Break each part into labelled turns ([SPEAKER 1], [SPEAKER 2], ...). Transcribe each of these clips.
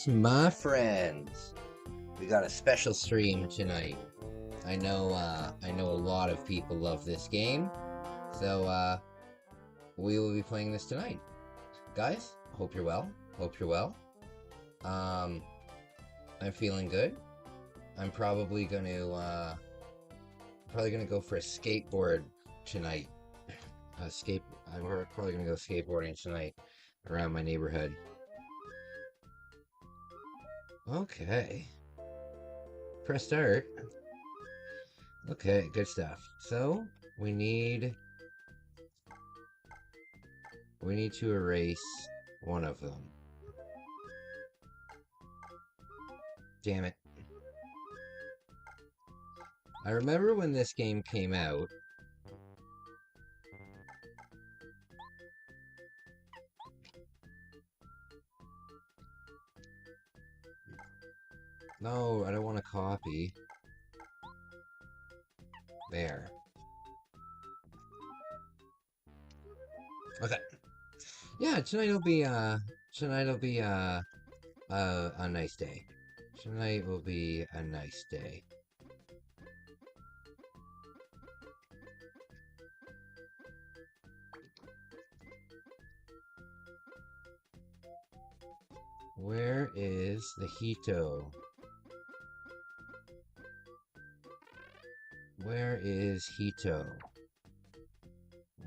[SPEAKER 1] My friends, we got a special stream tonight. I know a lot of people love this game, so we will be playing this tonight. Guys, hope you're well. Hope you're well. I'm feeling good. I'm probably gonna go for a skateboard tonight. I'm probably gonna go skateboarding tonight around my neighborhood. Okay. Press start. Okay, good stuff. So, we need to erase one of them. Damn it. I remember when this game came out. No, I don't want to copy. There. Okay. Yeah, tonight will be a nice day. Tonight will be a nice day. Where is the Hito? Where is Hito?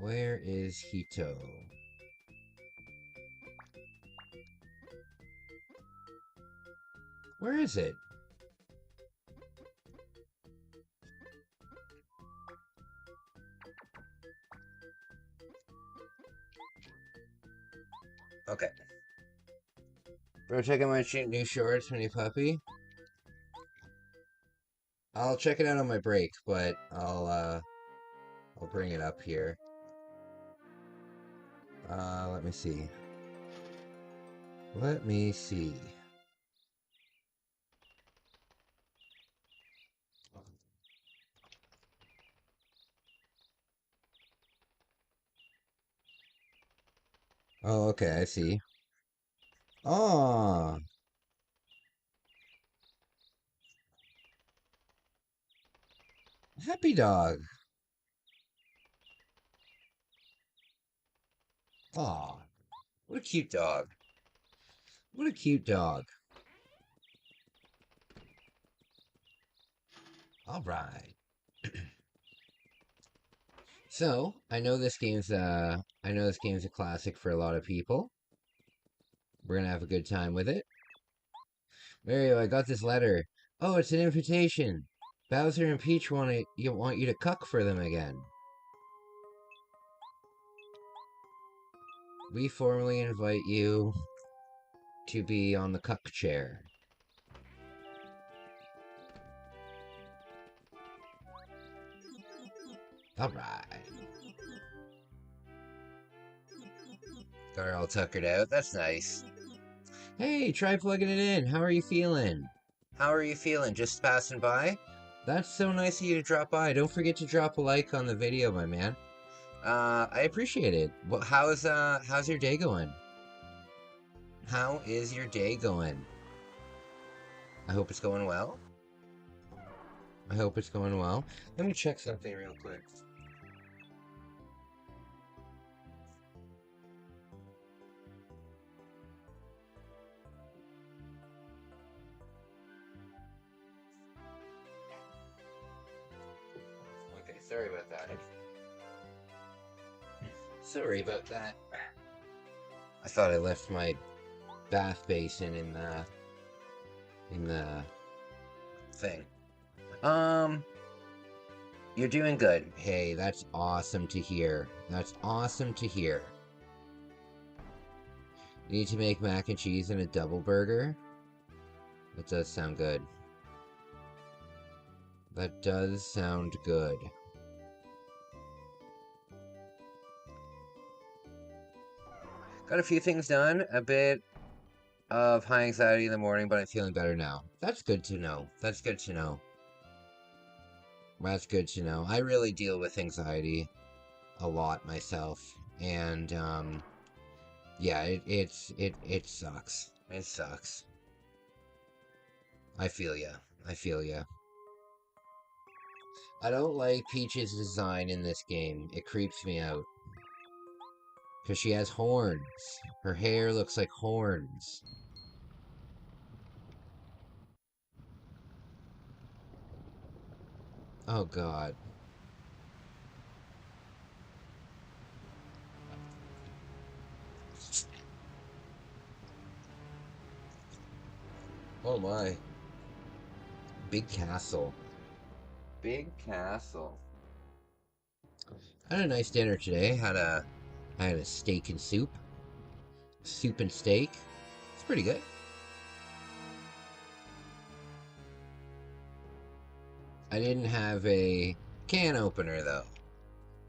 [SPEAKER 1] Where is Hito? Where is it? Okay. Bro, check out my new shorts, mini puppy. I'll check it out on my break, but I'll bring it up here. Let me see. Let me see. Oh, okay, I see. Oh, happy dog. Aw, what a cute dog. What a cute dog. All right. So, I know this game's a classic for a lot of people. We're gonna have a good time with it. Mario, I got this letter. Oh, it's an invitation. Bowser and Peach want you to cook for them again. We formally invite you to be on the cuck chair. Alright. Got her all tuckered out. That's nice. Hey, try plugging it in. How are you feeling? How are you feeling? Just passing by? That's so nice of you to drop by. Don't forget to drop a like on the video, my man. I appreciate it. Well, how's your day going? How is your day going? I hope it's going well. I hope it's going well. Let me check something real quick. Okay, sorry about that. Sorry about that. I thought I left my bath basin in the thing. You're doing good. Hey, that's awesome to hear. That's awesome to hear. You need to make mac and cheese and a double burger? That does sound good. That does sound good. Got a few things done. A bit of high anxiety in the morning, but I'm feeling better now. That's good to know. That's good to know. That's good to know. I really deal with anxiety a lot myself, and Yeah, it sucks. It sucks. I feel ya. I feel ya. I don't like Peach's design in this game. It creeps me out. Because she has horns. Her hair looks like horns. Oh god. Oh my. Big castle. Big castle. I had a nice dinner today. I had a steak and soup. Soup and steak. It's pretty good. I didn't have a can opener though.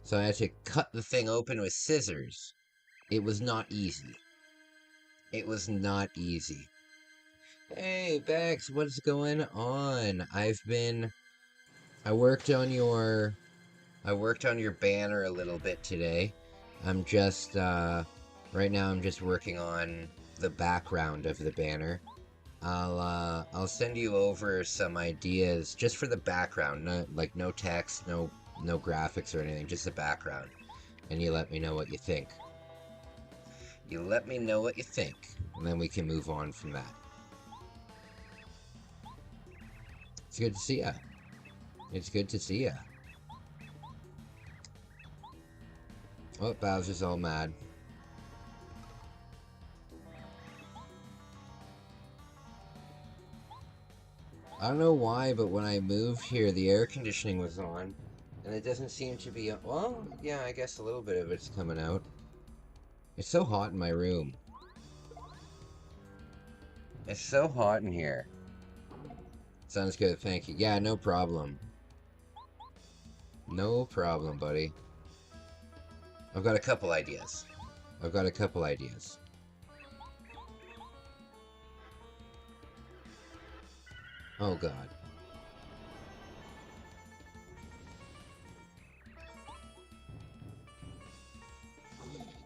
[SPEAKER 1] So I had to cut the thing open with scissors. It was not easy. It was not easy. Hey, Bex, what's going on? I worked on your banner a little bit today. I'm just right now I'm just working on the background of the banner. I'll send you over some ideas just for the background, no text, no graphics or anything, just the background. And you let me know what you think. You let me know what you think, and then we can move on from that. It's good to see ya. It's good to see ya. Oh, Bowser's all mad. I don't know why, but when I moved here, the air conditioning was on, and it doesn't seem to be... Well, yeah, I guess a little bit of it's coming out. It's so hot in my room. It's so hot in here. Sounds good, thank you. Yeah, no problem. No problem, buddy. I've got a couple ideas. I've got a couple ideas. Oh, God.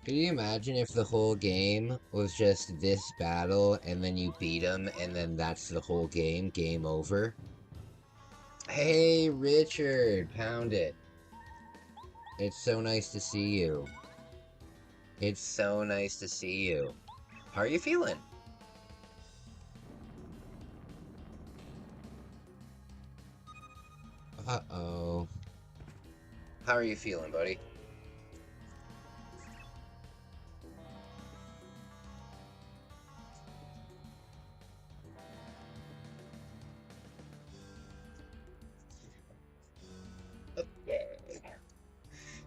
[SPEAKER 1] Could you imagine if the whole game was just this battle, and then you beat him, and then that's the whole game? Game over? Hey, Richard! Pound it. It's so nice to see you. It's so nice to see you. How are you feeling? Uh-oh. How are you feeling, buddy?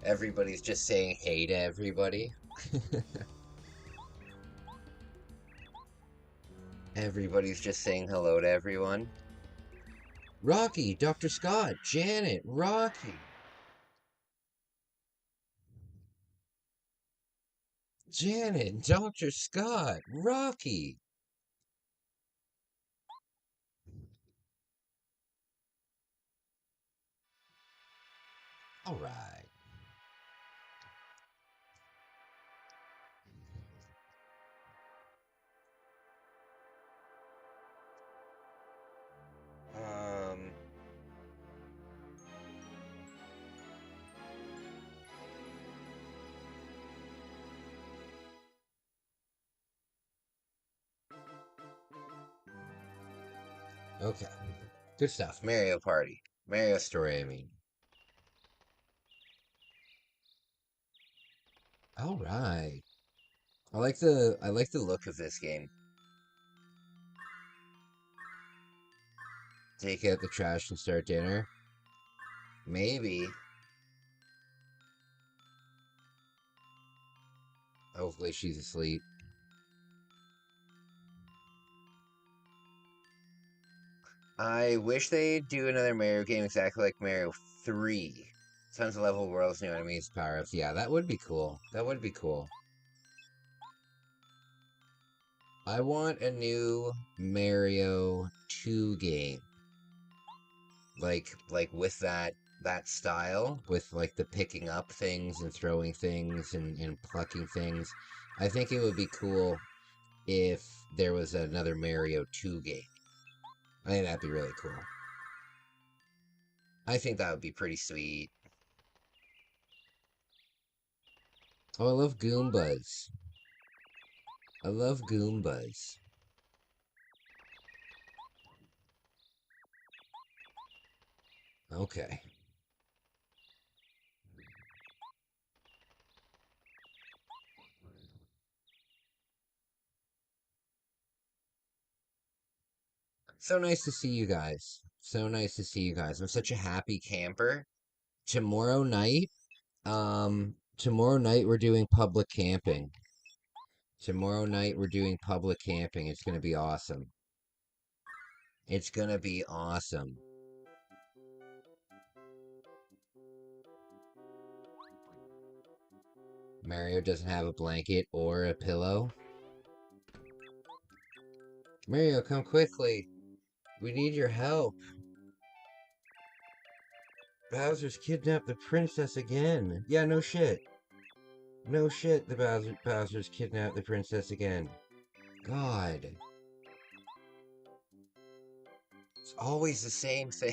[SPEAKER 1] Everybody's just saying hey to everybody. Everybody's just saying hello to everyone. Rocky, Dr. Scott, Janet, Rocky. Janet, Dr. Scott, Rocky. All right. Um. Okay. Good stuff. Mario Party. Mario Story, I mean. All right. I like the look of this game. Take out the trash and start dinner. Maybe. Hopefully she's asleep. I wish they'd do another Mario game exactly like Mario 3. Tons of level worlds, new enemies, power-ups. Yeah, that would be cool. That would be cool. I want a new Mario 2 game. Like with that style, with like the picking up things and throwing things and plucking things. I think it would be cool if there was another Mario 2 game. I think that'd be really cool. I think that would be pretty sweet. Oh, I love Goombas. I love Goombas. Okay. So nice to see you guys. So nice to see you guys. I'm such a happy camper. Tomorrow night we're doing public camping. Tomorrow night we're doing public camping. It's gonna be awesome. It's gonna be awesome. Mario doesn't have a blanket or a pillow. Mario, come quickly. We need your help. Bowser's kidnapped the princess again. Yeah, no shit. No shit, the Bowser's kidnapped the princess again. God. It's always the same thing.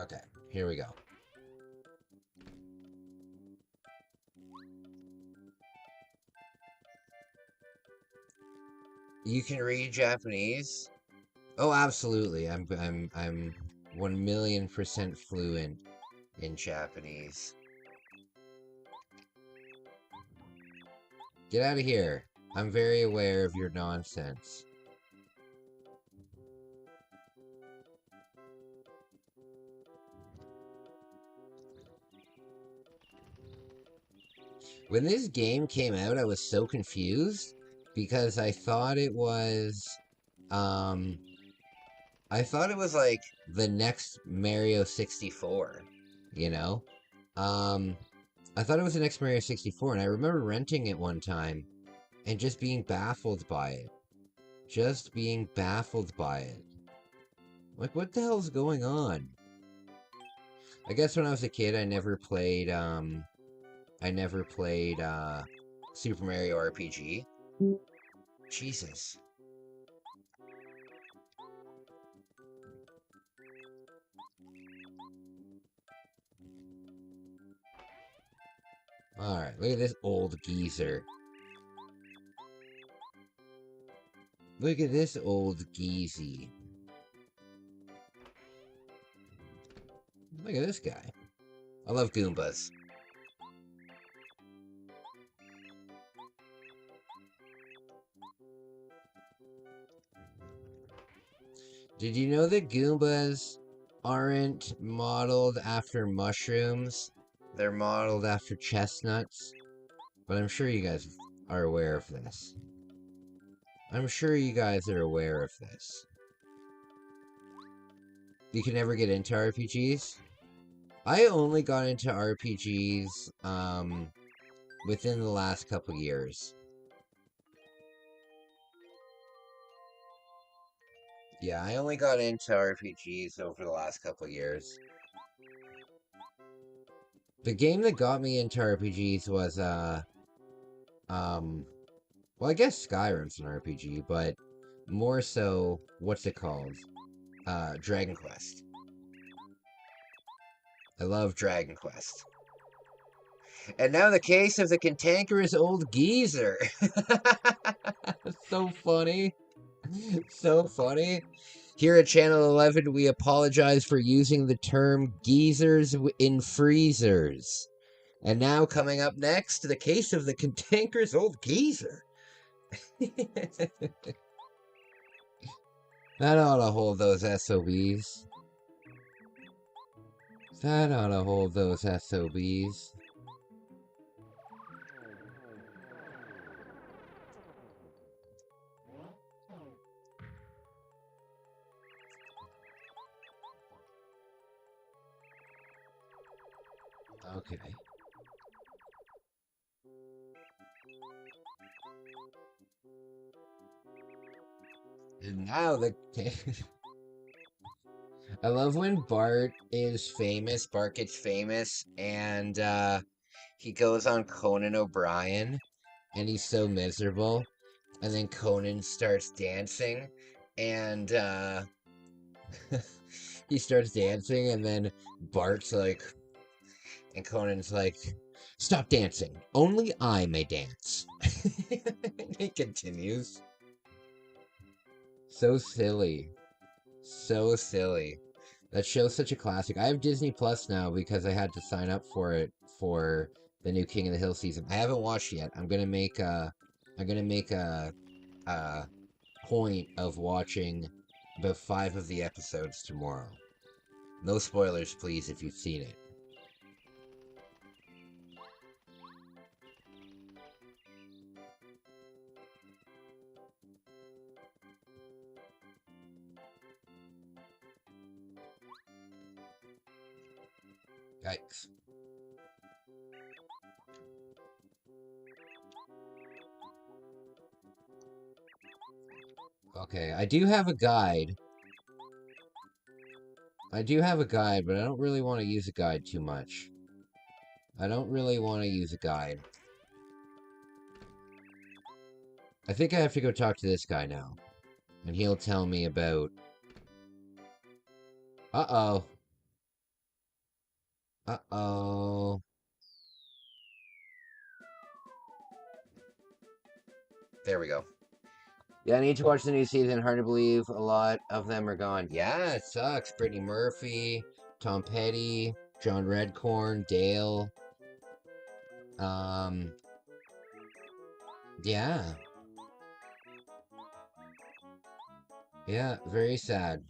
[SPEAKER 1] Okay, here we go. You can read Japanese? Oh, absolutely. I'm 1,000,000% fluent in Japanese. Get out of here. I'm very aware of your nonsense. When this game came out, I was so confused because I thought it was like the next Mario 64, you know? I thought it was the next Mario 64, and I remember renting it one time and just being baffled by it. Just being baffled by it. Like, what the hell's going on? I guess when I was a kid, I never played Super Mario RPG. Jesus. Alright, look at this old geezer. Look at this old geezy. Look at this guy. I love Goombas. Did you know that Goombas aren't modeled after mushrooms? They're modeled after chestnuts. But I'm sure you guys are aware of this. I'm sure you guys are aware of this. You can never get into RPGs? I only got into RPGs within the last couple years. Yeah, I only got into RPGs over the last couple years. The game that got me into RPGs was, well, I guess Skyrim's an RPG, but more so, what's it called? Dragon Quest. I love Dragon Quest. And now the case of the cantankerous old geezer. So funny. So funny. Here at Channel 11, we apologize for using the term geezers in freezers. And now coming up next, the case of the cantankerous old geezer. That ought to hold those SOBs. That ought to hold those SOBs. Okay. And now the... I love when Bart is famous, Bart gets famous, and he goes on Conan O'Brien, and he's so miserable. And then Conan starts dancing, and he starts dancing, and then Bart's like, and Conan's like, stop dancing. Only I may dance. And he continues. So silly. So silly. That show's such a classic. I have Disney Plus now because I had to sign up for it for the new King of the Hill season. I haven't watched yet. I'm gonna make a point of watching about 5 of the episodes tomorrow. No spoilers, please, if you've seen it. Yikes. Okay, I do have a guide. I do have a guide, but I don't really want to use a guide too much. I don't really want to use a guide. I think I have to go talk to this guy now. And he'll tell me about... Uh-oh. Uh-oh. There we go. Yeah, I need to watch the new season. Hard to believe a lot of them are gone. Yeah, it sucks. Brittany Murphy, Tom Petty, John Redcorn, Dale. Yeah. Yeah, very sad.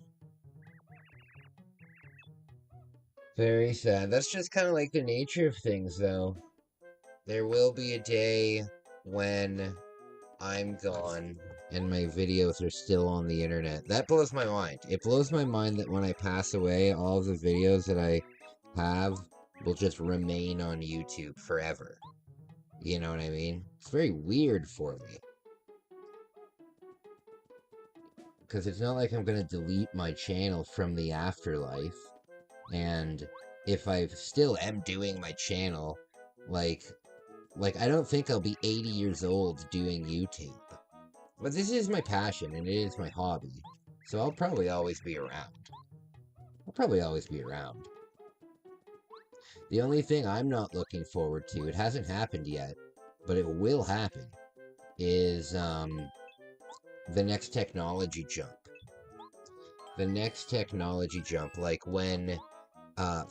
[SPEAKER 1] Very sad. That's just kind of like the nature of things, though. There will be a day when I'm gone and my videos are still on the internet. That blows my mind. It blows my mind that when I pass away, all of the videos that I have will just remain on YouTube forever. You know what I mean? It's very weird for me. Because it's not like I'm going to delete my channel from the afterlife. And if I still am doing my channel, like I don't think I'll be 80 years old doing YouTube. But this is my passion, and it is my hobby. So I'll probably always be around. I'll probably always be around. The only thing I'm not looking forward to, it hasn't happened yet, but it will happen, is the next technology jump. The next technology jump, like when,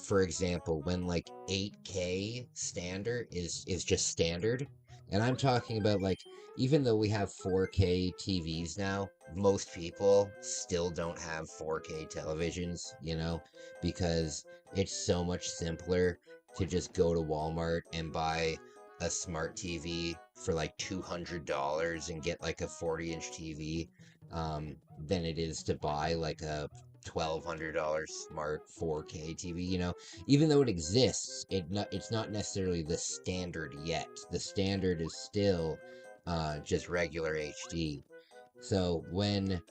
[SPEAKER 1] for example, when like 8K standard is just standard. And I'm talking about, like, even though we have 4K TVs now, most people still don't have 4K televisions, you know, because it's so much simpler to just go to Walmart and buy a smart TV for like $200 and get like a 40-inch TV than it is to buy like a $1,200 smart 4K TV, you know. Even though it exists, it's not necessarily the standard yet. The standard is still just regular HD. So when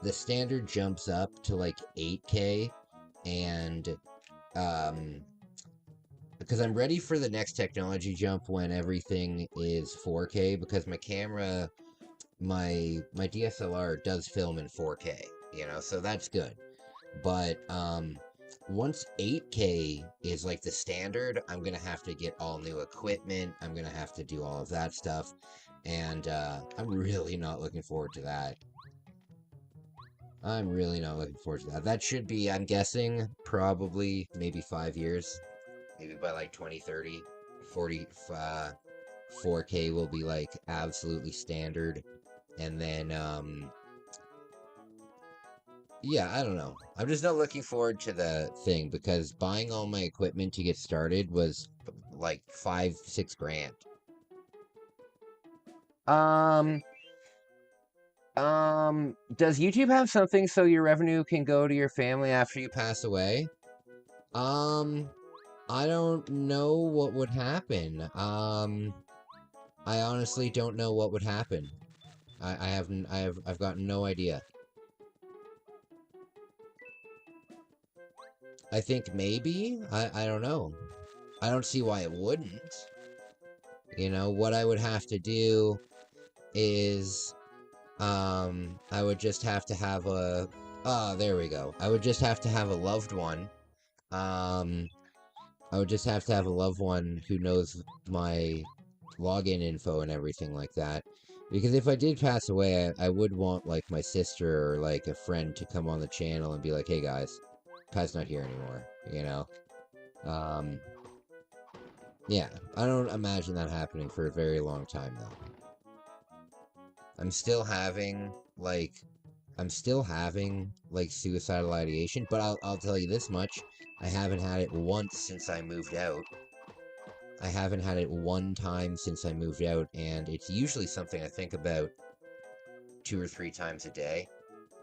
[SPEAKER 1] the standard jumps up to like 8K, and because I'm ready for the next technology jump when everything is 4K, because my camera, my DSLR does film in 4K, you know, so that's good. But once 8K is like the standard, I'm gonna have to get all new equipment. I'm gonna have to do all of that stuff, and I'm really not looking forward to that. I'm really not looking forward to that. That should be, I'm guessing, probably maybe 5 years. Maybe by like 2030, 4K will be like absolutely standard. And then, yeah, I don't know. I'm just not looking forward to the thing, because buying all my equipment to get started was like 5-6 grand. Does YouTube have something so your revenue can go to your family after you pass away? I don't know what would happen. I honestly don't know what would happen. I've got no idea. I think maybe. I don't know. I don't see why it wouldn't. You know, what I would have to do is, I would just have to have a, there we go. I would just have to have a loved one. Um, I would just have to have a loved one who knows my login info and everything like that. Because if I did pass away, I would want, like, my sister or, like, a friend to come on the channel and be like, hey guys, Pat's not here anymore, you know? Um, yeah, I don't imagine that happening for a very long time, though. I'm still having, like, suicidal ideation, but I'll tell you this much. I haven't had it once since I moved out. I haven't had it one time since I moved out, and it's usually something I think about 2 or 3 times a day.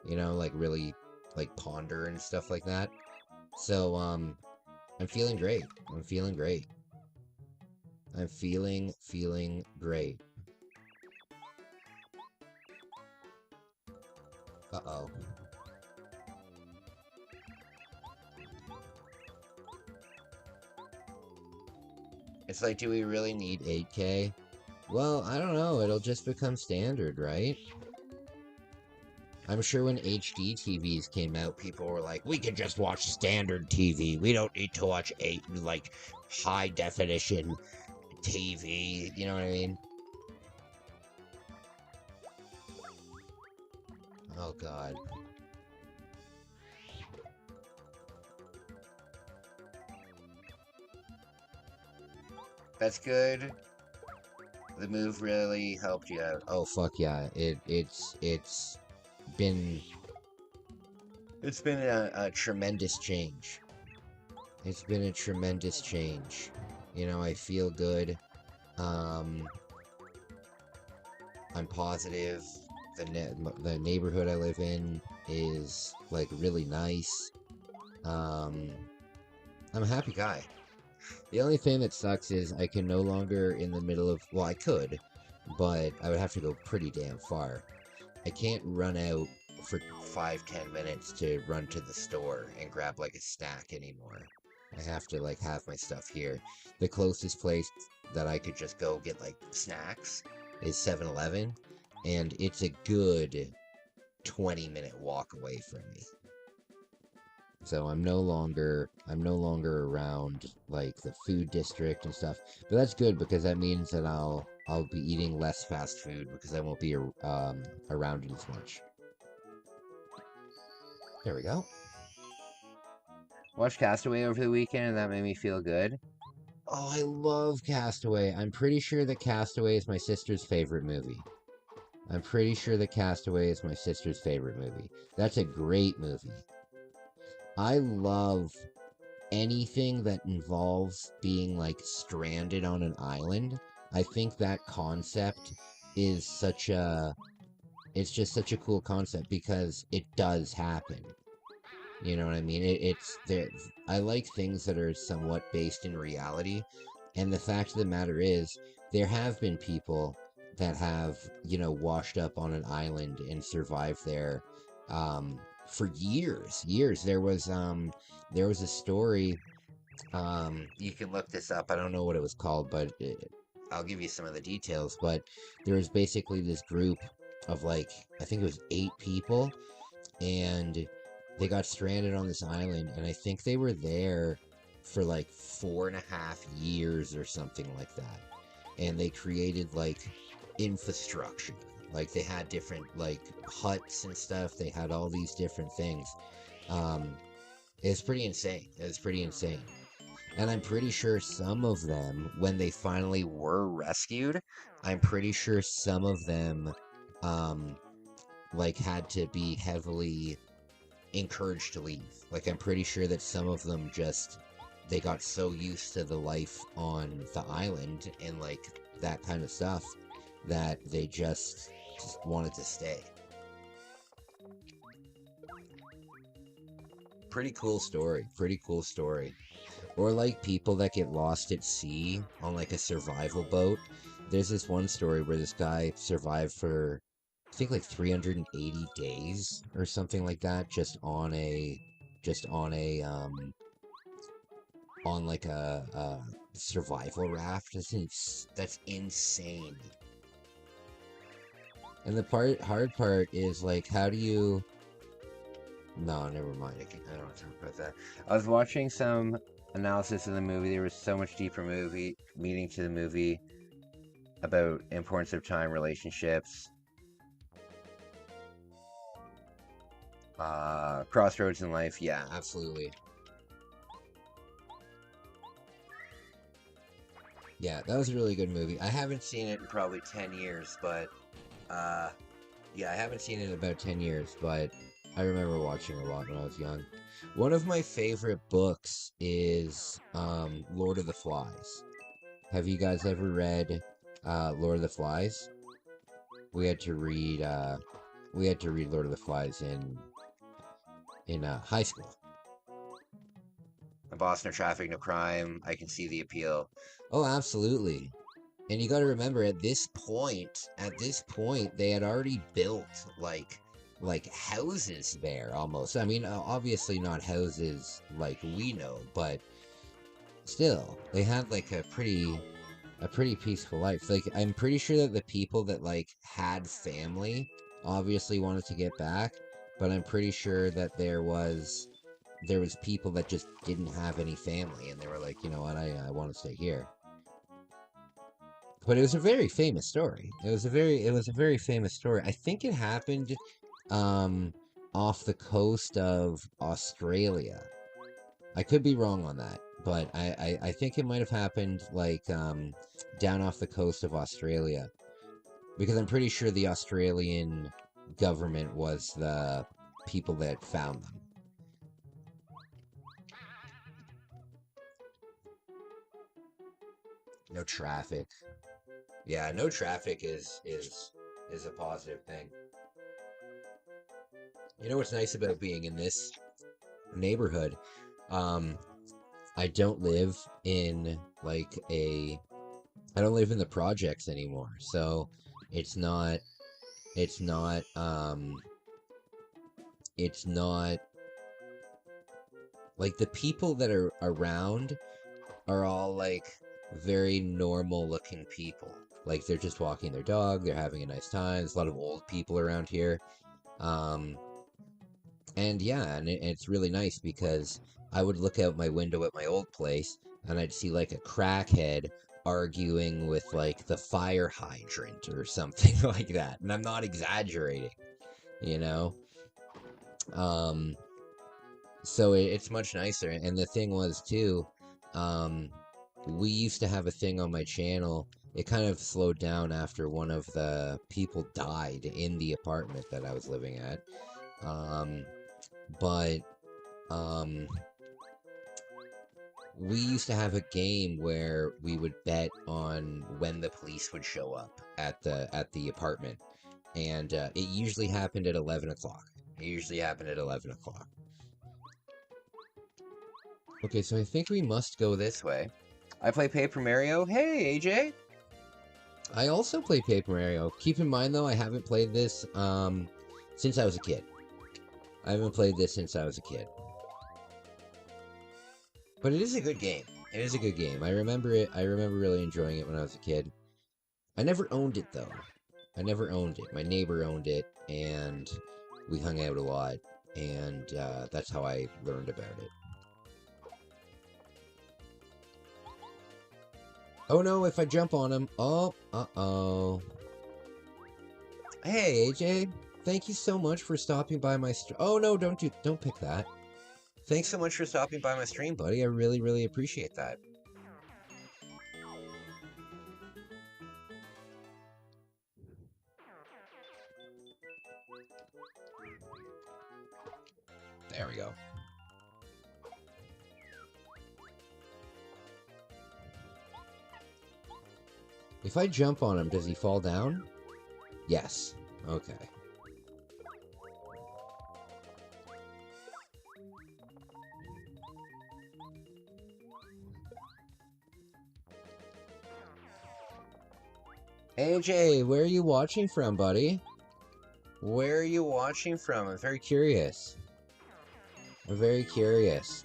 [SPEAKER 1] You know, like really, like ponder and stuff like that. So, I'm feeling great. I'm feeling great. I'm feeling great. Uh-oh. It's like, do we really need 8K? Well, I don't know. It'll just become standard, right? I'm sure when HD TVs came out, people were like, we can just watch standard TV. We don't need to watch high definition TV. You know what I mean? Oh, God. That's good. The move really helped you out. Oh, fuck yeah. It's been... It's been a tremendous change. It's been a tremendous change. You know, I feel good. I'm positive. The neighborhood I live in is, like, really nice. I'm a happy guy. The only thing that sucks is I can no longer in the middle of... Well, I could, but I would have to go pretty damn far. I can't run out for 5-10 minutes to run to the store and grab, like, a snack anymore. I have to, like, have my stuff here. The closest place that I could just go get, like, snacks is 7-Eleven, and it's a good 20-minute walk away from me. So I'm no longer around, like, the food district and stuff. But that's good, because that means that I'll be eating less fast food, because I won't be around it as much. There we go. Watched Castaway over the weekend, and that made me feel good. Oh, I love Castaway. I'm pretty sure that Castaway is my sister's favorite movie. I'm pretty sure that Castaway is my sister's favorite movie. That's a great movie. I love anything that involves being, like, stranded on an island. I think that concept is such a... It's just such a cool concept, because it does happen. You know what I mean? It's there. I like things that are somewhat based in reality, and the fact of the matter is, there have been people that have, you know, washed up on an island and survived there, for years. There was a story. You can look this up. I don't know what it was called, but I'll give you some of the details. But there was basically this group of, like, I think it was 8 people, and they got stranded on this island, and I think they were there for, like, 4.5 years or something like that. And they created, like, infrastructure. Like, they had different, like, huts and stuff. They had all these different things. It's pretty insane. It's pretty insane. And I'm pretty sure some of them, when they finally were rescued, I'm pretty sure some of them, like, had to be heavily encouraged to leave. Like, I'm pretty sure that some of them just, they got so used to the life on the island and, like, that kind of stuff, that they just wanted to stay. Pretty cool story. Pretty cool story. Or, like, people that get lost at sea on, like, a survival boat. There's this one story where this guy survived for, I think, like 380 days or something like that, just on a on like a survival raft. That's insane. And the hard part is like, how do you? No, never mind. I don't want to talk about that. I was watching some analysis of the movie. There was so much deeper meaning to the movie about importance of time, relationships, crossroads in life. Yeah, absolutely. Yeah, that was a really good movie. I haven't seen it in probably 10 years, but yeah, I haven't seen it in about 10 years, but I remember watching a lot when I was young. One of my favorite books is Lord of the Flies. Have you guys ever read Lord of the Flies? We had to read Lord of the Flies in high school. A boss, no traffic, no crime. I can see the appeal. Oh, absolutely. And you got to remember, at this point, they had already built like houses there almost. I mean, obviously not houses like we know, but still, they had like a pretty peaceful life. Like, I'm pretty sure that the people that like had family obviously wanted to get back, but I'm pretty sure that there was people that just didn't have any family, and they were like, you know what, I want to stay here. But it was a very famous story. It was a very famous story. I think it happened off the coast of Australia. I could be wrong on that, but I think it might have happened like down off the coast of Australia, because I'm pretty sure the Australian government was the people that found them. No traffic. Yeah, no traffic is a positive thing. You know what's nice about being in this neighborhood? I don't live in like I don't live in the projects anymore, so it's not like the people that are around are all like very normal looking people. Like, they're just walking their dog, they're having a nice time. There's a lot of old people around here. And yeah, and it's really nice because I would look out my window at my old place and I'd see like a crackhead arguing with like the fire hydrant or something like that. And I'm not exaggerating, you know? So it's much nicer. And the thing was too, we used to have a thing on my channel. It kind of slowed down after one of the people died in the apartment that I was living at. But we used to have a game where we would bet on when the police would show up at the apartment, and it usually happened at 11 o'clock. Okay, so I think we must go this way. I play Paper Mario. Hey, AJ! I also play Paper Mario. Keep in mind, though, I haven't played this since I was a kid. I haven't played this since I was a kid. But it is a good game. It is a good game. I remember it. I remember really enjoying it when I was a kid. I never owned it, though. I never owned it. My neighbor owned it, and we hung out a lot. And that's how I learned about it. Oh no, if I jump on him. Oh, uh-oh. Hey, AJ. Thank you so much for stopping by my stream. Oh no, don't pick that. Thanks so much for stopping by my stream, buddy. I really, really appreciate that. There we go. If I jump on him, does he fall down? Yes. Okay. AJ, where are you watching from, buddy? Where are you watching from? I'm very curious. I'm very curious.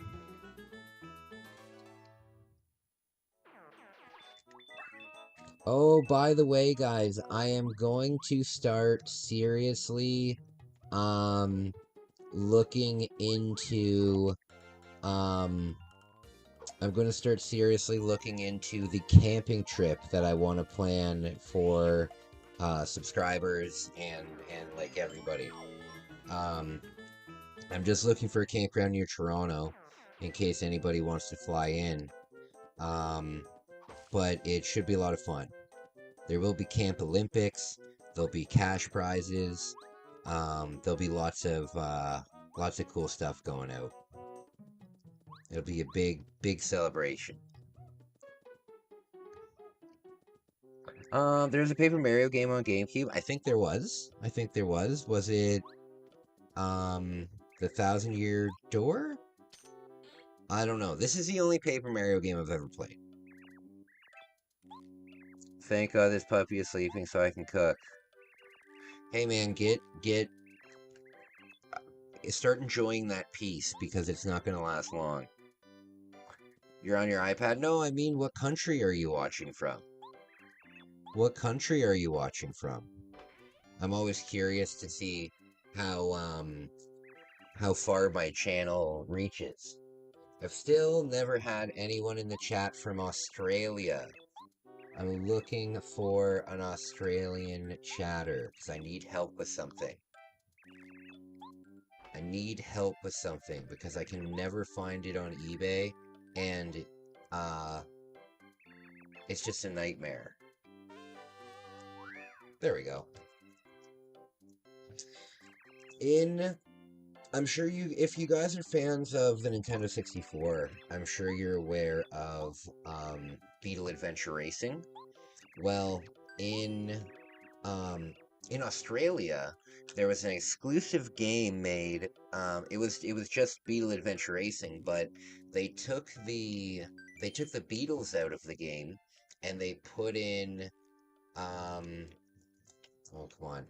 [SPEAKER 1] Oh, by the way, guys, I am going to start seriously, um, looking into, um, I'm going to start seriously looking into the camping trip that I want to plan for, subscribers and like everybody. Um, I'm just looking for a campground near Toronto in case anybody wants to fly in. Um, but it should be a lot of fun. There will be Camp Olympics. There'll be cash prizes. There'll be lots of cool stuff going out. It'll be a big celebration. There's a Paper Mario game on GameCube. I think there was. I think there was. Was it the Thousand Year Door? I don't know. This is the only Paper Mario game I've ever played. Thank God this puppy is sleeping so I can cook. Hey man, start enjoying that piece because it's not going to last long. You're on your iPad? No, I mean, what country are you watching from? What country are you watching from? I'm always curious to see how far my channel reaches. I've still never had anyone in the chat from Australia. I'm looking for an Australian chatter because I need help with something. I need help with something because I can never find it on eBay, and it's just a nightmare. There we go. I'm sure if you guys are fans of the Nintendo 64, I'm sure you're aware of Beetle Adventure Racing. Well, in Australia, there was an exclusive game made. It was just Beetle Adventure Racing, but they took the Beatles out of the game, and they put in oh come on.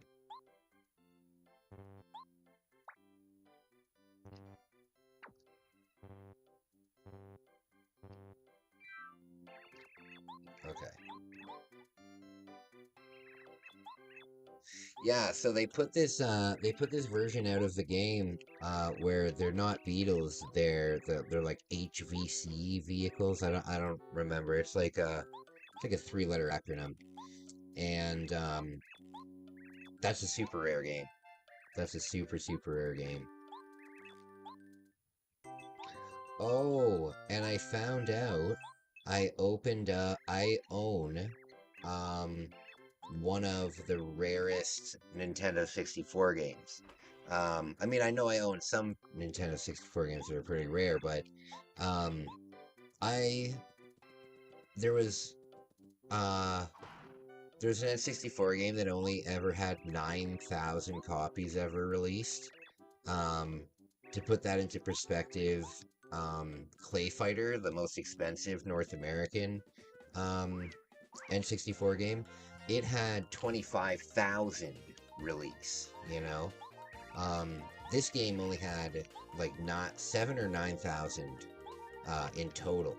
[SPEAKER 1] Okay. Yeah, so they put this version out of the game where they're not Beetles, they're like HVC vehicles. I don't remember. It's like a three-letter acronym. And that's a super rare game. That's a super rare game. Oh, and I found out I own one of the rarest Nintendo 64 games. I mean, I know I own some Nintendo 64 games that are pretty rare, but um, I there was there's an N64 game that only ever had 9,000 copies ever released. To put that into perspective, Clay Fighter, the most expensive North American N64 game, it had 25,000 release, you know? This game only had like not 7 or 9,000 in total,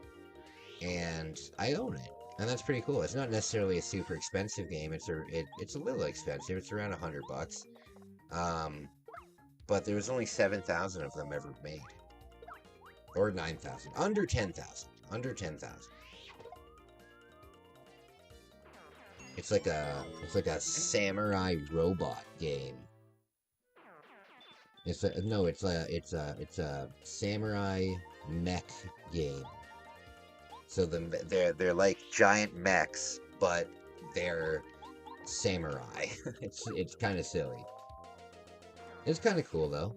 [SPEAKER 1] and I own it, and that's pretty cool. It's not necessarily a super expensive game. It's a little expensive. It's around $100, but there was only 7,000 of them ever made, or 9,000, under 10,000, under 10,000. It's like a samurai robot game. It's a samurai mech game. So they're like giant mechs, but they're samurai. It's kind of silly. It's kind of cool though.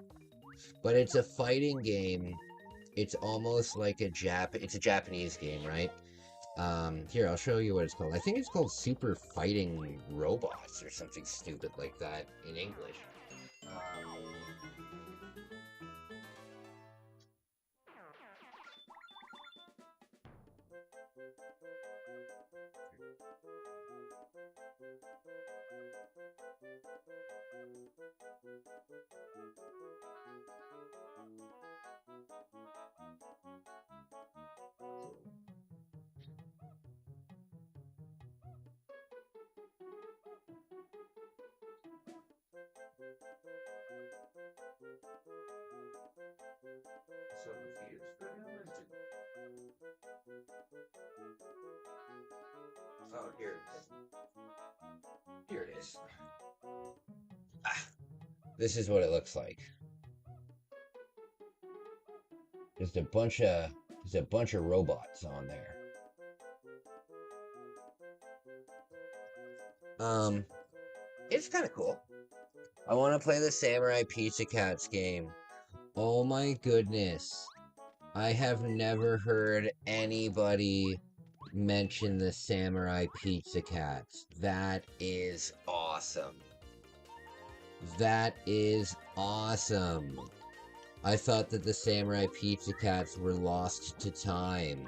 [SPEAKER 1] But it's a fighting game. It's almost like it's a Japanese game, right? Here, I'll show you what it's called. I think it's called Super Fighting Robots or something stupid like that in English. Oh, here it is. Here it is. Ah, this is what it looks like. Just a bunch of robots on there. It's kind of cool. I want to play the Samurai Pizza Cats game. Oh my goodness. I have never heard anybody mention the Samurai Pizza Cats. That is awesome. That is awesome. I thought that the Samurai Pizza Cats were lost to time.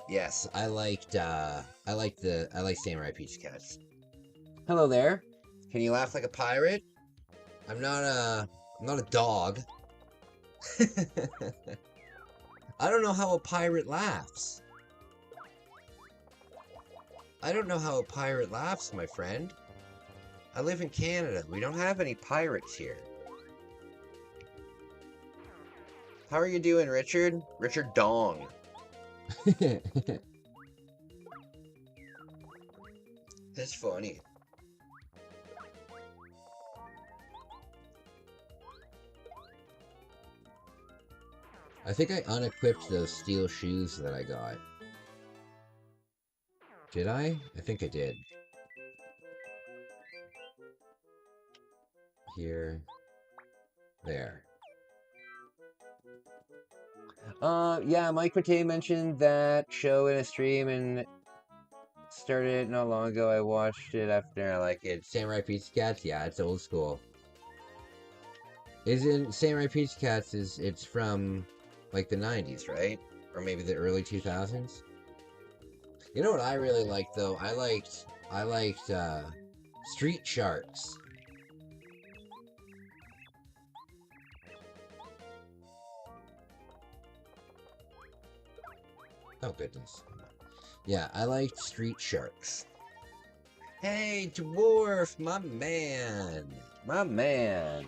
[SPEAKER 1] Yes, I like Samurai Pizza Cats. Hello there. Can you laugh like a pirate? I'm not a dog. I don't know how a pirate laughs. I don't know how a pirate laughs, my friend. I live in Canada. We don't have any pirates here. How are you doing, Richard? Richard Dong. That's funny. I think I unequipped those steel shoes that I got. Did I? I think I did. Here. There. Yeah, Mike Matei mentioned that show in a stream and started it not long ago. I watched it after I like it. Samurai Pizza Cats? Yeah, it's old school. Isn't Samurai Pizza Cats it's from like the 90s, right? Or maybe the early 2000s? You know what I really liked though? I liked Street Sharks. Oh, goodness. Yeah, I liked Street Sharks. Hey, Dwarf, my man. My man.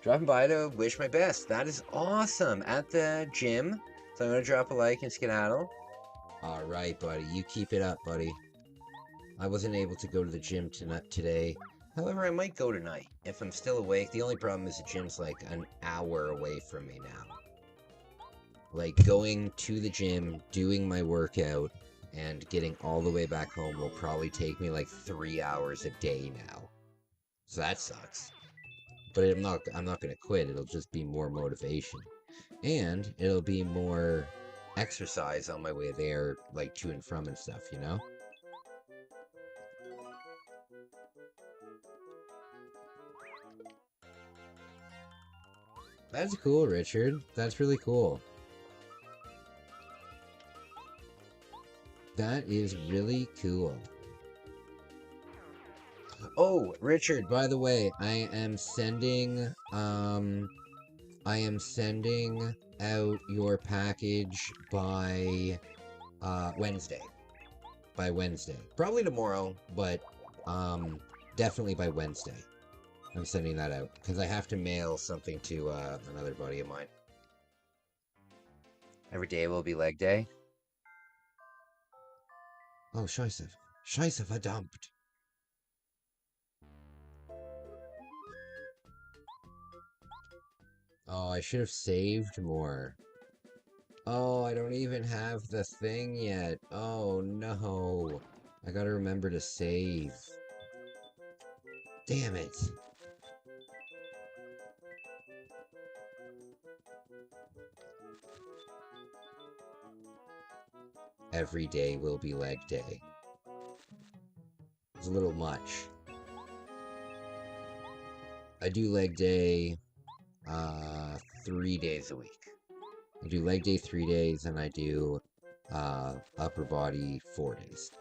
[SPEAKER 1] Dropping by to wish my best. That is awesome. At the gym. So I'm going to drop a like and skedaddle. Alright, buddy. You keep it up, buddy. I wasn't able to go to the gym today. However, I might go tonight. If I'm still awake. The only problem is the gym's like an hour away from me now. Like, going to the gym, doing my workout, and getting all the way back home will probably take me like 3 hours a day now. So that sucks. But I'm not gonna quit, it'll just be more motivation. And it'll be more exercise on my way there, like to and from and stuff, you know? That's cool, Richard. That's really cool. That is really cool. Oh, Richard, by the way, I am sending out your package by Wednesday. By Wednesday. Probably tomorrow, but definitely by Wednesday. I'm sending that out because I have to mail something to another buddy of mine. Every day will be leg day. Oh, Scheisse. Scheisse, verdammt. Oh, I should have saved more. Oh, I don't even have the thing yet. Oh, no. I gotta remember to save. Damn it. Every day will be leg day. It's a little much. I do leg day 3 days a week. I do leg day 3 days and I do upper body 4 days.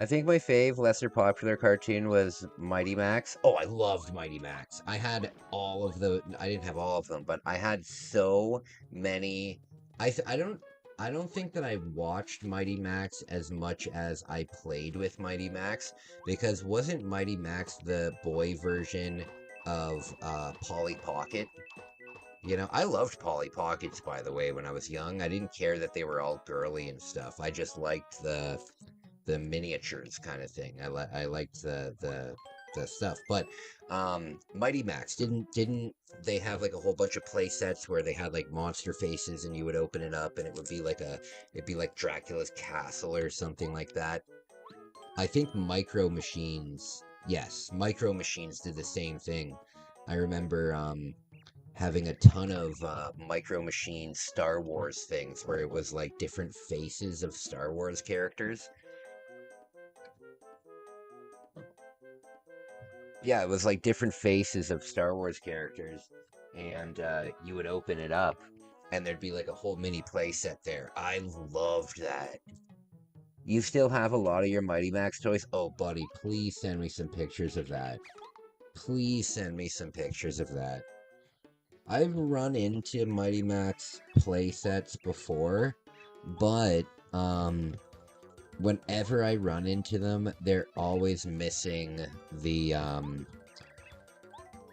[SPEAKER 1] I think my fave, lesser popular cartoon was Mighty Max. Oh, I loved Mighty Max. I had all of the... I didn't have all of them, but I had so many... I don't think that I watched Mighty Max as much as I played with Mighty Max, because wasn't Mighty Max the boy version of Polly Pocket? You know, I loved Polly Pockets, by the way, when I was young. I didn't care that they were all girly and stuff. I just liked the miniatures kind of thing. I liked the stuff. But Mighty Max didn't they have like a whole bunch of play sets where they had like monster faces and you would open it up and it'd be like Dracula's castle or something like that. I think Micro Machines, yes, Micro Machines did the same thing. I remember having a ton of Micro Machines Star Wars things where it was like different faces of Star Wars characters. Yeah, it was like different faces of Star Wars characters, and you would open it up, and there'd be like a whole mini play set there. I loved that. You still have a lot of your Mighty Max toys? Oh, buddy, please send me some pictures of that. Please send me some pictures of that. I've run into Mighty Max play sets before, but whenever I run into them, they're always missing the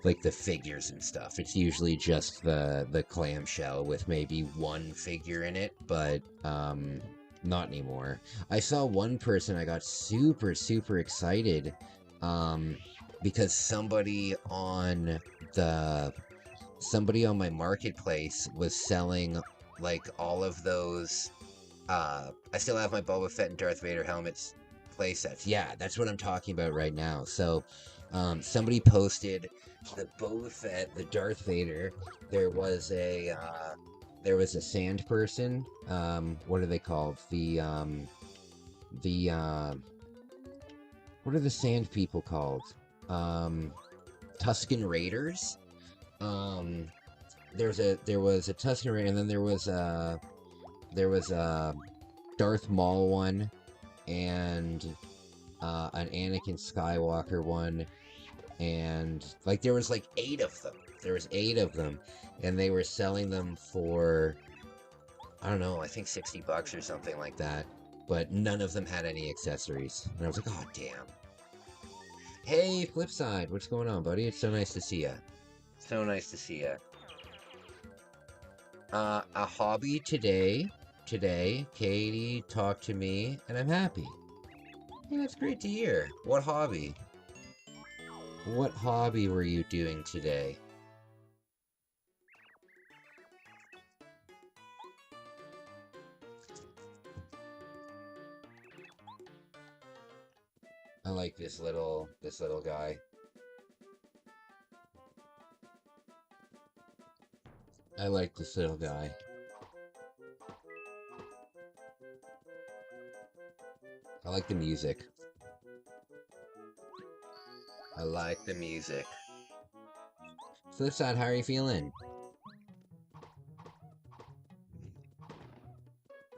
[SPEAKER 1] like the figures and stuff. It's usually just the clamshell with maybe one figure in it, but not anymore. I saw one person, I got super excited because somebody on my marketplace was selling like all of those I still have my Boba Fett and Darth Vader helmets playsets. Yeah, that's what I'm talking about right now. So somebody posted the Boba Fett, the Darth Vader. There was a sand person. What are they called? What are the sand people called? Tusken Raiders. There was a Tusken Raider, and then there was a Darth Maul one, and an Anakin Skywalker one, and like there was like 8 of them. There was 8 of them, and they were selling them for, I don't know, I think $60 or something like that. But none of them had any accessories, and I was like, oh damn. Hey, Flipside, what's going on, buddy? It's so nice to see ya. So nice to see ya. A hobby today, Katie talked to me, and I'm happy. Hey, that's great to hear. What hobby? What hobby were you doing today? I like this little guy. I like this little guy. I like the music. I like the music. Flipside, how are you feeling?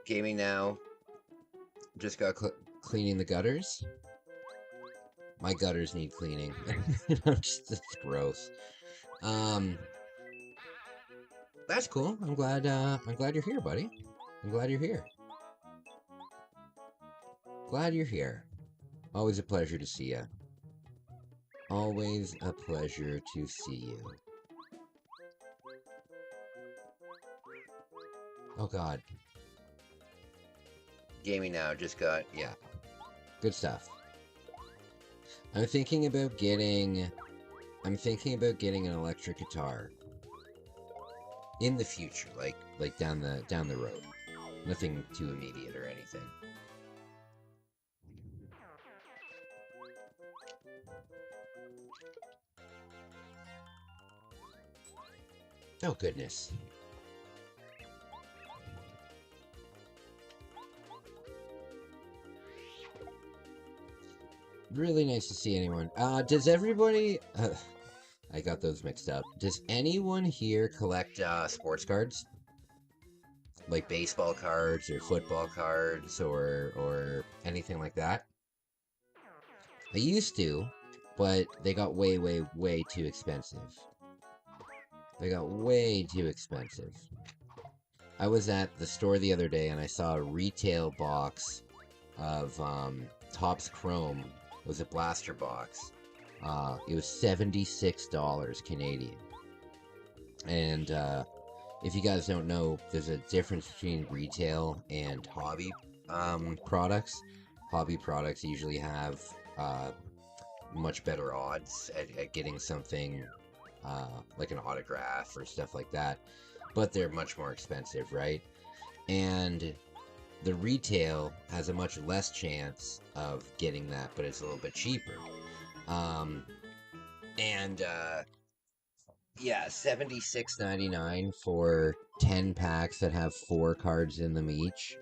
[SPEAKER 1] Gaming now. Just got cleaning the gutters. My gutters need cleaning. It's gross. That's cool. I'm glad you're here, buddy. I'm glad you're here. Glad you're here. Always a pleasure to see you. Always a pleasure to see you. Oh god. Gaming now just got, yeah. Good stuff. I'm thinking about getting an electric guitar in the future, like down the road. Nothing too immediate or anything. Oh goodness. Really nice to see anyone. Does everybody... I got those mixed up. Does anyone here collect sports cards? Like baseball cards or football cards or anything like that? I used to, but they got way too expensive. They got way too expensive. I was at the store the other day and I saw a retail box of Topps Chrome. It was a blaster box. It was $76 Canadian. And if you guys don't know, there's a difference between retail and hobby products. Hobby products usually have much better odds at getting something like an autograph or stuff like that, but they're much more expensive, right? And the retail has a much less chance of getting that, but it's a little bit cheaper. And yeah, $76.99 for 10 packs that have 4 cards in them each.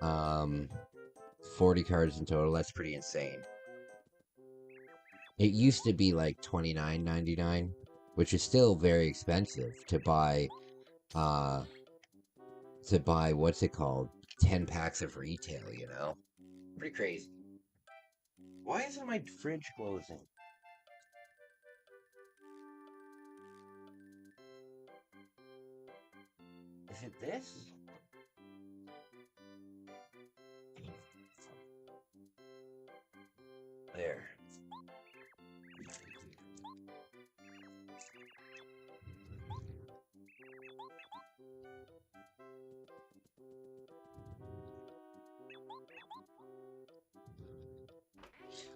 [SPEAKER 1] 40 cards in total. That's pretty insane. It used to be like $29.99, which is still very expensive to buy what's it called? 10 packs of retail, you know? Pretty crazy. Why isn't my fridge closing? Is it this? There.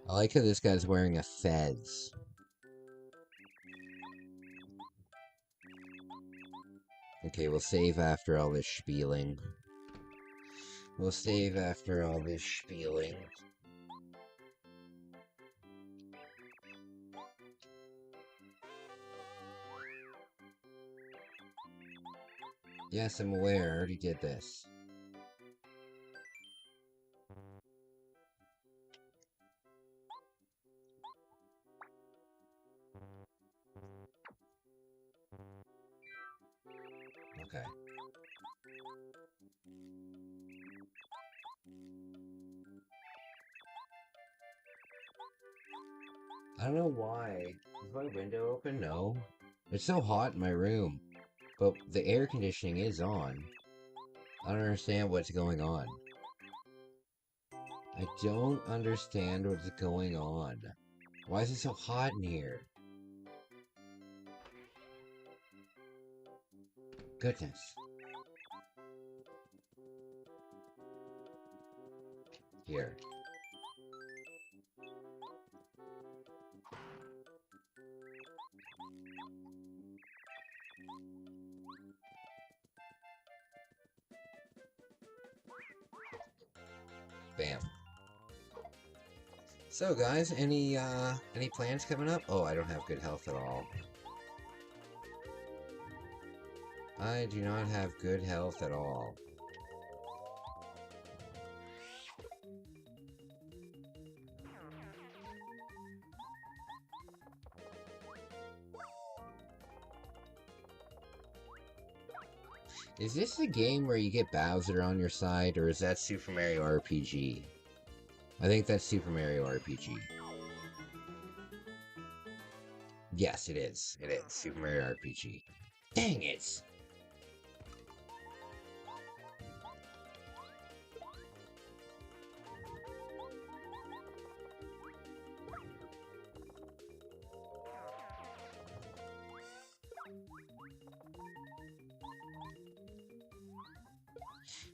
[SPEAKER 1] I like how this guy's wearing a fez. Okay, we'll save after all this spieling. We'll save after all this spieling. Yes, I'm aware. I already did this. Okay. I don't know why. Is my window open? No. It's so hot in my room. But the air conditioning is on. I don't understand what's going on. I don't understand what's going on. Why is it so hot in here? Goodness. Here. Bam. So guys, any plans coming up? Oh, I don't have good health at all. I do not have good health at all. Is this a game where you get Bowser on your side, or is that Super Mario RPG? I think that's Super Mario RPG. Yes, it is. It is. Super Mario RPG. Dang it!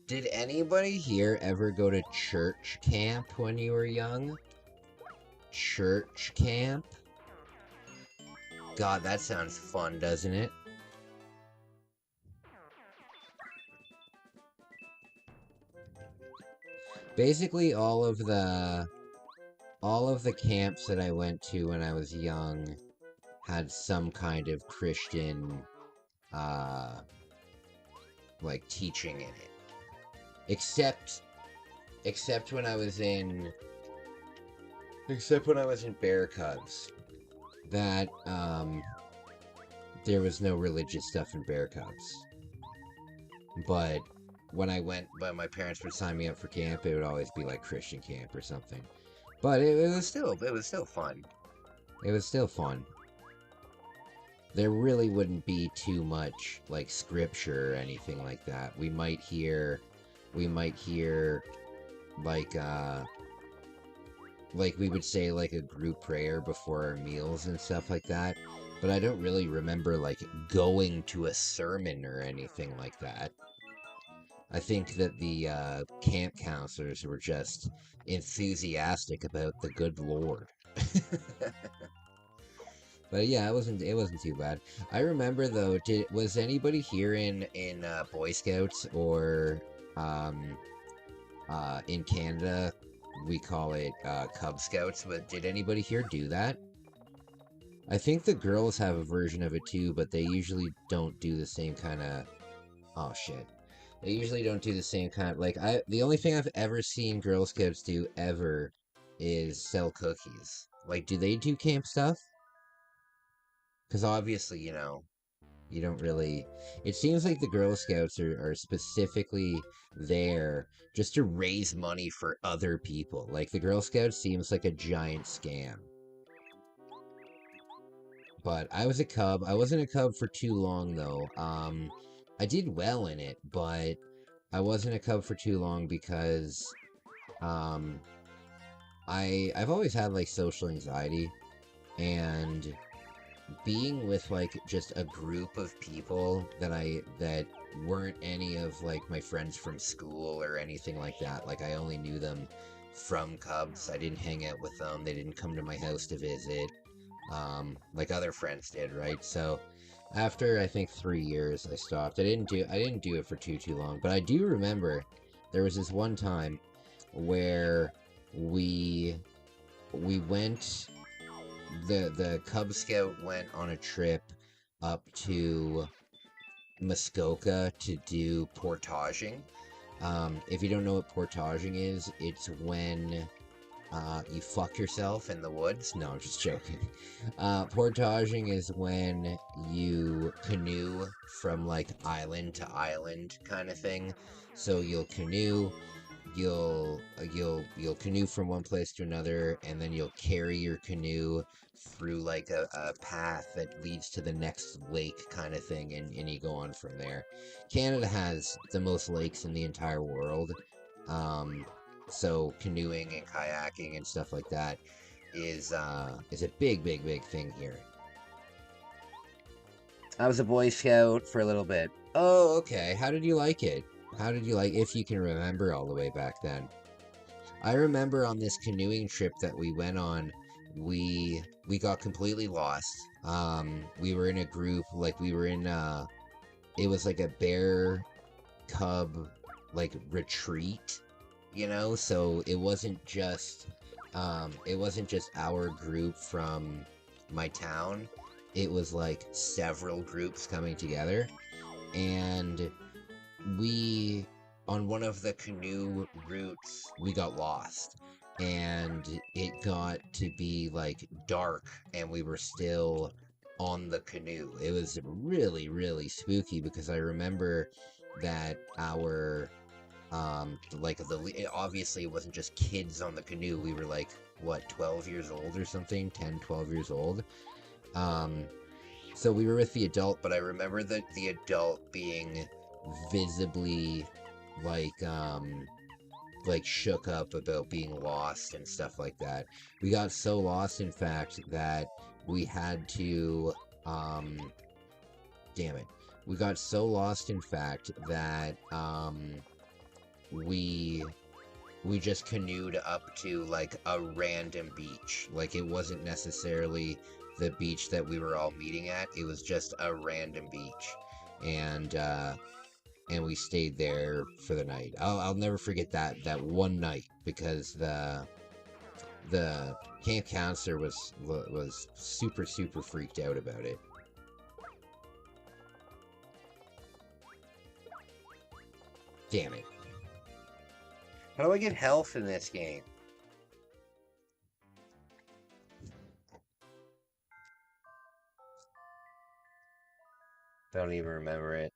[SPEAKER 1] Did anybody here ever go to church camp when you were young? Church camp? God, that sounds fun, doesn't it? Basically, all of the camps that I went to when I was young had some kind of Christian, like, teaching in it. Except when I was in Bear Cubs, that there was no religious stuff in Bear Cubs. But when my parents would sign me up for camp, it would always be like Christian camp or something. But it was still fun. It was still fun. There really wouldn't be too much like scripture or anything like that. We might hear like we would say like a group prayer before our meals and stuff like that, But I don't really remember, like, going to a sermon or anything like that. I think that the camp counselors were just enthusiastic about the good Lord. But yeah, it wasn't too bad. I remember though, was anybody here in Boy Scouts or um in Canada we call it Cub Scouts, but did anybody here do that? I think the girls have a version of it too, but they usually don't do the same kind of. Oh shit. They usually don't do the same kind of, like, the only thing I've ever seen Girl Scouts do ever is sell cookies. Like, do they do camp stuff? Because obviously, you don't really. It seems like the Girl Scouts are specifically there just to raise money for other people. Like, the Girl Scouts seems like a giant scam. But I was a Cub. I wasn't a Cub for too long, though. I did well in it, but I wasn't a Cub for too long because um, I've always had, like, social anxiety, and being with, like, just a group of people that weren't any of, like, my friends from school or anything like that. Like, I only knew them from Cubs. I didn't hang out with them. They didn't come to my house to visit, like other friends did, right? So after I think 3 years, I stopped. I didn't do it for too long, but I do remember there was this one time where we went. The Cub Scout went on a trip up to Muskoka to do portaging. If you don't know what portaging is, it's when you fuck yourself in the woods. No, I'm just joking. Portaging is when you canoe from, like, island to island kind of thing. So you'll canoe, you'll canoe from one place to another, and then you'll carry your canoe through, like, a path that leads to the next lake kind of thing, and you go on from there. Canada has the most lakes in the entire world. So canoeing and kayaking and stuff like that is a big thing here. I was a Boy Scout for a little bit. Oh, okay. How did you like it? If you can remember all the way back then? I remember on this canoeing trip that we went on, we got completely lost. We were in a group, like, we were in it was like a bear cub, like, retreat, so it wasn't just our group from my town. It was like several groups coming together, and we, on one of the canoe routes, we got lost, and it got to be, like, dark, and we were still on the canoe. It was really spooky, because I remember that our obviously it wasn't just kids on the canoe. We were, like, what, 12 years old or something, 10, 12 years old. So we were with the adult, but I remember that the adult being visibly, like shook up about being lost and stuff like that. We got so lost, in fact, that we had to, damn it. We got so lost, in fact, that, we just canoed up to, like, a random beach. Like, it wasn't necessarily the beach that we were all meeting at. It was just a random beach. And we stayed there for the night. I'll never forget that one night, because the camp counselor was super freaked out about it. Damn it. How do I get health in this game? Don't even remember it.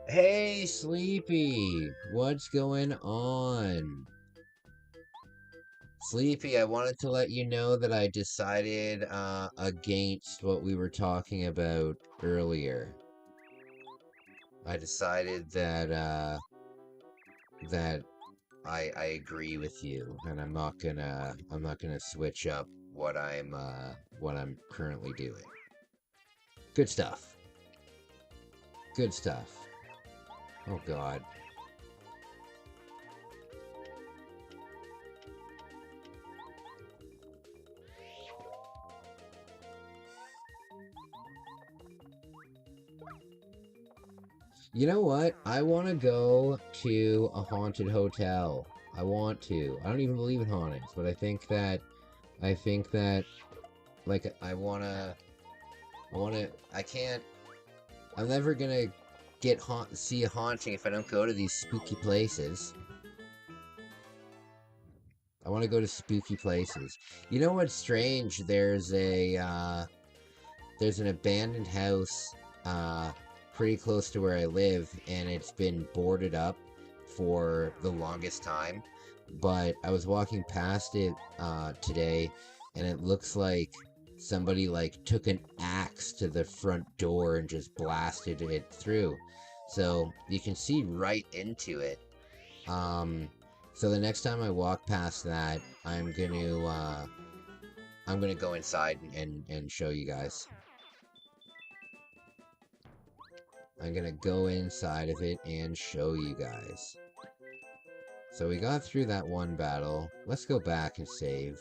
[SPEAKER 1] Hey, Sleepy! What's going on? Sleepy, I wanted to let you know that I decided against what we were talking about earlier. I decided that I agree with you, and I'm not gonna switch up what I'm currently doing. Good stuff. Good stuff. Oh god. You know what? I want to go to a haunted hotel. I want to. I don't even believe in hauntings, but I think that, like, I can't, I'm never gonna see a haunting if I don't go to these spooky places. I want to go to spooky places. You know what's strange? There's an abandoned house, pretty close to where I live, and it's been boarded up for the longest time. But I was walking past it today, and it looks like somebody took an axe to the front door and just blasted it through. So you can see right into it. So the next time I walk past that, I'm gonna go inside and show you guys. I'm gonna go inside of it and show you guys. So we got through that one battle. Let's go back and save.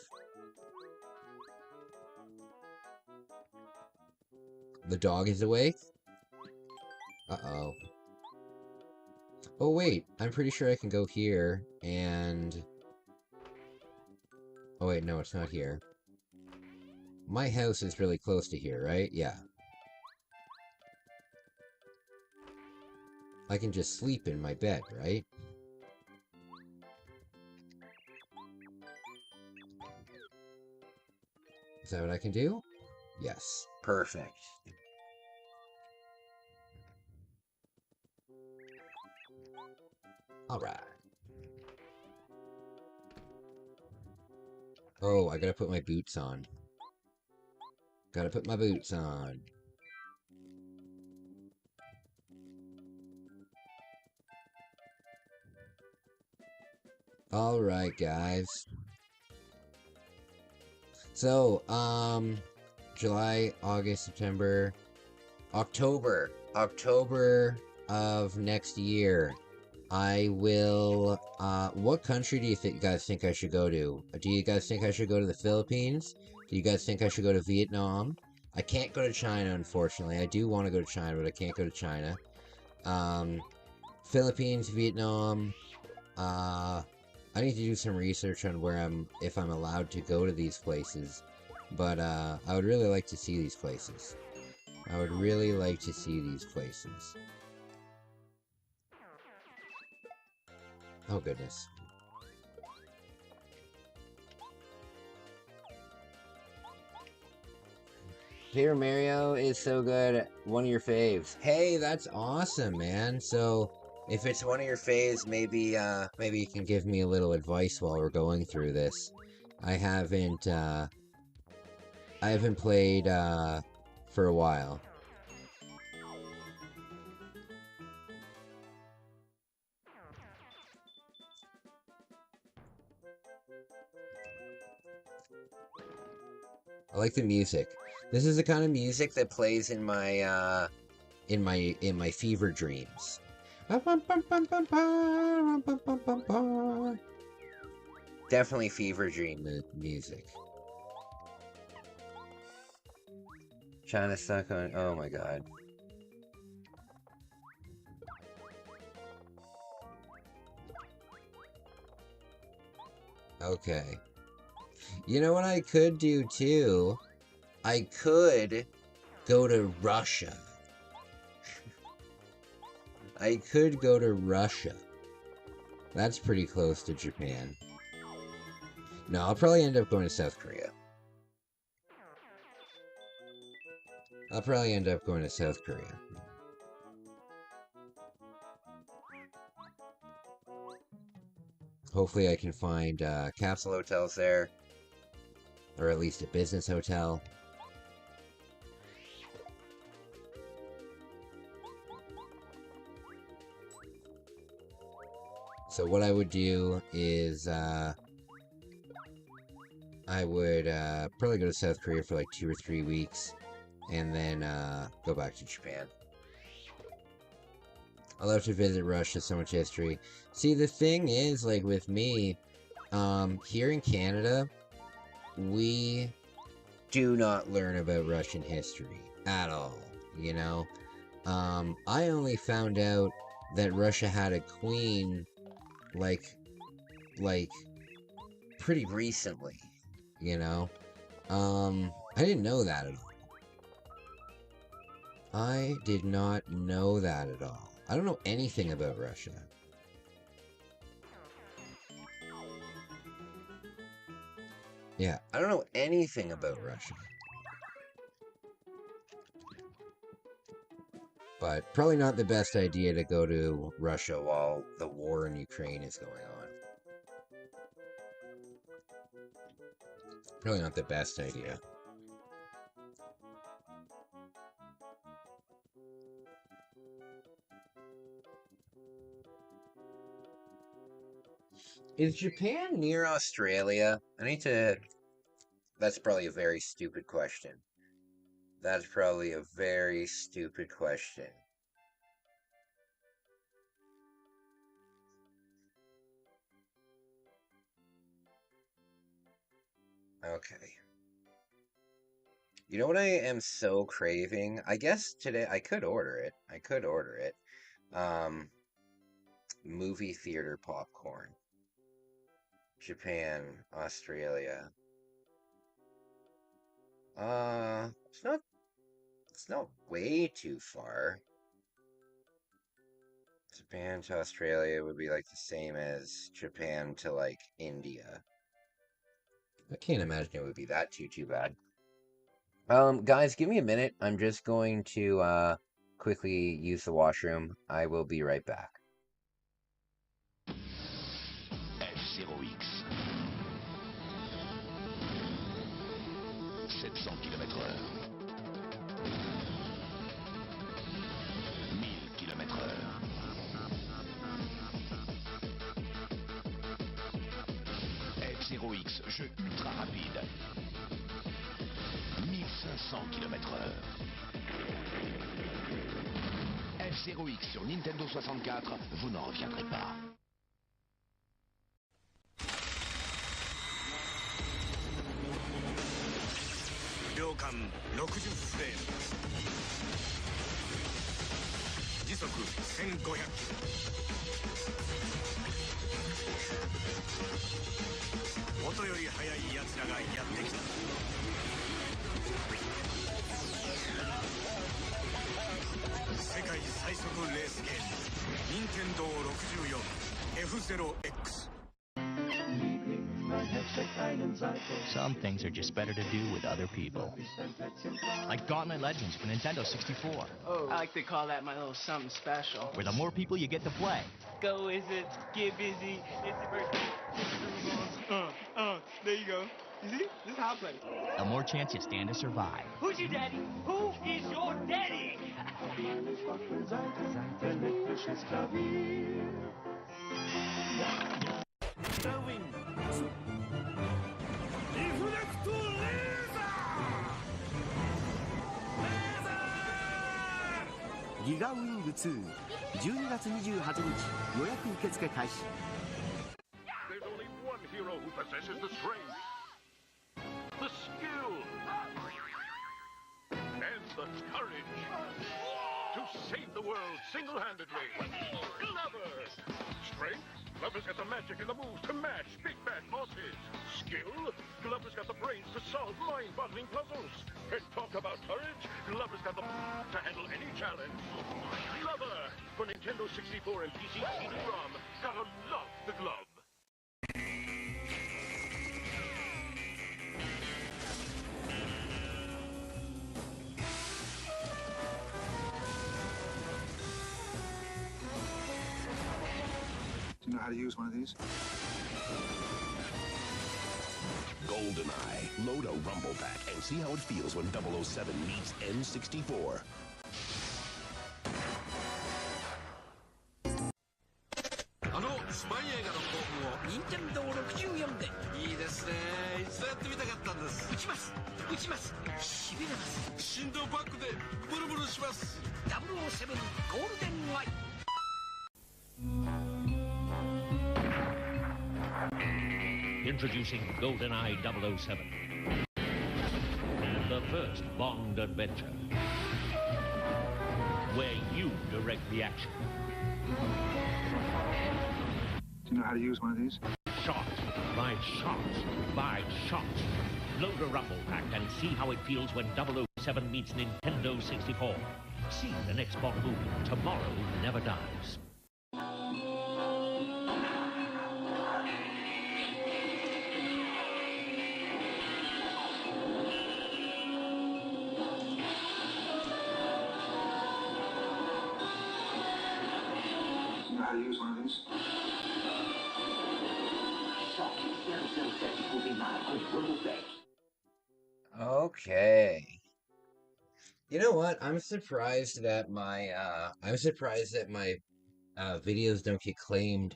[SPEAKER 1] The dog is awake? Uh-oh. Oh wait, I'm pretty sure I can go here and... Oh wait, no, it's not here. My house is really close to here, right? Yeah. I can just sleep in my bed, right? Is that what I can do? Yes. Perfect. Alright. Oh, I gotta put my boots on. Gotta put my boots on. Alright, guys. So, July, August, September, October of next year, I will, what country do you guys think I should go to? Do you guys think I should go to the Philippines? Do you guys think I should go to Vietnam? I can't go to China, unfortunately. I do want to go to China, but I can't go to China. Philippines, Vietnam, I need to do some research on if I'm allowed to go to these places. But, I would really like to see these places. I would really like to see these places. Oh, goodness. Paper Mario is so good. One of your faves. Hey, that's awesome, man. So, if it's one of your faves, maybe you can give me a little advice while we're going through this. I haven't played, for a while. I like the music. This is the kind of music that plays in my fever dreams. Definitely fever dream music. China stuck on. Oh my god. Okay. You know what I could do too? I could go to Russia. I could go to Russia. That's pretty close to Japan. No, I'll probably end up going to South Korea. I'll probably end up going to South Korea. Hopefully I can find capsule hotels there. Or at least a business hotel. So what I would do is, I I would probably go to South Korea for like 2 or 3 weeks, and then go back to Japan. I love to visit Russia, so much history. See, the thing is, like with me, here in Canada, we do not learn about Russian history at all, you know? I only found out that Russia had a queen, like, pretty recently, you know? I didn't know that at all. I did not know that at all. I don't know anything about Russia. Yeah, I don't know anything about Russia. But probably not the best idea to go to Russia while the war in Ukraine is going on. Probably not the best idea. Is Japan near Australia? I need to... That's probably a very stupid question. That's probably a very stupid question. Okay. You know what I am so craving? I guess today I could order it. Movie theater popcorn. Japan, Australia. It's not way too far. Japan to Australia would be like the same as Japan to like India. I can't imagine it would be that too bad. Guys, give me a minute. I'm just going to quickly use the washroom. I will be right back.
[SPEAKER 2] F0X 700 km/h 1000 km/h F0X, jeu ultra rapide 1500 km/h F0X sur Nintendo 64, vous n'en reviendrez pas.秒間60フレーム時速1500キロ音より速い奴らがやってきた世界最速レースゲーム任天堂64 F0X
[SPEAKER 3] Some things are just better to do with other people. Like Gauntlet Legends for Nintendo 64.
[SPEAKER 4] Oh, I like to call that my little something special.
[SPEAKER 3] Where the more people you get to play.
[SPEAKER 4] Go Wizards, get busy, it's your birthday. There you go. You see? This is how I play.
[SPEAKER 3] The more chance you stand to survive.
[SPEAKER 4] Who's your daddy? Who is your daddy?
[SPEAKER 5] There's only
[SPEAKER 2] one hero who possesses the strength, the skill, and the courage to save the world single-handedly. Glover! Strength? Glover's got the magic and the moves to match big bad bosses. Skill? Glover's got the brains to solve mind-boggling puzzles. And talk about courage? Glover's got the to handle any challenge. Glover! For Nintendo 64 and PC CD-ROM. Gotta love the glove.
[SPEAKER 5] Do you know how to use one of these?
[SPEAKER 6] GoldenEye. Load a Rumble Pack and see how it feels when 007 meets N64.
[SPEAKER 5] ってみたかったんです。打ちます。打ちます。しびれます。振動パックでブルブルします。007ゴールデンアイ。
[SPEAKER 7] Introducing GoldenEye 007 and the first Bond adventure, where you direct the action.
[SPEAKER 8] Do you know how to use one of these?
[SPEAKER 7] Shots by shots by shots. Load a rumble pack and see how it feels when 007 meets Nintendo 64. See the next Bond movie. Tomorrow never dies.
[SPEAKER 8] Do you know how to use one of these?
[SPEAKER 1] Okay. You know what? I'm surprised that my videos don't get claimed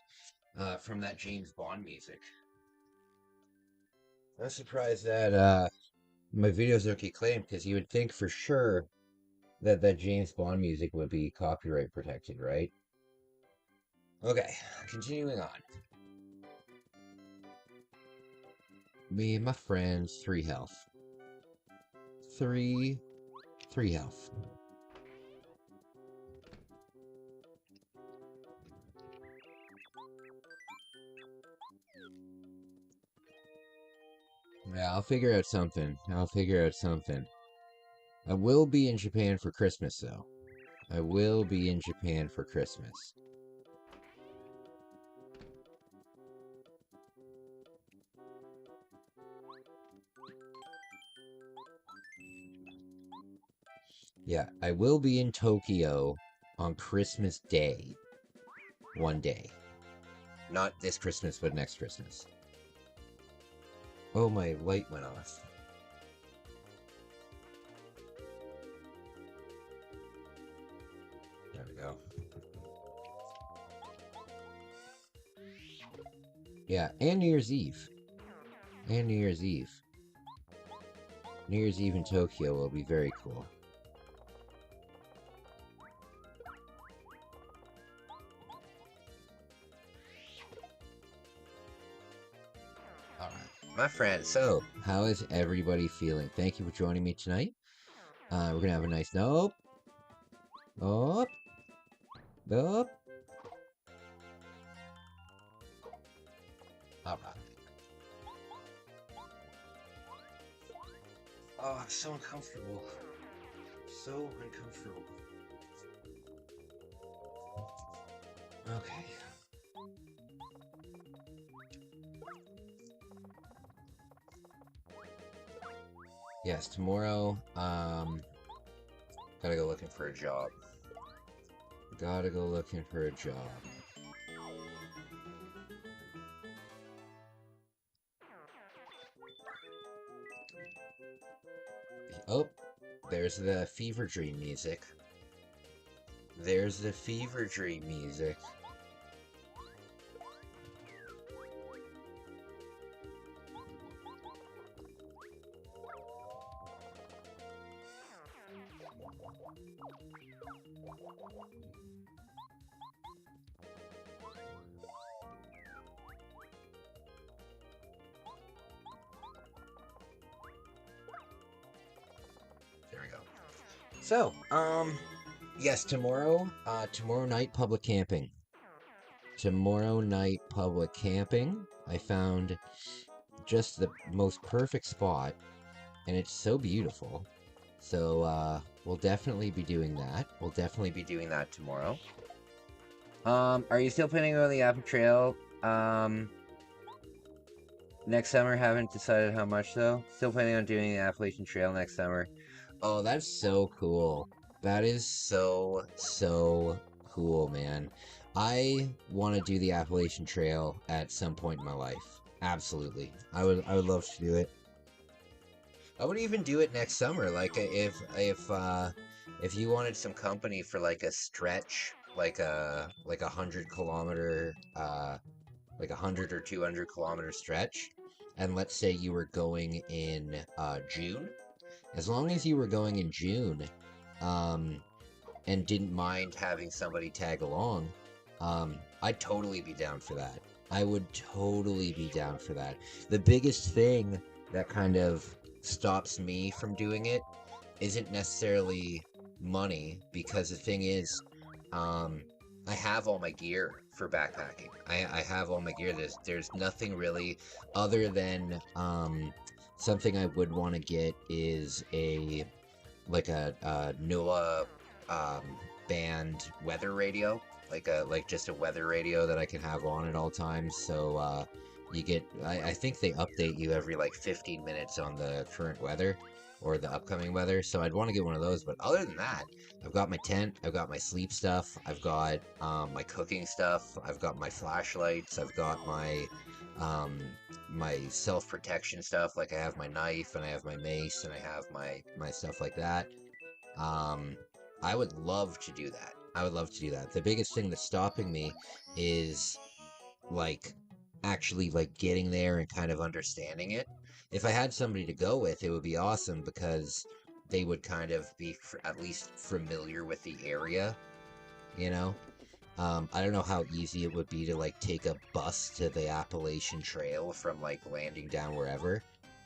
[SPEAKER 1] from that James Bond music. I'm surprised that my videos don't get claimed, because you would think for sure that that James Bond music would be copyright protected, right? Okay, continuing on. Me and my friends, 3 health. 3 health. Yeah, I'll figure out something. I will be in Japan for Christmas, though. I will be in Japan for Christmas. Yeah, I will be in Tokyo on Christmas Day. One day. Not this Christmas, but next Christmas. Oh, my light went off. There we go. Yeah, and New Year's Eve. And New Year's Eve. New Year's Eve in Tokyo will be very cool. My friend, so how is everybody feeling? Thank you for joining me tonight. We're gonna have a nice nope. Nope. Nope. Alright. Oh, I'm so uncomfortable. So uncomfortable. Okay. Yes, tomorrow, gotta go looking for a job. Gotta go looking for a job. Oh, there's the Fever Dream music. There's the Fever Dream music. There we go. So, yes, tomorrow night public camping. Tomorrow night public camping. I found just the most perfect spot, and it's so beautiful. So, we'll definitely be doing that. We'll definitely be doing that tomorrow. Are you still planning on the Apple Trail, next summer? Haven't decided how much, though. Still planning on doing the Appalachian Trail next summer. Oh, that's so cool. That is so cool, man. I want to do the Appalachian Trail at some point in my life. Absolutely. I would love to do it. I would even do it next summer. Like, if you wanted some company for like a stretch, like a 100 kilometer, like 100 or 200 kilometer stretch, and let's say you were going in June, as long as you were going in June, and didn't mind having somebody tag along, I'd totally be down for that. I would totally be down for that. The biggest thing that kind of stops me from doing it isn't necessarily money, because the thing is, I have all my gear for backpacking. I have all my gear. There's nothing really other than something I would want to get is a NOAA band weather radio, like just a weather radio that I can have on at all times. So you get, I think they update you every like 15 minutes on the current weather or the upcoming weather. So I'd want to get one of those. But other than that, I've got my tent, I've got my sleep stuff, I've got my cooking stuff, I've got my flashlights, I've got my my self-protection stuff, like I have my knife and I have my mace and I have my stuff like that. I would love to do that. I would love to do that. The biggest thing that's stopping me is like actually like getting there and kind of understanding it. If I had somebody to go with, it would be awesome because they would kind of be at least familiar with the area, you know? I don't know how easy it would be to like take a bus to the Appalachian Trail from like landing down wherever,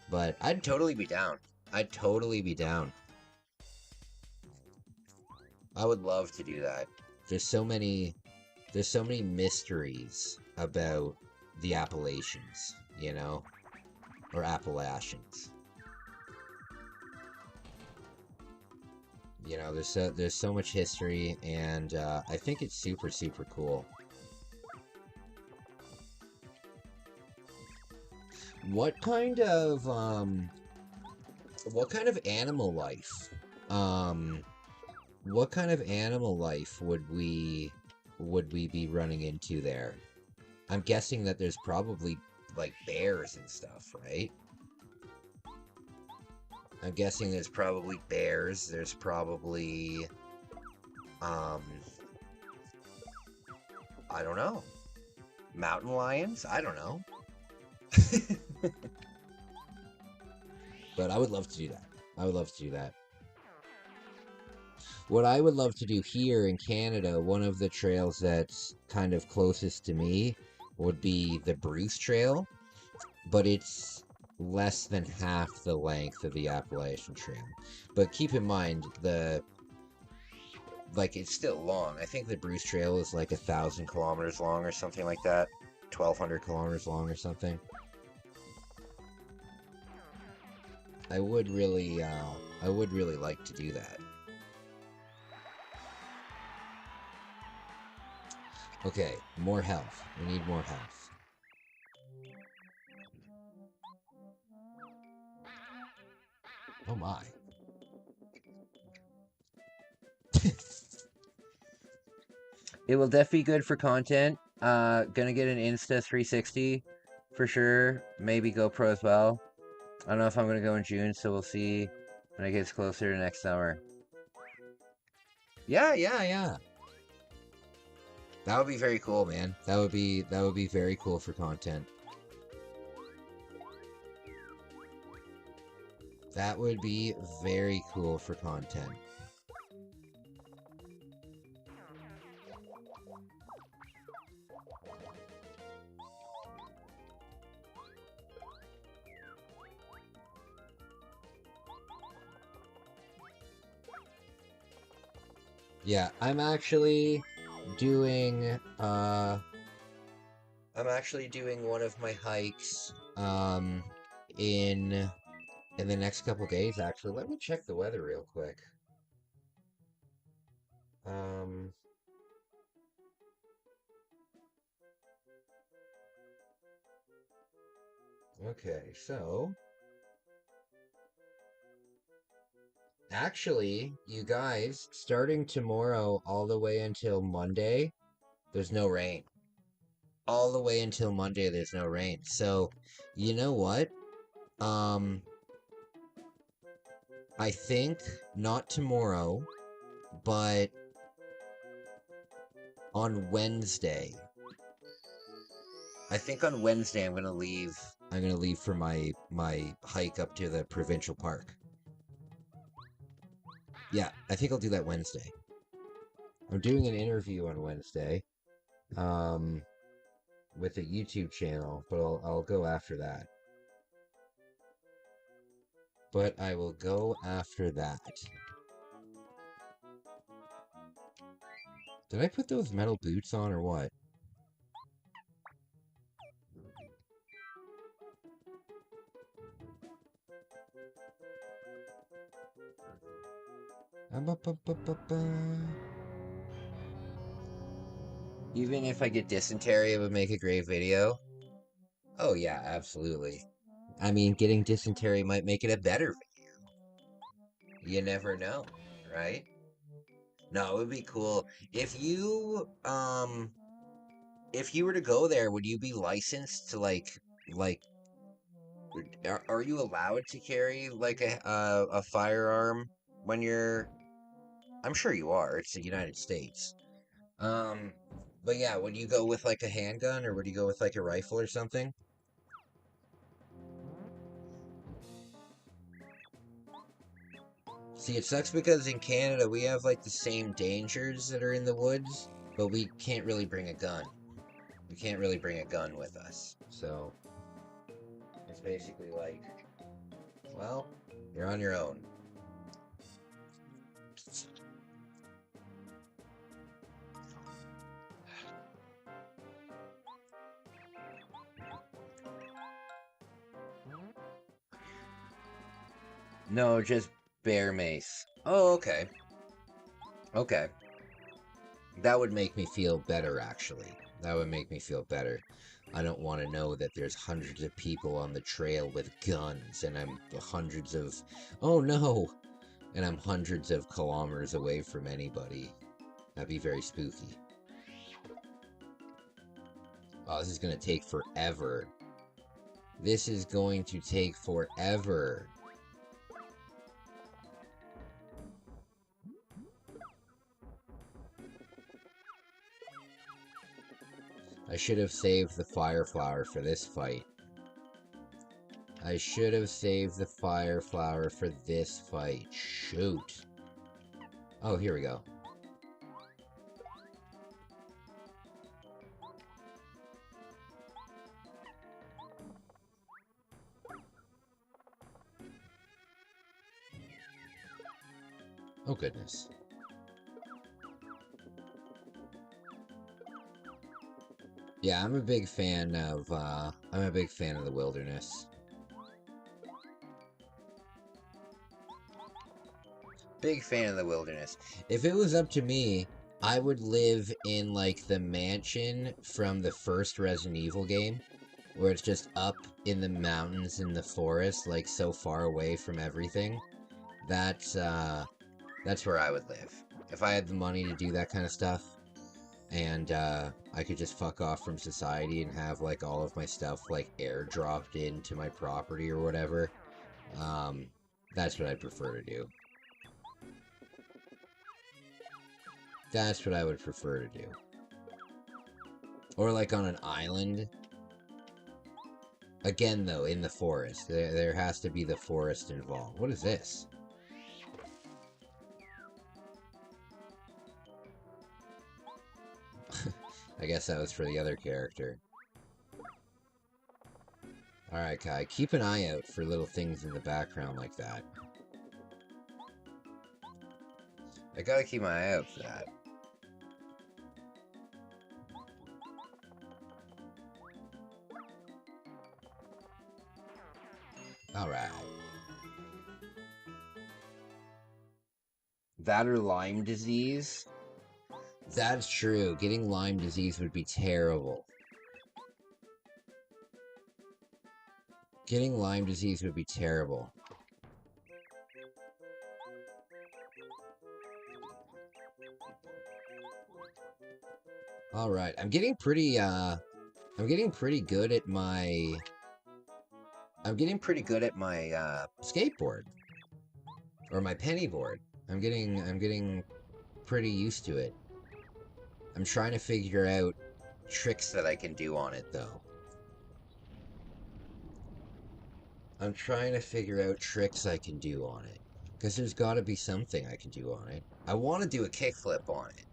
[SPEAKER 1] but I'd totally be down. I'd totally be down. I would love to do that. There's so many mysteries about the Appalachians, you know? Or Appalachians. You know, there's so much history, and I think it's super, super cool. What kind of animal life? What kind of animal life would we be running into there? I'm guessing that there's probably like bears and stuff, right? I'm guessing there's probably bears, there's probably I don't know. Mountain lions? I don't know. But I would love to do that. I would love to do that. What I would love to do here in Canada, one of the trails that's kind of closest to me would be the Bruce Trail, but it's less than half the length of the Appalachian Trail. But keep in mind, it's still long. I think the Bruce Trail is like 1,000 kilometers long or something like that. 1,200 kilometers long or something. I would really like to do that. Okay, more health. We need more health. Oh my. It will definitely be good for content. Gonna get an Insta 360 for sure. Maybe GoPro as well. I don't know if I'm gonna go in June, so we'll see when it gets closer to next summer. Yeah. That would be very cool, man. That would be very cool for content. That would be very cool for content. Yeah, I'm actually doing one of my hikes in the next couple days. Actually, let me check the weather real quick. Okay, so actually, you guys, starting tomorrow all the way until Monday, there's no rain. All the way until Monday, there's no rain. So, you know what? I think not tomorrow, but on Wednesday. I think on Wednesday I'm gonna leave I'm gonna leave for my hike up to the provincial park. Yeah, I think I'll do that Wednesday. I'm doing an interview on Wednesday, with a YouTube channel, but I'll go after that. But I will go after that. Did I put those metal boots on or what? Even if I get dysentery, it would make a great video. Oh yeah, absolutely. I mean, getting dysentery might make it a better video. You never know, right? No, it would be cool. If you were to go there, would you be licensed to like are you allowed to carry like a firearm when you're I'm sure you are. It's the United States. But yeah, would you go with like a handgun or would you go with like a rifle or something? See, it sucks because in Canada we have like the same dangers that are in the woods, but we can't really bring a gun. We can't really bring a gun with us. So it's basically like, well, you're on your own. No, just bear mace. Oh, okay. Okay. That would make me feel better, actually. That would make me feel better. I don't want to know that there's hundreds of people on the trail with guns, and I'm hundreds of... Oh, no! And I'm hundreds of kilometers away from anybody. That'd be very spooky. Oh, this is going to take forever. This is going to take forever. I should have saved the fire flower for this fight. I should have saved the fire flower for this fight. Shoot. Oh, here we go. Oh, goodness. Yeah, I'm a big fan of the wilderness. Big fan of the wilderness. If it was up to me, I would live in, like, the mansion from the first Resident Evil game, where it's just up in the mountains in the forest, like, so far away from everything. That's where I would live. If I had the money to do that kind of stuff, and I could just fuck off from society and have like all of my stuff like airdropped into my property or whatever, that's what I'd prefer to do. That's what I would prefer to do. Or like on an island. Again though, in the forest. There has to be the forest involved. What is this? I guess that was for the other character. Alright, Kai, keep an eye out for little things in the background like that. I gotta keep my eye out for that. Alright. That or Lyme disease? That's true. Getting Lyme disease would be terrible. Getting Lyme disease would be terrible. Alright, I'm getting pretty good at my... skateboard. Or my penny board. I'm getting pretty used to it. I'm trying to figure out tricks that I can do on it, though. I'm trying to figure out tricks I can do on it. Because there's got to be something I can do on it. I want to do a kickflip on it.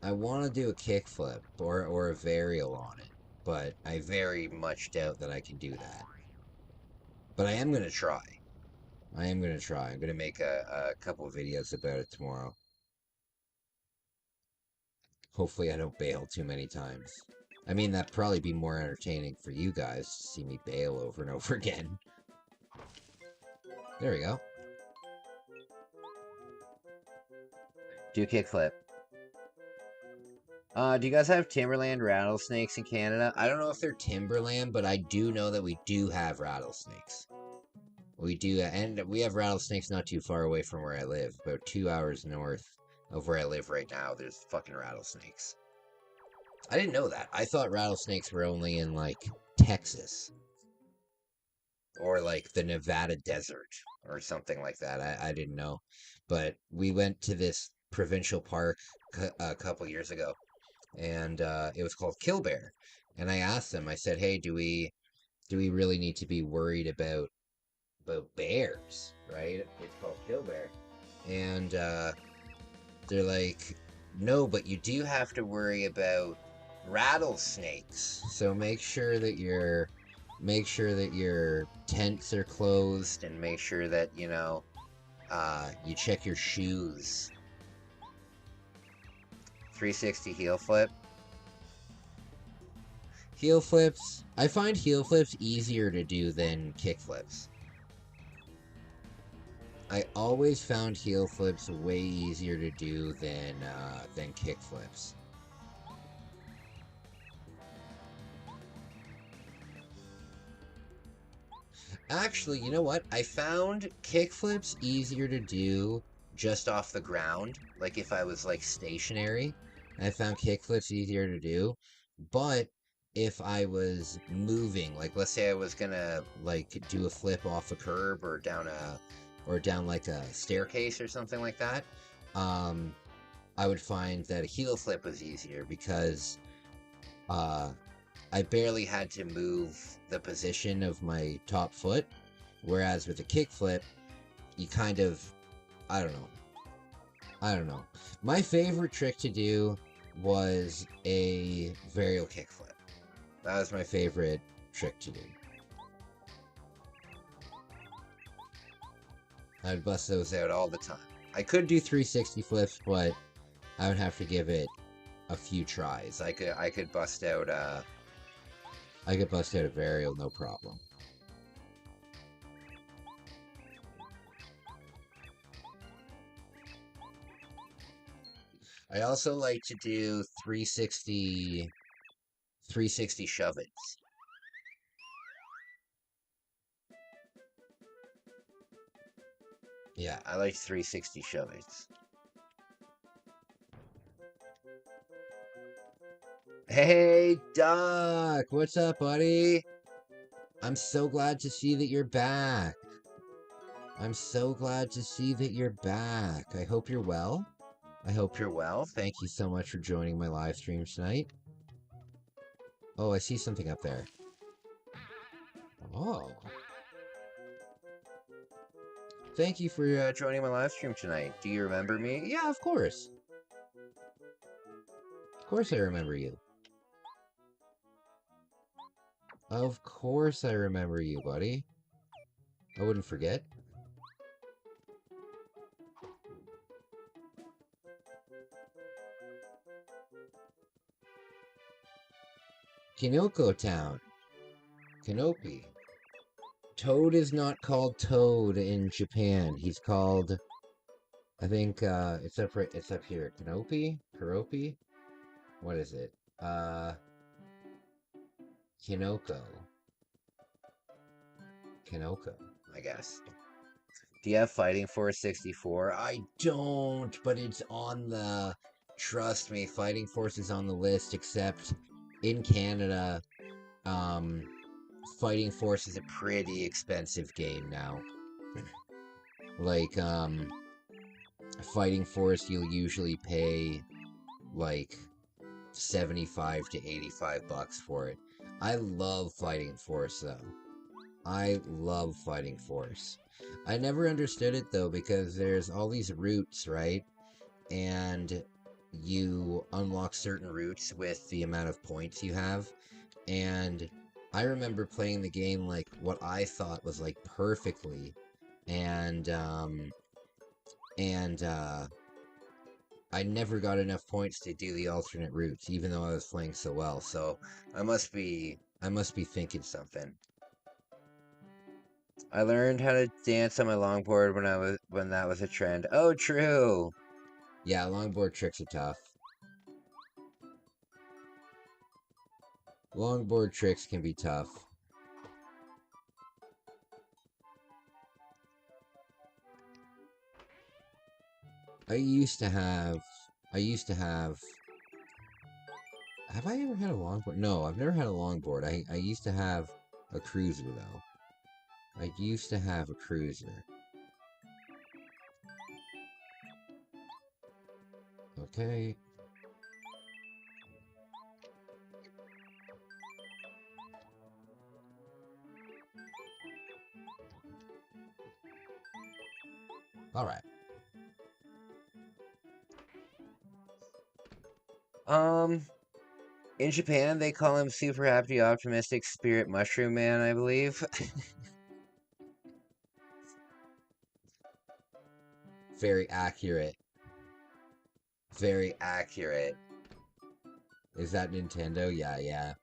[SPEAKER 1] I want to do a kickflip or a varial on it. But I very much doubt that I can do that. But I am going to try. I am going to try. I'm going to make a couple of videos about it tomorrow. Hopefully I don't bail too many times. I mean, that'd probably be more entertaining for you guys to see me bail over and over again. There we go. Do a kickflip. Do you guys have Timberland rattlesnakes in Canada? I don't know if they're Timberland, but I do know that we do have rattlesnakes. We do, and we have rattlesnakes not too far away from where I live. About 2 hours north of where I live right now, there's fucking rattlesnakes. I didn't know that. I thought rattlesnakes were only in, like, Texas. Or, like, the Nevada desert. Or something like that. I didn't know. But we went to this provincial park a couple years ago. And it was called Kill Bear. And I asked them, I said, hey, do we really need to be worried about bears, right? It's called Kill Bear. And they're like, no, but you do have to worry about rattlesnakes. So make sure that your tents are closed, and make sure that, you know, you check your shoes. 360 heel flip. Heel flips. I find heel flips easier to do than kick flips. I always found heel flips way easier to do than kick flips. Actually, you know what? I found kick flips easier to do just off the ground. Like if I was like stationary, I found kick flips easier to do. But if I was moving, like let's say I was gonna like do a flip off a curb or down like a staircase or something like that, I would find that a heel flip was easier because I barely had to move the position of my top foot, whereas with a kick flip, you kind of, I don't know. My favorite trick to do was a varial kick flip. That was my favorite trick to do. I'd bust those out all the time. I could do 360 flips, but I would have to give it a few tries. I could bust out a varial, no problem. I also like to do 360 shove-its. Yeah, I like 360 shove-its. Hey, Doc! What's up, buddy? I'm so glad to see that you're back. I'm so glad to see that you're back. I hope you're well. I hope you're well. Thank you so much for joining my live stream tonight. Oh, I see something up there. Oh. Thank you for joining my live stream tonight. Do you remember me? Yeah, of course. Of course I remember you. Of course I remember you, buddy. I wouldn't forget. Kinoko Town. Kanopi. Toad is not called Toad in Japan. He's called, I think, it's up here. Kanopi? Karopi? What is it? Kinoko. Kinoko, I guess. Do you have Fighting Force 64? I don't, but it's on the... Trust me, Fighting Force is on the list, except in Canada, Fighting Force is a pretty expensive game now. Like, Fighting Force, you'll usually pay, like, 75 to 85 bucks for it. I love Fighting Force, though. I love Fighting Force. I never understood it though, because there's all these routes, right? And you unlock certain routes with the amount of points you have. And I remember playing the game like what I thought was like perfectly. And I never got enough points to do the alternate routes, even though I was playing so well. So I must be thinking something. I learned how to dance on my longboard when that was a trend. Oh, true. Yeah, longboard tricks are tough. Longboard tricks can be tough. I used to have... Have I ever had a longboard? No, I've never had a longboard. I used to have a cruiser, though. I used to have a cruiser. Okay. Alright. In Japan, they call him Super Happy Optimistic Spirit Mushroom Man, I believe. Very accurate. Very accurate. Is that Nintendo? Yeah.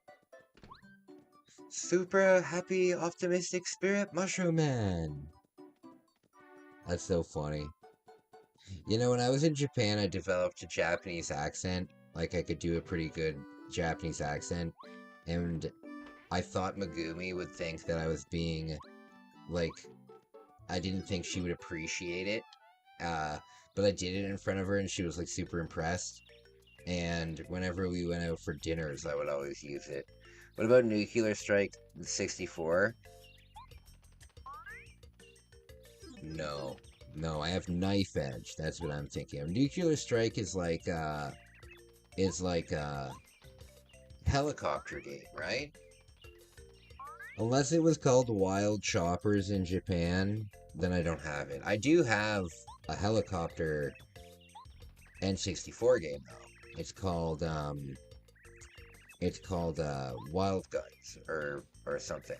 [SPEAKER 1] Super Happy Optimistic Spirit Mushroom Man. That's so funny. You know, when I was in Japan, I developed a Japanese accent. Like, I could do a pretty good Japanese accent. And I thought Megumi would think that I was being, like... I didn't think she would appreciate it. But I did it in front of her, and she was, like, super impressed. And whenever we went out for dinners, I would always use it. What about Nuclear Strike 64? No, I have Knife Edge. That's what I'm thinking of. Nuclear Strike is like a helicopter game, right? Unless it was called Wild Choppers in Japan, then I don't have it. I do have a helicopter N64 game though. It's called Wild Guns or something.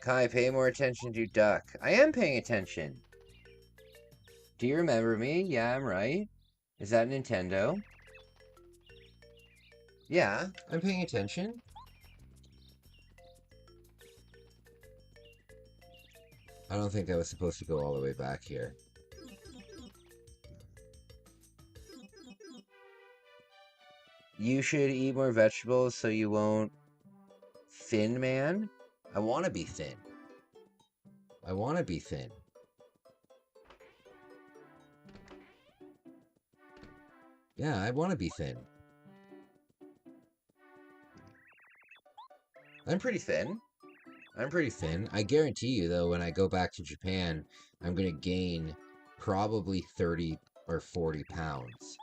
[SPEAKER 1] Kai, pay more attention to Duck. I am paying attention. Do you remember me? Yeah, I'm right. Is that Nintendo? Yeah, I'm paying attention. I don't think I was supposed to go all the way back here. You should eat more vegetables so you won't... Thin man? I want to be thin. I want to be thin. Yeah, I want to be thin. I'm pretty thin. I'm pretty thin. I guarantee you, though, when I go back to Japan, I'm going to gain probably 30 or 40 pounds.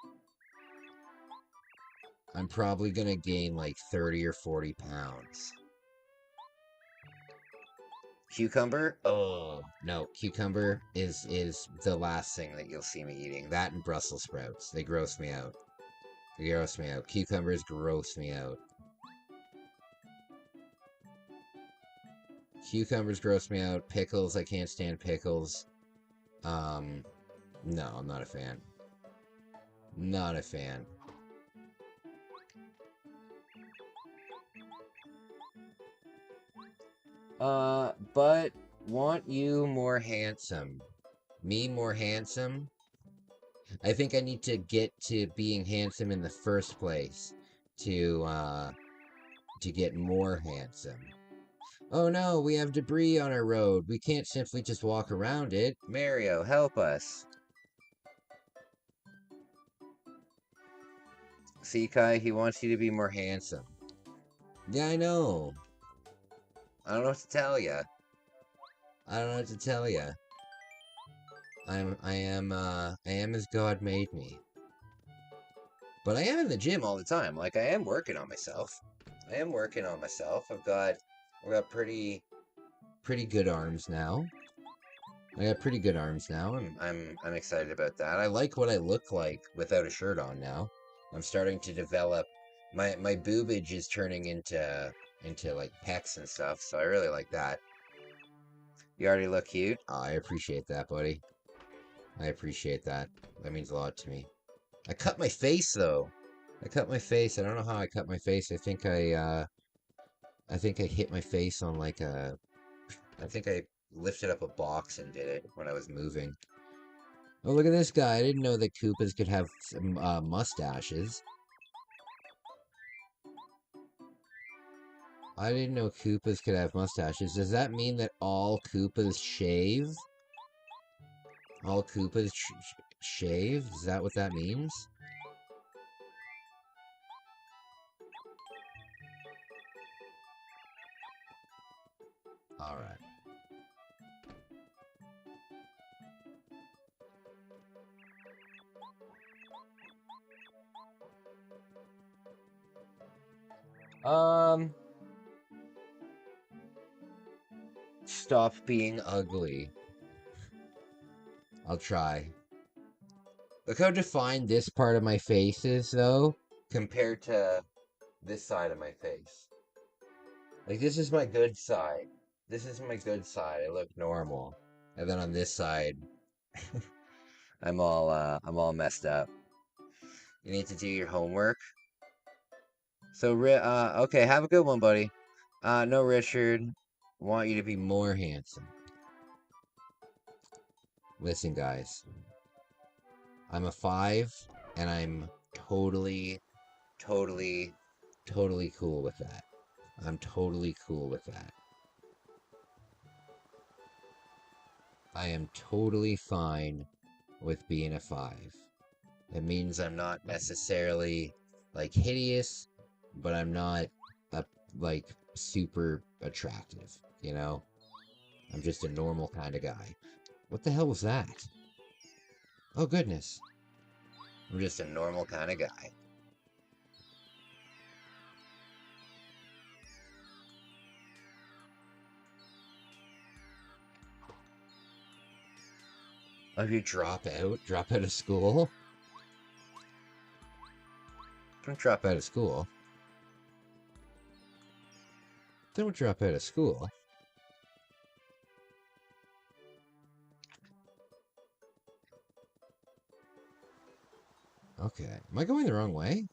[SPEAKER 1] I'm probably going to gain like 30 or 40 pounds. Cucumber? Oh, no. Cucumber is the last thing that you'll see me eating. That and Brussels sprouts. They gross me out. They gross me out. Cucumbers gross me out. Cucumbers gross me out. Pickles, I can't stand pickles. No, I'm not a fan. Not a fan. But want you more handsome. Me more handsome? I think I need to get to being handsome in the first place to get more handsome. Oh no, we have debris on our road. We can't simply just walk around it. Mario, help us. See, Kai, he wants you to be more handsome. Yeah, I know. I don't know what to tell ya. I don't know what to tell ya. I am as God made me. But I am in the gym all the time. Like, I am working on myself. I am working on myself. I've got pretty good arms now. I got pretty good arms now, and I'm excited about that. I like what I look like without a shirt on now. I'm starting to develop my boobage is turning into like pecs and stuff, so I really like that. You already look cute. Oh, I appreciate that, buddy. I appreciate that. That means a lot to me. I cut my face though. I cut my face. I don't know how I cut my face. I think I hit my face on like a. I think I lifted up a box and did it when I was moving. Oh, look at this guy. I didn't know that Koopas could have some mustaches. I didn't know Koopas could have mustaches. Does that mean that all Koopas shave? All Koopas shave? Is that what that means? Alright. Stop being ugly. I'll try. Look how defined this part of my face is, though, compared to this side of my face. Like, this is my good side. This is my good side. I look normal. And then on this side, I'm all messed up. You need to do your homework. So, okay, have a good one, buddy. No, Richard. Want you to be more handsome. Listen, guys. I'm a 5, and I'm totally cool with that. I'm totally cool with that. I am totally fine with being a 5. It means I'm not necessarily, like, hideous, but I'm not, like, super attractive, you know? I'm just a normal kind of guy. What the hell was that? Oh, goodness. I'm just a normal kind of guy. Oh, if you drop out of school? Don't drop out of school. Don't drop out of school. Okay. Am I going the wrong way?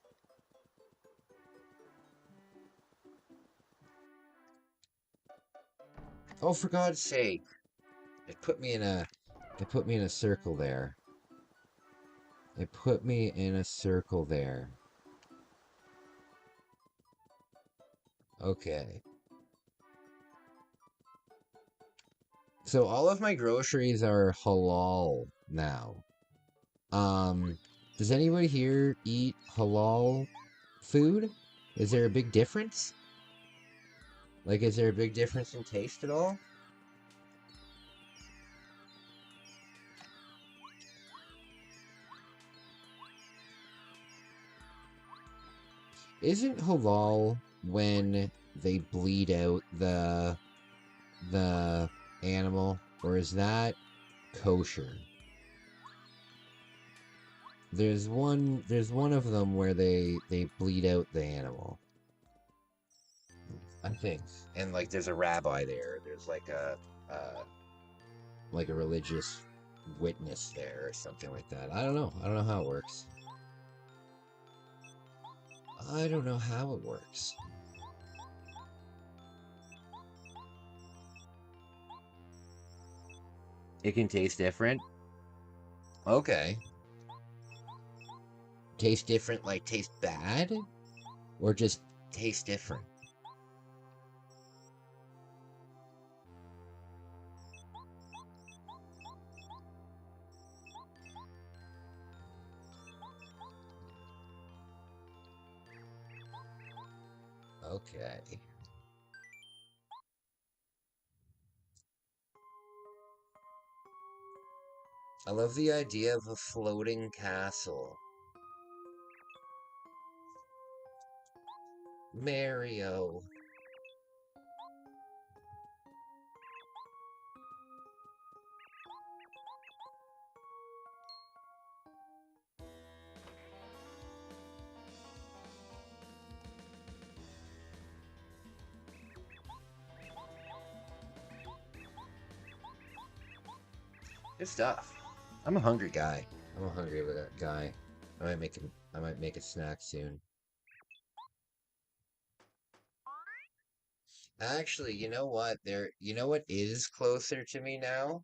[SPEAKER 1] Oh, for God's sake. It put me in a circle there. It put me in a circle there. Okay. So all of my groceries are halal now. Does anybody here eat halal food? Is there a big difference? Like, is there a big difference in taste at all? Isn't halal when they bleed out the animal, or is that kosher? There's one of them where they bleed out the animal, I think. And like there's a rabbi there. There's like a religious witness there or something like that. I don't know. I don't know how it works. I don't know how it works. It can taste different? Okay. Taste different, like taste bad? Or just taste different? Okay. I love the idea of a floating castle. Mario. Good stuff. I'm a hungry guy. I'm a hungry guy. I might make a snack soon. Actually, you know what? You know what is closer to me now?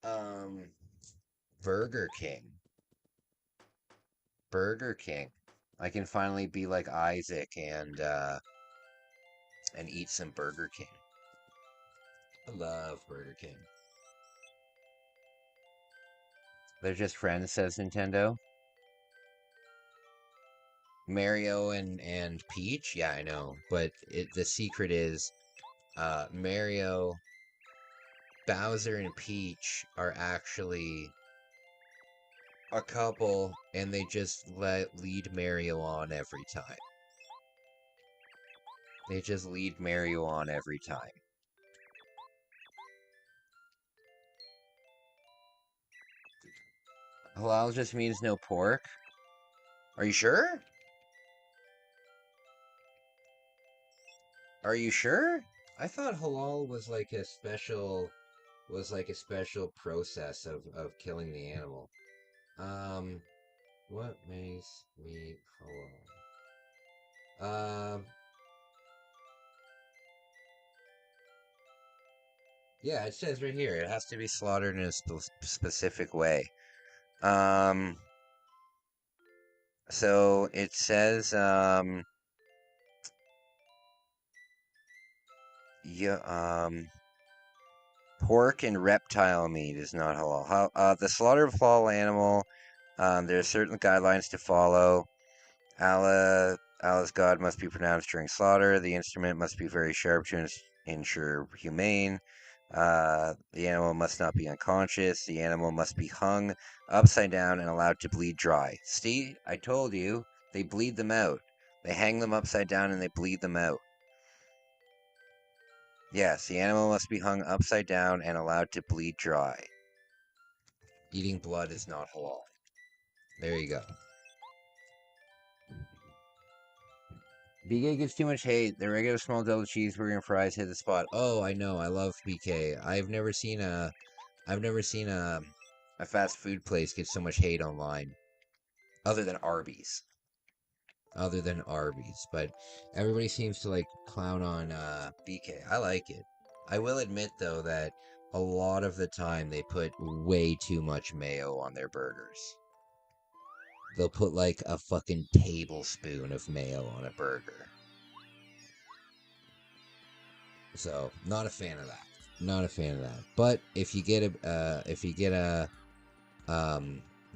[SPEAKER 1] Um, Burger King. Burger King. I can finally be like Isaac and eat some Burger King. I love Burger King. They're just friends, says Nintendo. Mario and Peach? Yeah, I know. But the secret is Mario, Bowser, and Peach are actually a couple, and they just lead Mario on every time. They just lead Mario on every time. Halal just means no pork? Are you sure? Are you sure? I thought halal was like a special process of killing the animal. What makes meat halal? Yeah, it says right here, it has to be slaughtered in a specific way. So it says, yeah, pork and reptile meat is not halal. The slaughter of halal animal, there are certain guidelines to follow. Allah's God must be pronounced during slaughter. The instrument must be very sharp to ensure humane. The animal must not be unconscious. The animal must be hung upside down and allowed to bleed dry. See, I told you, they bleed them out. They hang them upside down and they bleed them out. Yes, the animal must be hung upside down and allowed to bleed dry. Eating blood is not halal. There you go. BK gets too much hate. The regular small double cheeseburger and fries hit the spot. Oh, I know. I love BK. I've never seen a fast food place get so much hate online. Other than Arby's. But everybody seems to like clown on BK. I like it. I will admit though that a lot of the time they put way too much mayo on their burgers. They'll put like a fucking tablespoon of mayo on a burger. So, not a fan of that. Not a fan of that. But if you get a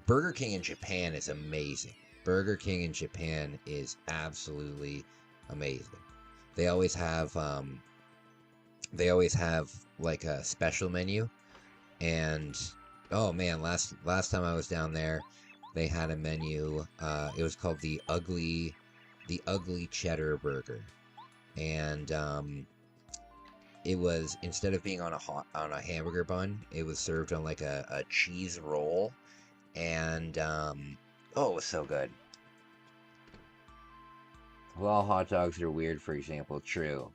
[SPEAKER 1] Burger King in Japan is amazing. Burger King in Japan is absolutely amazing. They always have like a special menu, and oh man, last time I was down there, they had a menu. It was called the ugly cheddar burger, and it was, instead of being on a hamburger bun, it was served on like a cheese roll, and oh, it was so good. Well, hot dogs are weird, for example. True.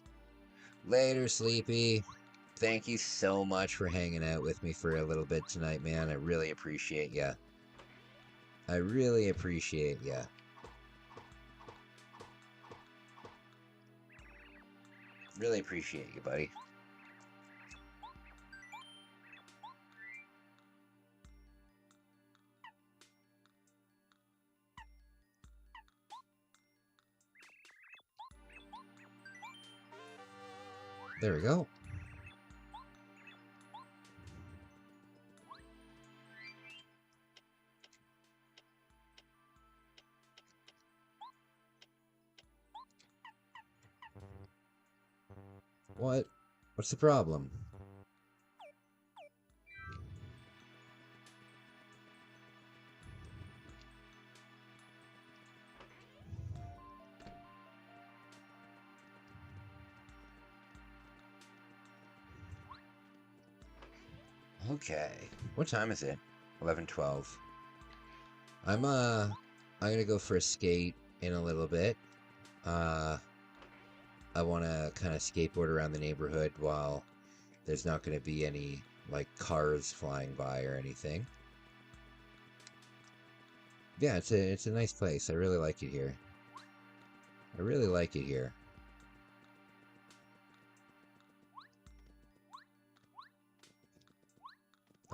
[SPEAKER 1] Later, Sleepy. Thank you so much for hanging out with me for a little bit tonight, man. I really appreciate ya. I really appreciate ya. Really appreciate you, buddy. There we go. What? What's the problem? Okay. What time is it? 11:12. I'm gonna go for a skate in a little bit. I want to kind of skateboard around the neighborhood while there's not going to be any like cars flying by or anything. Yeah, it's a nice place. I really like it here. I really like it here.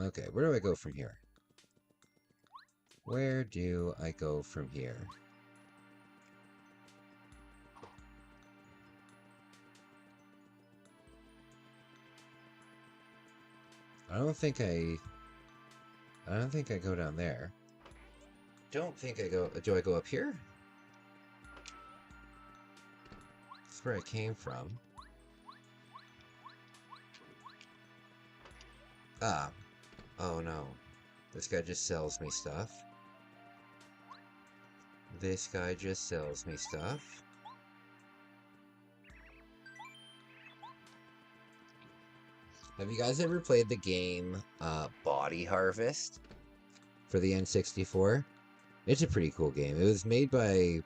[SPEAKER 1] Okay, where do I go from here? Where do I go from here? I don't think I go down there. Don't think I go. Do I go up here? That's where I came from. Ah. Oh no. This guy just sells me stuff. This guy just sells me stuff. Have you guys ever played the game Body Harvest for the N64? It's a pretty cool game. It was made by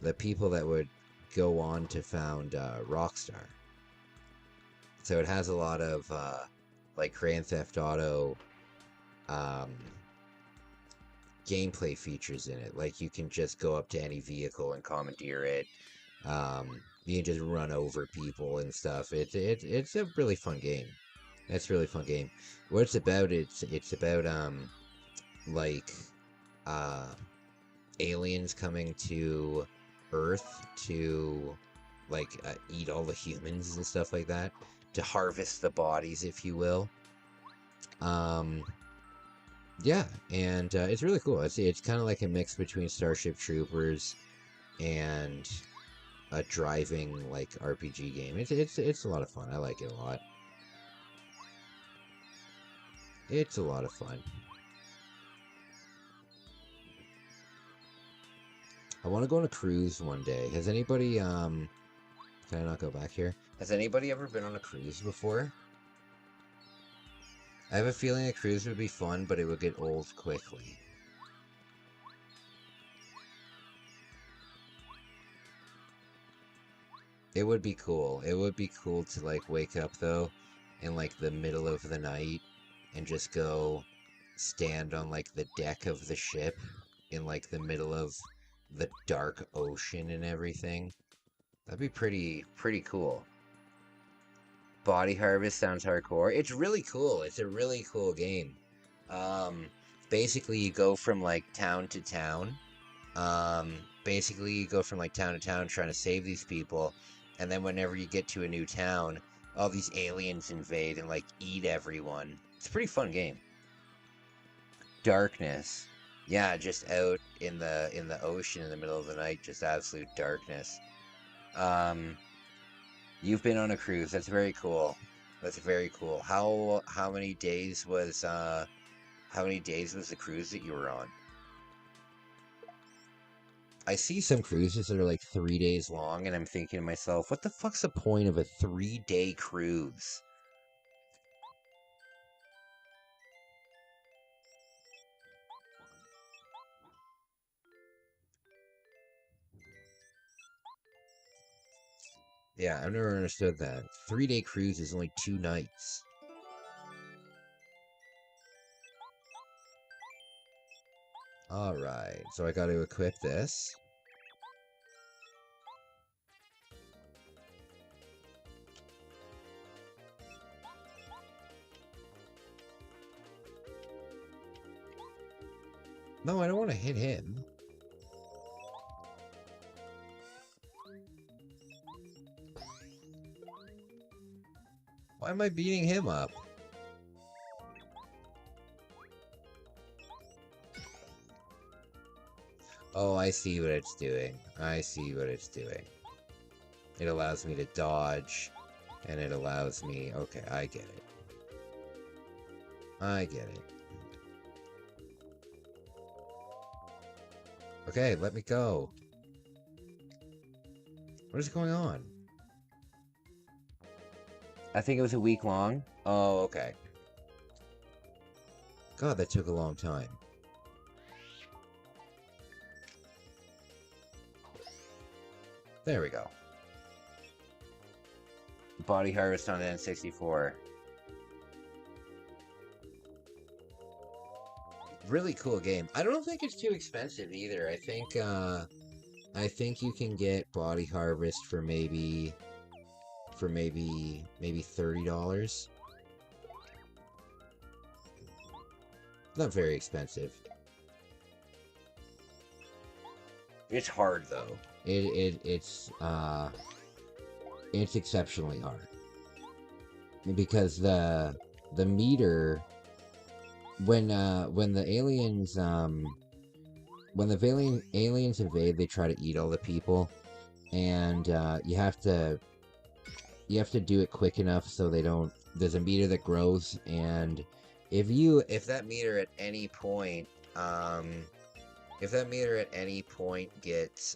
[SPEAKER 1] the people that would go on to found Rockstar. So it has a lot of like Grand Theft Auto gameplay features in it. Like you can just go up to any vehicle and commandeer it. You can just run over people and stuff. It's a really fun game. It's a really fun game. What it's about, it's about like aliens coming to Earth to like eat all the humans and stuff like that, to harvest the bodies, if you will. Yeah, and it's really cool. It's kind of like a mix between Starship Troopers and a driving like RPG game. It's a lot of fun. I like it a lot. It's a lot of fun. I want to go on a cruise one day. Has anybody can I not go back here? Has anybody ever been on a cruise before? I have a feeling a cruise would be fun, but it would get old quickly. It would be cool. It would be cool to like wake up though in like the middle of the night and just go stand on like the deck of the ship in like the middle of the dark ocean and everything. That'd be pretty cool. Body Harvest sounds hardcore. It's really cool. It's a really cool game. Basically you go from like town to town. Basically you go from like town to town trying to save these people, and then whenever you get to a new town, all these aliens invade and like eat everyone. It's a pretty fun game. Darkness. Yeah, just out in the ocean in the middle of the night, just absolute darkness. You've been on a cruise. That's very cool. That's very cool. How many days was the cruise that you were on? I see some cruises that are like 3 days long, and I'm thinking to myself, what the fuck's the point of a 3-day cruise? Yeah, I've never understood that. 3-day cruise is only 2 nights. Alright, so I gotta equip this. No, I don't want to hit him. Why am I beating him up? Oh, I see what it's doing. I see what it's doing. It allows me to dodge, and it allows me... Okay, I get it. I get it. Okay, let me go. What is going on? I think it was a week long. Oh, okay. God, that took a long time. There we go. Body Harvest on the N64. Really cool game. I don't think it's too expensive either. I think you can get Body Harvest for maybe $30. Not very expensive. It's hard though. It's exceptionally hard. Because the meter when the aliens aliens invade, they try to eat all the people, and you have to do it quick enough so they don't. There's a meter that grows, and if that meter at any point gets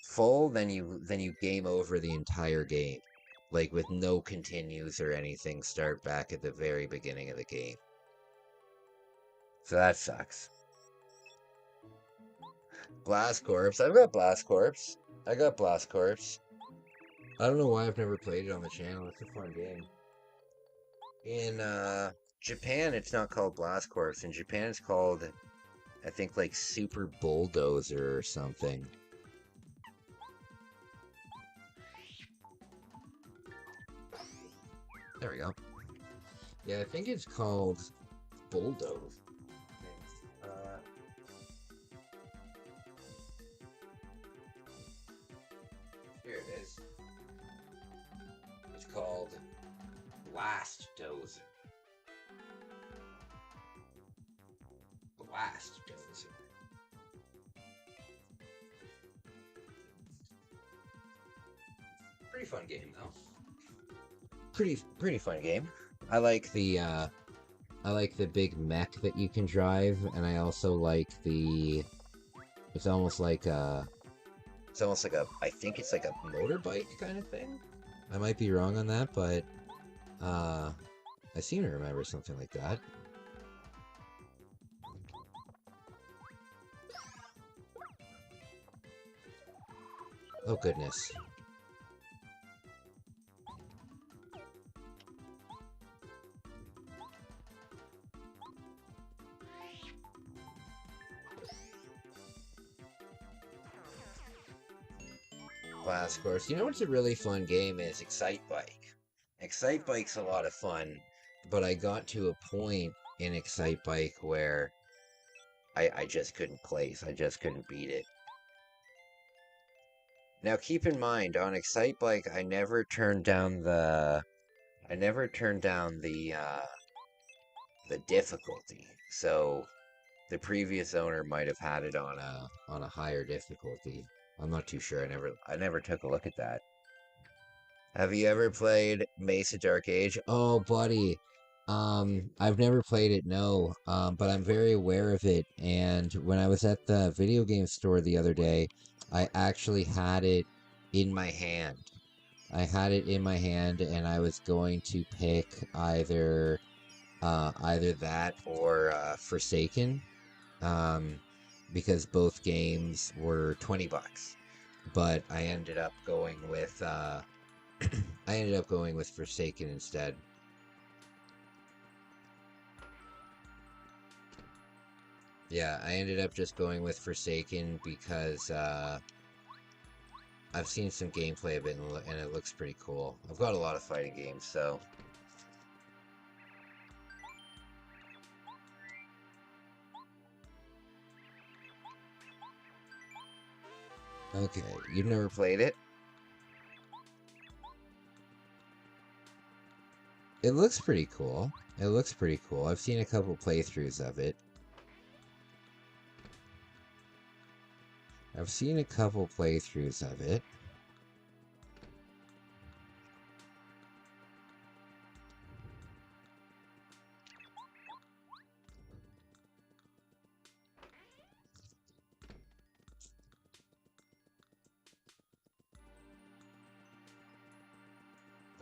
[SPEAKER 1] full, then you game over the entire game, like with no continues or anything. Start back at the very beginning of the game. So that sucks. Blast Corps. I've got Blast Corps. I don't know why I've never played it on the channel. It's a fun game. In Japan, it's not called Blast Corps. In Japan, it's called, I think, like Super Bulldozer or something. There we go. Yeah, I think it's called Bulldoze. Here it is. It's called Blast Dozer. Blast Dozer. Pretty fun game though. Pretty fun game. I like the big mech that you can drive, and I also like the. It's almost like a. I think it's like a motorbike kind of thing. I might be wrong on that, but I seem to remember something like that. Oh goodness. Blast Course. You know what's a really fun game is Excite Bike. Excite Bike's a lot of fun, but I got to a point in Excite Bike where I just couldn't place. I just couldn't beat it. Now keep in mind, on Excite Bike, I never turned down the difficulty. So the previous owner might have had it on a higher difficulty. I'm not too sure. I never took a look at that. Have you ever played Mesa Dark Age? Oh, buddy. I've never played it, no. But I'm very aware of it. And when I was at the video game store the other day, I actually had it in my hand. And I was going to pick either that or Forsaken. Because both games were $20, but I ended up going with Forsaken instead. Yeah, I ended up just going with Forsaken because I've seen some gameplay of it and it looks pretty cool. I've got a lot of fighting games, so. Okay, you've never played it? It looks pretty cool. I've seen a couple playthroughs of it.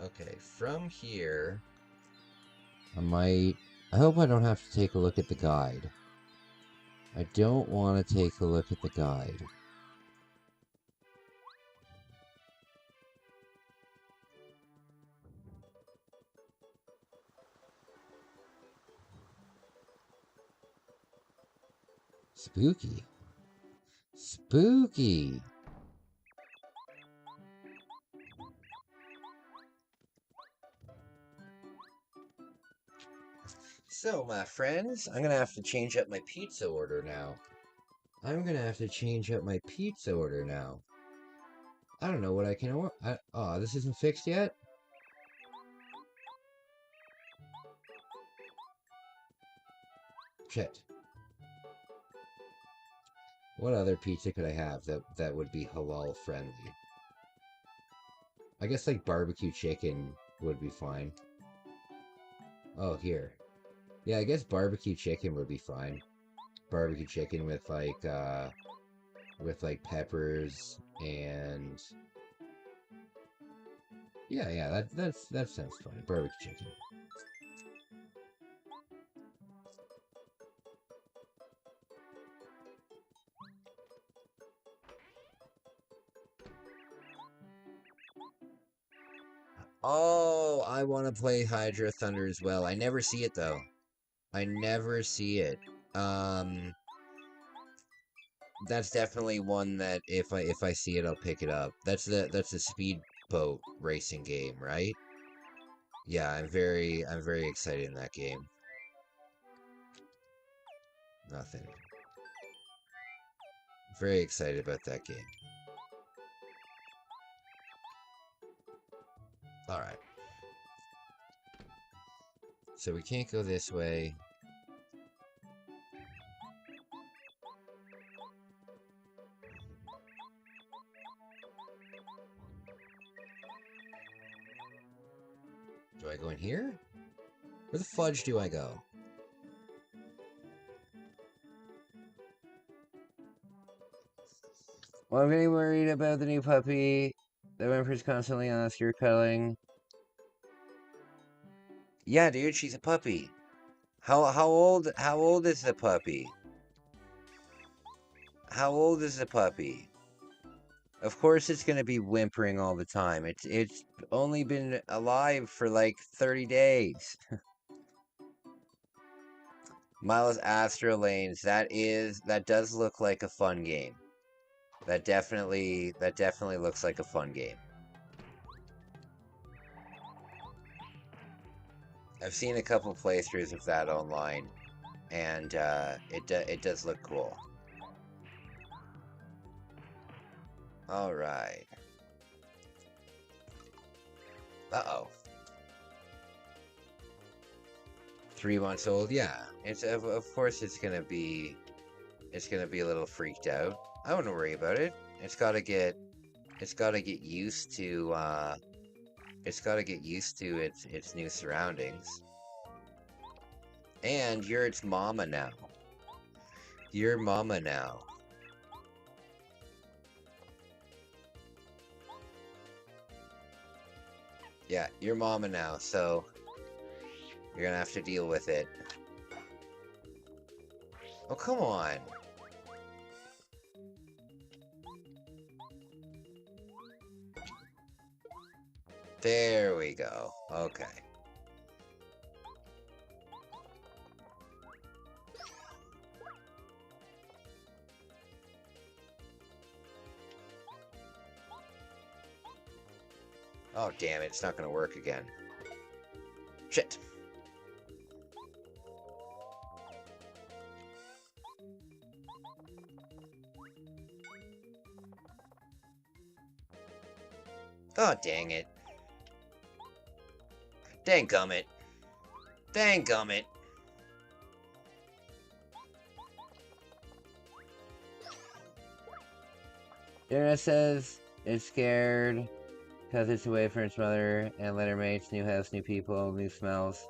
[SPEAKER 1] Okay, from here... I hope I don't have to take a look at the guide. I don't want to take a look at the guide. Spooky. Spooky! So, my friends, I'm gonna have to change up my pizza order now. I don't know what I can order. Oh, this isn't fixed yet? Shit. What other pizza could I have that would be halal friendly? I guess like barbecue chicken would be fine. Oh, here. Yeah, I guess barbecue chicken would be fine. Barbecue chicken with like peppers and yeah, that sounds fine. Barbecue chicken. Oh, I want to play Hydra Thunder as well. I never see it though. I never see it. That's definitely one that if I see it, I'll pick it up. That's a speedboat racing game, right? Yeah, I'm very excited in that game. Nothing. Very excited about that game. Alright. So we can't go this way. Do I go in here? Where the fudge do I go? Well, I'm getting worried about the new puppy. The whimper's constantly on us. You're cuddling. Yeah, dude, she's a puppy. How old is the puppy? How old is the puppy? Of course it's gonna be whimpering all the time. It's only been alive for like 30 days. Miles Astro Lanes, that does look like a fun game. That definitely looks like a fun game. I've seen a couple playthroughs of that online, and it does look cool. All right. Uh-oh. 3 months old, yeah. It's of course it's gonna be a little freaked out. I wouldn't worry about it. It's gotta get used to its new surroundings. And you're its mama now. You're mama now. Yeah, you're mama now, so you're gonna have to deal with it. Oh, come on. There we go. Okay. Oh, damn it. It's not gonna work again. Shit. Oh, dang it. Dang gummit. Dang gummit. Internet says it's scared because it's away from its mother and littermates, new house, new people, new smells.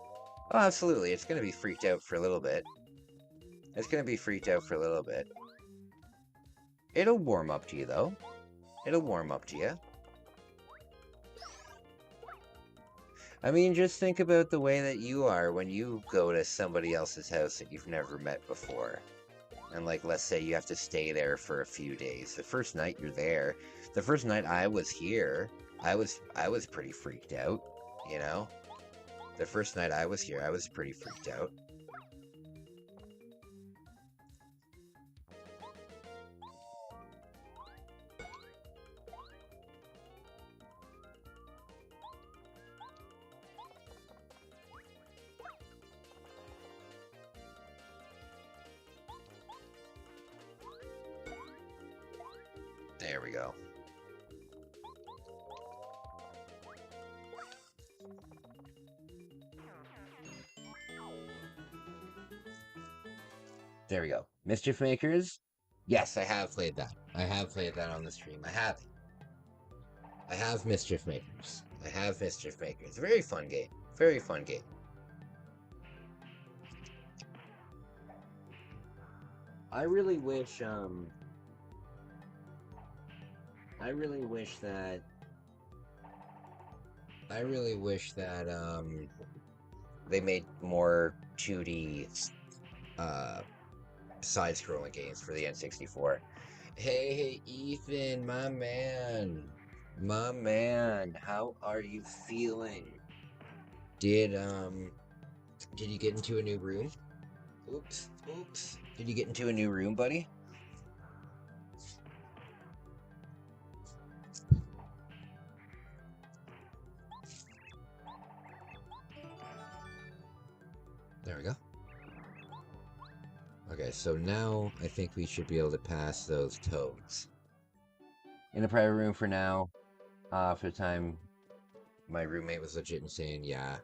[SPEAKER 1] Oh, absolutely. It's going to be freaked out for a little bit. It's going to be freaked out for a little bit. It'll warm up to you, though. It'll warm up to you. I mean, just think about the way that you are when you go to somebody else's house that you've never met before. And like, let's say you have to stay there for a few days. The first night you're there, the first night I was here, I was pretty freaked out, you know? The first night I was here, I was pretty freaked out. There we go. There we go. Mischief Makers? Yes, I have played that. I have played that on the stream. I have it. I have Mischief Makers. I have Mischief Makers. Very fun game. Very fun game. I really wish, I really wish that they made more 2D side-scrolling games for the N64. Hey, Ethan, my man, how are you feeling? Did you get into a new room? Oops. Did you get into a new room, buddy? There we go. Okay, so now I think we should be able to pass those toads. In a private room for now. For the time my roommate was legit and saying, yeah.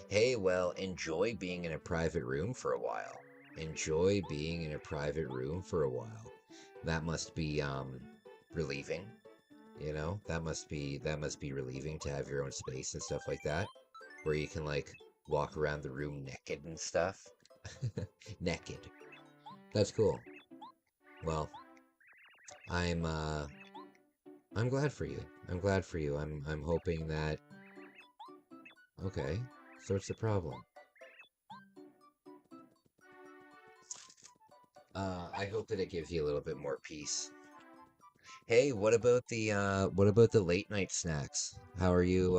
[SPEAKER 1] Hey, well, enjoy being in a private room for a while. Enjoy being in a private room for a while. That must be, relieving. You know? That must be relieving to have your own space and stuff like that. Where you can, like, walk around the room naked and stuff. Naked. That's cool. Well, I'm glad for you. I'm glad for you. I'm hoping that... Okay, so what's the problem? I hope that it gives you a little bit more peace. Hey, what about the late night snacks? How are you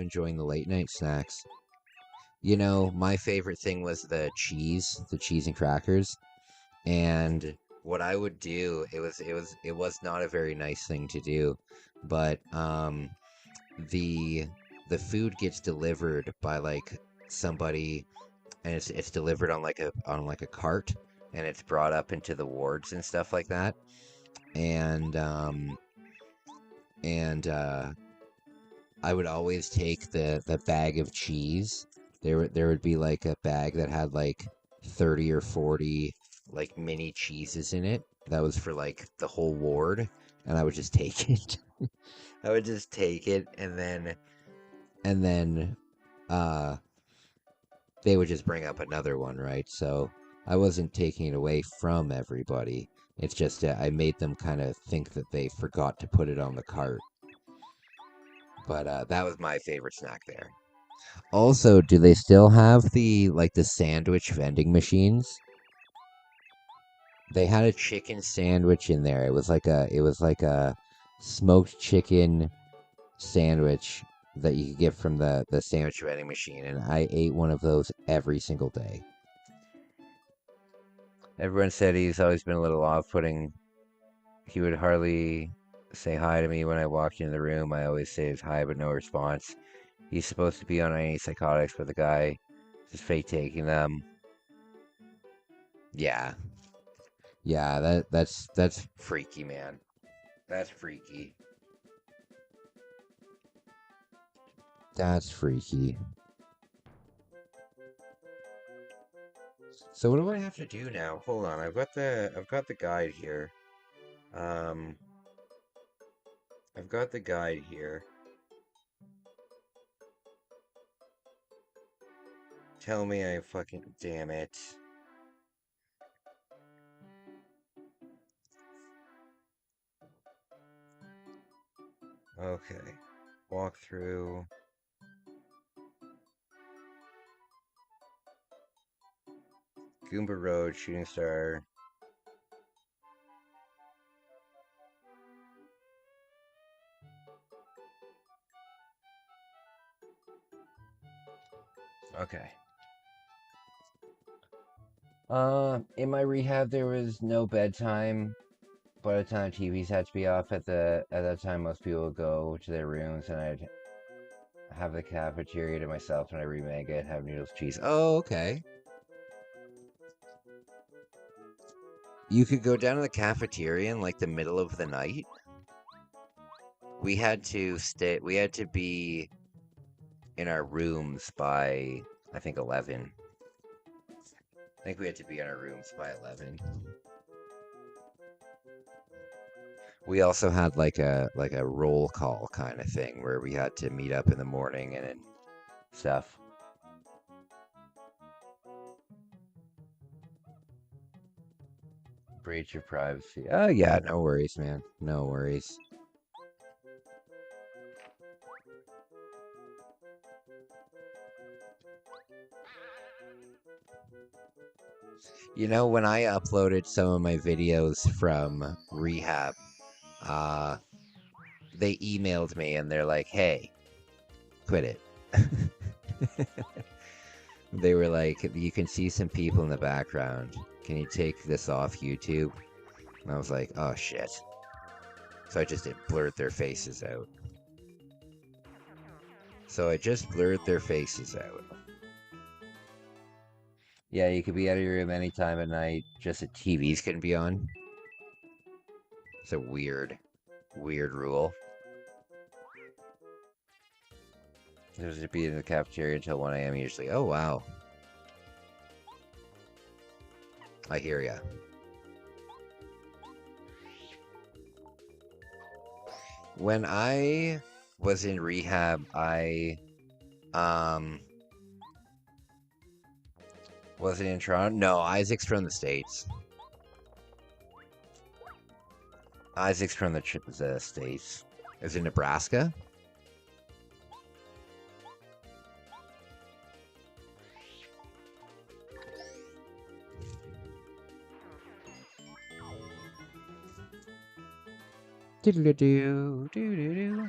[SPEAKER 1] enjoying the late night snacks? You know, my favorite thing was the cheese and crackers. And what I would do, it was not a very nice thing to do, but the food gets delivered by like somebody, and it's delivered on like a cart, and it's brought up into the wards and stuff like that. And I would always take the bag of cheese. There would be like a bag that had like 30 or 40 like mini cheeses in it. That was for like the whole ward, and I would just take it. I would just take it, and then they would just bring up another one, right? So I wasn't taking it away from everybody. It's just that I made them kind of think that they forgot to put it on the cart. But that was my favorite snack there. Also, do they still have the sandwich vending machines? They had a chicken sandwich in there. It was like a smoked chicken sandwich that you could get from the sandwich vending machine, and I ate one of those every single day. Everyone said he's always been a little off-putting. He would hardly say hi to me when I walked into the room. I always say his hi, but no response. He's supposed to be on antipsychotics, but the guy is fake taking them. Yeah. Yeah, that's freaky, man. That's freaky. That's freaky. So what do I have to do now? Hold on, I've got the guide here. I've got the guide here. Tell me I fucking... Damn it. Okay. Walk through. Goomba Road, Shooting Star. Okay. In my rehab there was no bedtime. By the time TVs had to be off at that time, most people would go to their rooms, and I'd have the cafeteria to myself, and I remake it, have noodles, cheese. Oh, okay. You could go down to the cafeteria in like the middle of the night. We had to be in our rooms by, I think, 11. I think we had to be in our rooms by 11. We also had like a roll call kind of thing where we had to meet up in the morning and stuff. Breach of privacy. Oh yeah, no worries, man. No worries. You know, when I uploaded some of my videos from rehab, they emailed me and they're like, "Hey, quit it." They were like, "You can see some people in the background. Can you take this off YouTube?" And I was like, "Oh shit." So I just blurred their faces out. Yeah, you could be out of your room anytime at night, just the TVs couldn't be on. It's a weird rule. There's to be in the cafeteria until 1 a.m. usually. Oh, wow. I hear ya. When I was in rehab, I was it in Toronto? No, Isaac's from the States. Isaac's from the States. Is it Nebraska? Doodle-doo, doo-doo-doo.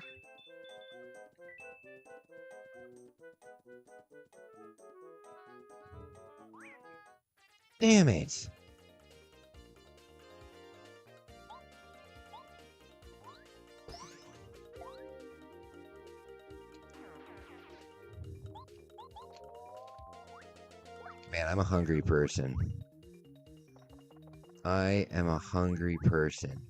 [SPEAKER 1] Damn it. Man, I'm a hungry person. I am a hungry person.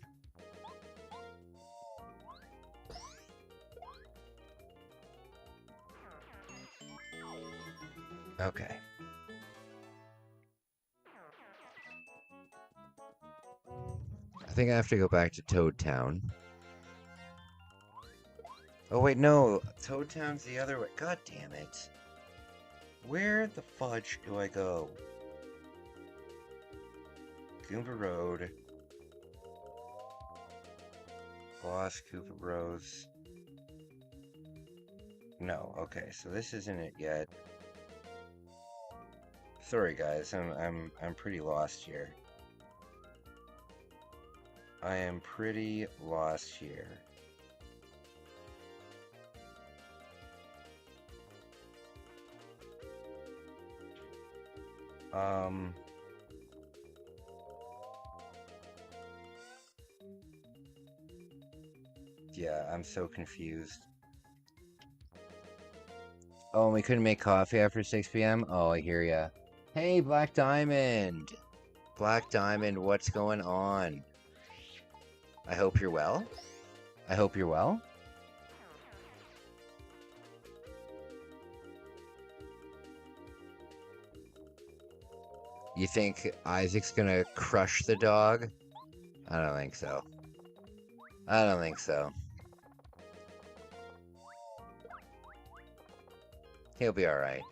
[SPEAKER 1] Okay. I think I have to go back to Toad Town. Oh wait, no. Toad Town's the other way. God damn it. Where the fudge do I go? Goomba Road. Boss, Koopa Bros. No, okay, so this isn't it yet. Sorry guys, I'm pretty lost here. I am pretty lost here. Yeah, I'm so confused. Oh, we couldn't make coffee after 6 p.m.? Oh, I hear ya. Hey, Black Diamond! Black Diamond, what's going on? I hope you're well. I hope you're well. You think Isaac's gonna crush the dog? I don't think so. I don't think so. He'll be alright.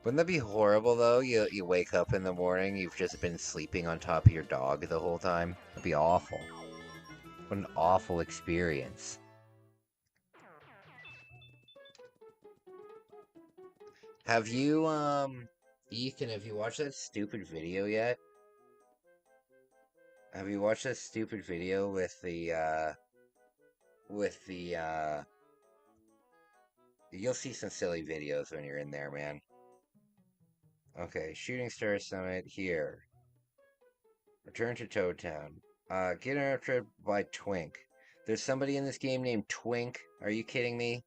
[SPEAKER 1] Wouldn't that be horrible, though? You wake up in the morning, you've just been sleeping on top of your dog the whole time? That'd be awful. What an awful experience. Have you Ethan, have you watched that stupid video yet? Have you watched that stupid video with the, you'll see some silly videos when you're in there, man. Okay, Shooting Star Summit here. Return to Toad Town. Get interrupted by Twink. There's somebody in this game named Twink. Are you kidding me?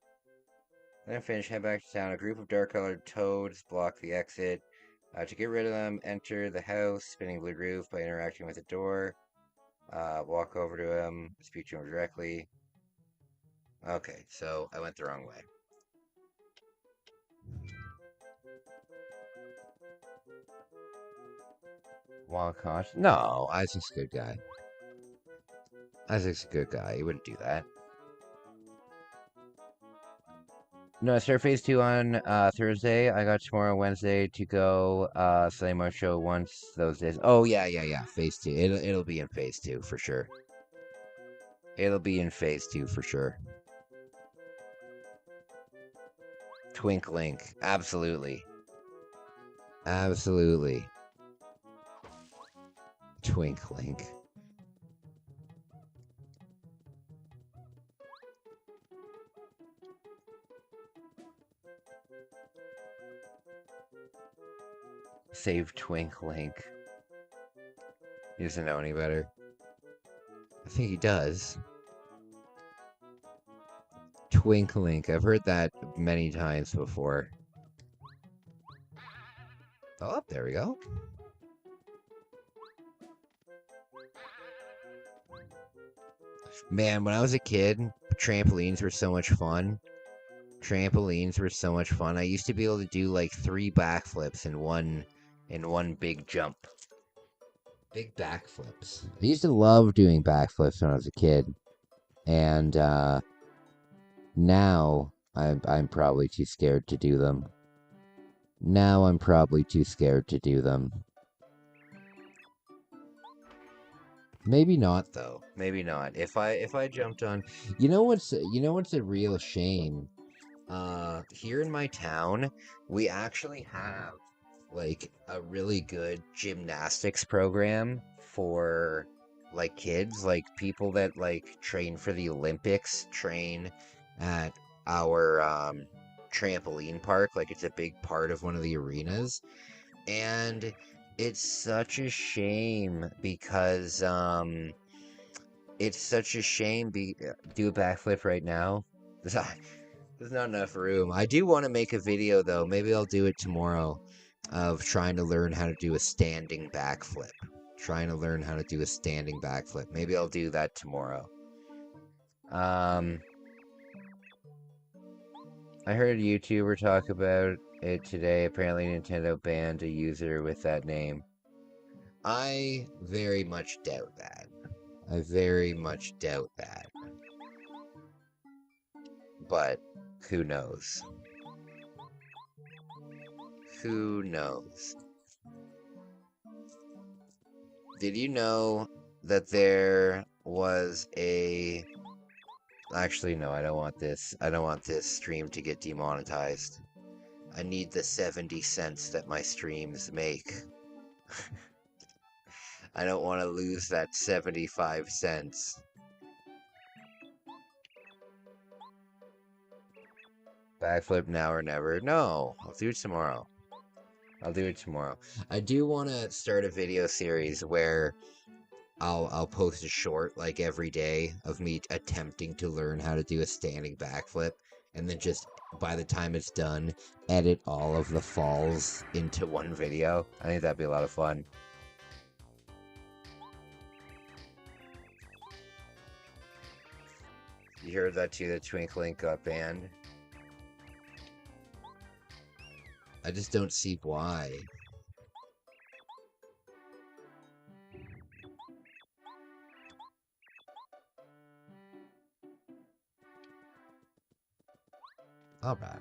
[SPEAKER 1] Then finish, head back to town. A group of dark-colored toads block the exit. To get rid of them, enter the house, spinning blue roof by interacting with the door. Walk over to him, speak to him directly. Okay, so I went the wrong way. Walcott? No, Isaac's a good guy. Isaac's a good guy. He wouldn't do that. No, I start phase 2 on Thursday. I got tomorrow, Wednesday to go. So they might show once those days. Oh yeah. Phase 2. It'll be in phase 2 for sure. It'll be in phase 2 for sure. Twink Link, absolutely. Absolutely. Twink Link. Save Twink Link. He doesn't know any better. I think he does. Twink Link. I've heard that many times before. Oh, there we go. Man, when I was a kid, trampolines were so much fun. Trampolines were so much fun. I used to be able to do like 3 backflips in one big jump. Big backflips. I used to love doing backflips when I was a kid. And now I'm probably too scared to do them. Now I'm probably too scared to do them. Maybe not though. Maybe not. If I jumped on, you know what's a real shame? Here in my town, we actually have like a really good gymnastics program for like kids, like people that like train for the Olympics, train at our trampoline park. Like it's a big part of one of the arenas. And it's such a shame because it's such a shame do a backflip right now. There's not enough room. I do want to make a video though. Maybe I'll do it tomorrow of trying to learn how to do a standing backflip. Trying to learn how to do a standing backflip. Maybe I'll do that tomorrow. I heard a YouTuber talk about it today. Apparently Nintendo banned a user with that name. I very much doubt that. I very much doubt that. But who knows? Who knows? Did you know that there was a... Actually, no, I don't want this. I don't want this stream to get demonetized. I need the 70 cents that my streams make. I don't want to lose that 75 cents. Backflip now or never. No, I'll do it tomorrow. I'll do it tomorrow. I do want to start a video series where I'll post a short like every day of me attempting to learn how to do a standing backflip, and then just by the time it's done, edit all of the falls into one video. I think that'd be a lot of fun. You heard that too, that Twink Link got banned? I just don't see why. Alright.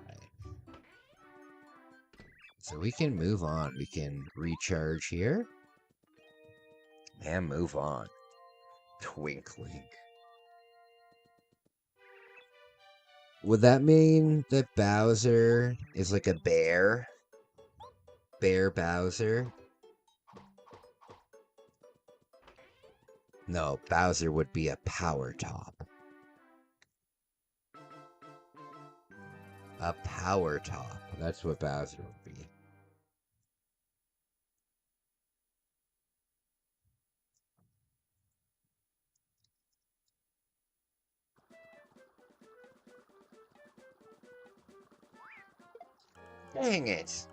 [SPEAKER 1] So we can move on. We can recharge here. And move on. Twink Link. Would that mean that Bowser is like a bear? Bear Bowser? No, Bowser would be a power top. A power top. That's what Bowser would be. Dang it!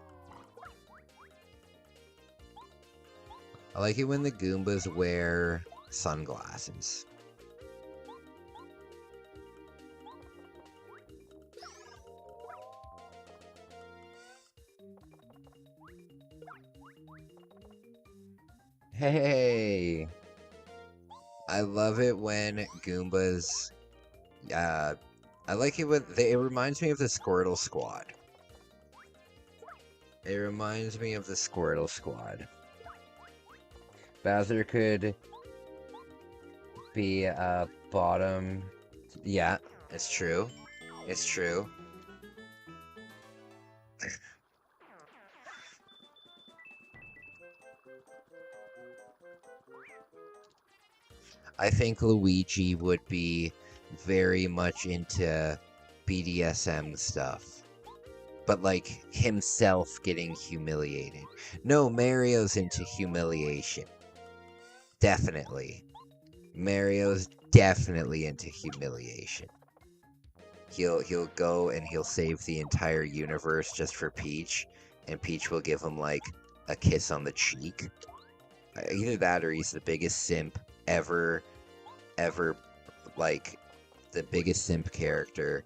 [SPEAKER 1] I like it when the Goombas wear sunglasses. Hey! I love it when Goombas... I like it when... it reminds me of the Squirtle Squad. It reminds me of the Squirtle Squad. Bowser could be a bottom... Yeah, it's true. It's true. I think Luigi would be very much into BDSM stuff. But, like, himself getting humiliated. No, Mario's into humiliation. Definitely. Mario's definitely into humiliation. He'll go and he'll save the entire universe just for Peach, and Peach will give him, like, a kiss on the cheek. Either that or he's the biggest simp ever, like, the biggest simp character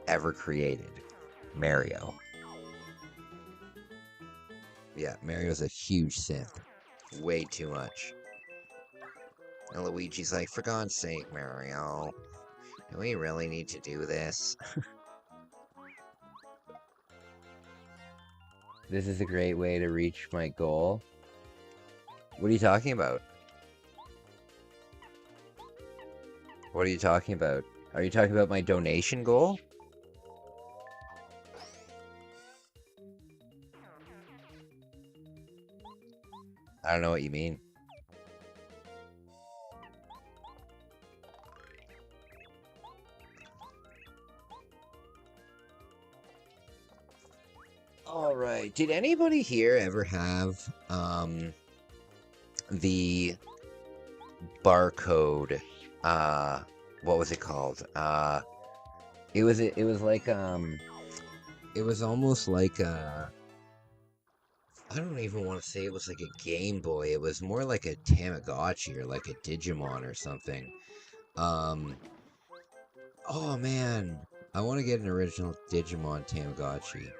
[SPEAKER 1] ever created. Mario. Yeah, Mario's a huge simp. Way too much. And Luigi's like, for God's sake, Mario. Do we really need to do this? This is a great way to reach my goal. What are you talking about? What are you talking about? Are you talking about my donation goal? I don't know what you mean. Alright, did anybody here ever have, the barcode, what was it called? It was like, it was almost like a, I don't even want to say it was like a Game Boy. It was more like a Tamagotchi or like a Digimon or something. Oh man, I want to get an original Digimon Tamagotchi.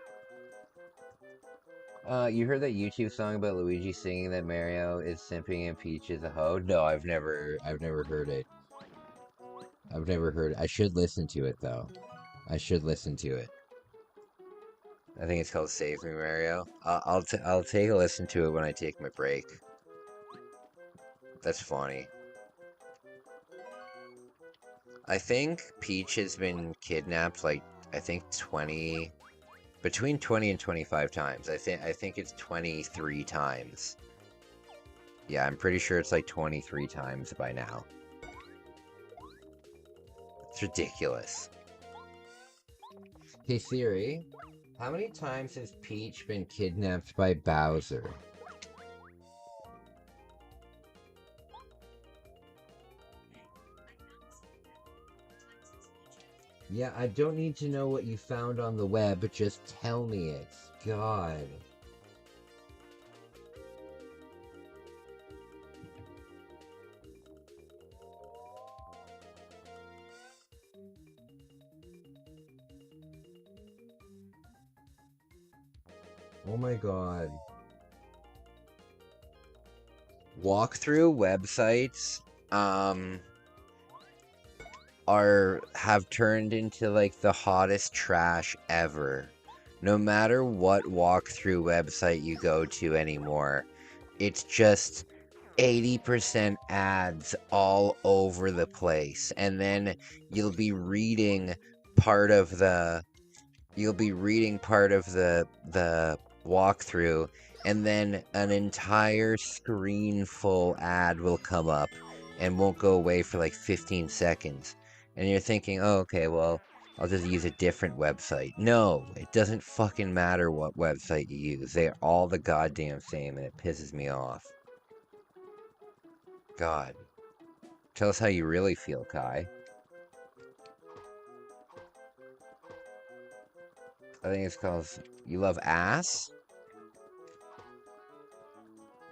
[SPEAKER 1] You heard that YouTube song about Luigi singing that Mario is simping and Peach is a hoe? No, I've never heard it. I've never heard it. I should listen to it though. I should listen to it. I think it's called Save Me Mario. I'll take a listen to it when I take my break. That's funny. I think Peach has been kidnapped like between 20 and 25 times. I think it's 23 times. Yeah, I'm pretty sure it's like 23 times by now. It's ridiculous. Hey Siri, how many times has Peach been kidnapped by Bowser? Yeah, I don't need to know what you found on the web, but just tell me it. God. Oh my god. Walkthrough websites, have turned into like the hottest trash ever. No matter what walkthrough website you go to anymore, it's just 80% ads all over the place. And then you'll be reading part of the walkthrough, and then an entire screen full ad will come up and won't go away for like 15 seconds. And you're thinking, oh, okay, well, I'll just use a different website. No, it doesn't fucking matter what website you use. They're all the goddamn same, and it pisses me off. God. Tell us how you really feel, Kai. I think it's called You Love Ass?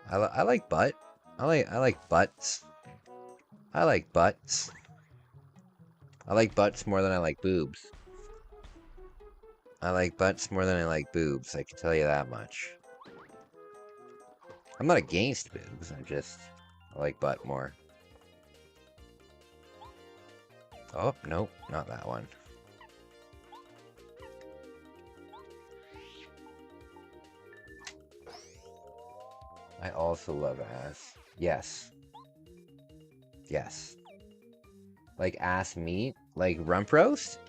[SPEAKER 1] I like butt. I like butts. I like butts. I like butts more than I like boobs. I like butts more than I like boobs, I can tell you that much. I'm not against boobs, I like butt more. Oh, nope, not that one. I also love ass. Yes. Yes. Like ass meat? Like rump roast?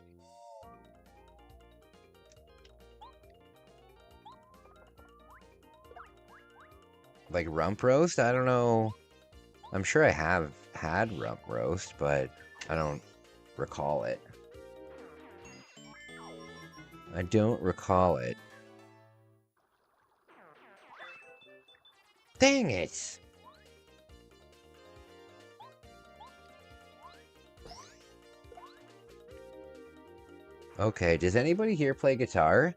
[SPEAKER 1] Like rump roast? I don't know. I'm sure I have had rump roast, but I don't recall it. I don't recall it. Dang it! Okay, does anybody here play guitar?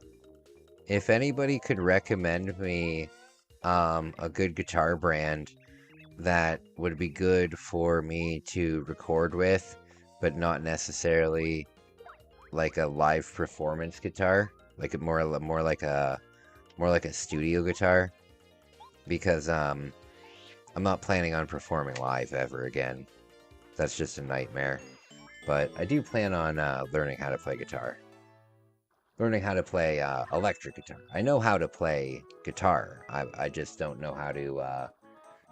[SPEAKER 1] If anybody could recommend me a good guitar brand that would be good for me to record with, but not necessarily like a live performance guitar, like more like a studio guitar, because I'm not planning on performing live ever again. That's just a nightmare. But I do plan on learning how to play guitar. Learning how to play electric guitar. I know how to play guitar. I just don't know how to.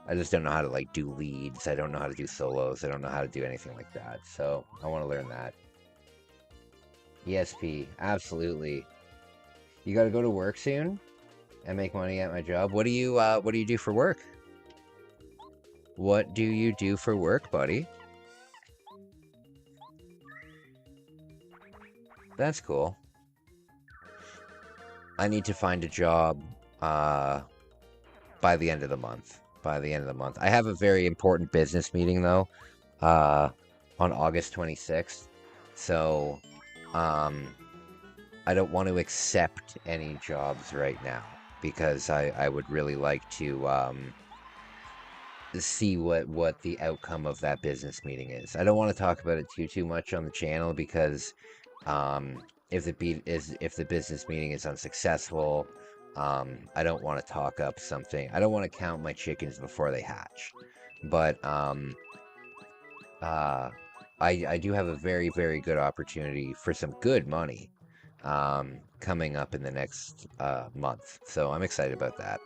[SPEAKER 1] I just don't know how to like do leads. I don't know how to do solos. I don't know how to do anything like that. So I want to learn that. ESP, absolutely. You got to go to work soon and make money at my job. What do you do for work? What do you do for work, buddy? That's cool. I need to find a job by the end of the month. By the end of the month. I have a very important business meeting, though, on August 26th. So, I don't want to accept any jobs right now, because I would really like to see what the outcome of that business meeting is. I don't want to talk about it too much on the channel, because if the business meeting is unsuccessful, I don't want to talk up something. I don't want to count my chickens before they hatch. But I do have a very, very good opportunity for some good money coming up in the next month. So I'm excited about that.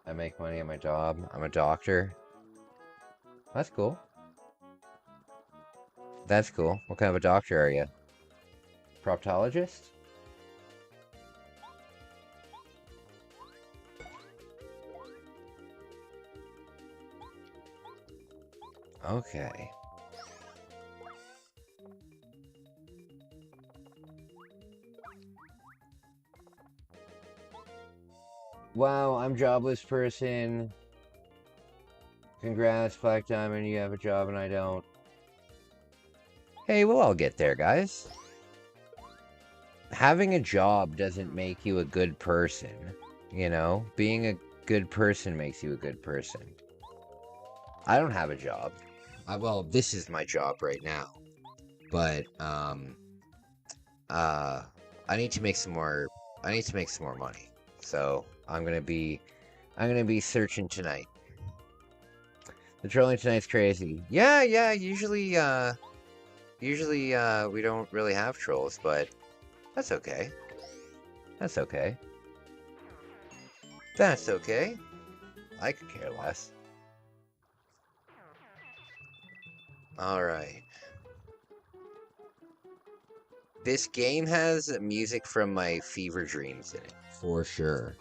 [SPEAKER 1] I make money at my job. I'm a doctor. That's cool. That's cool. What kind of a doctor are you? Proctologist? Okay. Wow, I'm jobless person. Congrats, Black Diamond, you have a job and I don't. Hey, we'll all get there, guys. Having a job doesn't make you a good person, you know? Being a good person makes you a good person. I don't have a job. Well, this is my job right now. But, I need to make some more money. So, I'm gonna be searching tonight. The trolling tonight's crazy. Yeah, usually we don't really have trolls, but that's okay. That's okay. That's okay. I could care less. Alright. This game has music from my fever dreams in it, for sure.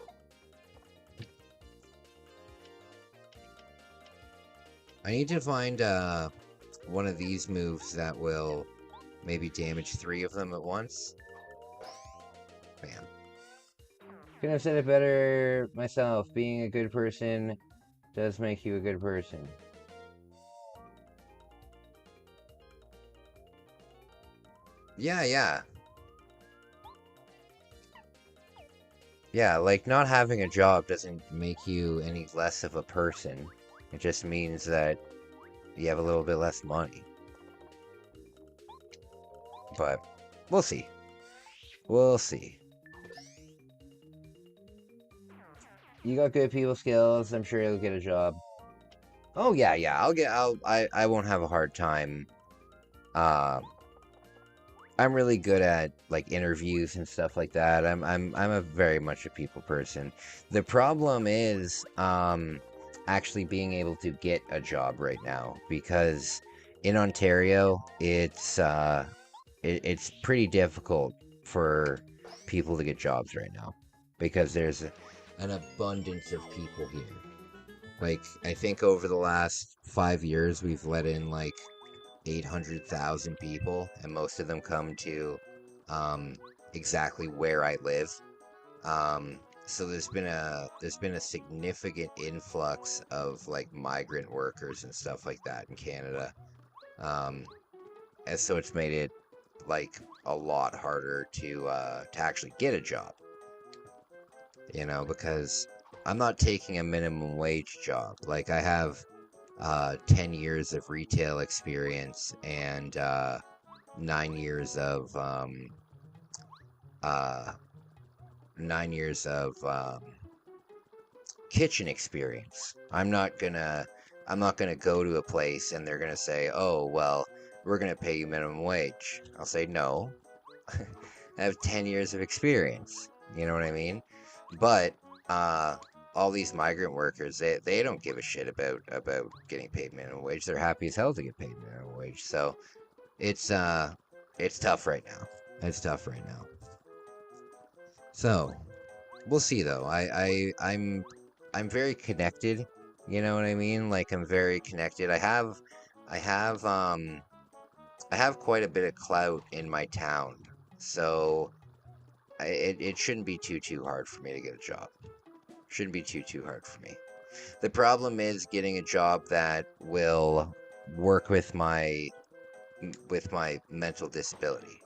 [SPEAKER 1] I need to find one of these moves that will maybe damage 3 of them at once. Bam. Couldn't have said it better myself. Being a good person does make you a good person. Yeah. Yeah, like, not having a job doesn't make you any less of a person. It just means that you have a little bit less money. But, we'll see. We'll see. You got good people skills, I'm sure you'll get a job. Oh, yeah, I won't have a hard time. I'm really good at like interviews and stuff like that. I'm a very much a people person. The problem is actually being able to get a job right now, because in Ontario it's pretty difficult for people to get jobs right now, because there's an abundance of people here. Like, I think over the last 5 years we've let in like 800,000 people, and most of them come to exactly where I live. So there's been a significant influx of like migrant workers and stuff like that in Canada. And so it's made it like a lot harder to actually get a job. You know, because I'm not taking a minimum wage job. Like, I have 10 years of retail experience and 9 years of 9 years of kitchen experience. I'm not gonna go to a place and they're gonna say, "Oh, well, we're gonna pay you minimum wage." I'll say, "No, I have 10 years of experience." You know what I mean? But all these migrant workers, they don't give a shit about getting paid minimum wage. They're happy as hell to get paid minimum wage. So it's tough right now. It's tough right now. So we'll see though. I'm very connected. You know what I mean? Like, I'm very connected. I have quite a bit of clout in my town. So it shouldn't be too hard for me to get a job. Shouldn't be too hard for me. The problem is getting a job that will work with my mental disability.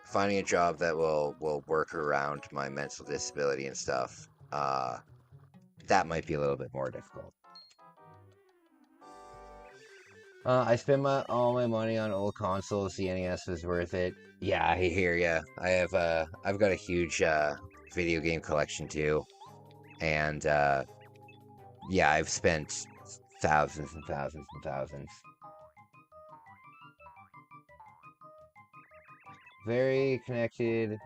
[SPEAKER 1] Finding a job that will work around my mental disability and stuff, that might be a little bit more difficult. I spent all my money on old consoles. The NES was worth it. Yeah, I hear ya. I've got a huge video game collection too, and yeah, I've spent thousands and thousands and thousands. Very connected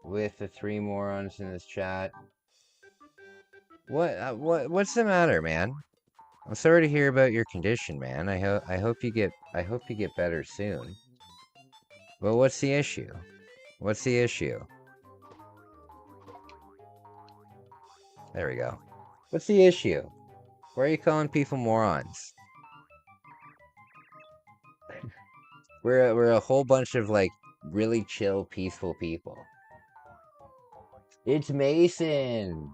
[SPEAKER 1] with the 3 morons in this chat. What's the matter, man? I'm sorry to hear about your condition, man. I hope you get better soon. Well, what's the issue? What's the issue? There we go. What's the issue? Why are you calling people morons? We're a whole bunch of like really chill, peaceful people. It's Mason.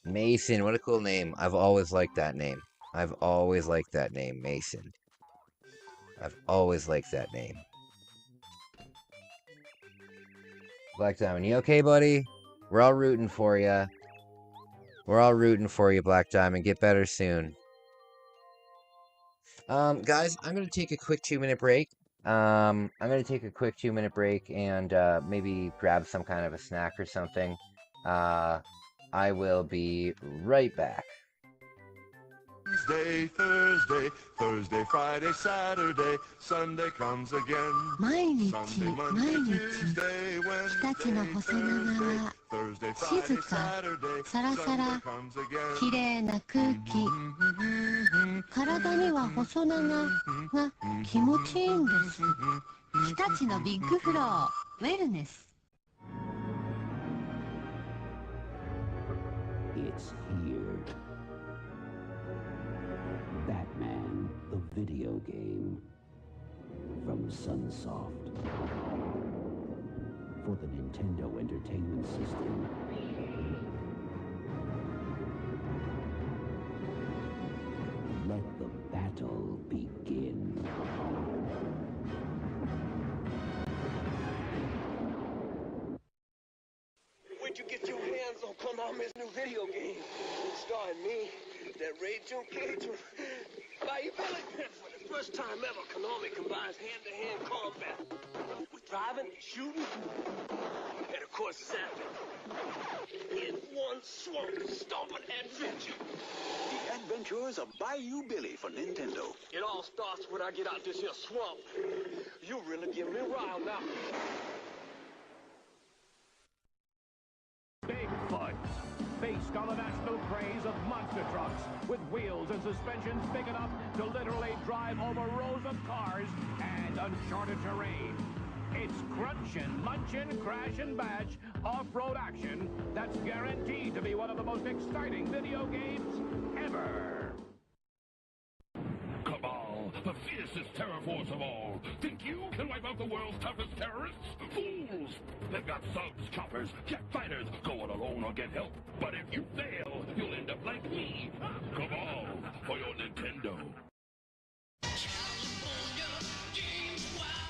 [SPEAKER 1] Mason, what a cool name. I've always liked that name. I've always liked that name, Mason. I've always liked that name. Black Diamond, you okay, buddy? We're all rooting for you. We're all rooting for you, Black Diamond. Get better soon. Guys, I'm gonna take a quick 2-minute break. I'm gonna take a quick 2-minute break and maybe grab some kind of a snack or something. I will be right back.
[SPEAKER 9] Wednesday, Thursday, Thursday, Friday, Saturday, Sunday comes again.
[SPEAKER 10] 毎日
[SPEAKER 9] Sunday,
[SPEAKER 10] 毎
[SPEAKER 9] Monday,
[SPEAKER 10] 日
[SPEAKER 9] Tuesday,
[SPEAKER 10] 日立の
[SPEAKER 9] Wednesday,
[SPEAKER 10] 細長
[SPEAKER 9] Thursday, Thursday,
[SPEAKER 10] 静
[SPEAKER 9] Friday,
[SPEAKER 10] か
[SPEAKER 9] Saturday,
[SPEAKER 10] サラサ
[SPEAKER 9] Sunday
[SPEAKER 10] ラ
[SPEAKER 9] comes again.
[SPEAKER 10] きれいな空気体には細長が気持ちいいんです日立のビッグフローウェルネス
[SPEAKER 11] It's here. Batman, the video game. From Sunsoft. For the Nintendo Entertainment System. Let the battle begin.
[SPEAKER 5] Where'd you get your hands on Konami's new video game? Starring me, that Ray Jun Cage, Bayou Billy. For the first time ever, Konami combines hand-to-hand combat with driving, shooting, and of course zapping. In one swamp, stomping adventure.
[SPEAKER 12] The Adventures of Bayou Billy for Nintendo.
[SPEAKER 5] It all starts when I get out this here swamp. You really give me riled now.
[SPEAKER 7] Bigfoot. Feast on the national craze of monster trucks with wheels and suspensions big enough to literally drive over rows of cars and uncharted terrain. It's crunchin', munchin', crash and bash, off-road action that's guaranteed to be one of the most exciting video games ever.
[SPEAKER 2] Cabal, the fiercest terror force of all. Think you can wipe out the world's toughest terrorists? Fools! They've got subs, choppers, jet fighters. Go it alone or get help. But if you fail, you'll end up like me. Cabal, for your Nintendo.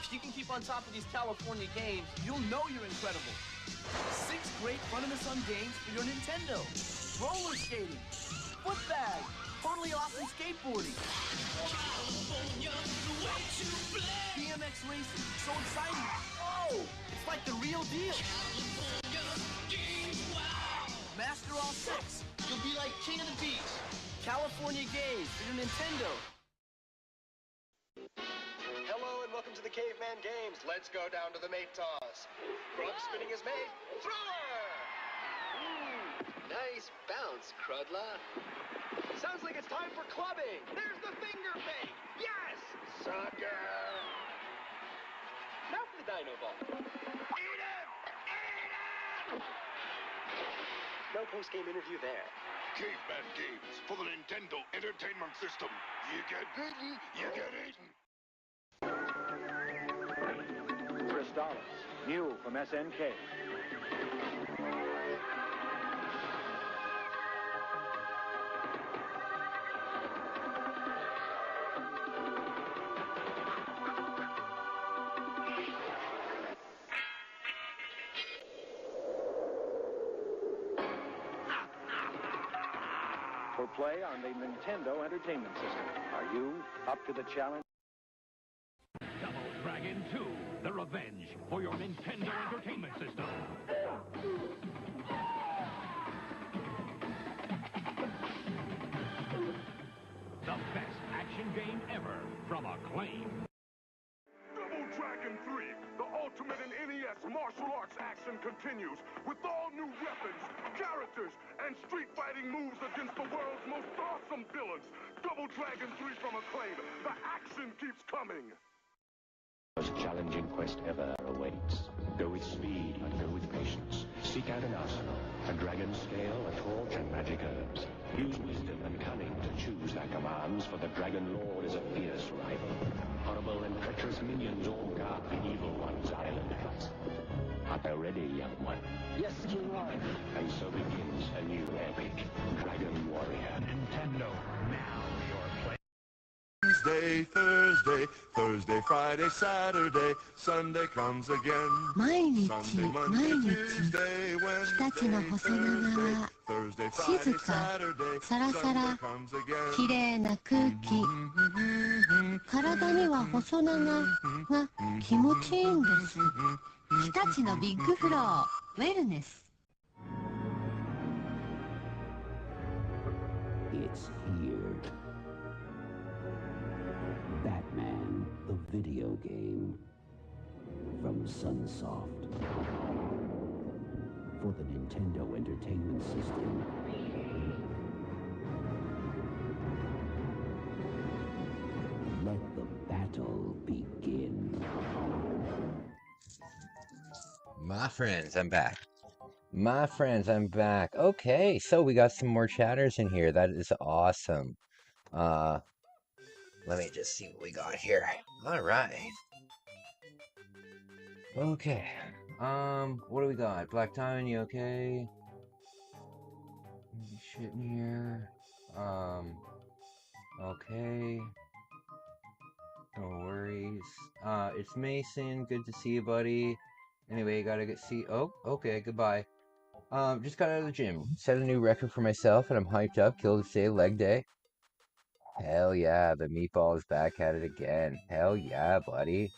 [SPEAKER 13] If you can keep on top of these California games, you'll know you're incredible. 6 great fun-in-the-sun games for your Nintendo. Roller skating, foot bag, totally awesome skateboarding. BMX racing, so exciting. Oh, it's like the real deal. Master all 6. You'll be like king of the beach. California games for your Nintendo.
[SPEAKER 14] Hello and welcome to the Caveman Games. Let's go down to the mate toss. Grub spinning his mate. Thrower! Nice bounce, Crudla. Sounds like it's time for clubbing. There's the finger fake. Yes! Sucker! Now for the dino ball. Eat him! Eat him! No post-game interview there.
[SPEAKER 2] Caveman Games for the Nintendo Entertainment System. You get bitten, you get eaten.
[SPEAKER 15] Crystallis, new from SNK. For play on the Nintendo Entertainment System. Are you up to the challenge?
[SPEAKER 7] Double Dragon 2, The Revenge for your Nintendo Entertainment System. The best action game ever from Acclaim.
[SPEAKER 2] Double Dragon 3, the ultimate in NES martial arts action continues with all new weapons, characters, and street fighting moves against the world's most awesome villains. Double Dragon 3 from Acclaim. The action keeps coming.
[SPEAKER 6] Most challenging quest ever awaits. Go with speed and go with patience. Seek out an arsenal, a dragon scale, a torch, and magic herbs. Use wisdom and cunning to choose thy commands, for the Dragon Lord is a fierce rival. Horrible and treacherous minions all guard the evil one's island huts. Art thou ready, young one?
[SPEAKER 13] Yes, King Lion.
[SPEAKER 6] And so begins a new epic, Dragon Warrior.
[SPEAKER 7] Nintendo, now you're playing.
[SPEAKER 9] Wednesday, Thursday, Thursday, Friday, Saturday, Sunday comes again.
[SPEAKER 10] 毎日
[SPEAKER 9] Sunday,
[SPEAKER 10] 毎
[SPEAKER 9] Monday,
[SPEAKER 10] 日
[SPEAKER 9] Tuesday,
[SPEAKER 10] 日立
[SPEAKER 9] Wednesday,
[SPEAKER 10] の細長
[SPEAKER 9] Thursday,
[SPEAKER 10] 静
[SPEAKER 9] Friday,
[SPEAKER 10] か
[SPEAKER 9] Saturday,
[SPEAKER 10] サラサラ
[SPEAKER 9] Sunday comes again.
[SPEAKER 10] きれいな空気体には細長が気持ちいいんです日立のビッグフローウェルネス
[SPEAKER 11] It's here. video game from Sunsoft for the Nintendo Entertainment System. Let the battle begin.
[SPEAKER 1] My friends, I'm back. My friends, I'm back. Okay, so we got some more chatters in here. That is awesome. Let me just see what we got here. All right. Okay. What do we got? Black Diamond, you okay? Shit in here. Okay. No worries. It's Mason. Good to see you, buddy. Anyway, gotta oh, okay, goodbye. Just got out of the gym. Set a new record for myself, and I'm hyped up. Killed today, leg day. Hell yeah, the meatball is back at it again. Hell yeah, buddy.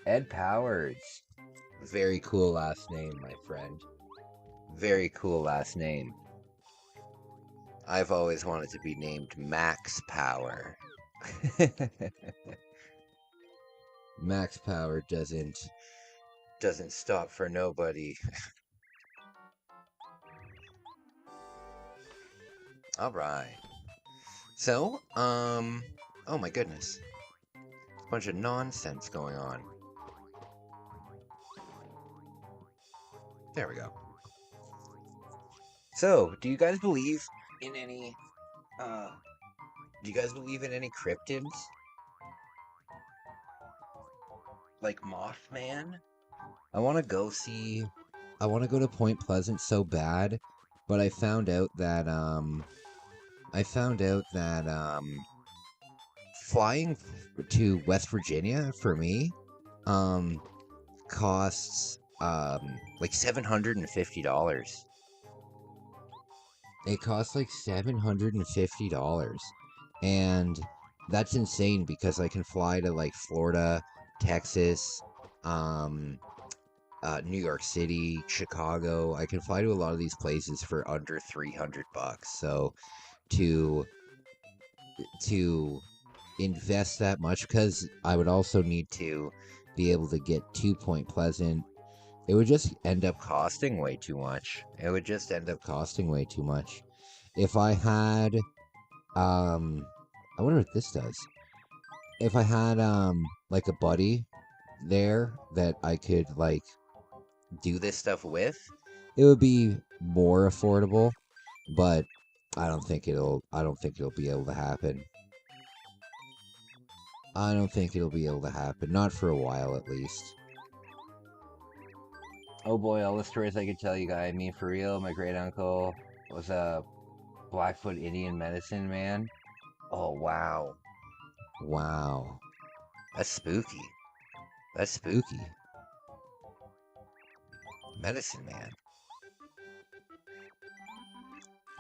[SPEAKER 1] Ed Powers. Very cool last name, my friend. Very cool last name. I've always wanted to be named Max Power. Max Power doesn't stop for nobody. All right. So, oh my goodness. A bunch of nonsense going on. There we go. So, do you guys believe in any, cryptids? Like Mothman? I want to go to Point Pleasant so bad, but I found out that, flying to West Virginia for me, costs, like $750. It costs like $750. And that's insane because I can fly to like Florida, Texas, New York City, Chicago. I can fly to a lot of these places for under $300. So to invest that much, because I would also need to be able to get to Point Pleasant, it would just end up costing way too much. If I had, I wonder what this does. If I had, like a buddy there that I could, like, do this stuff with, it would be more affordable, but I don't think it'll be able to happen. Not for a while, at least. Oh boy, all the stories I could tell you guys. I mean, for real, my great uncle was a Blackfoot Indian medicine man. Oh, wow. Wow. That's spooky. Medicine man.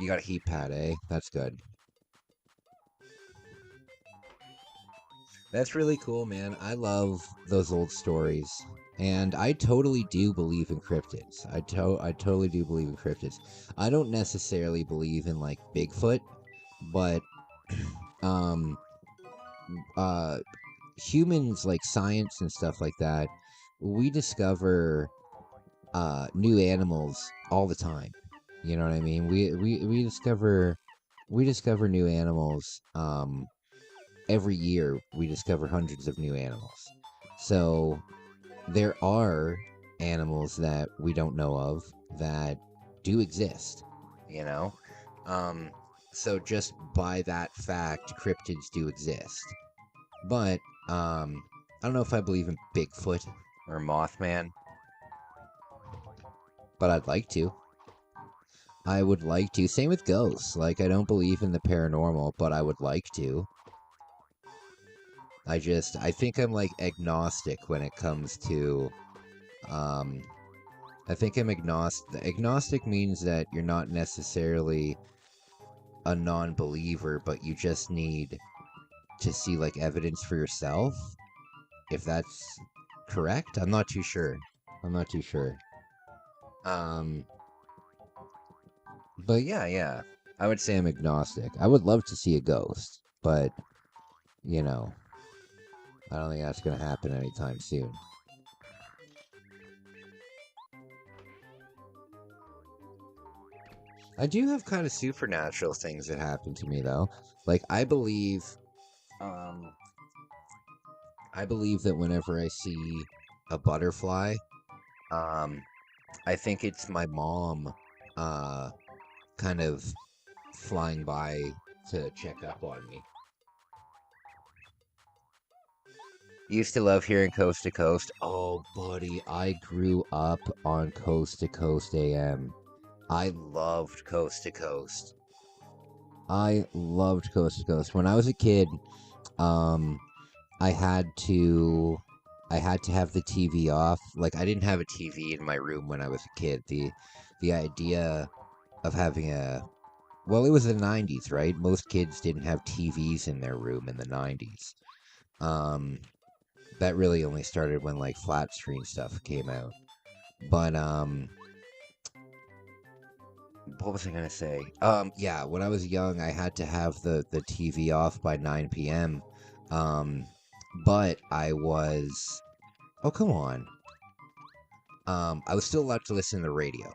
[SPEAKER 1] You got a heat pad, eh? That's good. That's really cool, man. I love those old stories. And I totally do believe in cryptids. I totally do believe in cryptids. I don't necessarily believe in, like, Bigfoot, but, humans, like science and stuff like that, we discover, new animals all the time. You know what I mean? We discover new animals, every year. We discover hundreds of new animals. So there are animals that we don't know of that do exist, you know? So just by that fact, cryptids do exist. But, I don't know if I believe in Bigfoot or Mothman, but I'd like to. I would like to. Same with ghosts. Like, I don't believe in the paranormal, but I would like to. I think I'm, like, agnostic when it comes to, I think I'm agnostic. Agnostic means that you're not necessarily a non-believer, but you just need to see, like, evidence for yourself. If that's correct? I'm not too sure. But yeah. I would say I'm agnostic. I would love to see a ghost, but, you know, I don't think that's gonna happen anytime soon. I do have kind of supernatural things that happen to me though. Like I believe that whenever I see a butterfly, I think it's my mom kind of flying by to check up on me. Used to love hearing Coast to Coast. Oh, buddy, I grew up on Coast to Coast AM. I loved Coast to Coast. I loved Coast to Coast. When I was a kid, I had to have the TV off. Like I didn't have a TV in my room when I was a kid. The idea of having well, it was the 90s, right? Most kids didn't have TVs in their room in the 90s. That really only started when like flat screen stuff came out. But what was I gonna say? Yeah, when I was young, I had to have the TV off by 9 p.m. But I was, oh come on. I was still allowed to listen to the radio.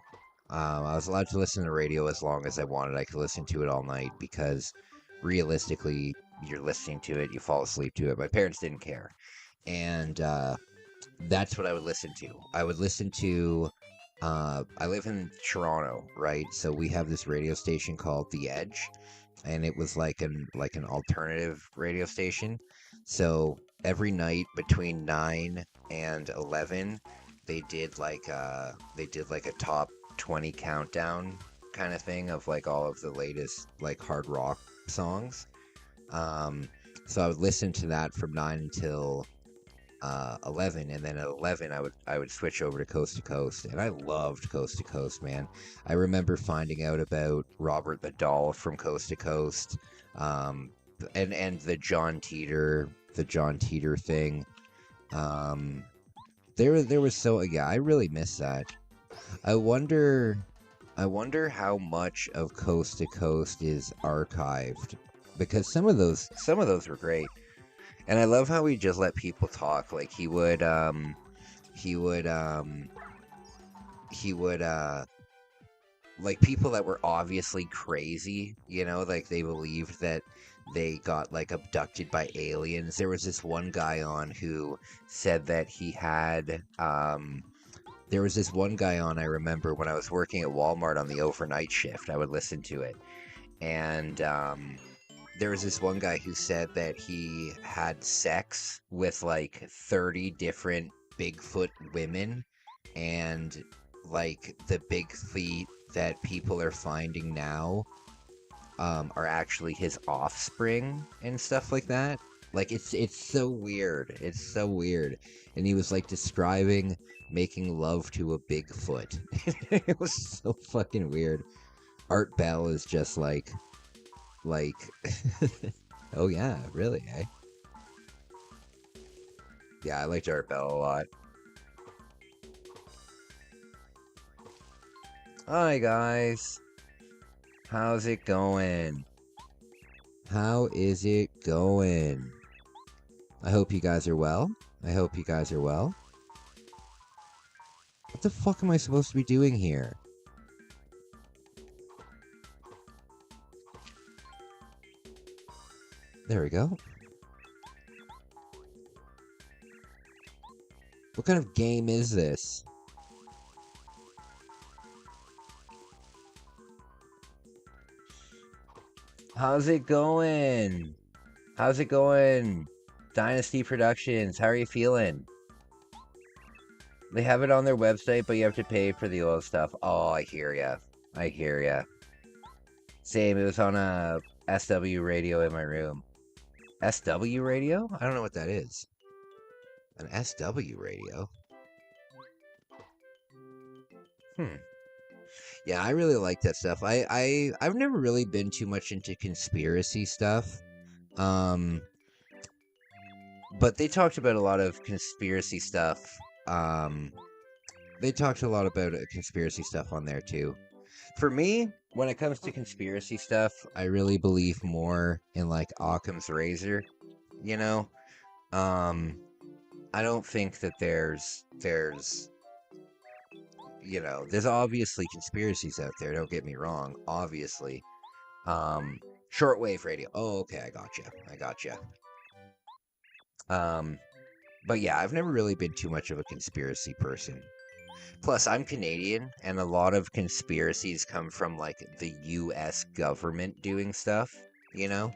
[SPEAKER 1] I was allowed to listen to the radio as long as I wanted. I could listen to it all night because realistically, you're listening to it, you fall asleep to it. My parents didn't care. And that's what I would listen to. I would listen to, I live in Toronto, right? So we have this radio station called The Edge, and it was like an alternative radio station. So every night between 9 and 11, they did like a top 20 countdown kind of thing of like all of the latest like hard rock songs. So I would listen to that from 9 until 11, and then at 11 I would switch over to Coast, and I loved Coast to Coast, man. I remember finding out about Robert the Doll from Coast to Coast, and the John Teeter thing. There was so, yeah, I really miss that. I wonder how much of Coast to Coast is archived, because some of those were great. And I love how he just let people talk. Like he would like people that were obviously crazy, you know, like they believed that they got like abducted by aliens. There was this one guy on who said that he had there was this one guy on, I remember when I was working at Walmart on the overnight shift, I would listen to it. And there was this one guy who said that he had sex with like 30 different Bigfoot women, and like the big feet that people are finding now are actually his offspring and stuff like that. Like it's so weird. It's so weird. And he was like describing making love to a Bigfoot. It was so fucking weird. Art Bell is just like oh yeah, really, eh? Yeah, I liked Art Bell a lot. Hi guys. How's it going? How is it going? I hope you guys are well. I hope you guys are well. What the fuck am I supposed to be doing here? There we go. What kind of game is this? How's it going? How's it going? Dynasty Productions, how are you feeling? They have it on their website, but you have to pay for the old stuff. Oh, I hear ya. I hear ya. Same, it was on a SW radio in my room. SW radio? I don't know what that is. An SW radio? Yeah, I really like that stuff. I've never really been too much into conspiracy stuff. But they talked about a lot of conspiracy stuff. They talked a lot about conspiracy stuff on there too. For me, when it comes to conspiracy stuff, I really believe more in like Occam's razor, you know? I don't think that there's you know, there's obviously conspiracies out there, don't get me wrong, obviously. Shortwave radio. Oh, okay, I gotcha. But yeah, I've never really been too much of a conspiracy person. Plus, I'm Canadian, and a lot of conspiracies come from, like, the US government doing stuff, you know?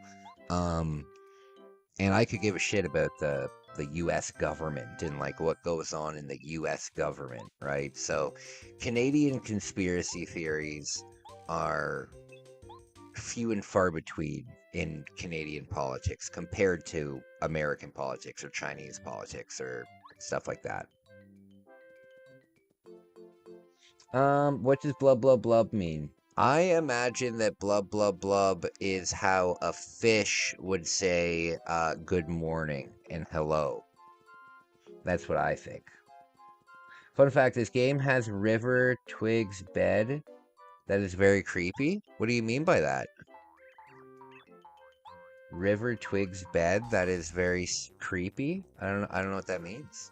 [SPEAKER 1] And I could give a shit about the US government and, like, what goes on in the US government, right? So, Canadian conspiracy theories are few and far between in Canadian politics compared to American politics or Chinese politics or stuff like that. What does blub blub blub mean? I imagine that blub blub blub is how a fish would say good morning and hello. That's what I think. Fun fact, this game has river twigs bed. That is very creepy. What do you mean by that? River twigs bed? That is very creepy. I don't know what that means.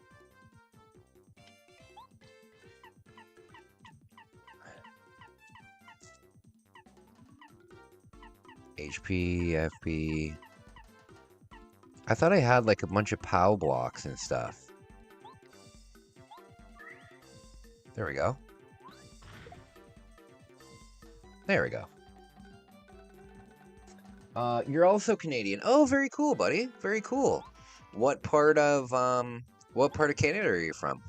[SPEAKER 1] HP, FP. I thought I had like a bunch of POW blocks and stuff. There we go. There we go. You're also Canadian. Oh, very cool, buddy. Very cool. What part of Canada are you from?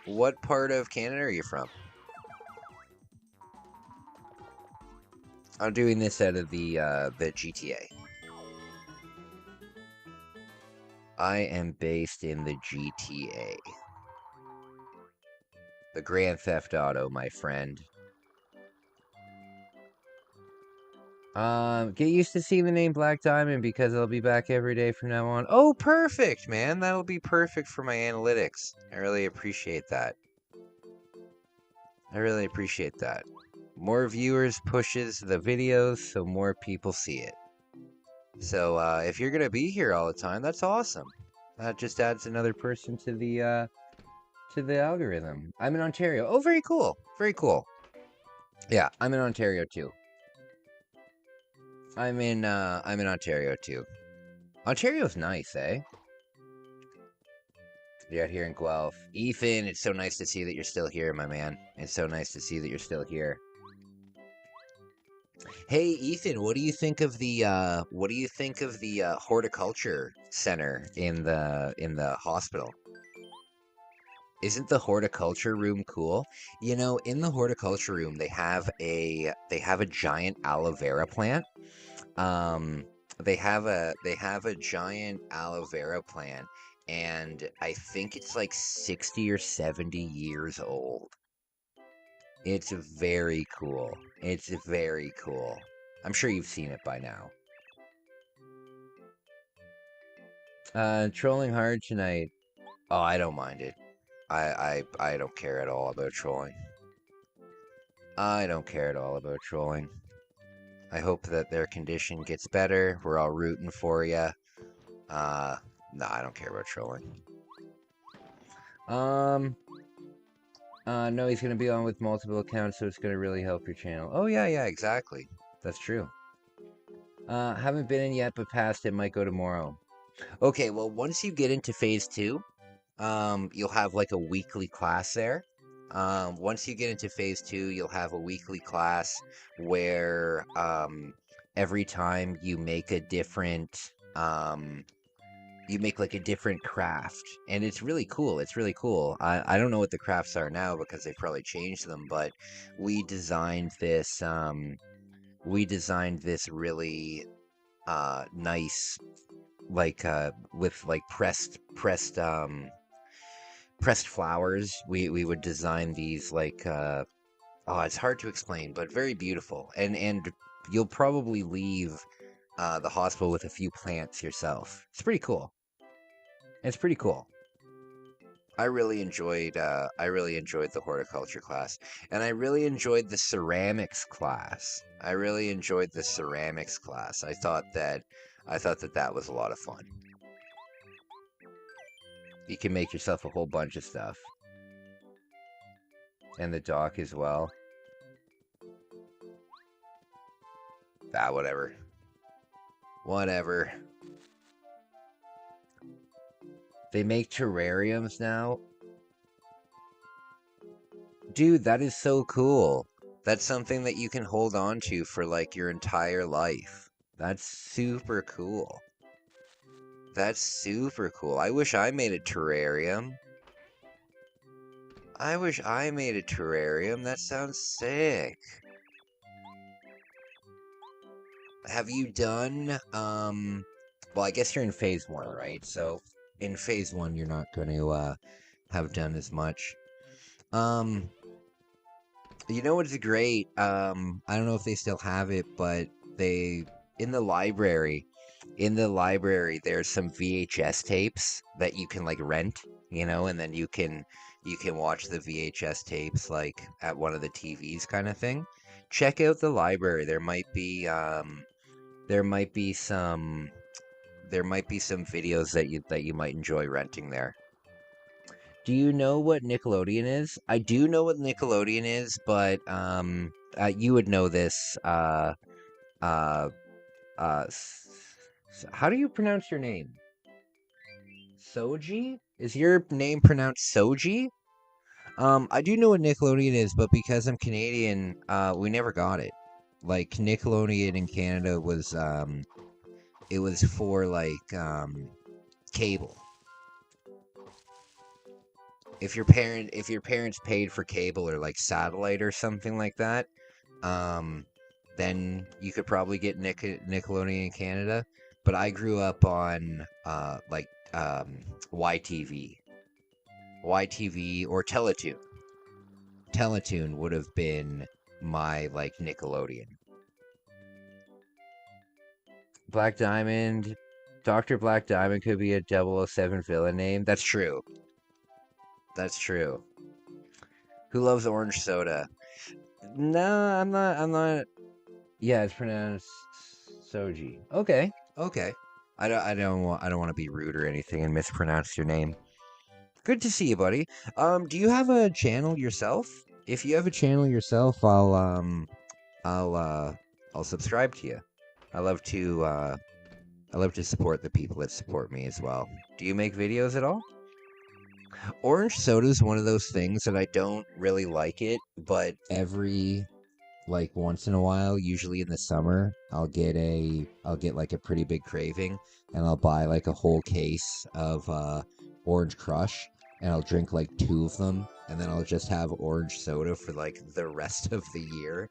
[SPEAKER 1] What part of Canada are you from? I'm doing this out of the GTA. I am based in the GTA. The Grand Theft Auto, my friend. Get used to seeing the name Black Diamond because I'll be back every day from now on. Oh, perfect, man. That'll be perfect for my analytics. I really appreciate that. I really appreciate that. More viewers pushes the videos so more people see it. So, if you're gonna be here all the time, that's awesome. That just adds another person to the algorithm. I'm in Ontario. Oh, very cool. Very cool. Yeah, I'm in Ontario too. I'm in Ontario too. Ontario's nice, eh? You're out here in Guelph. Ethan, it's so nice to see that you're still here, my man. It's so nice to see that you're still here. Hey, Ethan, what do you think of the horticulture center in the hospital? Isn't the horticulture room cool? You know, in the horticulture room, they have a giant aloe vera plant. They have a giant aloe vera plant, and I think it's like 60 or 70 years old. It's very cool. It's very cool. I'm sure you've seen it by now. Trolling hard tonight. Oh, I don't mind it. I don't care at all about trolling. I don't care at all about trolling. I hope that their condition gets better. We're all rooting for you. No, I don't care about trolling. No, he's gonna be on with multiple accounts, so it's gonna really help your channel. Oh, yeah, exactly. That's true. Haven't been in yet, but past it, might go tomorrow. Okay, well, once you get into phase 2, you'll have like a weekly class there. Once you get into phase 2, you'll have a weekly class where every time you make a different you make like a different craft, and it's really cool. It's really cool. I don't know what the crafts are now because they probably changed them, but we designed this really nice, like with like pressed flowers. We would design these like oh, it's hard to explain, but very beautiful. And you'll probably leave the hospital with a few plants yourself. It's pretty cool. It's pretty cool. I really enjoyed the horticulture class, and I really enjoyed the ceramics class. I thought that I thought that that was a lot of fun. You can make yourself a whole bunch of stuff. And the dock as well. Ah, whatever. Whatever. They make terrariums now? Dude, that is so cool. That's something that you can hold on to for like your entire life. That's super cool. That's super cool. I wish I made a terrarium. I wish I made a terrarium. That sounds sick. Have you done, well, I guess you're in phase 1, right? So, in phase 1, you're not going to, have done as much. You know what's great? I don't know if they still have it, but in the library, there's some VHS tapes that you can, like, rent, you know, and then you can watch the VHS tapes, like, at one of the TVs kind of thing. Check out the library. There might be some videos that you might enjoy renting there. Do you know what Nickelodeon is? I do know what Nickelodeon is, but you would know this. Uh, how do you pronounce your name? Soji? Is your name pronounced Soji? I do know what Nickelodeon is, but because I'm Canadian, we never got it. Like Nickelodeon in Canada was it was for like cable. If your parents paid for cable or like satellite or something like that, then you could probably get Nickelodeon in Canada. But I grew up on YTV, or Teletoon. Teletoon would have been my like Nickelodeon. Black Diamond, Dr. Black Diamond could be a 007 villain name. That's true. That's true. Who loves orange soda? No, I'm not. Yeah, it's pronounced Soji. Okay. I don't want to be rude or anything and mispronounce your name. Good to see you, buddy. Do you have a channel yourself? If you have a channel yourself, I'll subscribe to you. I love to support the people that support me as well. Do you make videos at all? Orange soda is one of those things that I don't really like it, but every like once in a while, usually in the summer, I'll get like a pretty big craving, and I'll buy like a whole case of Orange Crush, and I'll drink like 2 of them, and then I'll just have orange soda for like the rest of the year.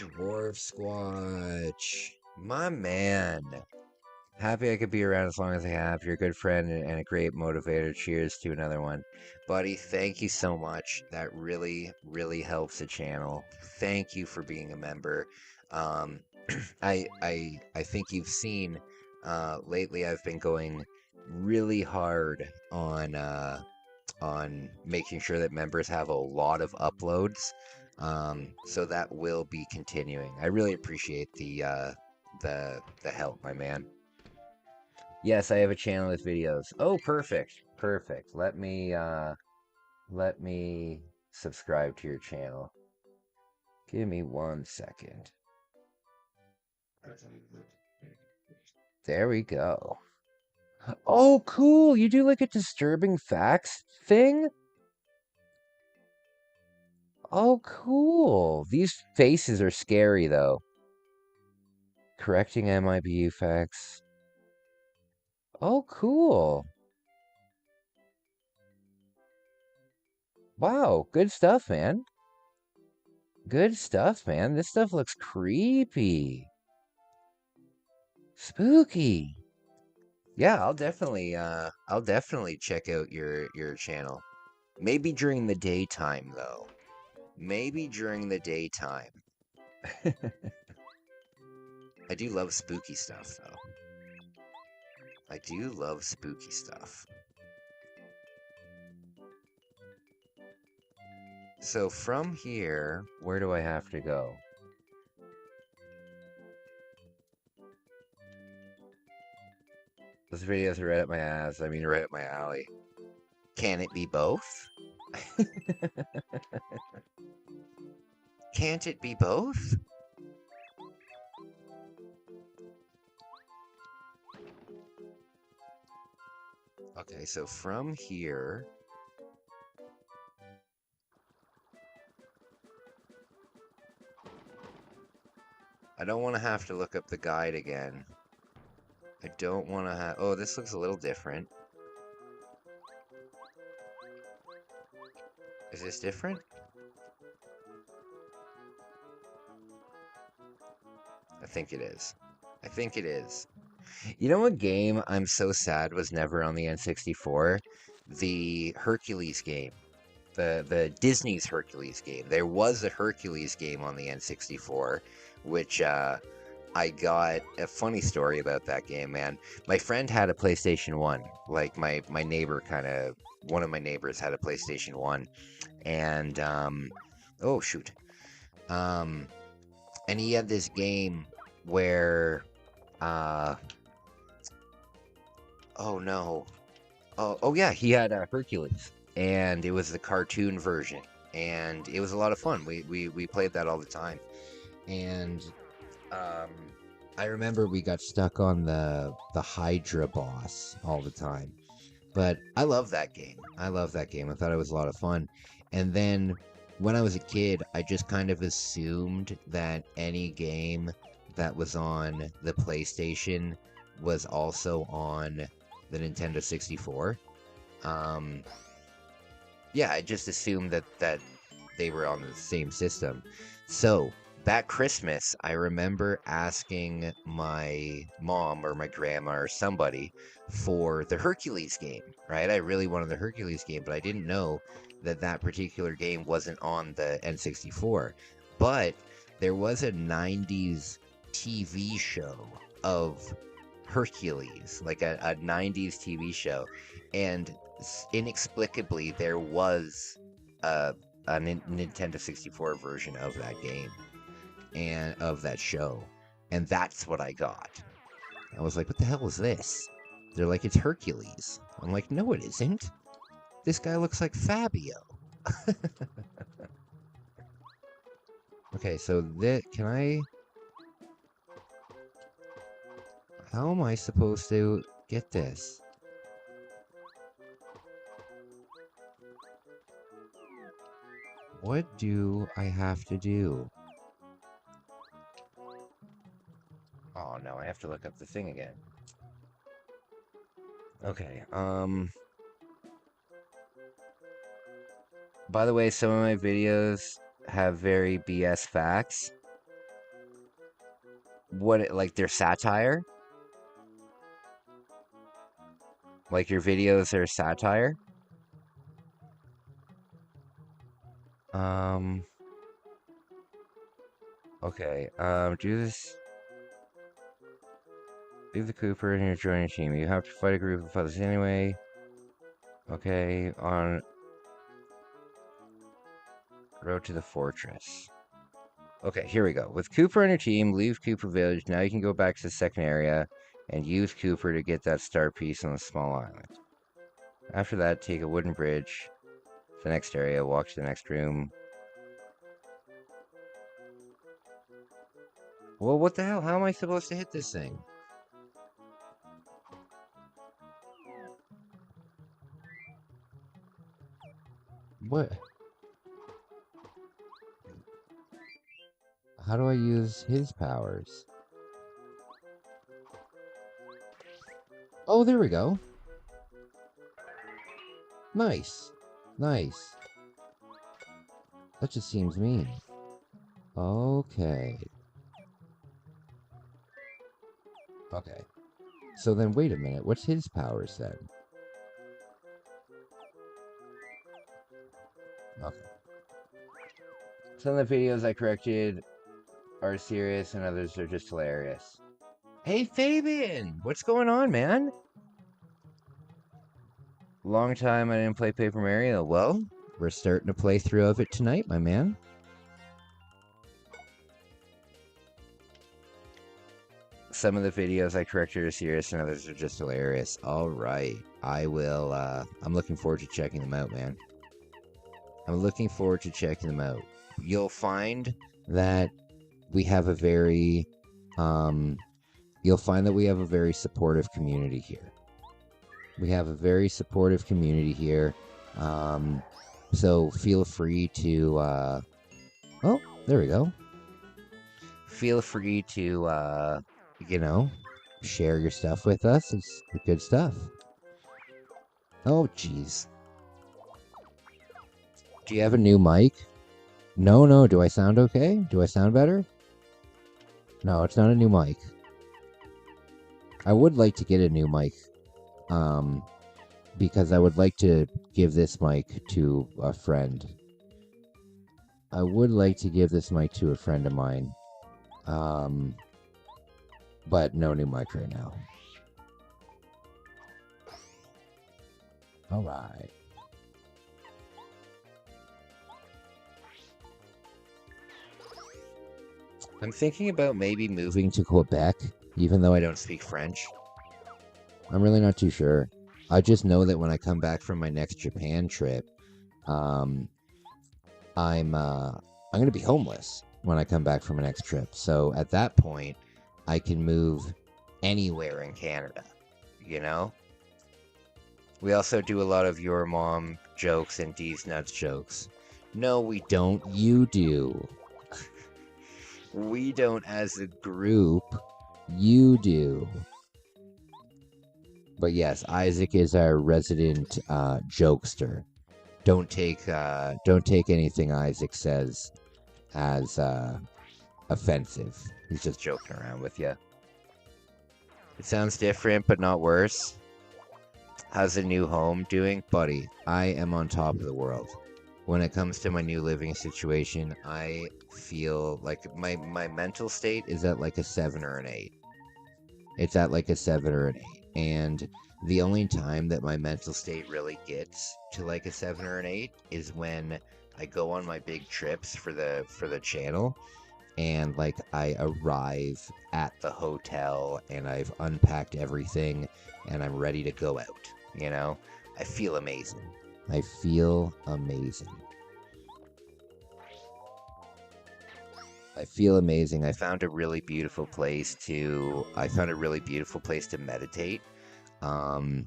[SPEAKER 1] Dwarf Squatch, my man. Happy I could be around as long as I have. You're a good friend and a great motivator. Cheers to another one. Buddy, thank you so much. That really, really helps the channel. Thank you for being a member. I think you've seen lately I've been going really hard on making sure that members have a lot of uploads. So that will be continuing. I really appreciate the help, my man. Yes, I have a channel with videos. Oh, perfect. Let me subscribe to your channel. Give me 1 second. There we go. Oh, cool. You do like a disturbing facts thing? Oh, cool. These faces are scary, though. Correcting MIBU facts. Oh, cool. Wow, good stuff, man. Good stuff, man. This stuff looks creepy. Spooky. Yeah, I'll definitely check out your channel. Maybe during the daytime, though. Maybe during the daytime. I do love spooky stuff, though. I do love spooky stuff. So from here, where do I have to go? Those videos are right up my ass. I mean, right up my alley. Can it be both? Can't it be both? Okay, so from here... I don't want to have to look up the guide again. I don't want to have... Oh, this looks a little different. Is this different? I think it is. I think it is. You know what game I'm so sad was never on the N64? The Hercules game. The Disney's Hercules game. There was a Hercules game on the N64, which I got a funny story about that game, man. My friend had a PlayStation 1. Like my neighbor one of my neighbors had a PlayStation 1. And oh shoot. And he had this game where oh no. Oh yeah, he had Hercules. And it was the cartoon version. And it was a lot of fun. We played that all the time. And I remember we got stuck on the Hydra boss all the time. But I love that game. I love that game. I thought it was a lot of fun. And then when I was a kid, I just kind of assumed that any game that was on the PlayStation was also on the Nintendo 64. Yeah, I just assumed that they were on the same system. So that Christmas, I remember asking my mom or my grandma or somebody for the Hercules game, right? I really wanted the Hercules game, but I didn't know that that particular game wasn't on the N64. But there was a 90s TV show of Hercules, like a 90s TV show, and inexplicably there was a Nintendo 64 version of that game and of that show, and that's what I got. I was like, what the hell is this? They're like, it's Hercules. I'm like, no it isn't. This guy looks like Fabio. Okay, so can I... How am I supposed to get this? What do I have to do? Oh no, I have to look up the thing again. Okay, by the way, some of my videos have very BS facts. Like they're satire? Like your videos are satire? Okay, do this. Leave the Cooper and you're joining a team. You have to fight a group of others anyway. Okay, on road to the fortress. Okay, here we go. With Cooper on your team, leave Cooper Village. Now you can go back to the second area and use Cooper to get that star piece on the small island. After that, take a wooden bridge to the next area, walk to the next room. Well, what the hell? How am I supposed to hit this thing? What? How do I use his powers? Oh, there we go. Nice. Nice. That just seems mean. Okay. Okay. So then, wait a minute. What's his powers then? Okay. Some of the videos I corrected are serious and others are just hilarious. Hey, Fabian! What's going on, man? Long time I didn't play Paper Mario. Well, we're starting a playthrough of it tonight, my man. Some of the videos I corrected are serious and others are just hilarious. Alright. I will, I'm looking forward to checking them out, man. I'm looking forward to checking them out. You'll find that we have a very, supportive community here. We have a very supportive community here. So feel free to, oh, there we go. Feel free to, you know, share your stuff with us. It's good stuff. Oh, jeez. Do you have a new mic? No. Do I sound okay? Do I sound better? No, it's not a new mic. I would like to get a new mic. Because I would like to give this mic to a friend. I would like to give this mic to a friend of mine. But no new mic right now. Alright. I'm thinking about maybe moving to Quebec, even though I don't speak French. I'm really not too sure. I just know that when I come back from my next Japan trip, I'm gonna be homeless when I come back from my next trip. So at that point, I can move anywhere in Canada, you know? We also do a lot of your mom jokes and D's nuts jokes. No, we don't. You do. We don't as a group. You do. But yes, Isaac is our resident jokester. Don't take anything Isaac says as offensive. He's just joking around with you. It sounds different, but not worse. How's the new home doing? Buddy, I am on top of the world. When it comes to my new living situation, I feel like my mental state is at like a 7 or an 8. It's at like a 7 or an 8. And the only time that my mental state really gets to like a 7 or an 8 is when I go on my big trips for the channel, and like I arrive at the hotel and I've unpacked everything and I'm ready to go out, you know? I feel amazing. I feel amazing. I feel amazing. I found a really beautiful place to meditate. And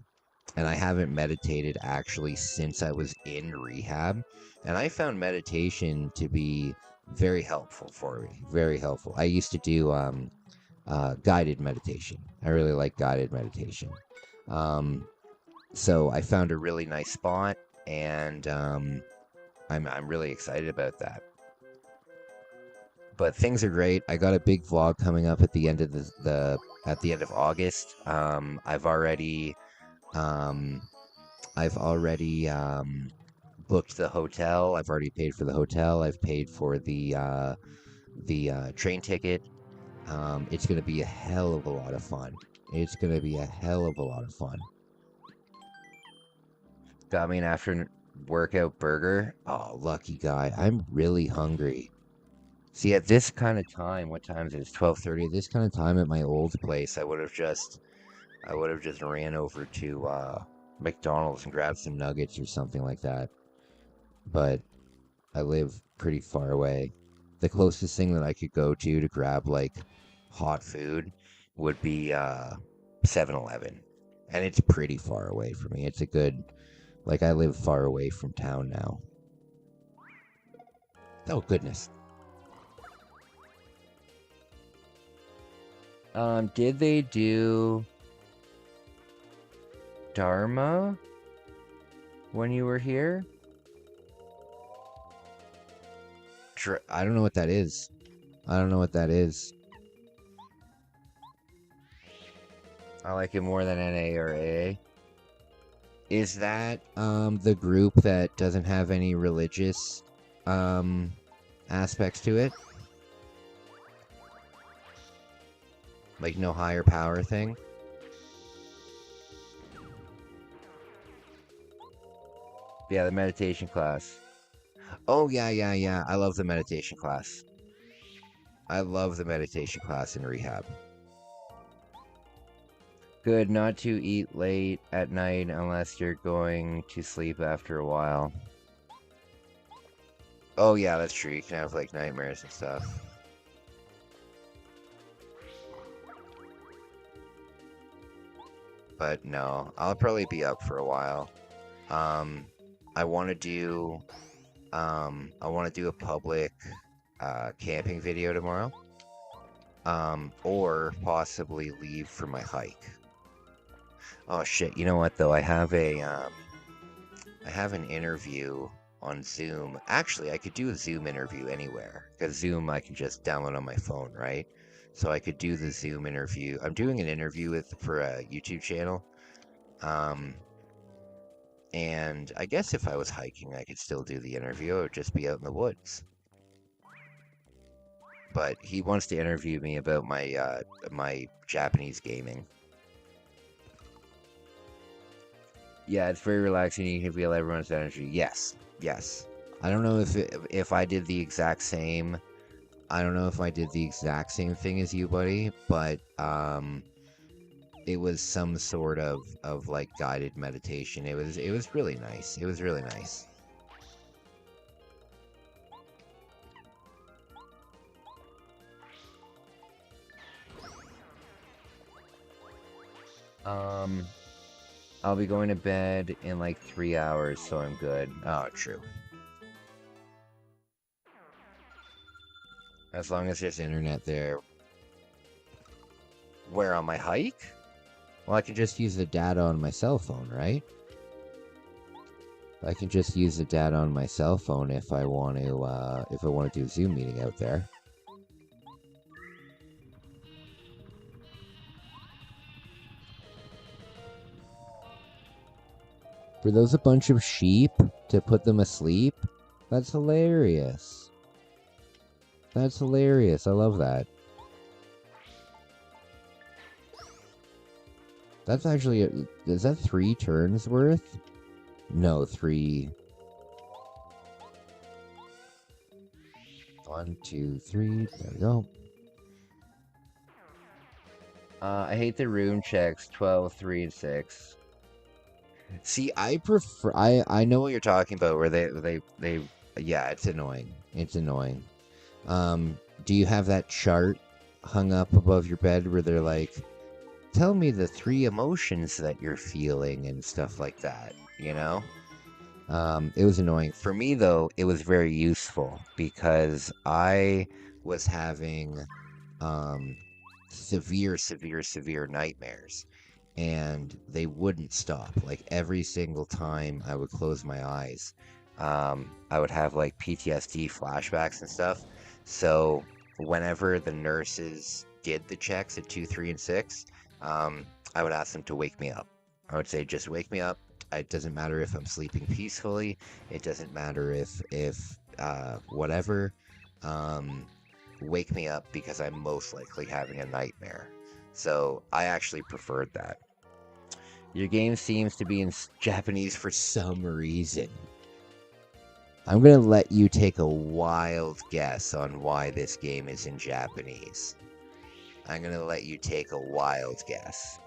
[SPEAKER 1] I haven't meditated actually since I was in rehab. And I found meditation to be very helpful for me. Very helpful. I used to do guided meditation. I really like guided meditation. So I found a really nice spot, and I'm really excited about that. But things are great. I got a big vlog coming up at the end of at the end of August. I've already booked the hotel. I've already paid for the hotel. I've paid for the train ticket. It's gonna be a hell of a lot of fun. It's gonna be a hell of a lot of fun. Got me an after workout burger. Oh, lucky guy. I'm really hungry. See, at this kind of time, what time is it? It's 12:30. At this kind of time at my old place, I would have just ran over to McDonald's and grabbed some nuggets or something like that. But I live pretty far away. The closest thing that I could go to grab like hot food would be 7-Eleven. And it's pretty far away from me. It's a good, like, I live far away from town now. Oh, goodness. Did they do Dharma when you were here? I don't know what that is. I don't know what that is. I like it more than NA or AA. Is that the group that doesn't have any religious aspects to it? Like no higher power thing? Yeah, the meditation class. Oh, yeah. I love the meditation class. I love the meditation class in rehab. Good not to eat late at night unless you're going to sleep after a while. Oh yeah, that's true. You can have like nightmares and stuff. But no, I'll probably be up for a while. I want to do a public camping video tomorrow. Or possibly leave for my hike. Oh shit, you know what though? I have an interview on Zoom. Actually, I could do a Zoom interview anywhere, because Zoom I can just download on my phone, right? So I could do the Zoom interview. I'm doing an interview for a YouTube channel. And I guess if I was hiking, I could still do the interview. It would just be out in the woods. But he wants to interview me about my my Japanese gaming. Yeah, it's very relaxing. You can feel everyone's energy. Yes, yes. I don't know if I did the exact same. I don't know if I did the exact same thing as you, buddy, but it was some sort of like guided meditation. It was really nice. It was really nice. I'll be going to bed in like 3 hours, so I'm good. Oh, true. As long as there's internet there. Where, on my hike? Well, I can just use the data on my cell phone, right? I can just use the data on my cell phone if I want to do a Zoom meeting out there. Were those a bunch of sheep to put them asleep? That's hilarious. That's hilarious. I love that. That's actually... is that 3 turns worth? No, 3... 1, 2, 3. There we go. I hate the room checks. 12, 3, and 6. See, I prefer... I know what you're talking about, where they... Yeah, it's annoying. It's annoying. Do you have that chart hung up above your bed where they're like, tell me the 3 emotions that you're feeling and stuff like that, you know? It was annoying. For me, though, it was very useful because I was having severe nightmares. And they wouldn't stop. Like, every single time I would close my eyes, I would have, like, PTSD flashbacks and stuff. So, whenever the nurses did the checks at 2, 3, and 6, I would ask them to wake me up. I would say, just wake me up. It doesn't matter if I'm sleeping peacefully. It doesn't matter if whatever. Wake me up because I'm most likely having a nightmare. So, I actually preferred that. Your game seems to be in Japanese for some reason. I'm gonna let you take a wild guess on why this game is in Japanese. I'm gonna let you take a wild guess.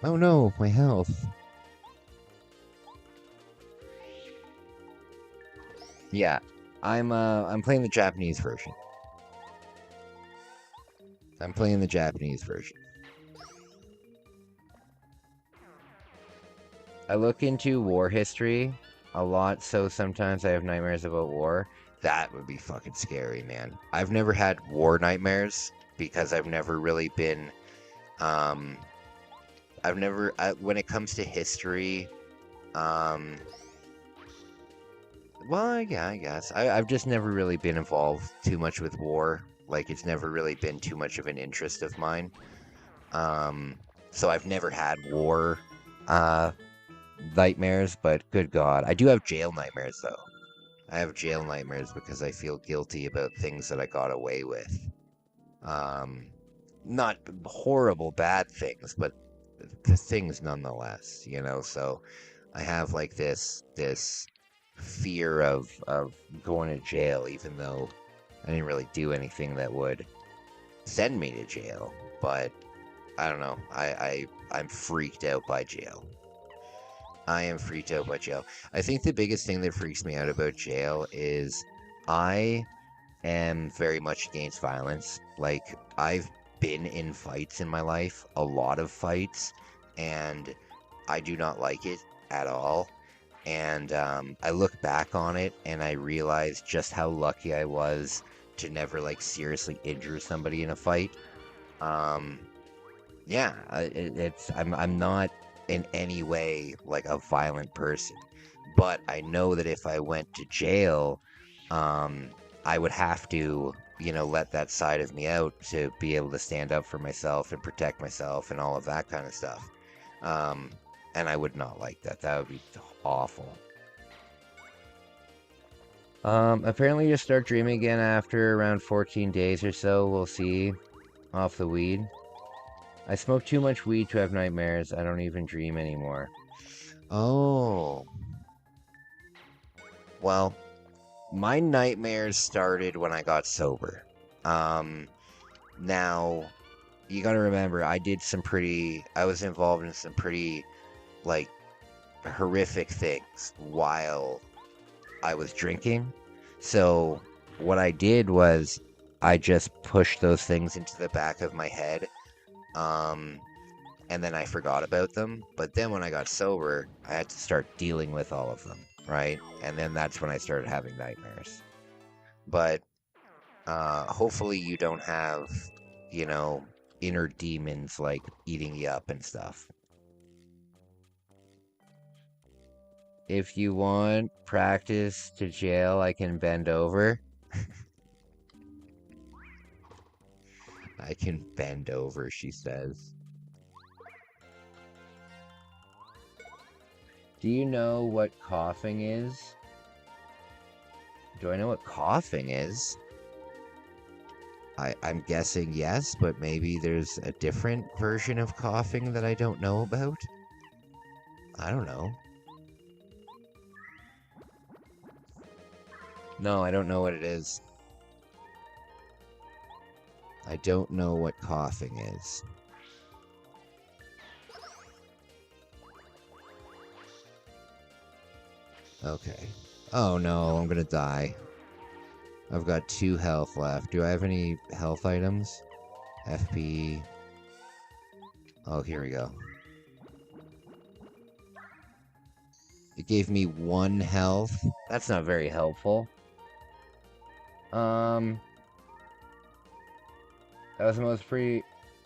[SPEAKER 1] Oh no, my health. Yeah, I'm playing the Japanese version. I'm playing the Japanese version. I look into war history a lot, so sometimes I have nightmares about war. That would be fucking scary, man. I've never had war nightmares because I've never really been, when it comes to history, well, yeah, I guess. I've just never really been involved too much with war. Like, it's never really been too much of an interest of mine. So I've never had war, nightmares, but good God. I do have jail nightmares, though. I have jail nightmares because I feel guilty about things that I got away with. not horrible bad things, but the things nonetheless, you know. So I have like this fear of going to jail, even though I didn't really do anything that would send me to jail. But I don't know. I'm freaked out by jail. I am freaked out by jail. I think the biggest thing that freaks me out about jail is I am very much against violence. Like, I've been in fights in my life, a lot of fights, and I do not like it at all. And I look back on it and I realize just how lucky I was to never like seriously injure somebody in a fight. Um, yeah, I'm not in any way like a violent person, but I know that if I went to jail, um, I would have to, you know, let that side of me out to be able to stand up for myself and protect myself and all of that kind of stuff. Um, and I would not like that. That would be awful. Apparently you start dreaming again after around 14 days or so. We'll see. Off the weed. I smoke too much weed to have nightmares. I don't even dream anymore. Oh. Well, my nightmares started when I got sober. Now, you gotta remember, I was involved in some pretty, like, horrific things while I was drinking. So, what I did was, I just pushed those things into the back of my head. And then I forgot about them. But then when I got sober, I had to start dealing with all of them, right? And then that's when I started having nightmares. But hopefully you don't have, you know, inner demons like eating you up and stuff. If you want practice to jail, I can bend over. I can bend over, she says. Do you know what coughing is? Do I know what coughing is? I'm guessing yes, but maybe there's a different version of coughing that I don't know about. I don't know. No, I don't know what it is. I don't know what coughing is. Okay. Oh no, I'm gonna die. I've got 2 health left. Do I have any health items? FP. Oh, here we go. It gave me 1 health. That's not very helpful. That was the most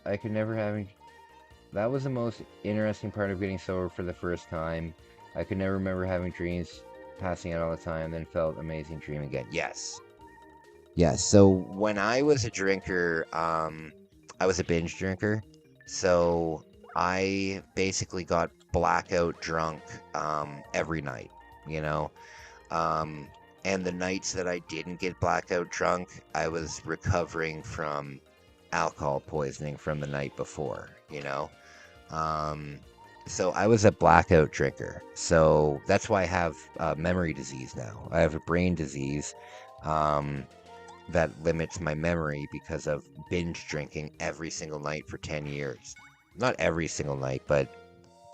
[SPEAKER 1] I could never having. That was the most interesting part of getting sober for the first time. I could never remember having dreams, passing out all the time, then felt amazing dream again. Yes. Yes, so when I was a drinker, I was a binge drinker. So I basically got blackout drunk every night, you know? And the nights that I didn't get blackout drunk, I was recovering from alcohol poisoning from the night before, you know? So I was a blackout drinker. So that's why I have memory disease now. I have a brain disease that limits my memory because of binge drinking every single night for 10 years. Not every single night, but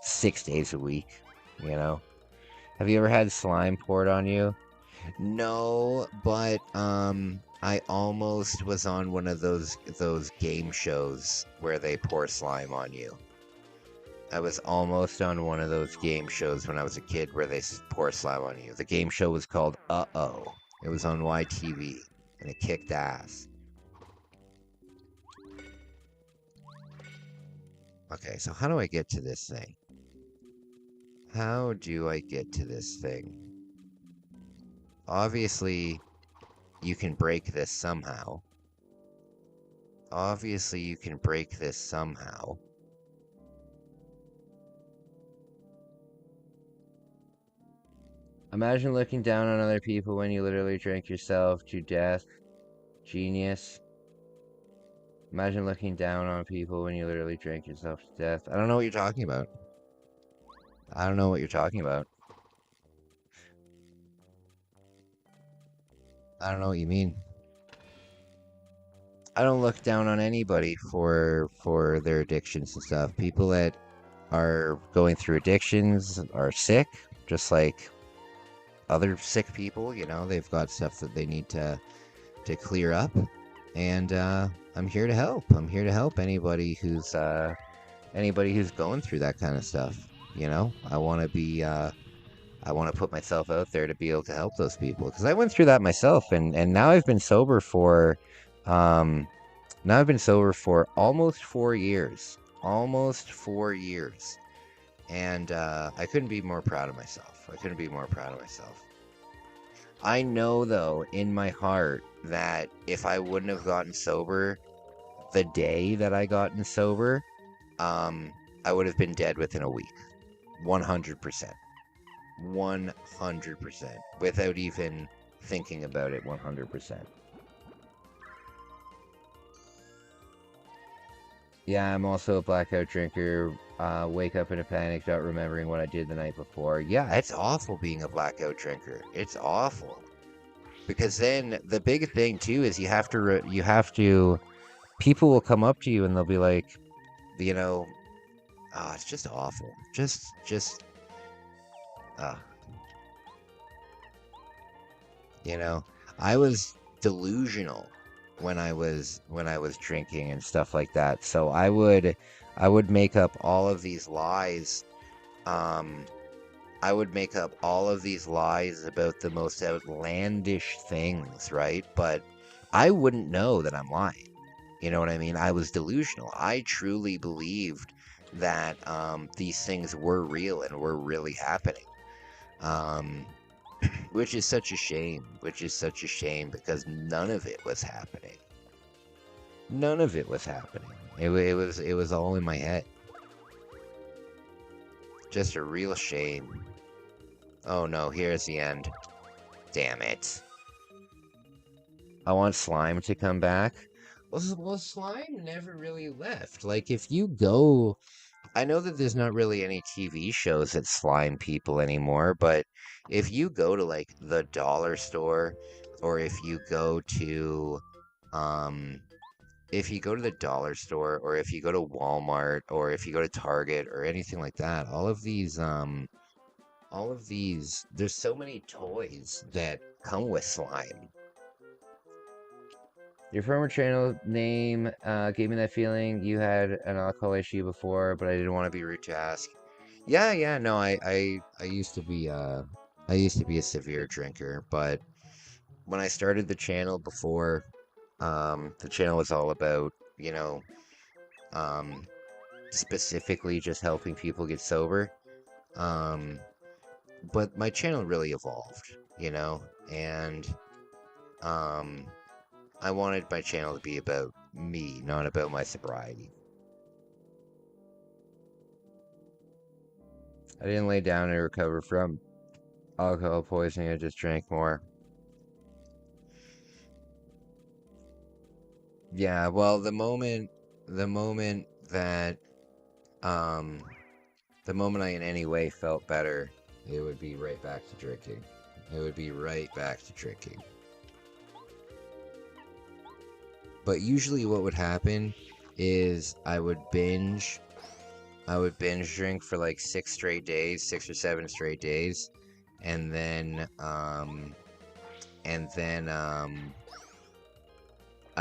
[SPEAKER 1] 6 days a week, you know? Have you ever had slime poured on you? No, but I almost was on one of those game shows where they pour slime on you. I was almost on one of those game shows when I was a kid where they pour slime on you. The game show was called Uh-Oh. It was on YTV, and it kicked ass. Okay, so how do I get to this thing? How do I get to this thing? Obviously, you can break this somehow. Obviously, you can break this somehow. Imagine looking down on other people when you literally drank yourself to death. Genius. Imagine looking down on people when you literally drink yourself to death. I don't know what you're talking about. I don't know what you're talking about. I don't know what you mean. I don't look down on anybody for their addictions and stuff. People that are going through addictions are sick, just like other sick people, you know, they've got stuff that they need to clear up. And I'm here to help. I'm here to help anybody who's going through that kind of stuff. You know, I want to put myself out there to be able to help those people, because I went through that myself, and now I've been sober for almost 4 years. Almost 4 years. And I couldn't be more proud of myself. I know, though, in my heart, that if I wouldn't have gotten sober the day that I gotten sober, I would have been dead within a week. 100%. 100%. Without even thinking about it, 100%. Yeah, I'm also a blackout drinker. Wake up in a panic, not remembering what I did the night before. Yeah, it's awful being a blackout drinker. It's awful. Because then the big thing too is you have to people will come up to you and they'll be like, you know, it's just awful. You know, I was delusional when I was drinking and stuff like that. So I would make up all of these lies. I would make up all of these lies about the most outlandish things, right? But I wouldn't know that I'm lying. You know what I mean? I was delusional. I truly believed that these things were real and were really happening. Which is such a shame. Because none of it was happening. It was all in my head. Just a real shame. Oh no, here's the end. Damn it. I want Slime to come back. Well, Slime never really left. Like, if you go... I know that there's not really any TV shows that slime people anymore, but if you go to, like, the dollar store, or if you go to the dollar store, or if you go to Walmart, or if you go to Target, or anything like that, all of these, there's so many toys that come with slime. Your former channel name gave me that feeling you had an alcohol issue before, but I didn't want to be rude to ask. Yeah, no, I used to be a severe drinker, but when I started the channel before, the channel was all about, you know, specifically just helping people get sober. But my channel really evolved, you know, and I wanted my channel to be about me, not about my sobriety. I didn't lay down and recover from alcohol poisoning, I just drank more. Yeah, well, the moment I in any way felt better, it would be right back to drinking. But usually what would happen is I would binge drink for like 6 or 7 straight days, and then I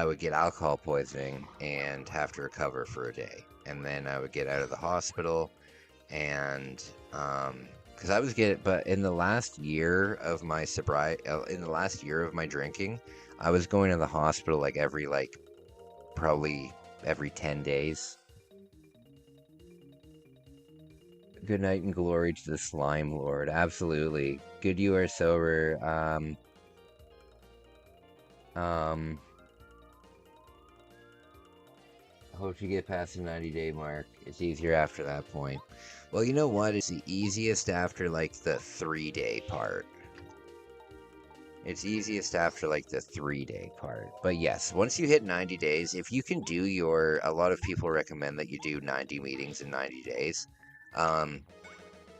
[SPEAKER 1] would get alcohol poisoning and have to recover for a day, and then I would get out of the hospital, and but in the last year of my sobriety, in the last year of my drinking, I was going to the hospital like probably every 10 days. Good night and glory to the Slime Lord. Absolutely. Good you are sober. Hope you get past the 90-day mark. It's easier after that point. Well, you know what? It's the easiest after like the 3-day part. It's easiest after like the 3-day part. But yes, once you hit 90 days, if you can do a lot of people recommend that you do 90 meetings in 90 days.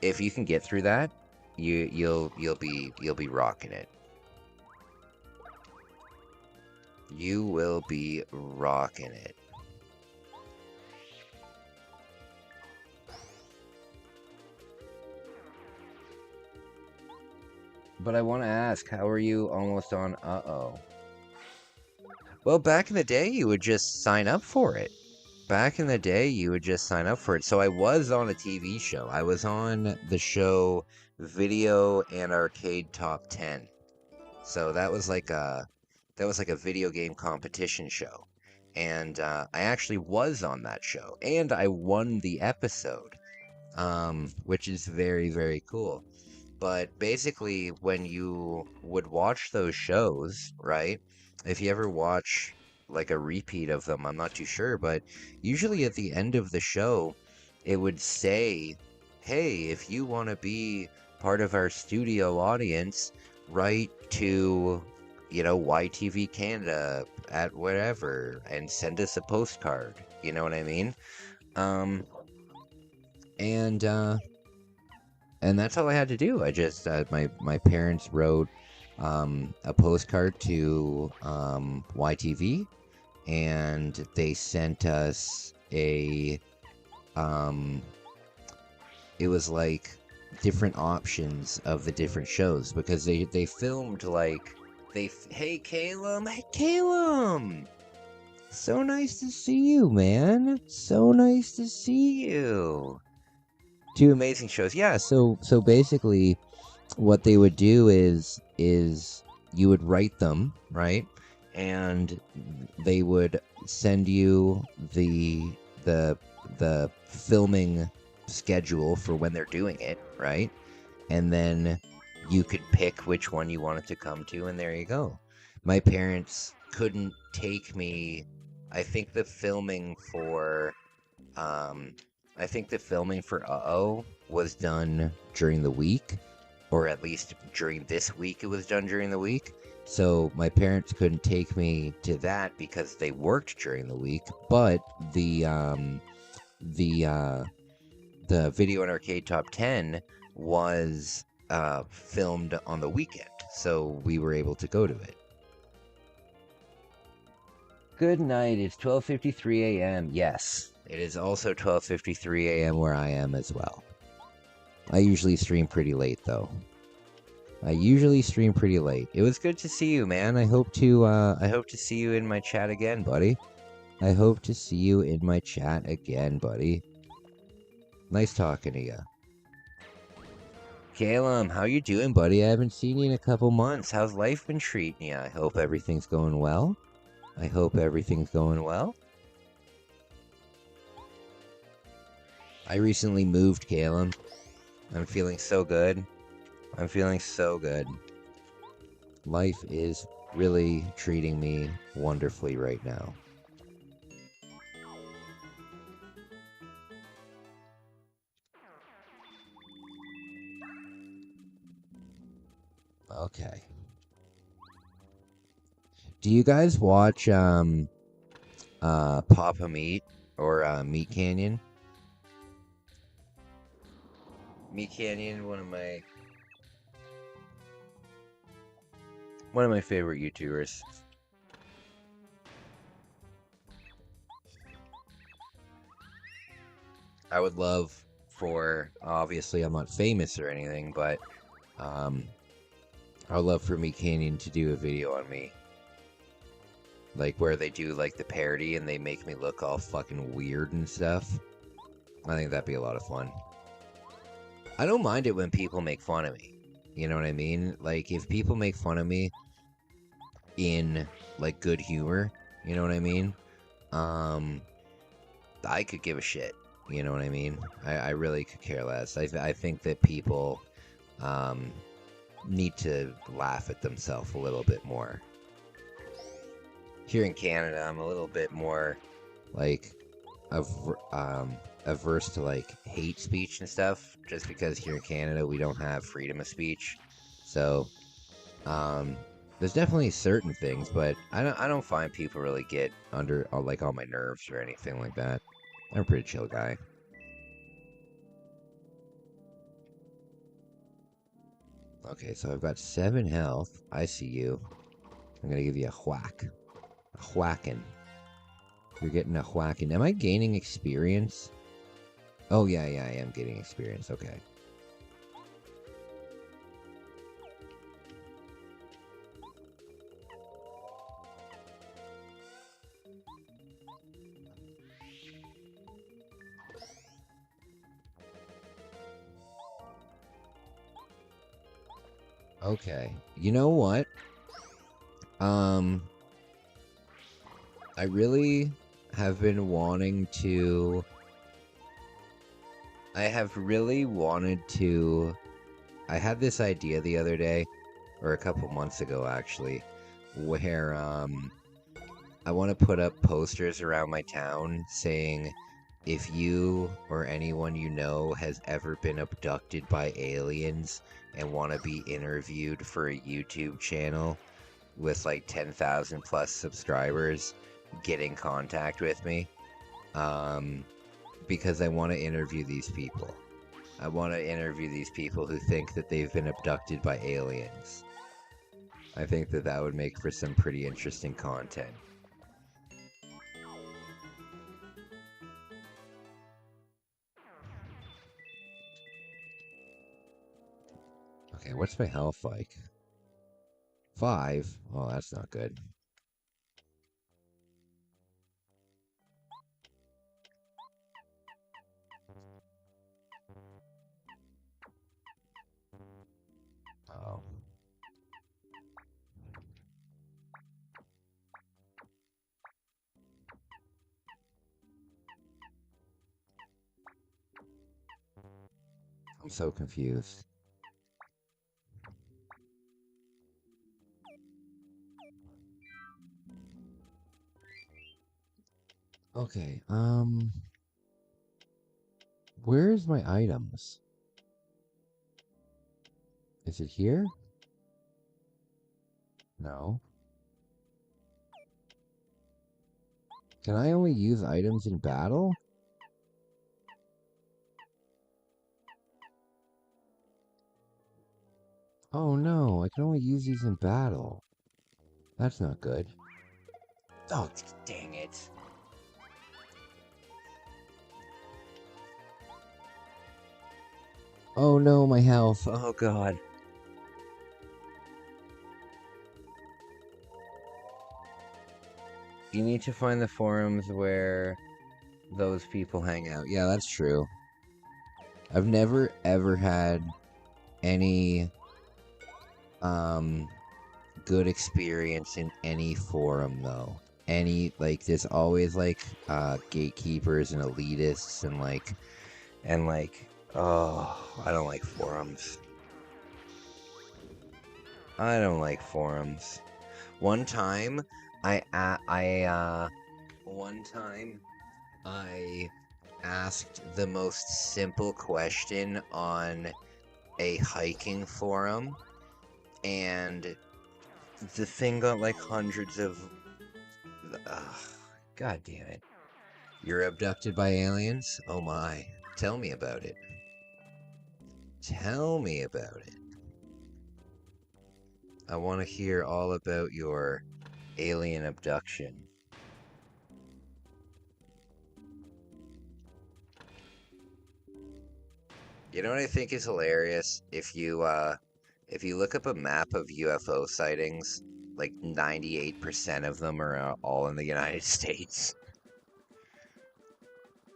[SPEAKER 1] If you can get through that, you'll be rocking it. You will be rocking it. But I want to ask, how are you almost on Uh-Oh? Well, back in the day, you would just sign up for it. Back in the day, you would just sign up for it. So I was on a TV show. I was on the show Video and Arcade Top 10. So that was like a video game competition show. And I actually was on that show. And I won the episode, which is very, very cool. But basically, when you would watch those shows, right? If you ever watch like a repeat of them, I'm not too sure, but usually at the end of the show, it would say, hey, if you want to be part of our studio audience, write to, YTV Canada at whatever and send us a postcard. You know what I mean? And that's all I had to do. I just, my parents wrote a postcard to YTV, and they sent us it was like different options of the different shows, because they filmed like, hey Calum! So nice to see you, man. So nice to see you. 2 amazing shows. Yeah, so basically what they would do is you would write them, right? And they would send you the filming schedule for when they're doing it, right? And then you could pick which one you wanted to come to, and there you go. My parents couldn't take me. I think the filming for Uh-Oh was done during the week, or at least during this week it was done during the week. So my parents couldn't take me to that because they worked during the week, but the Video and Arcade Top 10 was filmed on the weekend, so we were able to go to it. Good night, it's 12:53 a.m. Yes, it is also 12:53 a.m. where I am as well. I usually stream pretty late, though. It was good to see you, man. I hope to see you in my chat again, buddy. Nice talking to you. Calum, how you doing, buddy? I haven't seen you in a couple months. How's life been treating you? I hope everything's going well. I recently moved, Calum. I'm feeling so good. Life is really treating me wonderfully right now. Okay. Do you guys watch Papa Meat or Meat Canyon? Meat Canyon, one of my favorite YouTubers. I would love for, obviously I'm not famous or anything, but I would love for Meat Canyon to do a video on me. Like where they do like the parody and they make me look all fucking weird and stuff. I think that'd be a lot of fun. I don't mind it when people make fun of me. You know what I mean? Like, if people make fun of me in, like, good humor, you know what I mean? I could give a shit. You know what I mean? I really could care less. I think that people need to laugh at themselves a little bit more. Here in Canada, I'm a little bit more, like, averse to like hate speech and stuff, just because here in Canada we don't have freedom of speech. So There's definitely certain things, but I don't find people really get under like on my nerves or anything like that. I'm a pretty chill guy. Okay, so I've got 7 health. I see you. I'm gonna give you a whack. A whacking. You're getting a whacking. Am I gaining experience? Oh, yeah, I am getting experience. Okay. Okay. You know what? I really have been wanting to... I have really wanted to... I had this idea the other day, or a couple months ago actually, where I want to put up posters around my town saying, if you or anyone you know has ever been abducted by aliens and want to be interviewed for a YouTube channel with like 10,000 plus subscribers, get in contact with me. Because I want to interview these people. I want to interview these people who think that they've been abducted by aliens. I think that that would make for some pretty interesting content. Okay, what's my health like? 5? Oh, that's not good. Oh. I'm so confused. Okay, where's my items? Is it here? No. Can I only use items in battle? Oh no, I can only use these in battle. That's not good. Oh, dang it. Oh no, my health. Oh god. You need to find the forums where those people hang out. Yeah, that's true. I've never ever had any good experience in any forum though. Like there's always like gatekeepers and elitists and like oh, I don't like forums. I don't like forums. One time I asked the most simple question on a hiking forum, and the thing got like hundreds of... God damn it. You're abducted by aliens? Oh my. Tell me about it. Tell me about it. I want to hear all about your alien abduction. You know what I think is hilarious? If you look up a map of UFO sightings, like 98% of them are all in the United States.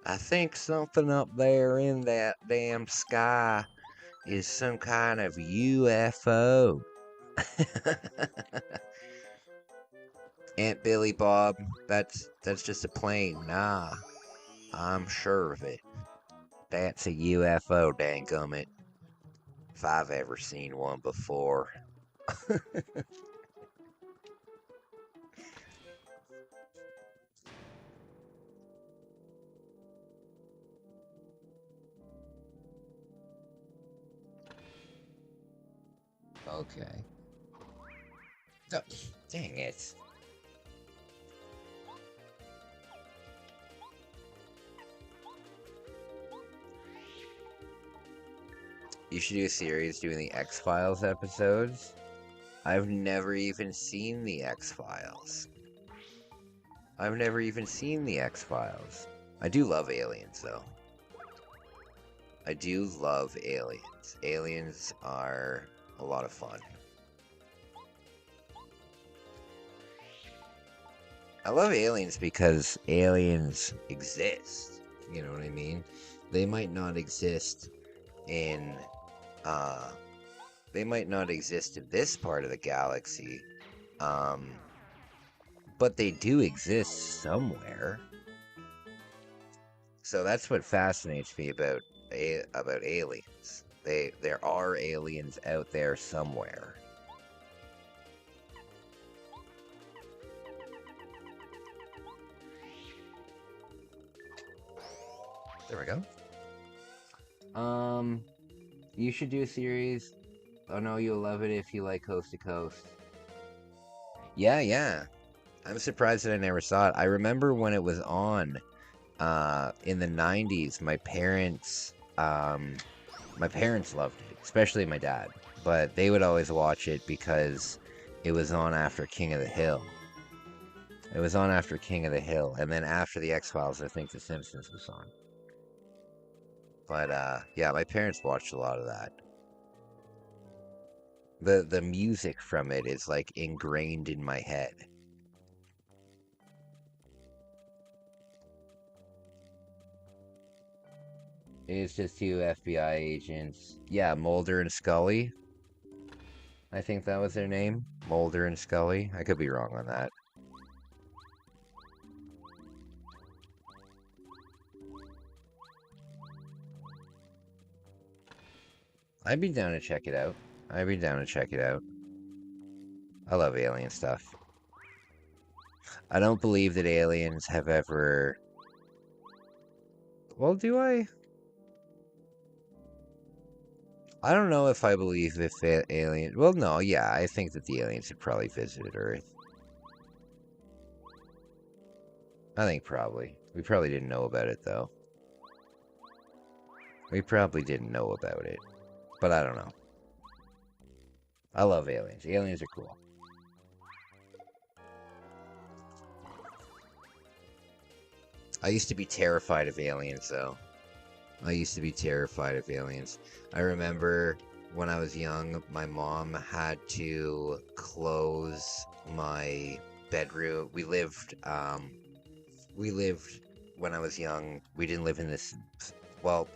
[SPEAKER 1] I think something up there in that damn sky is some kind of UFO. Aunt Billy Bob, that's just a plane. Nah, I'm sure of it. That's a UFO, dangummit. If I've ever seen one before. Okay. Oh, dang it. You should do a series doing the X-Files episodes. I've never even seen the X-Files. I've never even seen the X-Files. I do love Aliens, though. I do love Aliens. Aliens are a lot of fun. I love Aliens because aliens exist. You know what I mean? They might not exist in, they might not exist in this part of the galaxy, but they do exist somewhere. So that's what fascinates me about aliens. There are aliens out there somewhere. There we go. You should do a series. Oh no, you'll love it if you like Coast to Coast. Yeah. I'm surprised that I never saw it. I remember when it was on, in the 90s, my parents loved it, especially my dad. But they would always watch it because it was on after King of the Hill. It was on after King of the Hill, and then after the X-Files, I think The Simpsons was on. But, yeah, my parents watched a lot of that. The music from it is, like, ingrained in my head. It's just two FBI agents. Yeah, Mulder and Scully. I think that was their name. Mulder and Scully. I could be wrong on that. I'd be down to check it out. I love alien stuff. I don't believe that aliens have ever... Well, do I? I don't know if I believe if aliens... Well, no, yeah, I think that the aliens have probably visited Earth. I think probably. We probably didn't know about it, though. We probably didn't know about it. But I don't know. I love aliens. Aliens are cool. I used to be terrified of aliens, though. I used to be terrified of aliens. I remember when I was young, my mom had to close my bedroom. We lived when I was young. We didn't live in this... Well,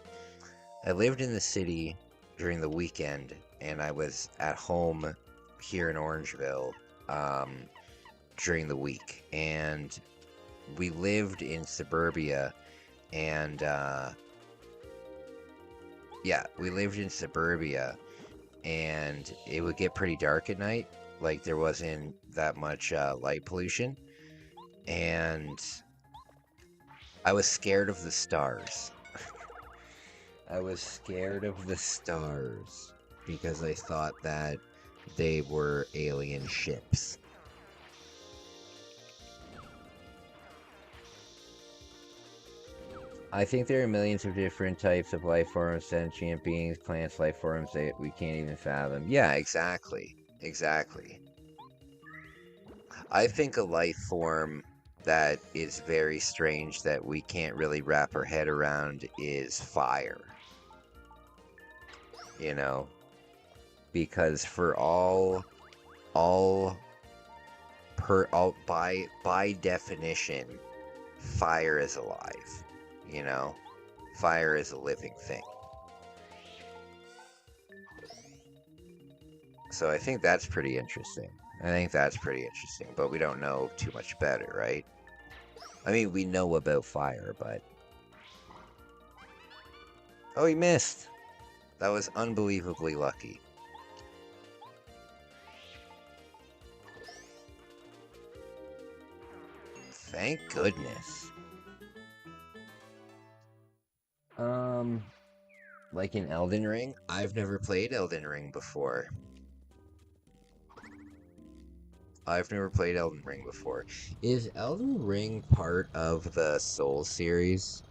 [SPEAKER 1] I lived in the city during the weekend, and I was at home here in Orangeville during the week. And we lived in suburbia, and yeah, we lived in suburbia, and it would get pretty dark at night. Like, there wasn't that much light pollution, and I was scared of the stars. I was scared of the stars because I thought that they were alien ships. I think there are millions of different types of life forms, sentient beings, plants, life forms that we can't even fathom. Yeah, exactly. Exactly. I think a life form that is very strange that we can't really wrap our head around is fire. You know? Because for by definition, fire is alive. You know? Fire is a living thing. So I think that's pretty interesting. But we don't know too much about it, right? I mean, we know about fire, but... Oh, he missed! That was unbelievably lucky. Thank goodness. Like in Elden Ring? I've never played Elden Ring before. I've never played Elden Ring before. Is Elden Ring part of the Souls series?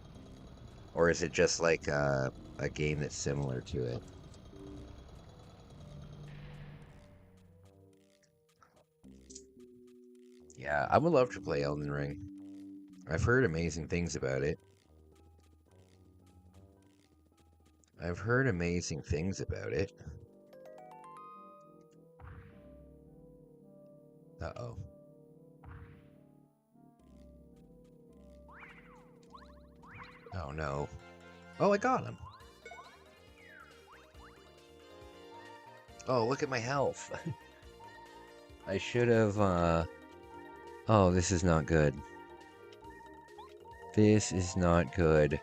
[SPEAKER 1] Or is it just like a game that's similar to it? Yeah, I would love to play Elden Ring. I've heard amazing things about it. I've heard amazing things about it. Uh-oh. Oh no. Oh, I got him. Oh, look at my health. I should have, Oh, this is not good. This is not good.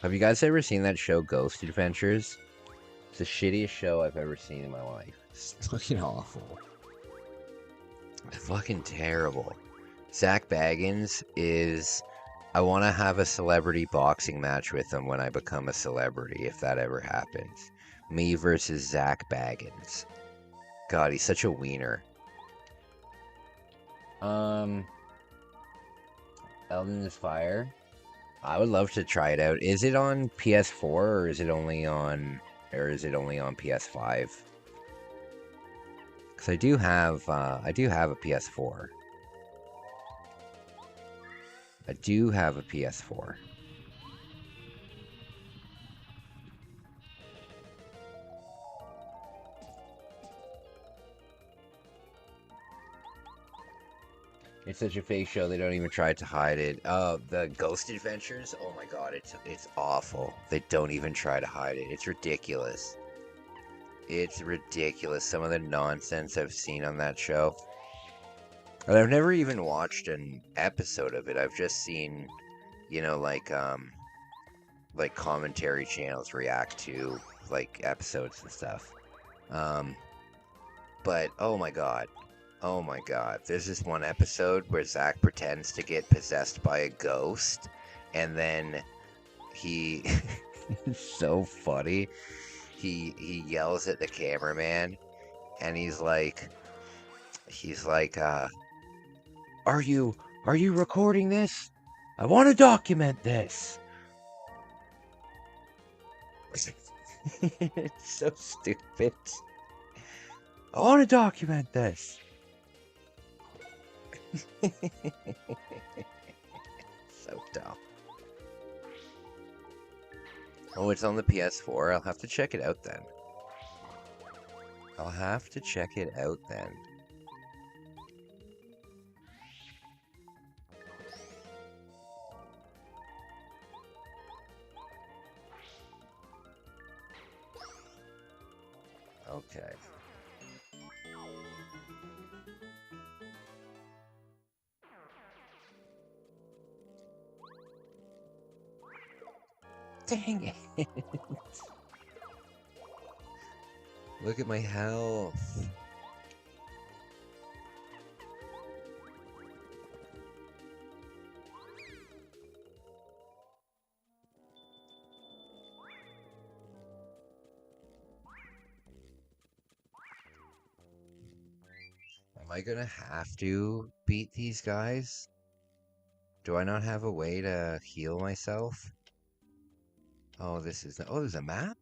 [SPEAKER 1] Have you guys ever seen that show, Ghost Adventures? It's the shittiest show I've ever seen in my life. It's fucking awful. It's fucking terrible. Zach Baggins is... I want to have a celebrity boxing match with him when I become a celebrity, if that ever happens. Me versus Zach Baggins. God, he's such a wiener. Elden is Fire. I would love to try it out. Is it on PS4 or is it only on PS5? Because I do have a PS4. I do have a PS4. It's such a fake show, they don't even try to hide it. The Ghost Adventures? Oh my god, it's awful. They don't even try to hide it. It's ridiculous. It's ridiculous, some of the nonsense I've seen on that show. And I've never even watched an episode of it. I've just seen, you know, like commentary channels react to, like, episodes and stuff. But, oh my god. Oh my god, there's this one episode where Zach pretends to get possessed by a ghost, and then he... it's so funny. He yells at the cameraman, and he's like, are you recording this? I want to document this. It's so stupid. I want to document this. So dumb. Oh, it's on the PS4. I'll have to check it out then. I'll have to check it out then. Okay. Dang it. Look at my health. Am I gonna have to beat these guys? Do I not have a way to heal myself? Oh, there's a map?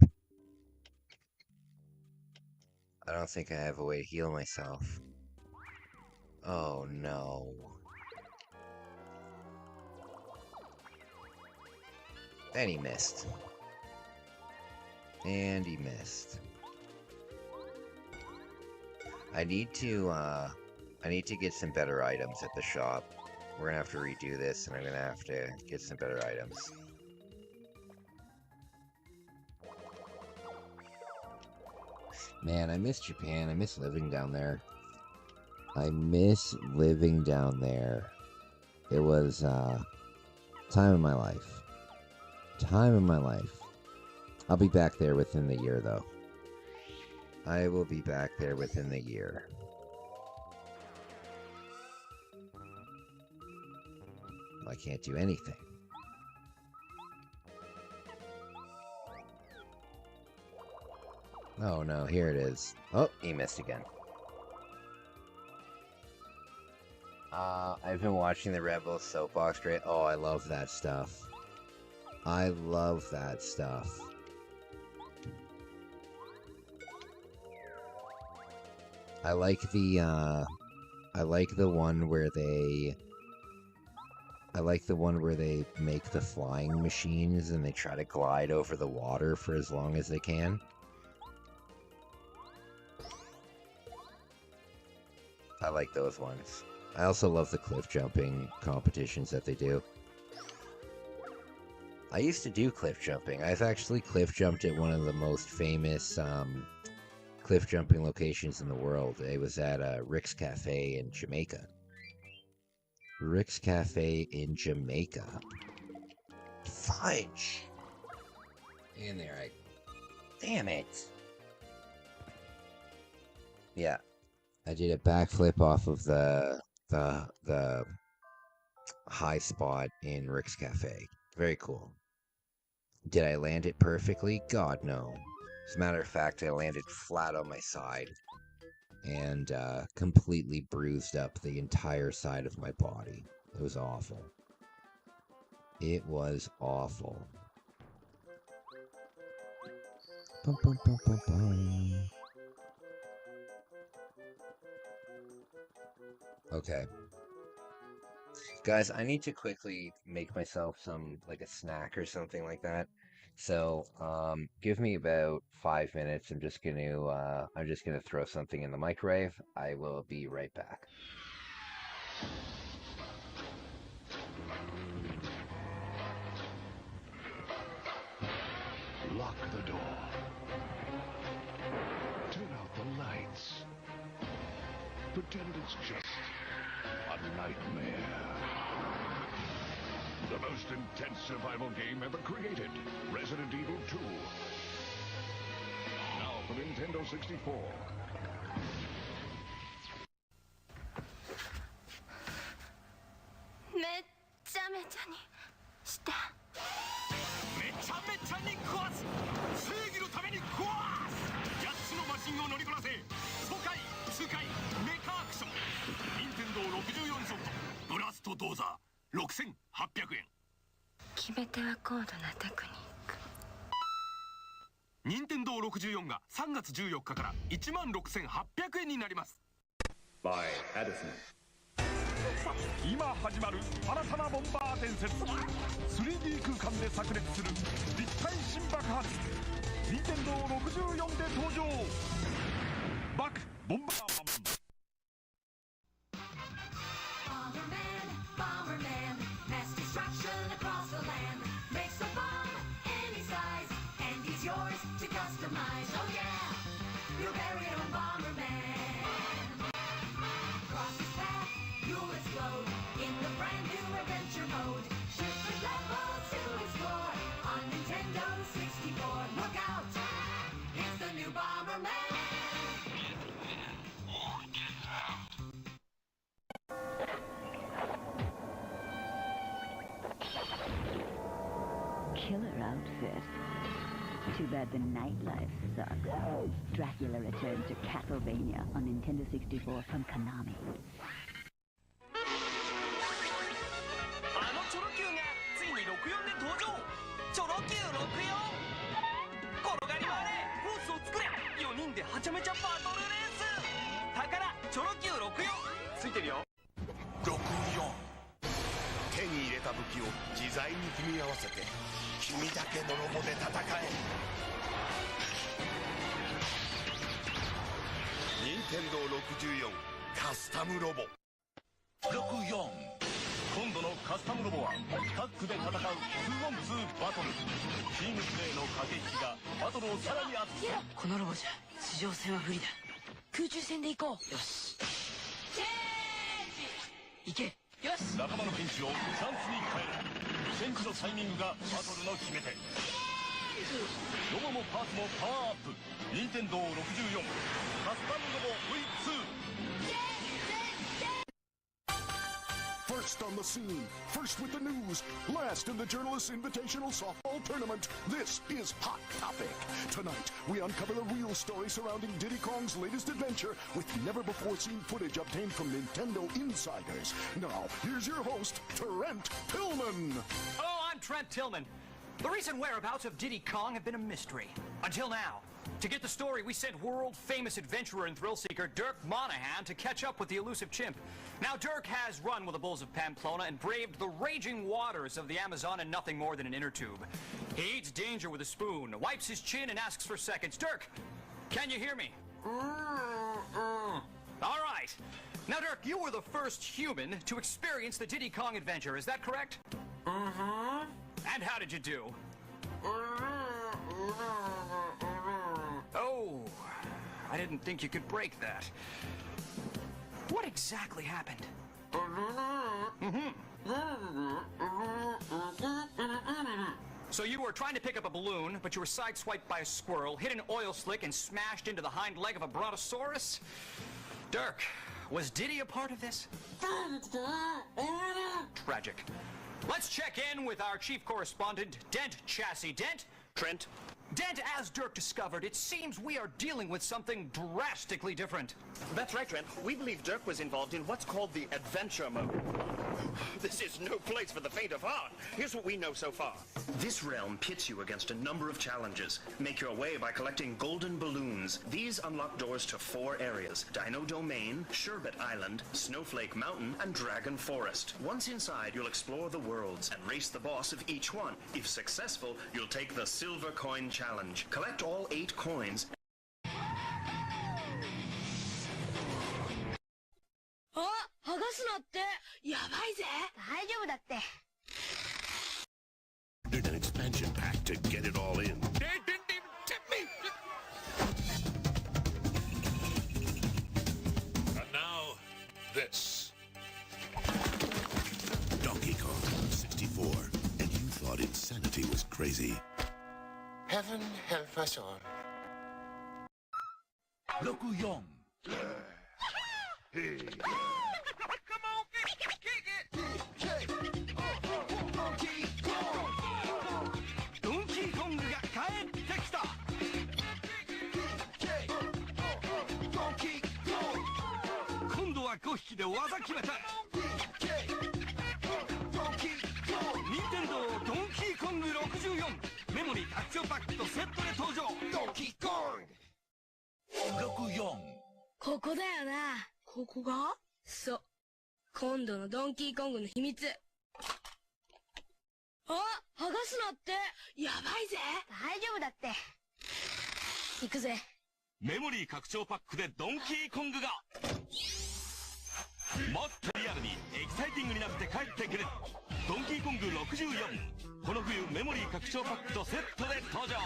[SPEAKER 1] I don't think I have a way to heal myself. Oh no. And he missed. And he missed. I need to get some better items at the shop. We're gonna have to redo this, and I'm gonna have to get some better items. Man, I miss Japan. I miss living down there. I miss living down there. It was, time of my life. Time of my life. I'll be back there within the year, though. I will be back there within the year. I can't do anything. Oh no, here it is. Oh, he missed again. I've been watching the Rebels soapbox straight. Oh, I love that stuff. I love that stuff. I like the one where they make the flying machines and they try to glide over the water for as long as they can. I like those ones. I also love the cliff jumping competitions that they do. I used to do cliff jumping. I've actually cliff jumped at one of the most famous cliff jumping locations in the world. It was at Rick's Cafe in Jamaica. Rick's Cafe in Jamaica. Fudge! In there, damn it! Yeah. I did a backflip off of the high spot in Rick's Cafe. Very cool. Did I land it perfectly? God, no. As a matter of fact, I landed flat on my side and completely bruised up the entire side of my body. It was awful. It was awful. Bum, bum, bum, bum, bum. Okay. Guys, I need to quickly make myself like a snack or something like that. So, give me about 5 minutes. I'm just gonna throw something in the microwave. I will be right back.
[SPEAKER 2] Lock the door. Turn out the lights. Pretend it's just a nightmare. The most intense survival game ever created. Resident Evil 2. Now for Nintendo 64.
[SPEAKER 16] Nintendo 64が3月14日から16,800円になります。By Edison。今始まる新たなボンバー伝説。3D 空間で炸裂する立体新爆発。Nintendo 64で登場。バックボンバーマン。
[SPEAKER 17] Killer outfit. Too bad the nightlife sucks. Dracula returns to Castlevania on Nintendo 64 from Konami.
[SPEAKER 13] あのチョロ Q がついに64で登場。チョロ Q 64。転がり回れ、コースを作れ。4人ではちゃめちゃバトルレース。宝チョロ Q 64ついてるよ。64。手に入れた武器を自在に組み合わせて。君だけのロボで戦え。任天堂64カスタムロボ。64。今度のカスタムロボはタッグで戦う 2on2 バトル。チームプレーの駆け引きがバトルをさらに熱くする。このロボじゃ地上戦は不利だ。空中戦で行こう。よし。チェンジ。行け。よし。仲間のピンチをチャンスに変える。チェンジのタイミングがバトルの決め手。ロボもパーツもパワーアップ。任天堂64カスタムロボ V2。First
[SPEAKER 18] First on the scene, first with the news, last in the Journalists' Invitational Softball Tournament. This is Hot Topic. Tonight, we uncover the real story surrounding Diddy Kong's latest adventure with never-before-seen footage obtained from Nintendo insiders. Now, here's your host, Trent Tillman.
[SPEAKER 19] Hello, I'm Trent Tillman. The recent whereabouts of Diddy Kong have been a mystery. Until now. To get the story, we sent world-famous adventurer and thrill-seeker Dirk Monahan to catch up with the elusive chimp. Now, Dirk has run with the bulls of Pamplona and braved the raging waters of the Amazon in nothing more than an inner tube. He eats danger with a spoon, wipes his chin, and asks for seconds. Dirk, can you hear me? All right. Now, Dirk, you were the first human to experience the Diddy Kong adventure. Is that correct? Mm-hmm. And how did you do? Oh, I didn't think you could break that. What exactly happened? So you were trying to pick up a balloon, but you were sideswiped by a squirrel, hit an oil slick, and smashed into the hind leg of a brontosaurus? Dirk, was Diddy a part of this? Tragic. Let's check in with our chief correspondent, Dent Chassis. Dent?
[SPEAKER 20] Trent?
[SPEAKER 19] Dent, as Dirk discovered, it seems we are dealing with something drastically different.
[SPEAKER 20] That's right, Trent. We believe Dirk was involved in what's called the adventure mode. This is no place for the faint of heart. Here's what we know so far. This realm pits you against a number of challenges. Make your way by collecting golden balloons. These unlock doors to 4 areas: Dino Domain, Sherbet Island, Snowflake Mountain, and Dragon Forest. Once inside, you'll explore the worlds and race the boss of each one. If successful, you'll take the Silver Coin Challenge. Collect all 8 coins.
[SPEAKER 13] Did an expansion pack to get it all in.
[SPEAKER 2] They didn't even tip me! And now, this.
[SPEAKER 13] Donkey Kong 64. And you thought insanity was crazy.
[SPEAKER 2] Heaven help us all.
[SPEAKER 13] 64.
[SPEAKER 2] Hey.
[SPEAKER 19] Come on, kick it! Donkey Kong が帰ってきた! Donkey Kong! 今度は5匹で技決めた! Nintendo Donkey Kong 64! メモリー拡張パックとセットで登場! Donkey Kong!
[SPEAKER 13] 64.
[SPEAKER 21] ここだよな。ここが？そう。今度のドンキーコングの秘密。あ、剥がすなって。やばいぜ。大丈夫だって。行くぜ。
[SPEAKER 16] メモリー拡張パックでドンキーコングがもっとリアルにエキサイティングになって帰ってくるドンキーコング64この冬メモリー拡張パックとセットで登場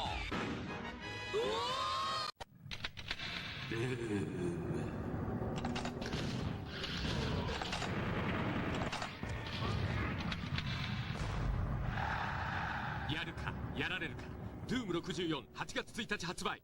[SPEAKER 22] やるかやられるか Doom64 8月1日発売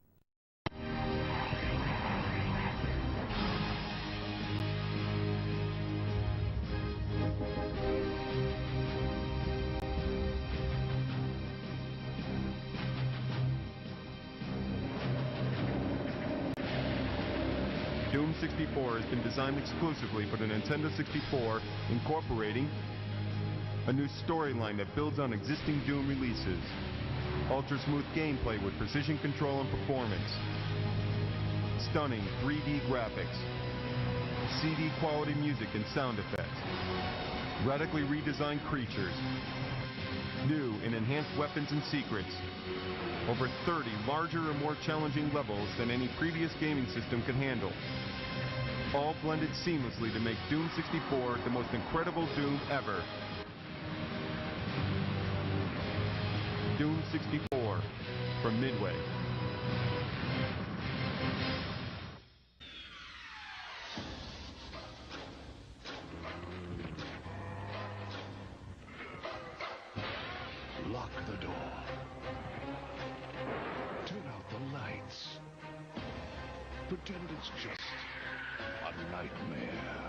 [SPEAKER 23] Doom 64 has been designed exclusively for the Nintendo 64, incorporating a new storyline that builds on existing Doom releases, ultra-smooth gameplay with precision control and performance, stunning 3D graphics, CD-quality music and sound effects, radically redesigned creatures, new and enhanced weapons and secrets, over 30 larger or more challenging levels than any previous gaming system could handle, all blended seamlessly to make Doom 64 the most incredible Doom ever. Doom 64 from Midway.
[SPEAKER 2] Lock the door. Turn out the lights. Pretend it's just a nightmare.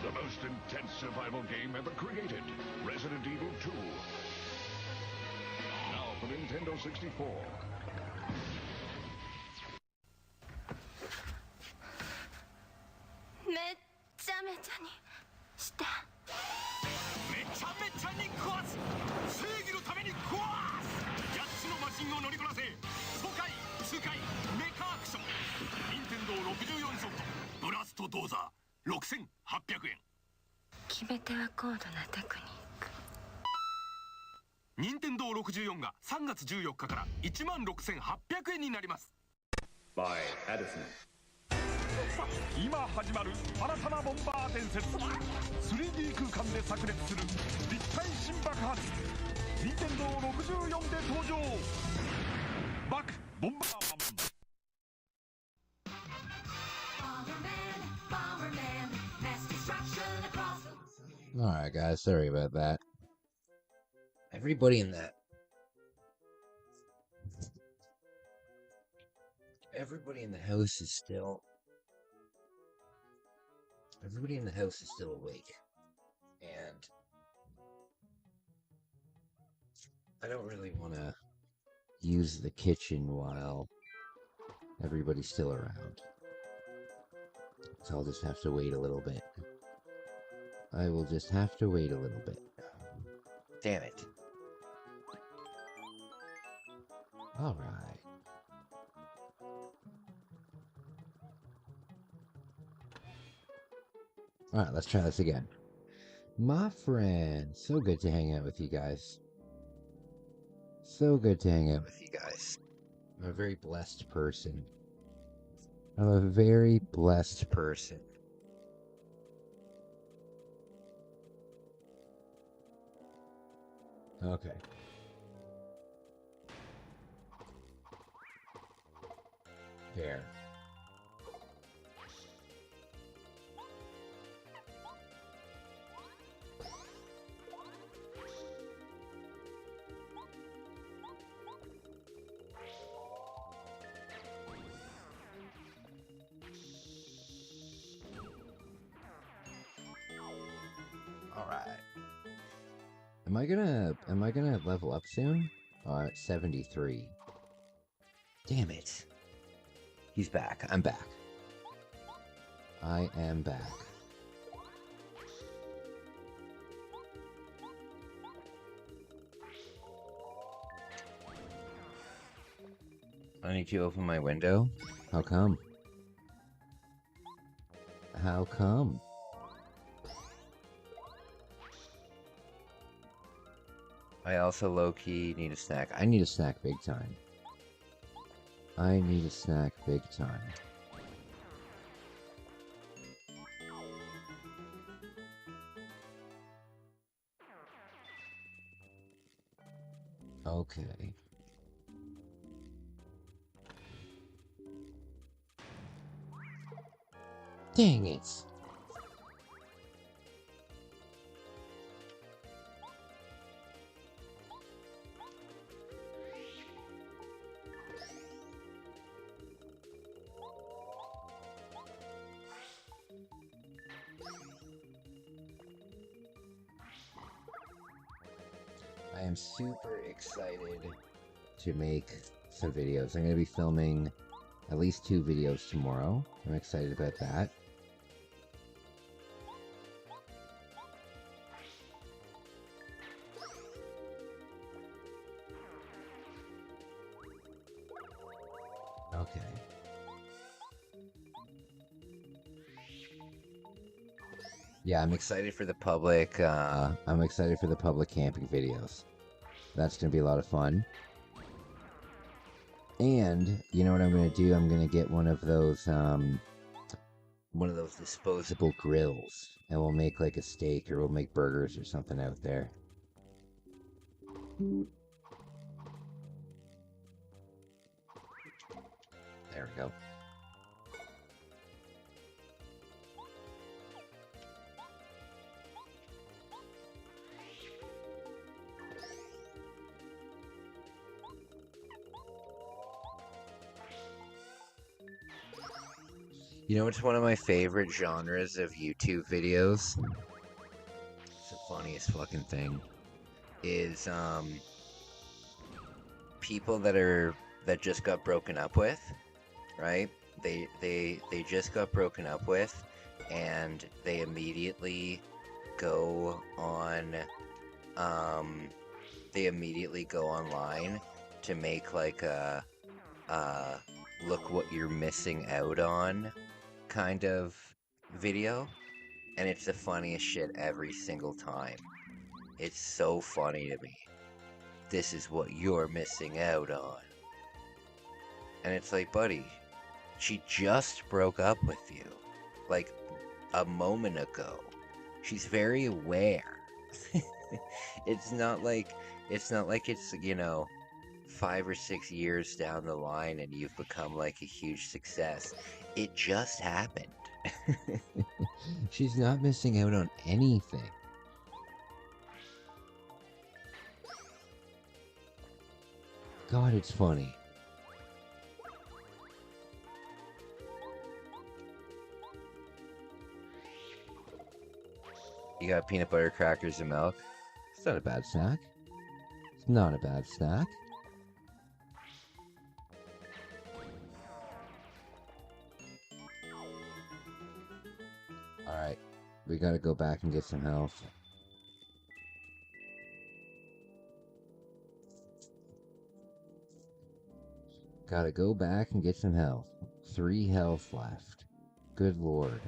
[SPEAKER 2] The most intense survival game ever created. Resident Evil 2. Now for Nintendo 64.
[SPEAKER 21] めっちゃめちゃにして
[SPEAKER 16] めちゃめちゃに壊す正義のために壊す8つのマシンを乗りこなせ爽快痛快メカアクション任天堂64ソフトブラストドーザー6800円
[SPEAKER 21] 決め手は高度なテクニック
[SPEAKER 16] 任天堂64が3月14日から16,800円になります By Edison 今始まる新たなボンバー伝説 3D 空間で炸裂する立体新爆発任天堂64で登場バクボンバーマン
[SPEAKER 1] Alright guys, sorry about that. Everybody in the house is still awake. And I don't really want to use the kitchen while everybody's still around. So I'll just have to wait a little bit. I will just have to wait a little bit. Damn it. Alright. Alright, let's try this again. My friend, so good to hang out with you guys. So good to hang out with you guys. I'm a very blessed person. I'm a very blessed person. Okay. There. All right. Am I gonna level up soon? At 73. Damn it. He's back. I'm back. I am back. I need to open my window? How come? How come? I also low-key need a snack. I need a snack big time. I need a snack big time. Okay. Dang it! I am super excited to make some videos. I'm going to be filming at least 2 videos tomorrow. I'm excited about that. Okay. Yeah, I'm excited for the public. I'm excited for the public camping videos. That's gonna be a lot of fun. And you know what I'm gonna do? I'm gonna get one of those disposable grills, and we'll make like a steak, or we'll make burgers or something out there. There we go. You know, it's one of my favorite genres of YouTube videos. It's the funniest fucking thing. Is people that just got broken up with, right? They just got broken up with, and they immediately go on online to make like a look what you're missing out on kind of video, and it's the funniest shit every single time. It's so funny to me. This is what you're missing out on. And it's like, buddy, she just broke up with you like a moment ago. She's very aware. It's not like it's, you know, 5 or 6 years down the line and you've become like a huge success. It just happened. She's not missing out on anything. God, it's funny. You got peanut butter crackers and milk? It's not a bad snack. It's not a bad snack. Alright, we gotta go back and get some health. Gotta go back and get some health. 3 health left. Good lord.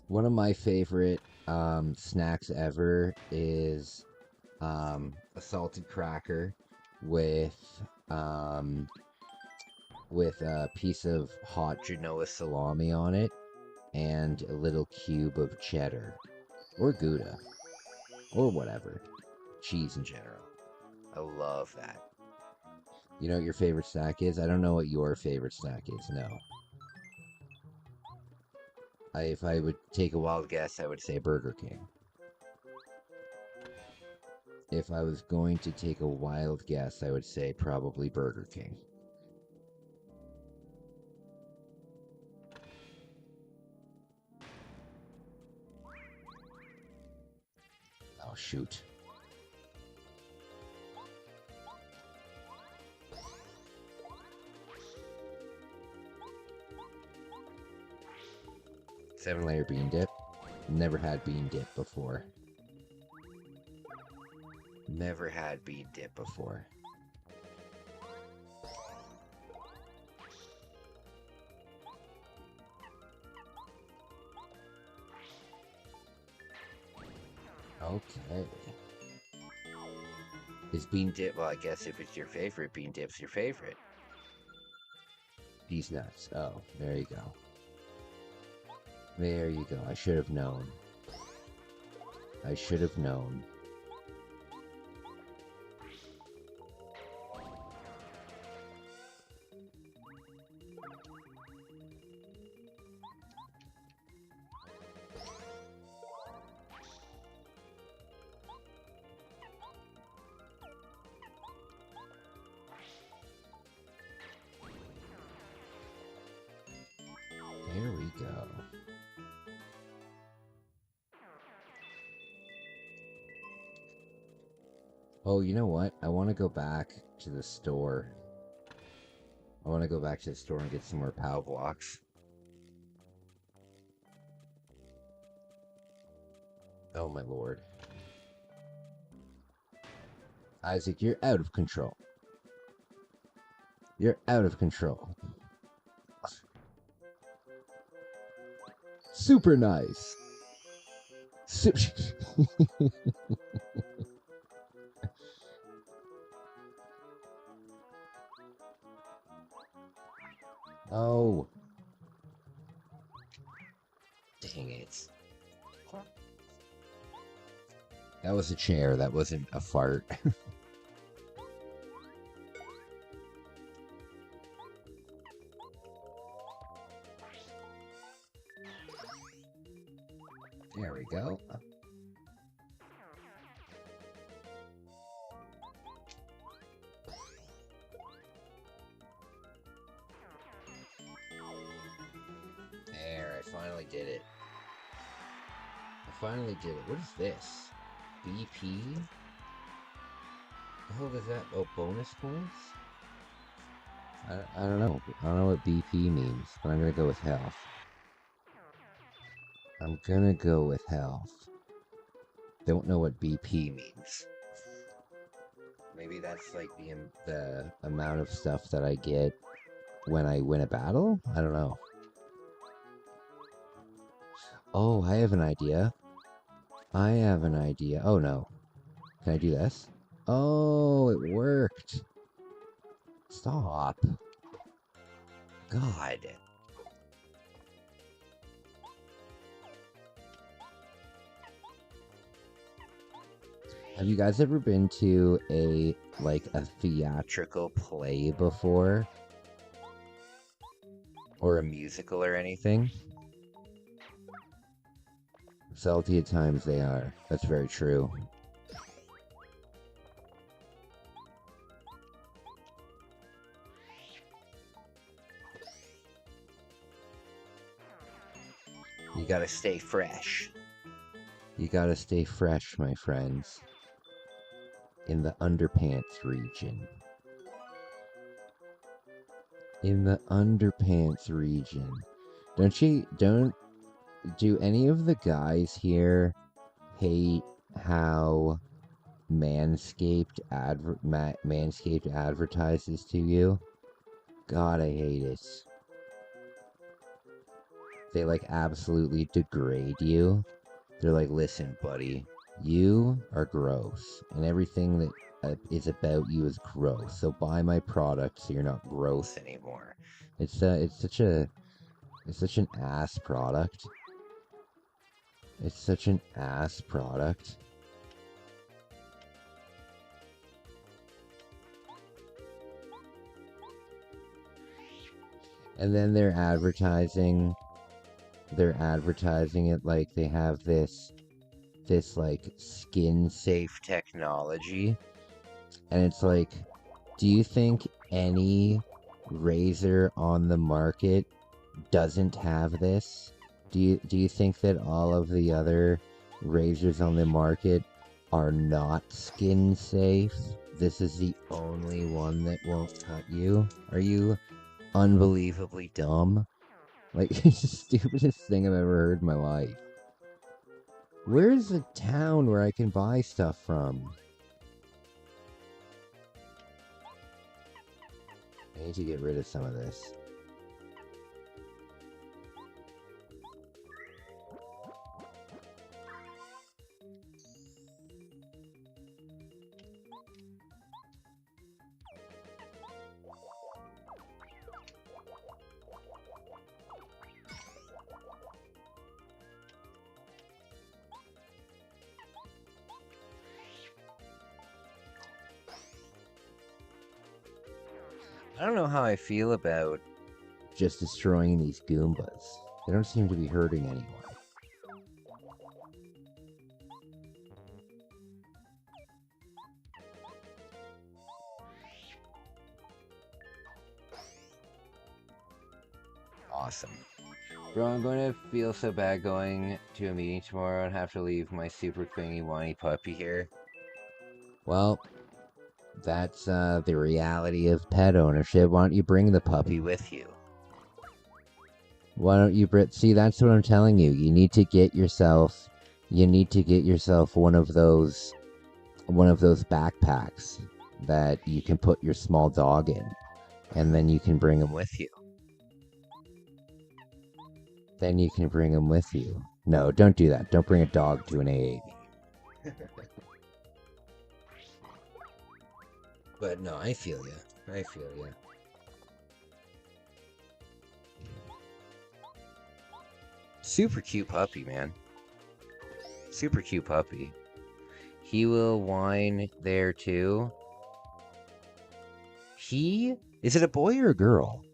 [SPEAKER 1] One of my favorite snacks ever is a salted cracker with a piece of hot Genoa salami on it and a little cube of cheddar or Gouda or whatever. Cheese in general. I love that. You know what your favorite snack is? I don't know what your favorite snack is, no. If I would take a wild guess, I would say Burger King. If I was going to take a wild guess, I would say probably Burger King. Oh, shoot. Seven-layer bean dip. Never had bean dip before. Never had bean dip before. Okay. Is bean dip, well, I guess if it's your favorite, bean dip's your favorite. These nuts. Oh, there you go. There you go. I should have known. I should have known. There we go. Oh, you know what? I want to go back to the store. I want to go back to the store and get some more POW blocks. Oh my lord. Isaac, you're out of control. You're out of control. Super nice. Oh. Dang it. That was a chair, that wasn't a fart. There we go. finally did it. What is this? BP? The hell does that? Oh, bonus points? I don't know. I don't know what BP means, but I'm gonna go with health. I'm gonna go with health. Don't know what BP means. Maybe that's like the amount of stuff that I get when I win a battle? I don't know. Oh, I have an idea. I have an idea. Oh no. Can I do this? Oh, it worked. Stop. God. Have you guys ever been to a theatrical play before? Or a musical or anything? Salty at times they are. That's very true. You gotta stay fresh. You gotta stay fresh, my friends. In the underpants region. In the underpants region. Don't do any of the guys here hate how Manscaped advertises to you? God, I hate it. They like absolutely degrade you. They're like, listen, buddy, you are gross, and everything that is about you is gross. So buy my product so you're not gross anymore. It's such an ass product. It's such an ass product. And then they're advertising it like they have this like skin safe technology. And it's like, do you think any razor on the market doesn't have this? Do you think that all of the other razors on the market are not skin safe? This is the only one that won't cut you? Are you unbelievably dumb? Like, it's the stupidest thing I've ever heard in my life. Where's a town where I can buy stuff from? I need to get rid of some of this. I don't know how I feel about just destroying these Goombas. They don't seem to be hurting anyone. Awesome. Bro, I'm going to feel so bad going to a meeting tomorrow and have to leave my super clingy whiny puppy here. Well, that's the reality of pet ownership. Why don't you bring the puppy with you? Why don't you see, that's what I'm telling you. You need to get yourself one of those backpacks that you can put your small dog in, and then you can bring him with you. No, don't do that. Don't bring a dog to an AA. But no, I feel ya. Super cute puppy, man. Super cute puppy. He will whine there too. Is it a boy or a girl?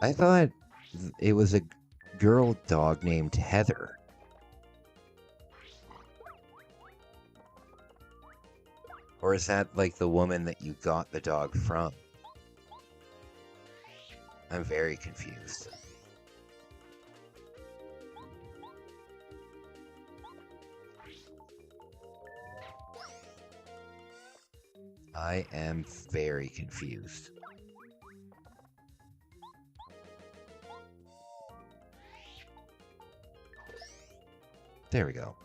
[SPEAKER 1] I thought it was a girl dog named Heather. Or is that like the woman that you got the dog from? I'm very confused. I am very confused. There we go.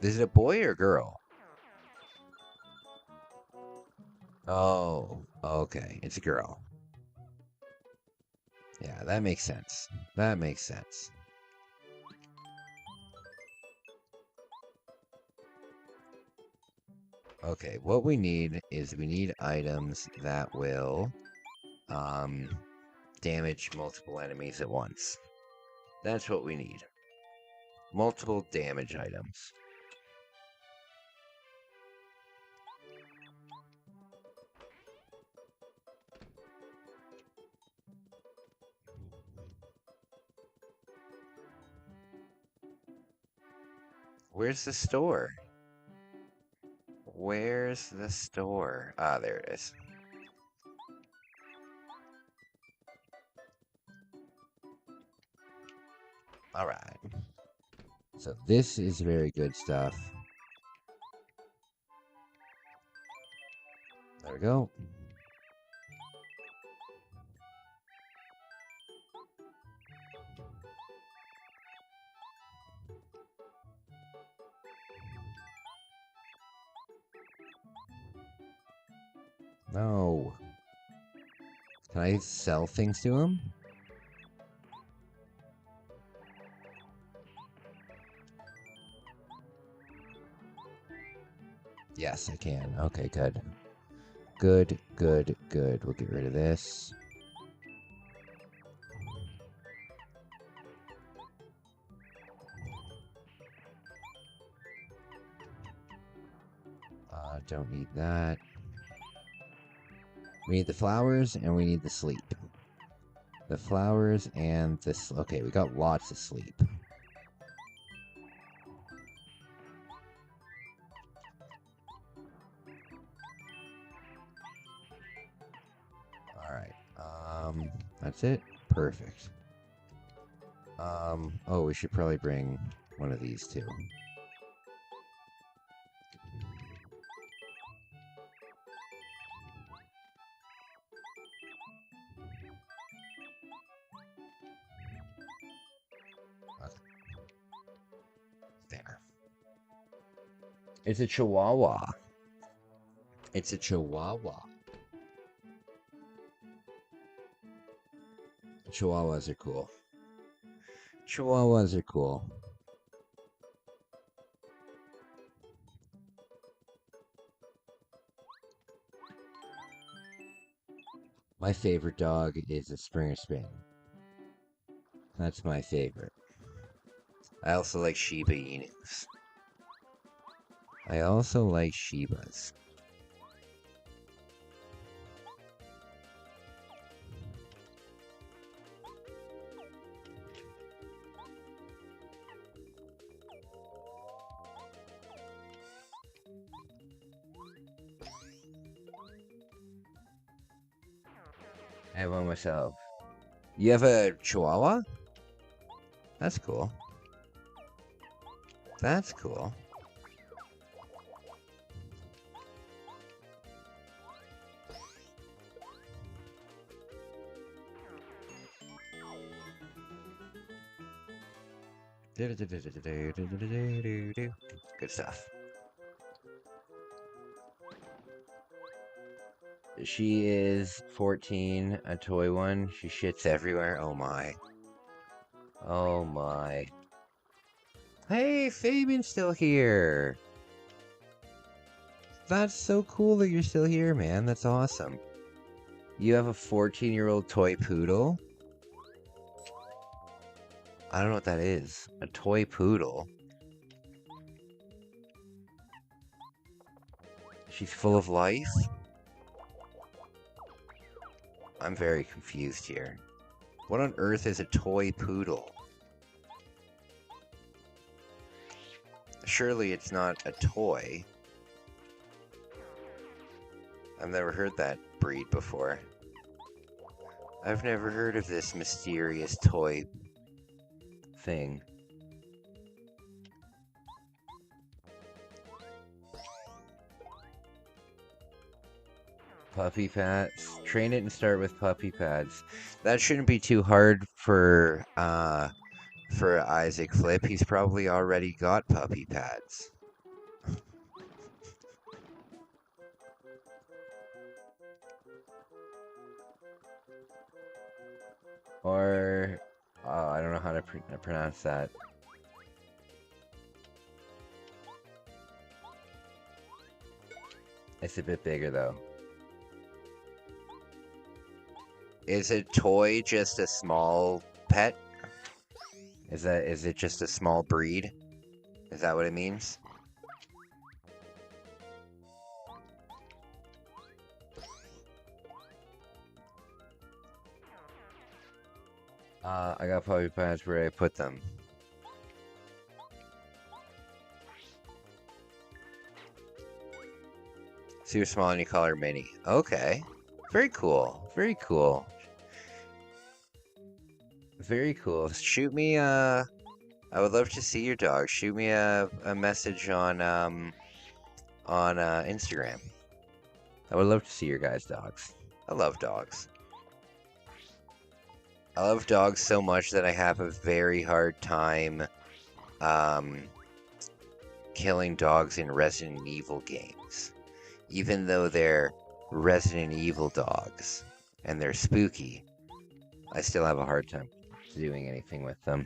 [SPEAKER 1] Is it a boy or girl? Oh, okay. It's a girl. Yeah, that makes sense. That makes sense. Okay, what we need is we need items that will damage multiple enemies at once. That's what we need. Multiple damage items. Where's the store? Where's the store? Ah, there it is. Alright. So this is very good stuff. There we go. No. Can I sell things to him? Yes, I can. Okay, good. Good, good, good. We'll get rid of this. Don't need that. We need the flowers and we need the sleep. The flowers and this. Okay, we got lots of sleep. Alright. That's it? Perfect. Oh, we should probably bring one of these too. There. It's a chihuahua. It's a chihuahua. Chihuahuas are cool. Chihuahuas are cool. My favorite dog is a Springer Spin. That's my favorite. I also like Shiba Inus. I also like Shibas. I have one myself. You have a Chihuahua? That's cool. That's cool. Good stuff. She is 14, a toy one. She shits everywhere. Oh my. Oh my. Hey, Fabian's still here. That's so cool that you're still here, man. That's awesome. You have a 14-year-old toy poodle? I don't know what that is. A toy poodle? She's full of life? I'm very confused here. What on earth is a toy poodle? Surely it's not a toy. I've never heard that breed before. I've never heard of this mysterious toy thing. Puppy pads. Train it and start with puppy pads. That shouldn't be too hard for Isaac Flip. He's probably already got puppy pads. Or I don't know how to pronounce that. It's a bit bigger though. Is a toy just a small pet? Is it just a small breed? Is that what it means? I got puppy pads where I put them. So you're small and you call her Mini. Okay. Very cool. Very cool. Very cool. Shoot me I would love to see your dog. Shoot me a message on Instagram. I would love to see your guys' dogs. I love dogs. I love dogs so much that I have a very hard time killing dogs in Resident Evil games. Even though they're Resident Evil dogs and they're spooky, I still have a hard time doing anything with them.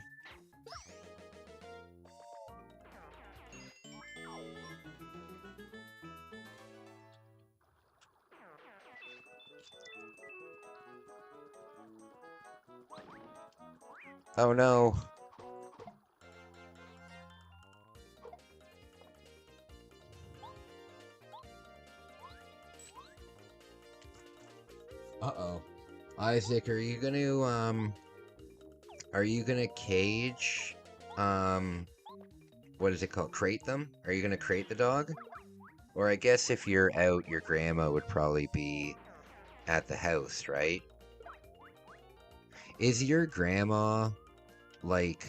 [SPEAKER 1] Oh no. Uh-oh. Isaac, are you gonna cage, what is it called? Crate them? Are you gonna crate the dog? Or I guess if you're out, your grandma would probably be at the house, right? Is your grandma, like,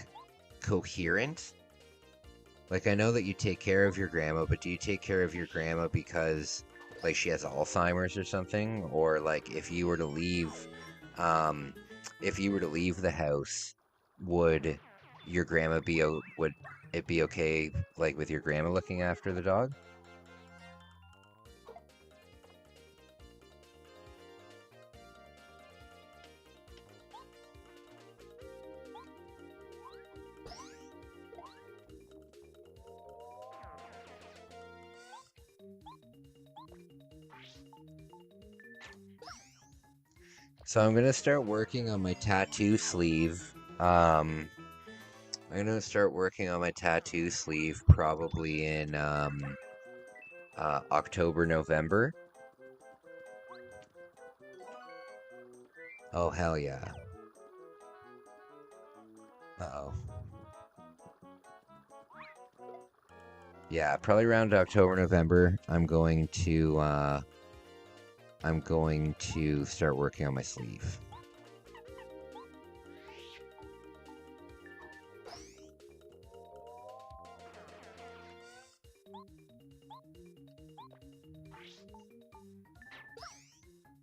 [SPEAKER 1] coherent? Like, I know that you take care of your grandma, but do you take care of your grandma because, like, she has Alzheimer's or something? Or, like, if you were to leave the house, would your grandma be, would it be okay, like, with your grandma looking after the dog? So I'm gonna start working on my tattoo sleeve. I'm gonna start working on my tattoo sleeve probably in October, November. Oh hell yeah. Uh-oh. Yeah, probably around October, November, I'm going to start working on my sleeve.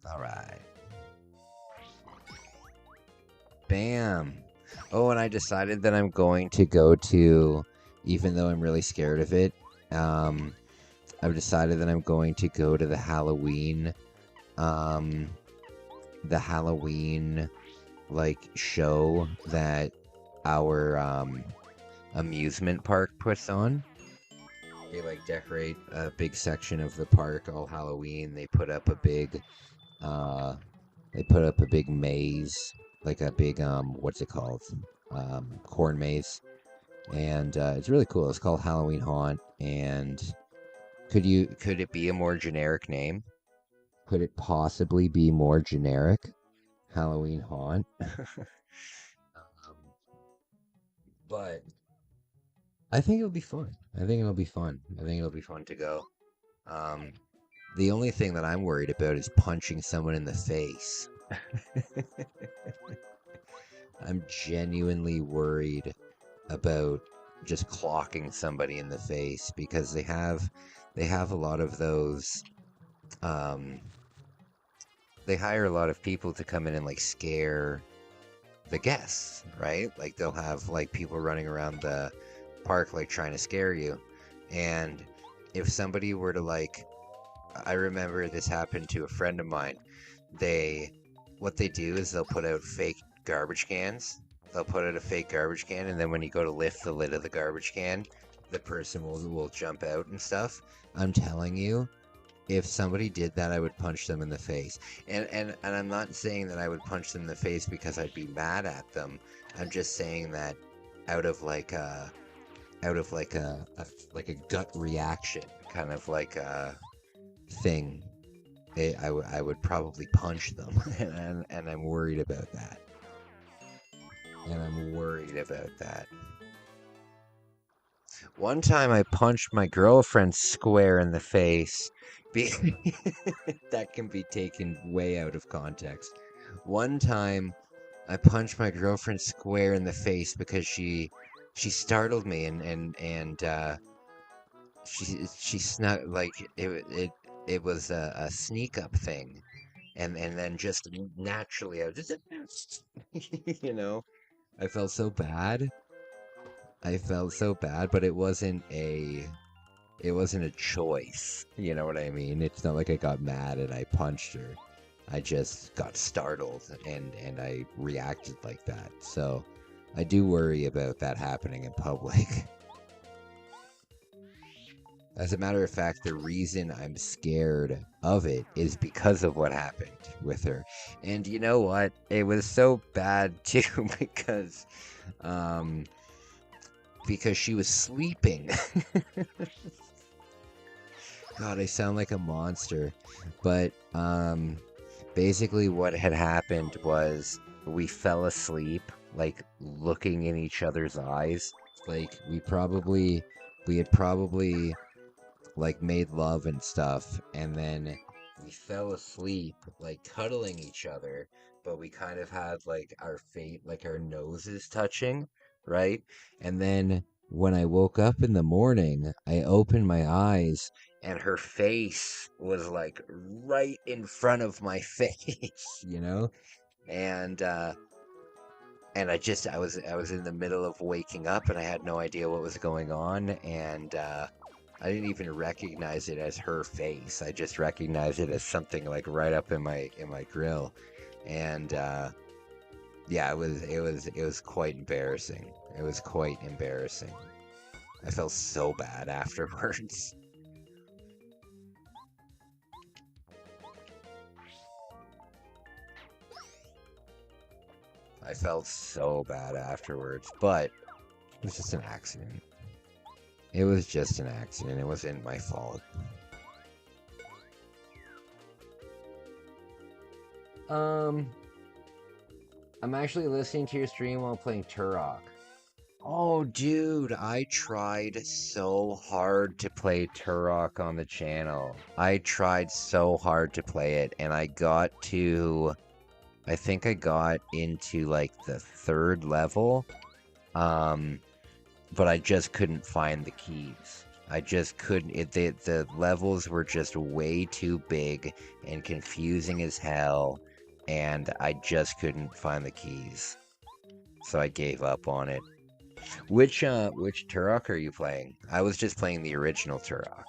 [SPEAKER 1] Alright. Bam! Oh, and I decided that I'm going to go to, even though I'm really scared of it, I've decided that I'm going to go to the Halloween, like, show that our, amusement park puts on. They, like, decorate a big section of the park all Halloween. They put up a big, maze, like a big, what's it called? Corn maze. And, it's really cool. It's called Halloween Haunt, and could it be a more generic name? Could it possibly be more generic? Halloween Haunt? But I think it'll be fun. I think it'll be fun to go. The only thing that I'm worried about is punching someone in the face. I'm genuinely worried about just clocking somebody in the face because they have a lot of those they hire a lot of people to come in and like scare the guests, right? Like they'll have like people running around the park like trying to scare you. And if somebody were to like, I remember this happened to a friend of mine. What they do is they'll put out fake garbage cans. They'll put out a fake garbage can, and then when you go to lift the lid of the garbage can, the person will jump out and stuff. I'm telling you, if somebody did that, I would punch them in the face. And I'm not saying that I would punch them in the face because I'd be mad at them. I'm just saying that out of like a gut reaction, kind of like a thing. I would probably punch them, and I'm worried about that. One time I punched my girlfriend square in the face. That can be taken way out of context. One time I punched my girlfriend square in the face because she startled me and she snuck like it was a sneak up thing, and then just naturally I was just you know, I felt so bad. But it wasn't a choice. You know what I mean? It's not like I got mad and I punched her. I just got startled and I reacted like that. So I do worry about that happening in public. As a matter of fact, the reason I'm scared of it is because of what happened with her. And you know what? It was so bad too because she was sleeping. God, I sound like a monster. But basically what had happened was we fell asleep, like looking in each other's eyes. Like we had probably like made love and stuff, and then we fell asleep like cuddling each other, but we kind of had like our noses touching, right? And then when I woke up in the morning, I opened my eyes and her face was like right in front of my face, you know? And I was in the middle of waking up and I had no idea what was going on, and I didn't even recognize it as her face. I just recognized it as something like right up in my grill. And yeah, it was quite embarrassing. It was quite embarrassing. I felt so bad afterwards. I felt so bad afterwards, but it was just an accident. It was just an accident. It wasn't my fault. I'm actually listening to your stream while playing Turok. Oh, dude, I tried so hard to play Turok on the channel. I tried so hard to play it, and I think I got into like the 3rd level. But I just couldn't find the keys. I just couldn't. The levels were just way too big and confusing as hell, and I just couldn't find the keys. So I gave up on it. Which Turok are you playing? I was just playing the original Turok.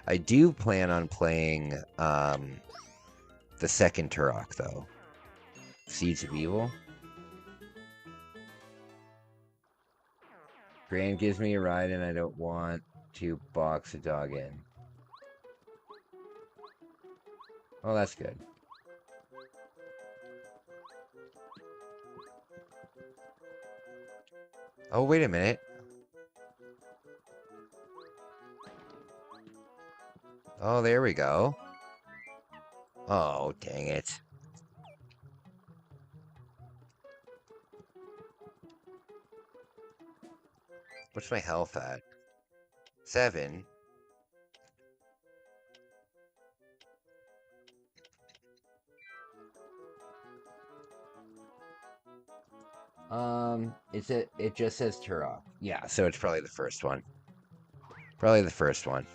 [SPEAKER 1] I do plan on playing the 2nd Turok though. Seeds of Evil. Gran gives me a ride and I don't want to box a dog in. Oh, that's good. Oh, wait a minute. Oh, there we go. Oh, dang it. What's my health at? 7. It just says Turok. Yeah, so it's probably the first one. Probably the first one.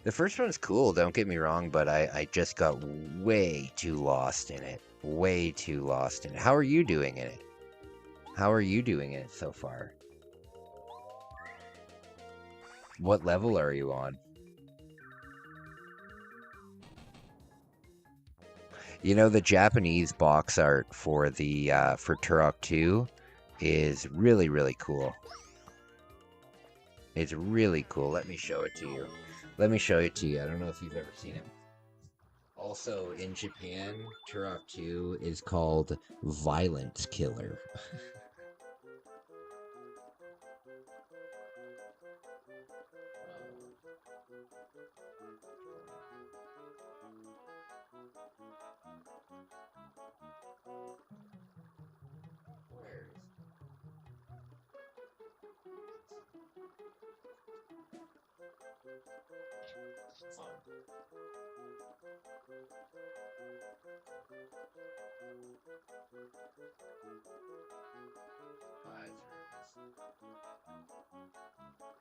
[SPEAKER 1] The first one's cool, don't get me wrong, but I just got way too lost in it. Way too lost in it. How are you doing in it? How are you doing in it so far? What level are you on? You know, the Japanese box art for the for Turok 2 is really, really cool. It's really cool. Let me show it to you. Let me show it to you. I don't know if you've ever seen it. Also, in Japan, Turok 2 is called Violence Killer.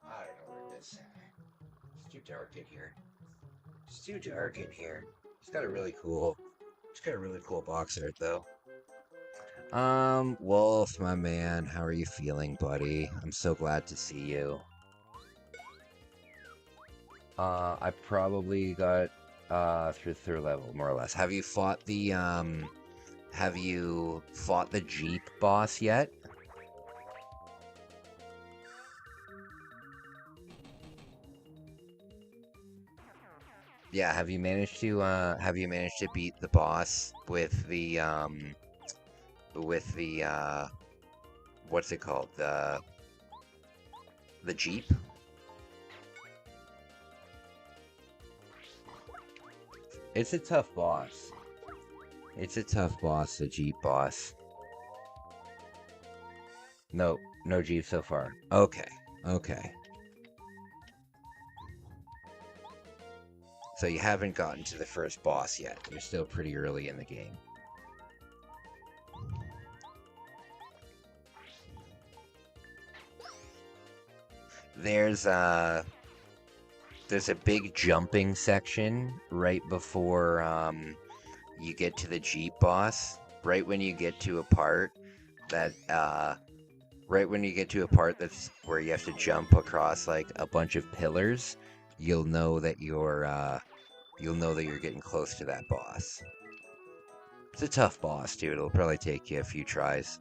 [SPEAKER 1] I don't know where it is. It's too dark in here. It's too dark in here. It's got a really cool box art though. Wolf, my man, how are you feeling, buddy? I'm so glad to see you. I probably got through third level, more or less. Have you fought the Jeep boss yet? Yeah, have you managed to beat the boss with the what's it called? The Jeep? It's a tough boss. It's a tough boss, the Jeep boss. No Jeep so far. Okay. So you haven't gotten to the first boss yet. You're still pretty early in the game. There's a big jumping section right before you get to the Jeep boss. Right when you get to a part that's where you have to jump across like a bunch of pillars, you'll know that you're getting close to that boss. It's a tough boss, dude. It'll probably take you a few tries.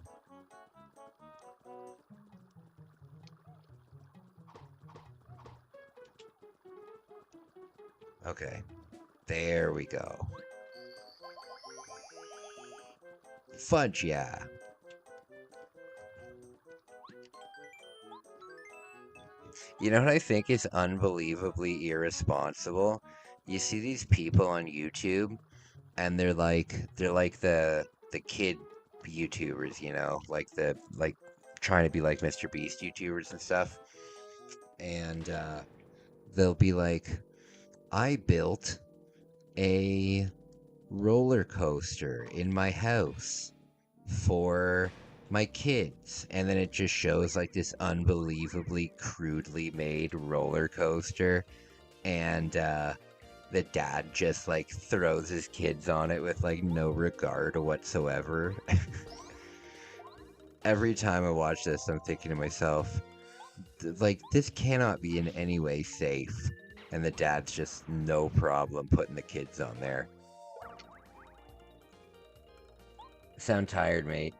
[SPEAKER 1] Okay. There we go. Fudge, yeah. You know what I think is unbelievably irresponsible? You see these people on YouTube, and they're like the kid YouTubers, you know, like trying to be like Mr. Beast YouTubers and stuff. And they'll be like, I built a roller coaster in my house for my kids, and then it just shows like this unbelievably crudely made roller coaster, and the dad just like throws his kids on it with like no regard whatsoever. Every time I watch this, I'm thinking to myself, like, this cannot be in any way safe, and the dad's just no problem putting the kids on there. Sound tired, mate?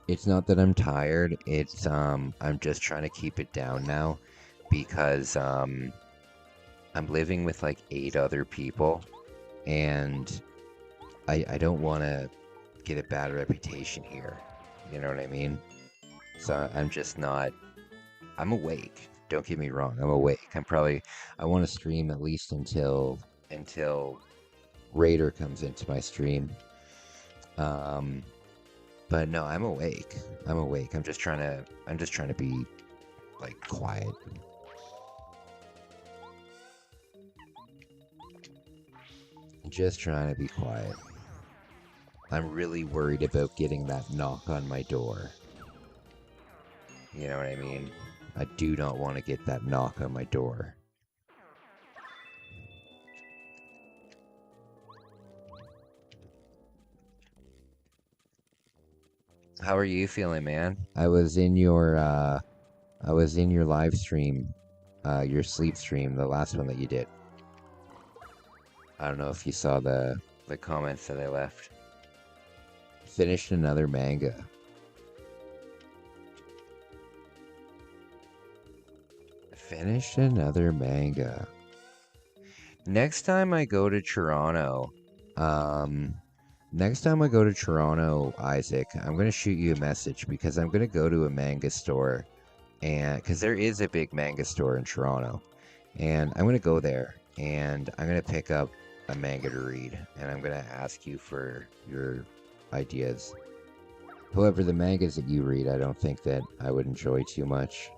[SPEAKER 1] It's not that I'm tired, it's I'm just trying to keep it down now, because I'm living with like 8 other people, and I don't want to get a bad reputation here, you know what I mean? So I'm just not, I'm awake, don't get me wrong, I'm awake. I want to stream at least until Raider comes into my stream. But no, I'm awake. I'm just trying to be like quiet. Just trying to be quiet. I'm really worried about getting that knock on my door. You know what I mean? I do not want to get that knock on my door. How are you feeling, man? I was in your live stream, your sleep stream, the last one that you did. I don't know if you saw the comments that I left. Finished another manga. Finished another manga. Next time I go to Toronto, Isaac, I'm gonna shoot you a message because I'm gonna go to a manga store, and because there is a big manga store in Toronto, and I'm gonna go there and I'm gonna pick up a manga to read, and I'm gonna ask you for your ideas. However, the mangas that you read, I don't think that I would enjoy too much.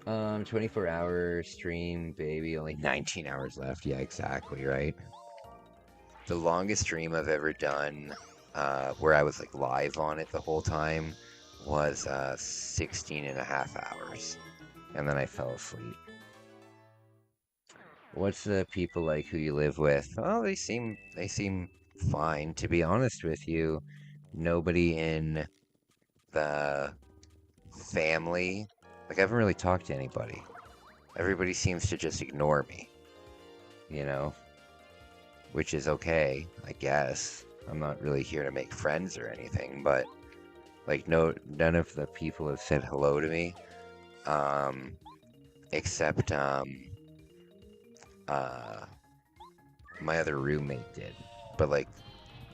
[SPEAKER 1] 24-hour stream, baby. Only 19 hours left. Yeah, exactly, right? The longest stream I've ever done, where I was like live on it the whole time, was 16 and a half hours. And then I fell asleep. What's the people like who you live with? Oh, they seem fine. To be honest with you, nobody in the family, like I haven't really talked to anybody. Everybody seems to just ignore me, you know, which is okay, I guess. I'm not really here to make friends or anything, but like none of the people have said hello to me, except my other roommate did, but like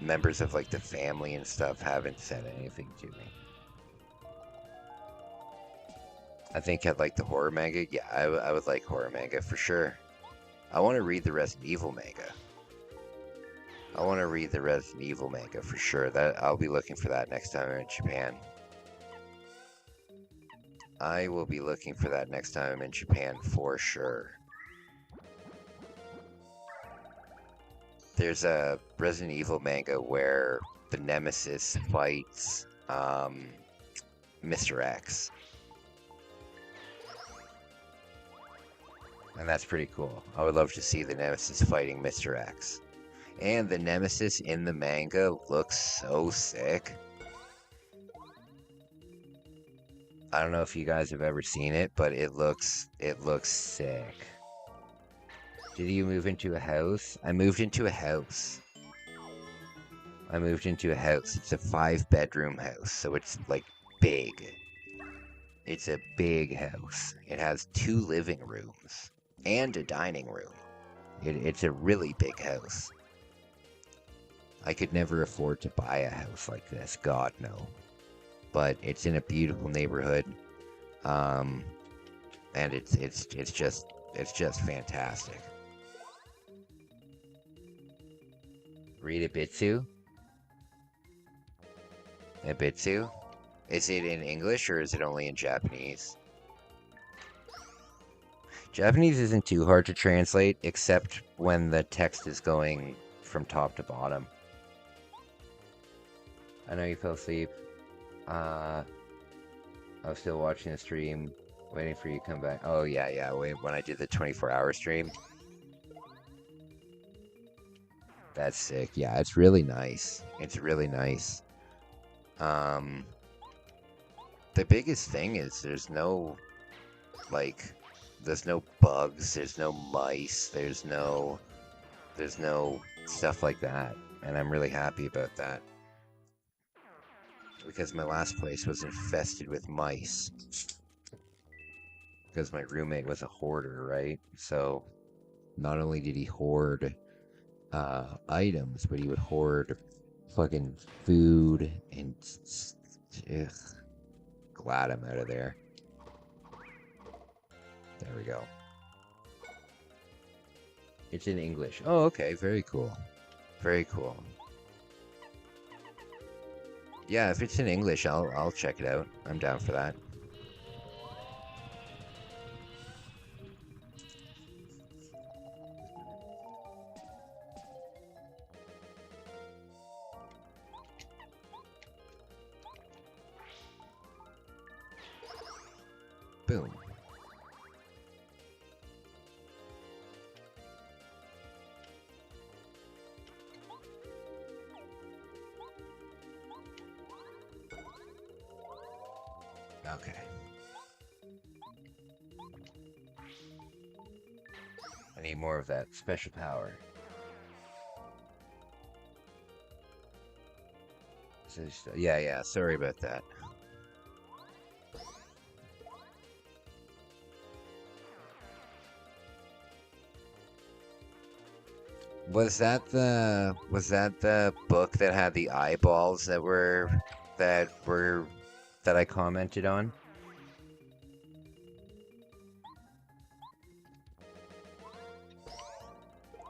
[SPEAKER 1] members of like the family and stuff haven't said anything to me. I think I'd like the horror manga. Yeah, I would like horror manga for sure. I want to read the Resident Evil manga. For sure. That I'll be looking for that next time I'm in Japan. I will be looking for that next time I'm in Japan for sure. There's a Resident Evil manga where the Nemesis fights Mr. X. And that's pretty cool. I would love to see the Nemesis fighting Mr. X. And the Nemesis in the manga looks so sick. I don't know if you guys have ever seen it, but it looks sick. Did you move into a house? I moved into a house. It's a 5-bedroom house, so it's like big. It's a big house. It has 2 living rooms and a dining room. It's a really big house. I could never afford to buy a house like this, God no. But it's in a beautiful neighborhood, and it's just fantastic. Read Ibitsu? Ibitsu? Is it in English or is it only in Japanese? Japanese isn't too hard to translate, except when the text is going from top to bottom. I know you fell asleep. I was still watching the stream, waiting for you to come back. Oh, yeah, wait, when I did the 24-hour stream. That's sick. Yeah, it's really nice. The biggest thing is there's no bugs, there's no mice, there's no stuff like that, and I'm really happy about that. Because my last place was infested with mice. Because my roommate was a hoarder, right? So, not only did he hoard items, but he would hoard fucking food and... Ugh. Glad I'm out of there. There we go. It's in English. Oh, okay. Very cool. Yeah, if it's in English, I'll check it out. I'm down for that. Boom. Okay. I need more of that special power. Yeah, sorry about that. Was that the book that had the eyeballs that I commented on?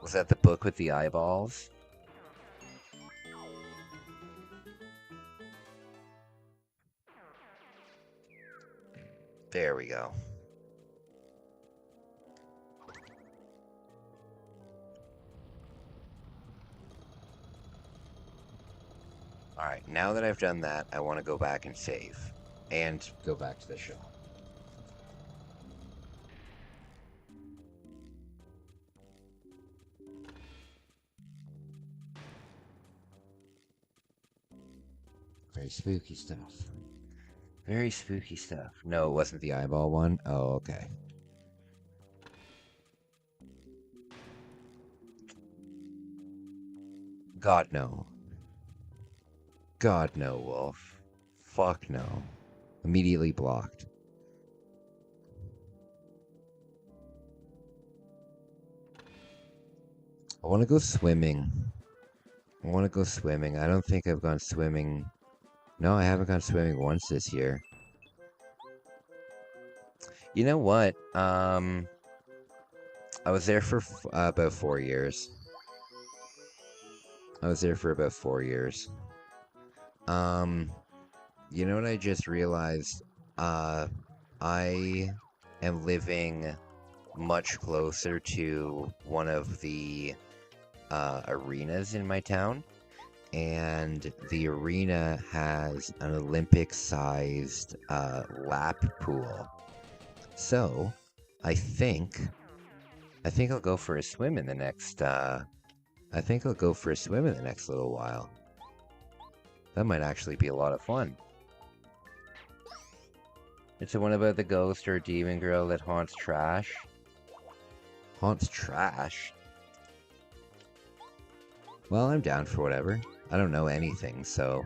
[SPEAKER 1] Was that the book with the eyeballs? There we go. Alright, now that I've done that, I want to go back and save. And go back to the shop. Very spooky stuff. Very spooky stuff. No, it wasn't the eyeball one? Oh, okay. God, no. God, no, Wolf. Fuck no. Immediately blocked. I want to go swimming. I don't think I've gone swimming. No, I haven't gone swimming once this year. You know what? I was there for about 4 years. You know what I just realized? I am living much closer to one of the arenas in my town, and the arena has an Olympic-sized lap pool. So, I think I'll go for a swim in the next. Little while. That might actually be a lot of fun. It's the one about the ghost or demon girl that haunts trash. Haunts trash? Well, I'm down for whatever. I don't know anything, so...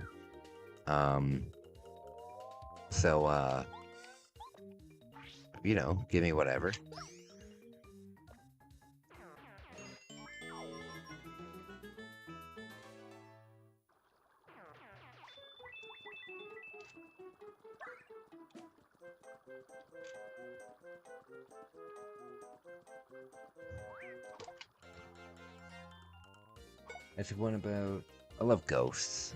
[SPEAKER 1] you know, give me whatever. It's one about... I love ghosts.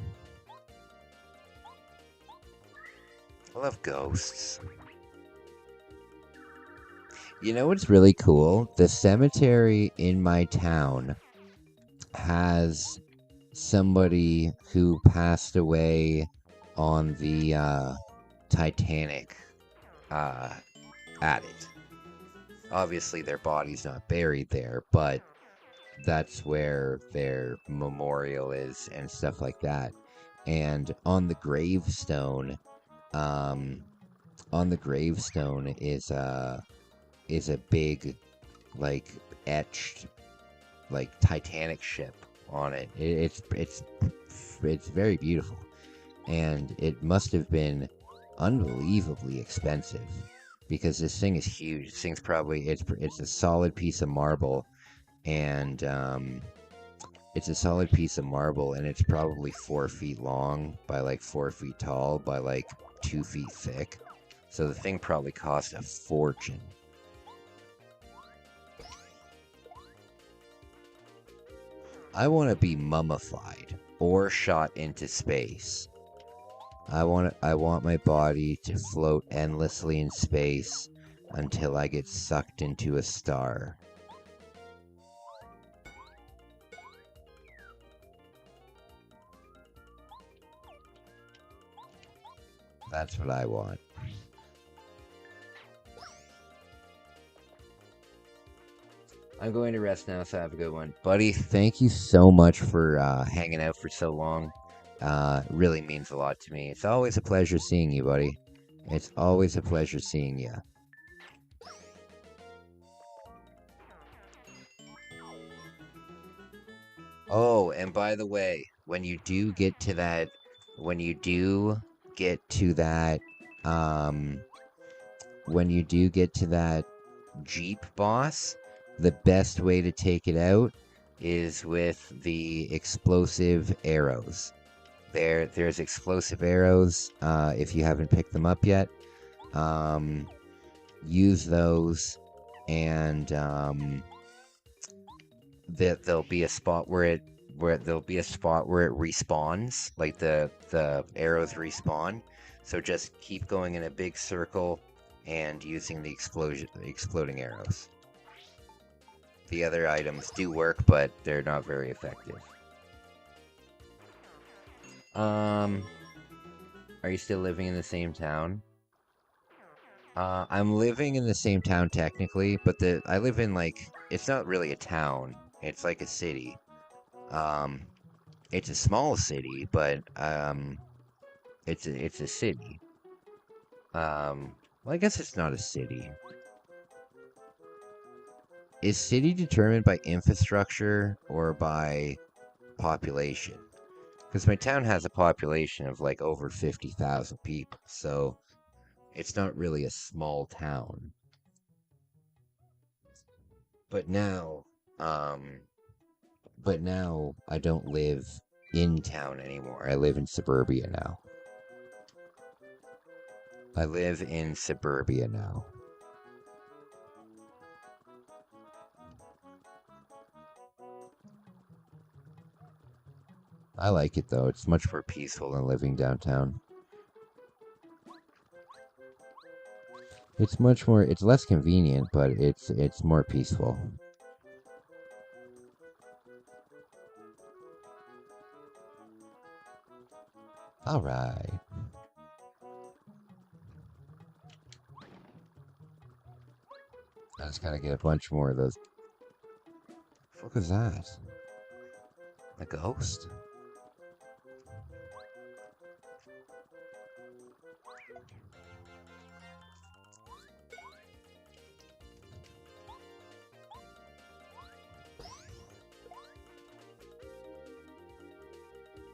[SPEAKER 1] You know what's really cool? The cemetery in my town has somebody who passed away on the Titanic at it. Obviously, their body's not buried there, but that's where their memorial is and stuff like that. And on the gravestone, is a big, like, etched, like, Titanic ship on it. It's very beautiful, and it must have been unbelievably expensive because this thing is huge. This thing's probably it's a solid piece of marble, and it's probably 4 feet long by like 4 feet tall by like 2 feet thick. So the thing probably cost a fortune. I want to be mummified or shot into space. I want my body to float endlessly in space until I get sucked into a star. That's what I want. I'm going to rest now, so have a good one. Buddy, thank you so much for hanging out for so long. Really means a lot to me. It's always a pleasure seeing you, buddy. It's always a pleasure seeing you. Oh, and by the way, when you do get to that, when you do get to that, when you do get to that Jeep boss, the best way to take it out is with the explosive arrows. There's explosive arrows. If you haven't picked them up yet, use those, and there'll be a spot where it respawns, like the arrows respawn. So just keep going in a big circle and using the exploding arrows. The other items do work, but they're not very effective. Are you still living in the same town? I'm living in the same town technically, but I live in, like, it's not really a town. It's like a city. It's a small city, but it's a city. Well, I guess it's not a city. Is city determined by infrastructure or by population? Because my town has a population of like over 50,000 people, so it's not really a small town. But now I don't live in town anymore. I live in suburbia now. I live in suburbia now. I like it though. It's much more peaceful than living downtown. It's less convenient, but it's more peaceful. All right. I just gotta get a bunch more of those. What was that? A ghost?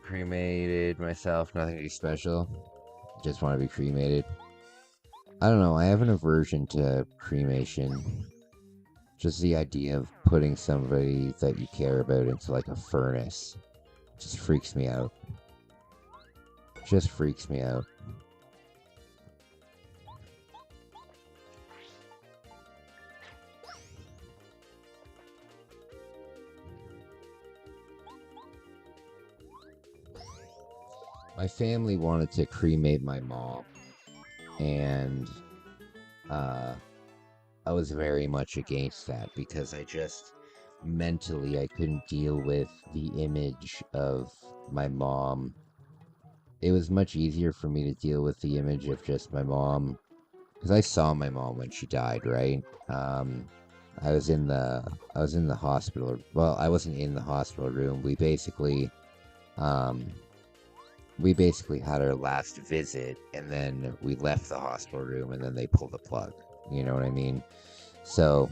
[SPEAKER 1] Cremated myself, nothing too special. Just want to be cremated. I don't know, I have an aversion to cremation. Just the idea of putting somebody that you care about into like a furnace just freaks me out. Just freaks me out. My family wanted to cremate my mom, and I was very much against that because I just mentally I couldn't deal with the image of my mom. It was much easier for me to deal with the image of just my mom because I saw my mom when she died, right? I was in the hospital. Well, I wasn't in the hospital room. We basically had our last visit, and then we left the hospital room, and then they pulled the plug. You know what I mean? So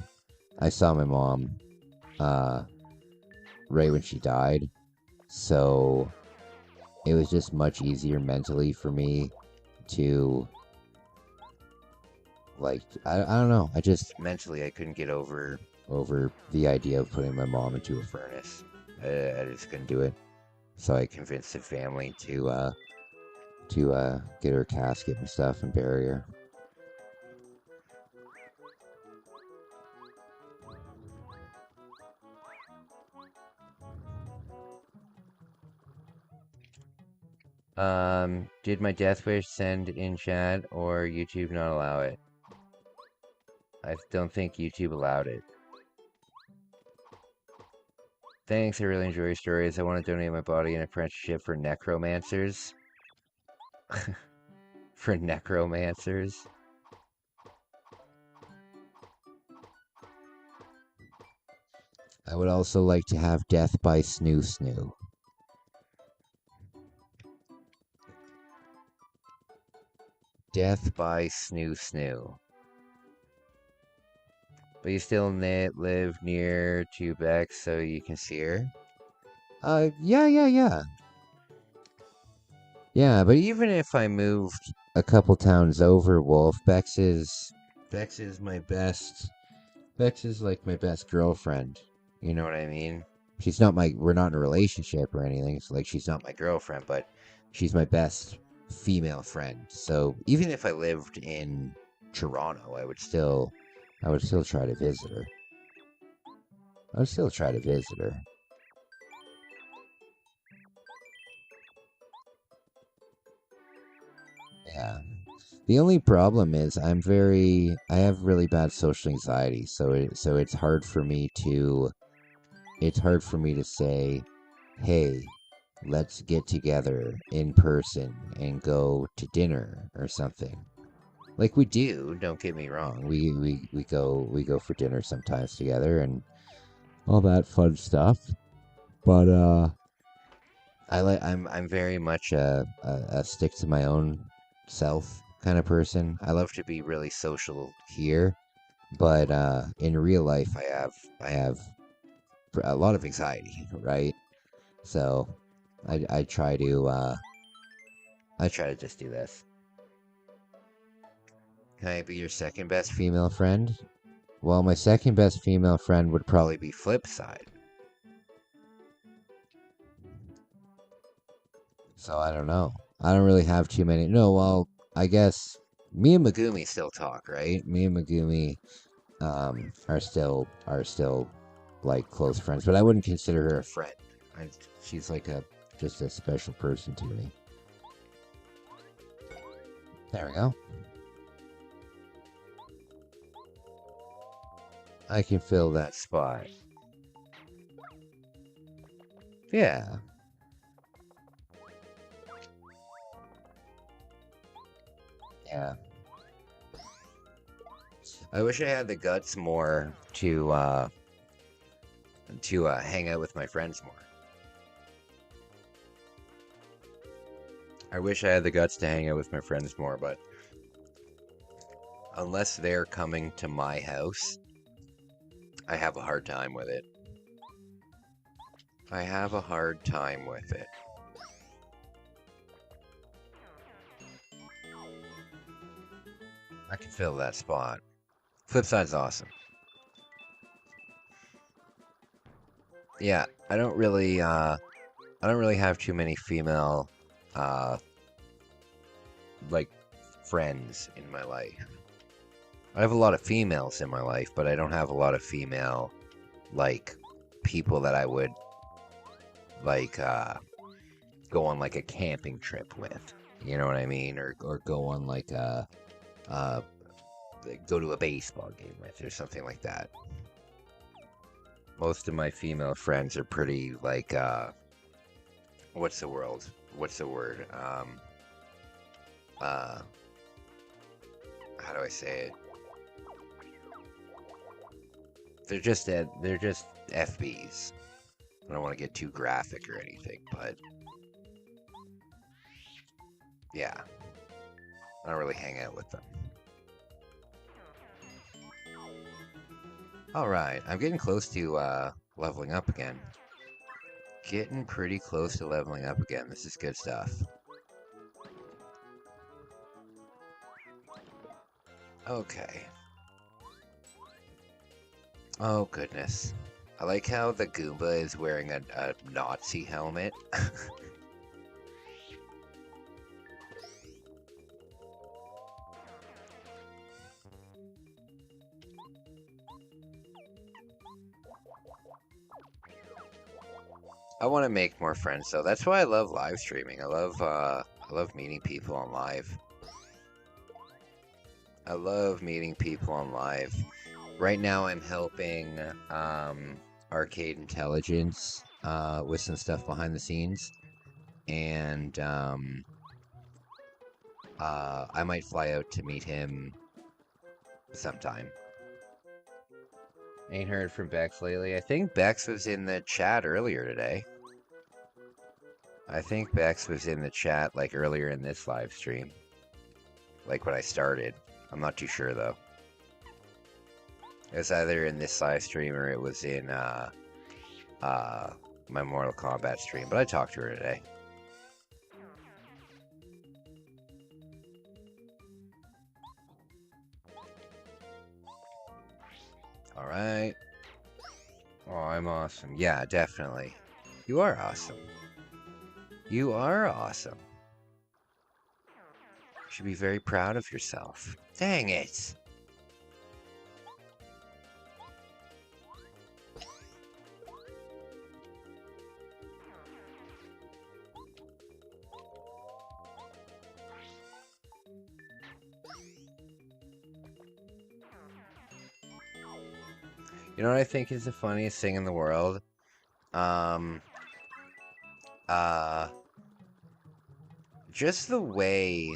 [SPEAKER 1] I saw my mom right when she died. So it was just much easier mentally for me to, like, I don't know. I just mentally I couldn't get over the idea of putting my mom into a furnace. I just couldn't do it. So I convinced the family to get her casket and stuff and bury her. Did my death wish send in chat or YouTube not allow it? I don't think YouTube allowed it. Thanks, I really enjoy your stories. I want to donate my body in apprenticeship for necromancers. For necromancers. I would also like to have death by snoo snoo. Death by Snoo Snoo. But you still live near to Bex so you can see her? Yeah. Yeah, but even if I moved a couple towns over, Wolf, Bex is my best. Bex is like my best girlfriend. You know what I mean? She's not we're not in a relationship or anything. It's like she's not my girlfriend, but she's my best female friend. So even if I lived in Toronto, I would still try to visit her. Yeah. The only problem is I have really bad social anxiety, so it's hard for me to say, "Hey, let's get together in person and go to dinner or something." Like we do, don't get me wrong. We go for dinner sometimes together and all that fun stuff. But I'm very much a stick to my own self kind of person. I love to be really social here, but in real life I have a lot of anxiety, right? So I try to just do this. Can I be your second best female friend? Well, my second best female friend would probably be Flipside. So I don't know. I don't really have too many. No, well, I guess me and Megumi still talk, right? Me and Megumi are still like close friends, but I wouldn't consider her a friend. She's like just a special person to me. There we go. I can fill that spot. Yeah. Yeah. I wish I had the guts more to hang out with my friends more. I wish I had the guts to hang out with my friends more, but unless they're coming to my house, I have a hard time with it. I can fill that spot. Flipside's awesome. Yeah, I don't really have too many female like friends in my life. I have a lot of females in my life, but I don't have a lot of female like people that I would like go on like a camping trip with. You know what I mean? Or go on like go to a baseball game with or something like that. Most of my female friends are pretty like what's the word? How do I say it? They're just FBs. I don't want to get too graphic or anything, but yeah, I don't really hang out with them. Alright, I'm getting close to leveling up again. Getting pretty close to leveling up again. This is good stuff. Okay. Oh, goodness. I like how the Goomba is wearing a Nazi helmet. I want to make more friends, though. That's why I love live streaming. I love meeting people on live. Right now, I'm helping Arcade Intelligence with some stuff behind the scenes, and I might fly out to meet him sometime. Ain't heard from Bex lately. I think Bex was in the chat earlier today. I think Bex was in the chat like earlier in this live stream. like when I started. I'm not too sure though. It was either in this live stream or it was in my Mortal Kombat stream, but I talked to her today. Alright. Oh, I'm awesome. Yeah, definitely. You are awesome. You are awesome. You should be very proud of yourself. Dang it! You know what I think is the funniest thing in the world? Just the way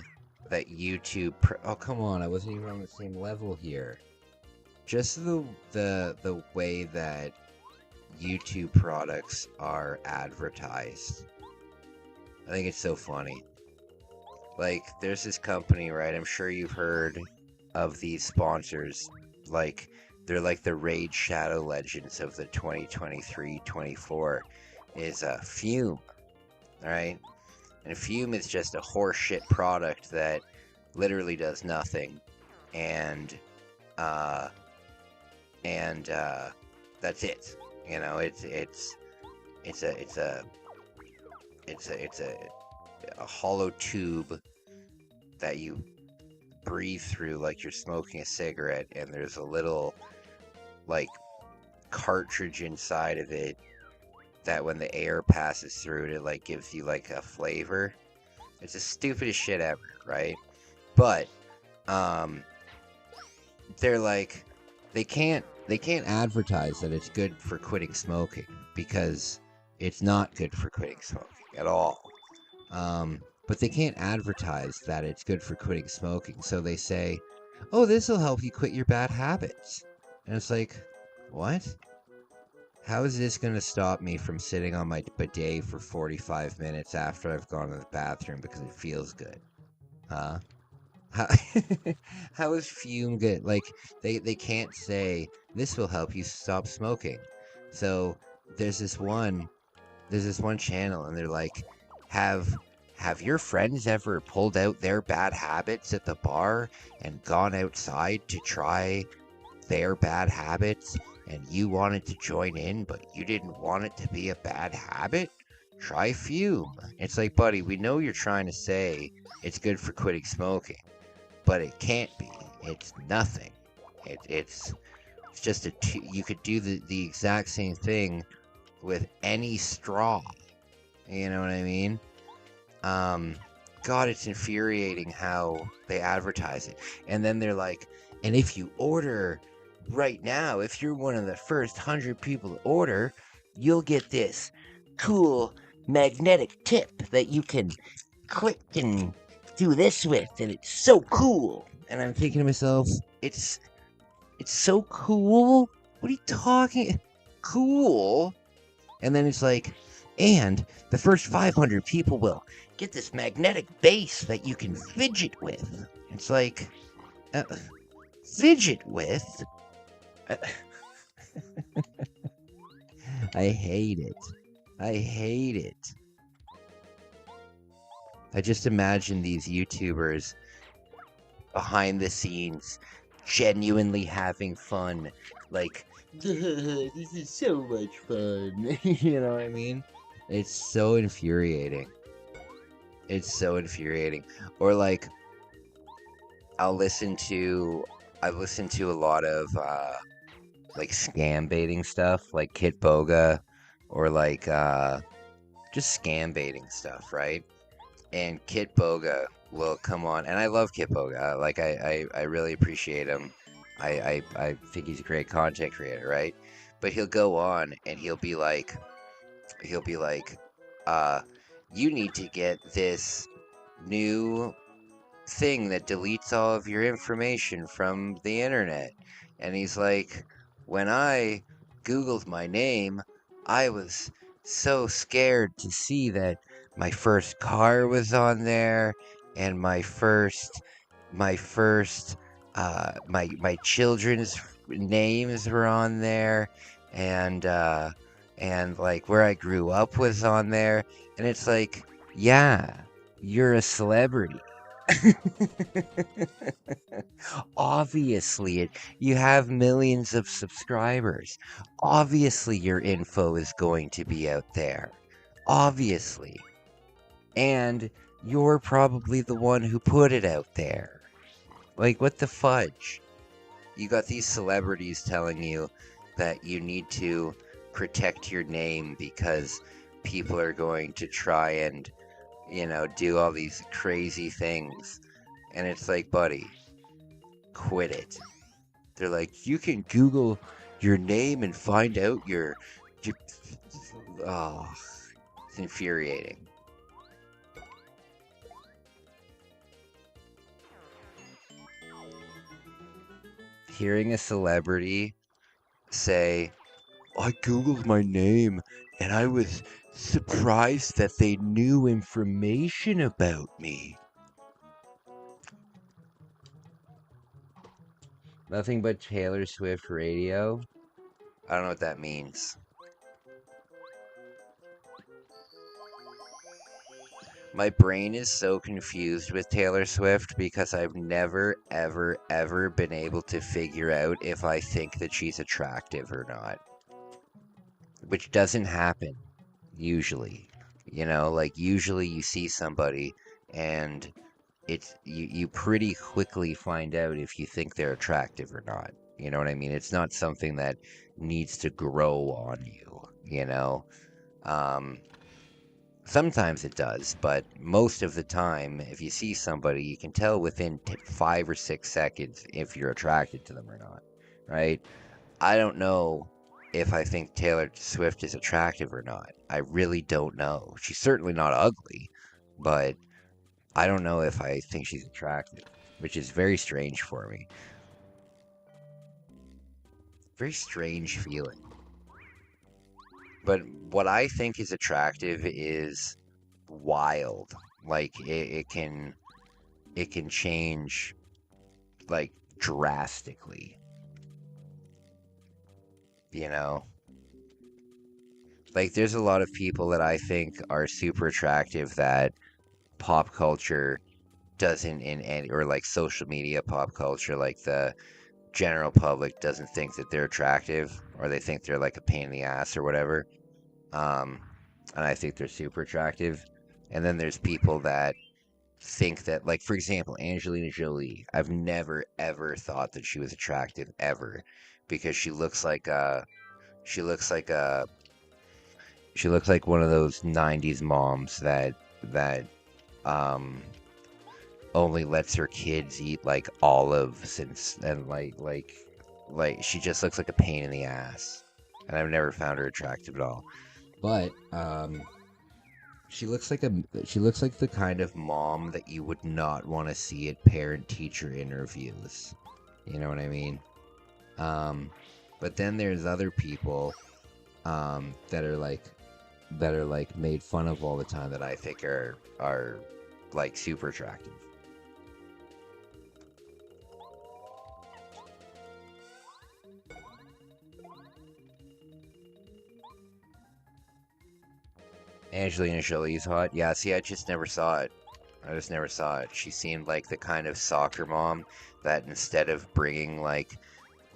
[SPEAKER 1] that YouTube... Oh, come on, I wasn't even on the same level here. Just the way that YouTube products are advertised. I think it's so funny. Like, there's this company, right? I'm sure you've heard of these sponsors. Like, they're like the Raid Shadow Legends of the 2023-24 is Fume, alright? And Fume is just a horseshit product that literally does nothing. And that's it. You know, it's a hollow tube that you breathe through like you're smoking a cigarette, and there's a little like cartridge inside of it that when the air passes through it, it like gives you like a flavor. It's the stupidest shit ever, right? But they're like they can't advertise that it's good for quitting smoking because it's not good for quitting smoking at all. But they can't advertise that it's good for quitting smoking, so they say, oh, this will help you quit your bad habits. And it's like, what? How is this going to stop me from sitting on my bidet for 45 minutes after I've gone to the bathroom because it feels good? Huh? How is Fume good? Like, they can't say, this will help you stop smoking. So, there's this one channel, and they're like, have your friends ever pulled out their bad habits at the bar and gone outside to try their bad habits, and you wanted to join in, but you didn't want it to be a bad habit? Try Fume. It's like, buddy, we know you're trying to say it's good for quitting smoking, but it can't be. It's nothing. It's just you could do the exact same thing with any straw. You know what I mean? God, it's infuriating how they advertise it. And then they're like, and if you order right now, if you're one of the first 100 people to order, you'll get this cool magnetic tip that you can click and do this with, and it's so cool. And I'm thinking to myself, it's so cool? What are you talking? Cool? And then it's like, and the first 500 people will get this magnetic base that you can fidget with. It's like, fidget with? I hate it. I hate it. I just imagine these YouTubers behind the scenes genuinely having fun. Like, this is so much fun. You know what I mean? It's so infuriating. It's so infuriating. Or like, I listen to a lot of like scam baiting stuff, like Kit Boga, or like just scam baiting stuff, right? And Kit Boga will come on, and I love Kit Boga. Like I really appreciate him. I think he's a great content creator, right? But he'll go on and he'll be like, you need to get this new thing that deletes all of your information from the internet. And he's like, when I Googled my name, I was so scared to see that my first car was on there, and my first my first my children's names were on there, and like where I grew up was on there, and it's like, yeah, you're a celebrity. Obviously, you have millions of subscribers. Obviously, your info is going to be out there. Obviously. And you're probably the one who put it out there. Like, what the fudge? You got these celebrities telling you that you need to protect your name because people are going to try and, do all these crazy things. And it's like, buddy, quit it. They're like, you can Google your name and find out your oh, it's infuriating. Hearing a celebrity say, I Googled my name and I was surprised that they knew information about me. Nothing but Taylor Swift radio? I don't know what that means. My brain is so confused with Taylor Swift because I've never, ever, ever been able to figure out if I think that she's attractive or not. Which doesn't happen, usually. Like usually you see somebody and you pretty quickly find out if you think they're attractive or not. You know what I mean? It's not something that needs to grow on you. Sometimes it does, but most of the time, if you see somebody, you can tell within 5 or 6 seconds if you're attracted to them or not, right? I don't know if I think Taylor Swift is attractive or not. I really don't know. She's certainly not ugly, but I don't know if I think she's attractive, which is very strange for me. Very strange feeling. But what I think is attractive is wild. Like it can change like drastically. Like there's a lot of people that I think are super attractive that pop culture doesn't in any, or like social media pop culture, like the general public doesn't think that they're attractive, or they think they're like a pain in the ass or whatever. And I think they're super attractive. And then there's people that think that, like, for example, Angelina Jolie. I've never ever thought that she was attractive ever, because she looks like one of those 90s moms that only lets her kids eat like olives and like she just looks like a pain in the ass, and I've never found her attractive at all. But she looks like the kind of mom that you would not want to see at parent-teacher interviews. You know what I mean? But then there's other people that are like made fun of all the time that I think are like super attractive. Angelina Jolie's hot. Yeah, see, I just never saw it. She seemed like the kind of soccer mom that instead of bringing like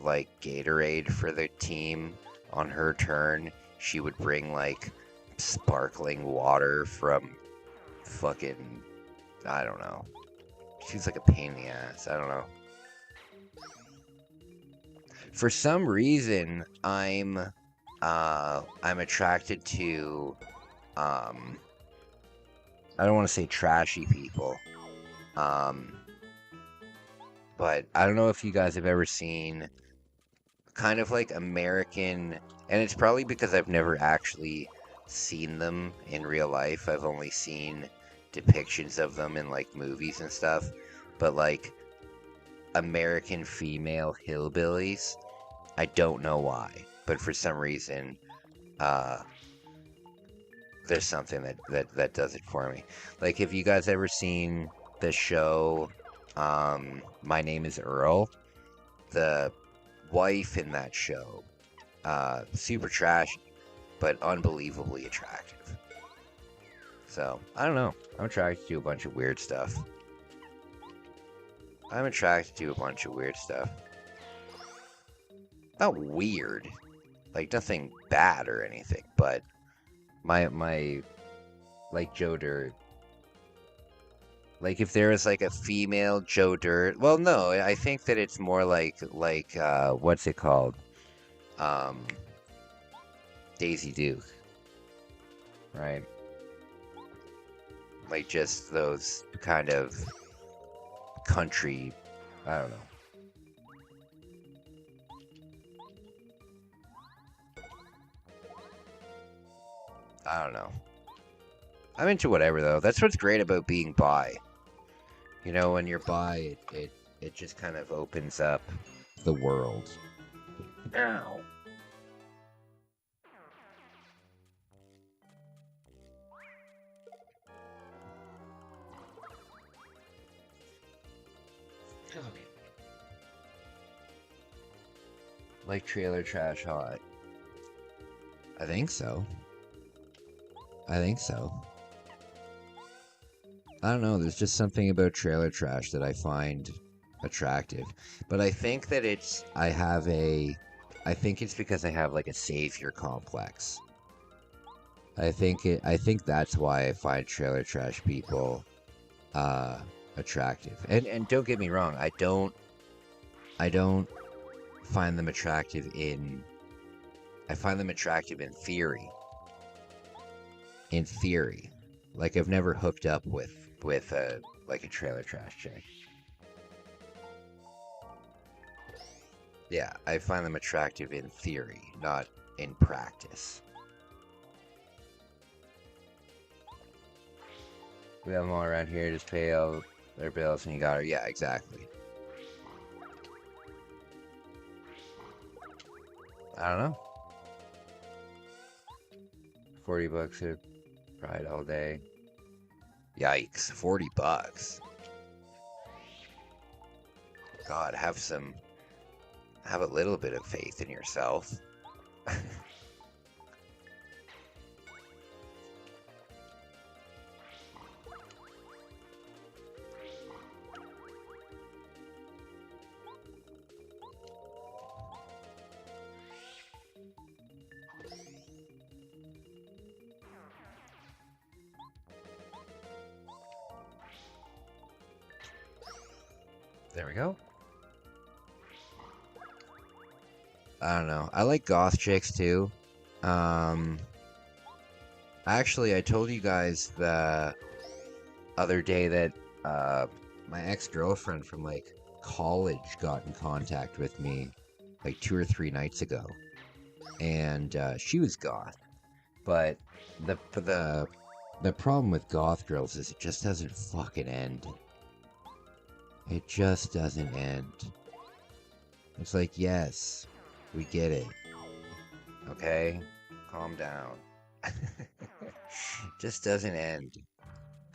[SPEAKER 1] Gatorade for the team on her turn, she would bring like sparkling water from fucking, I don't know. She's like a pain in the ass. I don't know. For some reason, I'm attracted to I don't want to say trashy people. But I don't know if you guys have ever seen kind of like American, and it's probably because I've never actually seen them in real life. I've only seen depictions of them in like movies and stuff. But like American female hillbillies, I don't know why, but for some reason, there's something that does it for me. Like, have you guys ever seen the show My Name is Earl. The wife in that show, super trashy, but unbelievably attractive. So, I don't know. I'm attracted to a bunch of weird stuff. Not weird. Like, nothing bad or anything, but my like Joe Dirt. Like, if there was, like, a female Joe Dirt... Well, no, I think that it's more like, what's it called? Daisy Duke. Right? Like, just those kind of country... I don't know. I'm into whatever, though. That's what's great about being bi. You know, when you're bi, it just kind of opens up the world. Ow. Like trailer trash hot. I think so. I don't know, there's just something about trailer trash that I find attractive. But I think that I think it's because I have like a savior complex. I think that's why I find trailer trash people attractive. And don't get me wrong, I don't find them attractive I find them attractive in theory. Like, I've never hooked up with a trailer trash chick. Yeah, I find them attractive in theory, not in practice. We have them all around here, just pay all their bills and you got her. Yeah, exactly. I don't know. $40 to ride all day. Yikes, $40. God, have a little bit of faith in yourself. There we go. I don't know. I like goth chicks too. Actually, I told you guys the other day that my ex-girlfriend from like college got in contact with me like 2 or 3 nights ago, and she was goth. But the problem with goth girls is it just doesn't fucking end. It just doesn't end. It's like, yes, we get it. Okay? Calm down. Just doesn't end.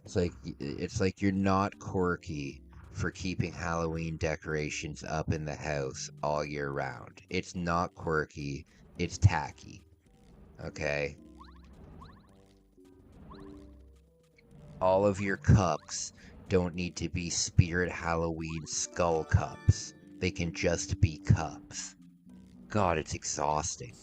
[SPEAKER 1] It's like you're not quirky for keeping Halloween decorations up in the house all year round. It's not quirky, it's tacky. Okay? All of your cups don't need to be Spirit Halloween skull cups. They can just be cups. God, it's exhausting.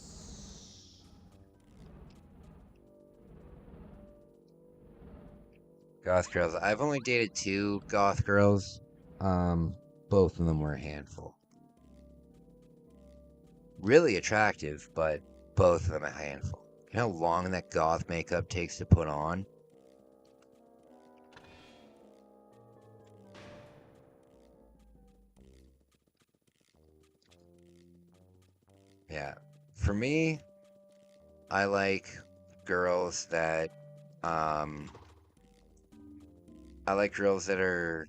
[SPEAKER 1] Goth girls. I've only dated 2 goth girls. Both of them were a handful. Really attractive, but both of them a handful. You know how long that goth makeup takes to put on? Yeah. For me, I like girls that, I like girls that are,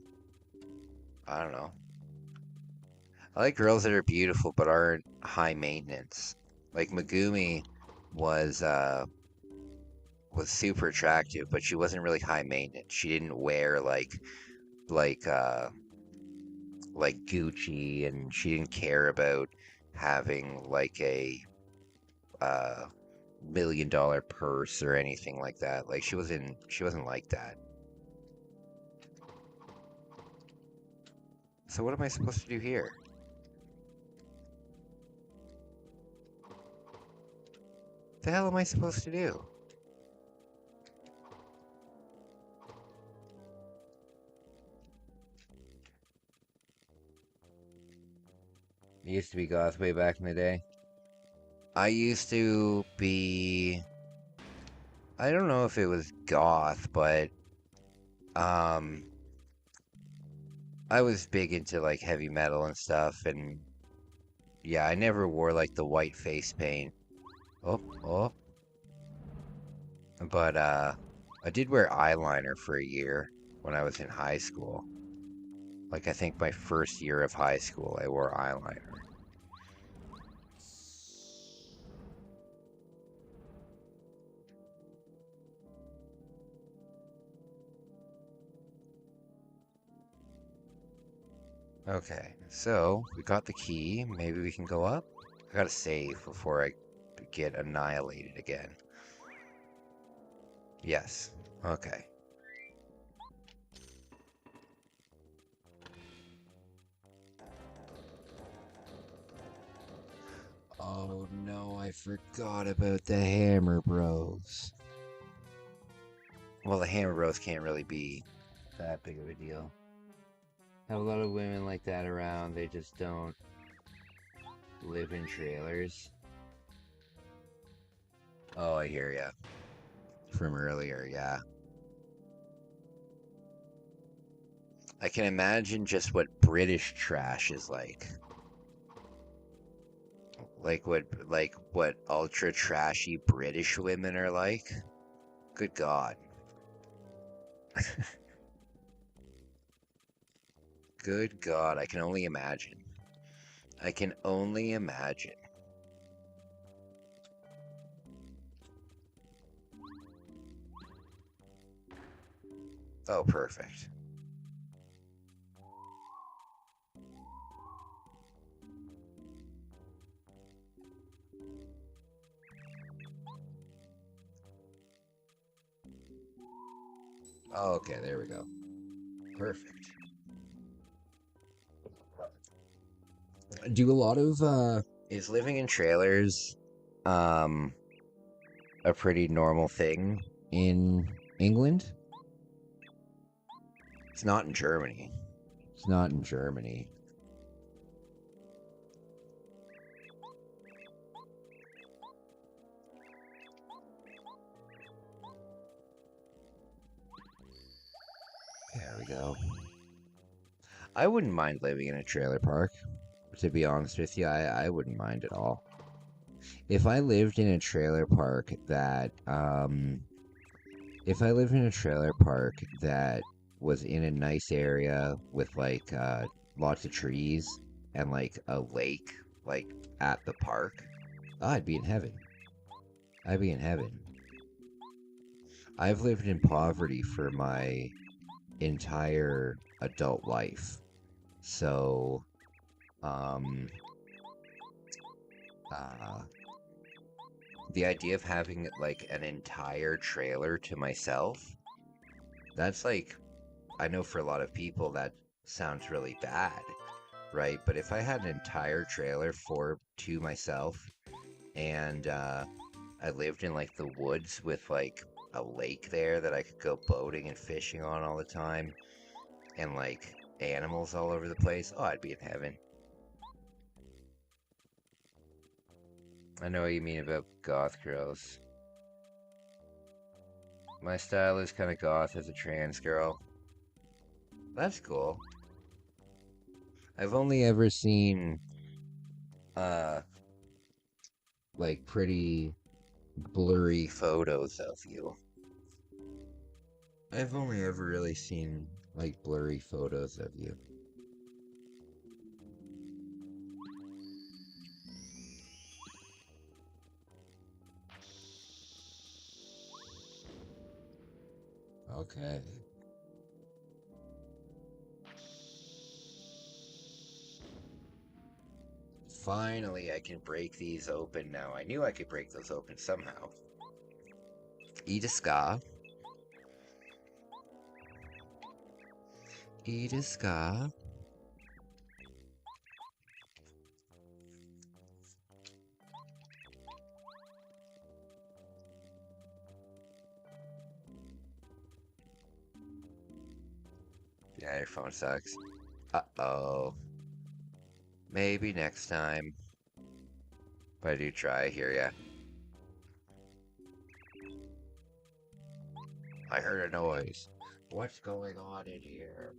[SPEAKER 1] I don't know. I like girls that are beautiful but aren't high maintenance. Like Megumi was super attractive, but she wasn't really high maintenance. She didn't wear like like Gucci, and she didn't care about having like a $1 million purse or anything like that. Like she wasn't like that. So what am I supposed to do here? The hell am I supposed to do? It used to be goth way back in the day. I used to be... I don't know if it was goth, but... I was big into, like, heavy metal and stuff, and... Yeah, I never wore, like, the white face paint. Oh. But, I did wear eyeliner for a year when I was in high school. Like, I think my first year of high school, I wore eyeliner. Okay, so we got the key. Maybe we can go up? I gotta save before I get annihilated again. Yes. Okay. Oh no, I forgot about the Hammer Bros. Well, the Hammer Bros can't really be that big of a deal. Have a lot of women like that around, they just don't live in trailers. Oh, I hear ya. From earlier, yeah. I can imagine just what British trash is like. Like what ultra trashy British women are like. Good God. Good God, I can only imagine. I can only imagine. Oh, perfect. Oh, okay, there we go. Perfect. Do a lot of, is living in trailers, a pretty normal thing in England? It's not in Germany. It's not in Germany. There we go. I wouldn't mind living in a trailer park. To be honest with you, I wouldn't mind at all. If I lived in a trailer park that, was in a nice area with, like, lots of trees and, like, a lake, like, at the park, I'd be in heaven. I'd be in heaven. I've lived in poverty for my entire adult life. So, the idea of having, like, an entire trailer to myself, that's, like, I know for a lot of people that sounds really bad, right? But if I had an entire trailer to myself, and, I lived in, like, the woods with, like, a lake there that I could go boating and fishing on all the time, and, like, animals all over the place, oh, I'd be in heaven. I know what you mean about goth girls. My style is kind of goth as a trans girl. That's cool. I've only ever seen, like, pretty blurry photos of you. I've only ever really seen, like, blurry photos of you. Okay. Finally, I can break these open now. I knew I could break those open somehow. Eat a ska. Eat a ska. Yeah, your phone sucks. Uh-oh. Maybe next time. But I do try, I hear ya. I heard a noise. What's going on in here?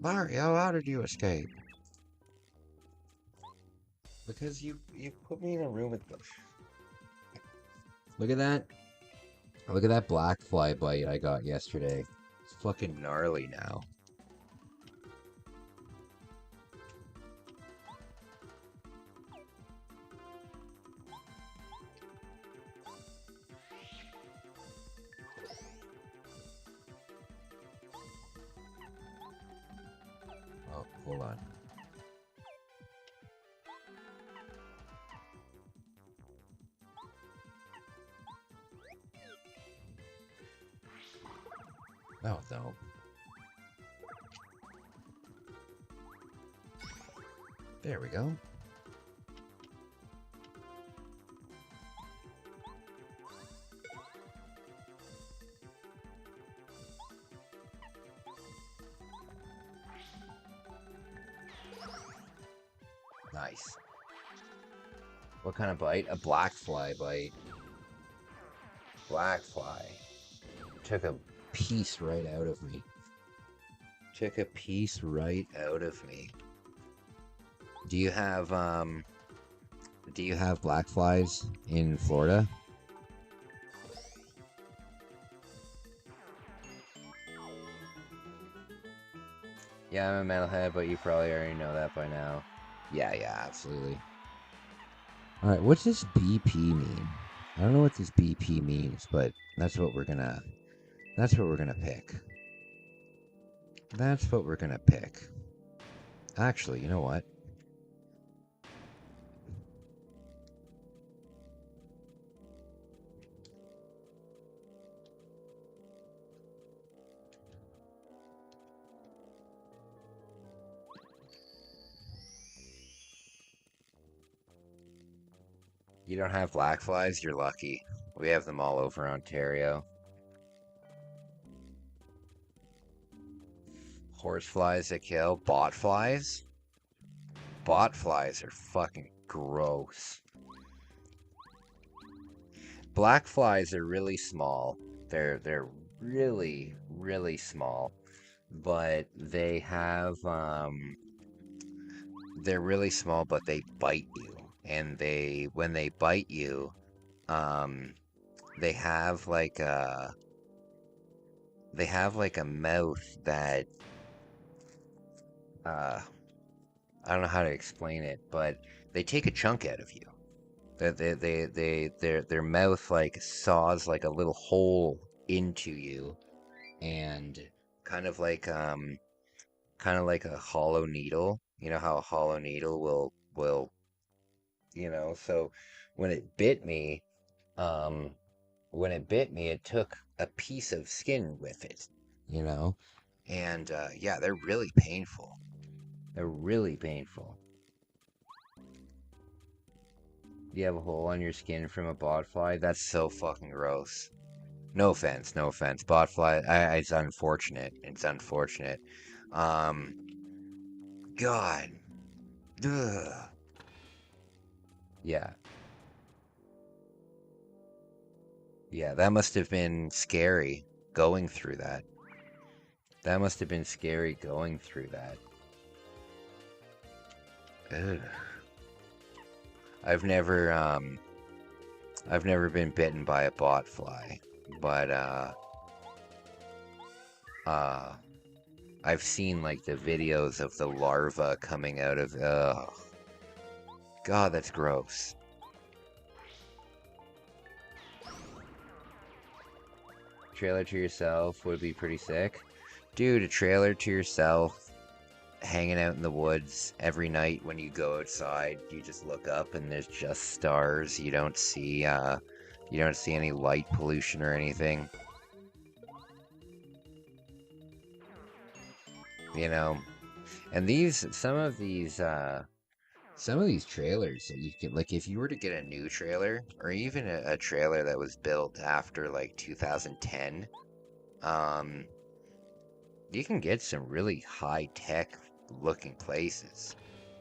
[SPEAKER 1] Mario, how did you escape? Because you put me in a room with... Look at that. Look at that black fly bite I got yesterday. It's fucking gnarly now. Oh, hold on. Oh, no. There we go. Nice. What kind of bite? A black fly bite. Black fly. Took a piece right out of me. Took a piece right out of me. Do you have black flies in Florida? Yeah, I'm a metalhead, but you probably already know that by now. Yeah, absolutely. Alright, what's this BP mean? I don't know what this BP means, but that's what we're gonna pick. That's what we're gonna pick. Actually, you know what? You don't have black flies? You're lucky. We have them all over Ontario. Horse flies that kill. Bot flies? Bot flies are fucking gross. Black flies are really small. They're really, really small. But they have, they're really small, but they bite you. And when they bite you, they have like a mouth that, I don't know how to explain it, but they take a chunk out of you. Their mouth like saws like a little hole into you, and kind of like a hollow needle. You know how a hollow needle will so when it bit me, it took a piece of skin with it, and yeah, they're really painful. They're really painful. You have a hole on your skin from a botfly? That's so fucking gross. No offense, no offense. Botfly, it's unfortunate. It's unfortunate. God. Ugh. Yeah. Yeah, that must have been scary going through that. That must have been scary going through that. Ugh. I've never been bitten by a botfly, but I've seen like the videos of the larva coming out of. God, that's gross. Trailer to yourself would be pretty sick. Dude, a trailer to yourself hanging out in the woods every night when you go outside. You just look up and there's just stars. You don't see any light pollution or anything. You know, and some of these trailers that you can, like, if you were to get a new trailer or even a trailer that was built after like 2010, you can get some really high-tech looking places.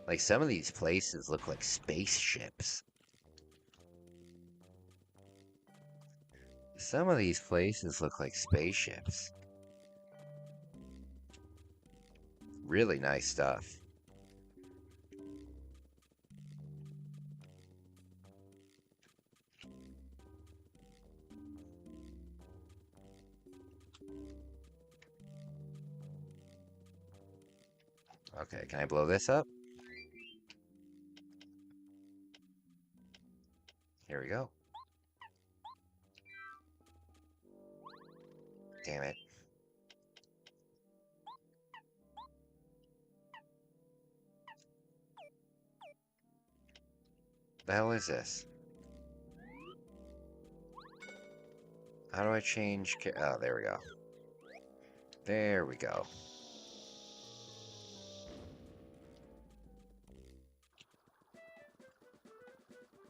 [SPEAKER 1] Like, some of these places look like spaceships. Some of these places look like spaceships. Really nice stuff. Okay, can I blow this up? Here we go. Damn it. The hell is this? How do I change? Oh, there we go. There we go.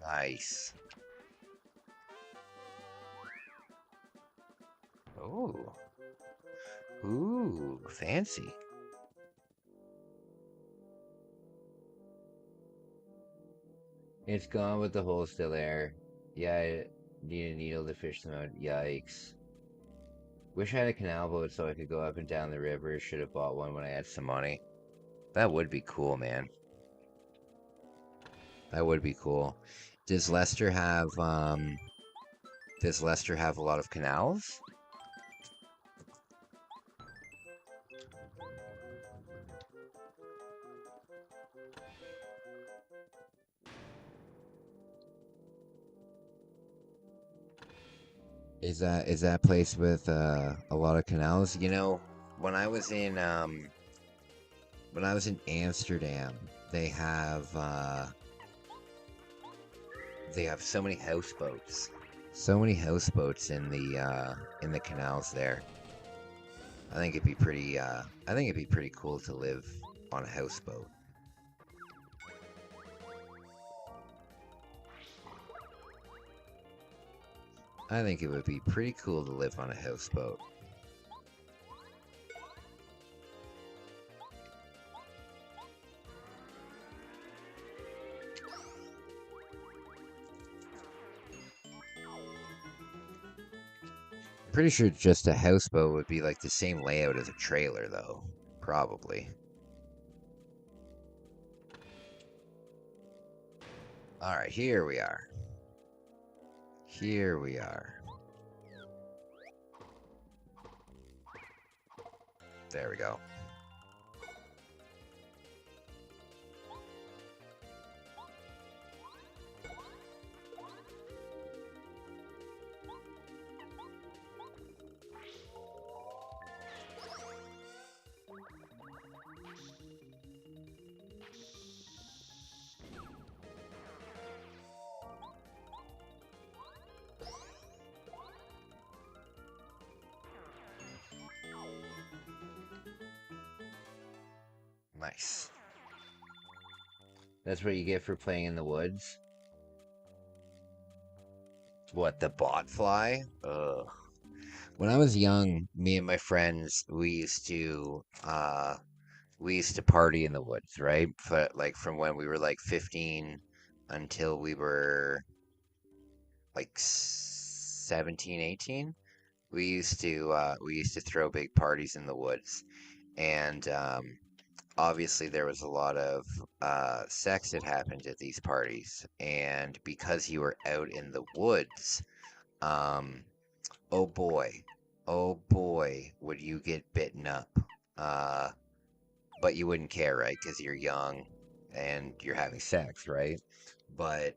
[SPEAKER 1] Nice. Ooh. Ooh, fancy. It's gone, but the hole's still there. Yeah, I need a needle to fish them out. Yikes. Wish I had a canal boat so I could go up and down the river. Should have bought one when I had some money. That would be cool, man. That would be cool. Does Leicester have a lot of canals? Is that place with a lot of canals? You know, when I was in Amsterdam, they have so many houseboats. So many houseboats in the canals there. I think it'd be pretty cool to live on a houseboat. I think it would be pretty cool to live on a houseboat. Pretty sure just a houseboat would be like the same layout as a trailer, though. Probably. Alright, here we are. Here we are. There we go. Nice. That's what you get for playing in the woods? What, the botfly? Ugh. When I was young, me and my friends, we used to party in the woods, right? But like from when we were like 15 until we were like 17, 18. We used to throw big parties in the woods. And obviously there was a lot of sex that happened at these parties, and because you were out in the woods, oh boy, would you get bitten up. But you wouldn't care, right? Because you're young and you're having sex, right? But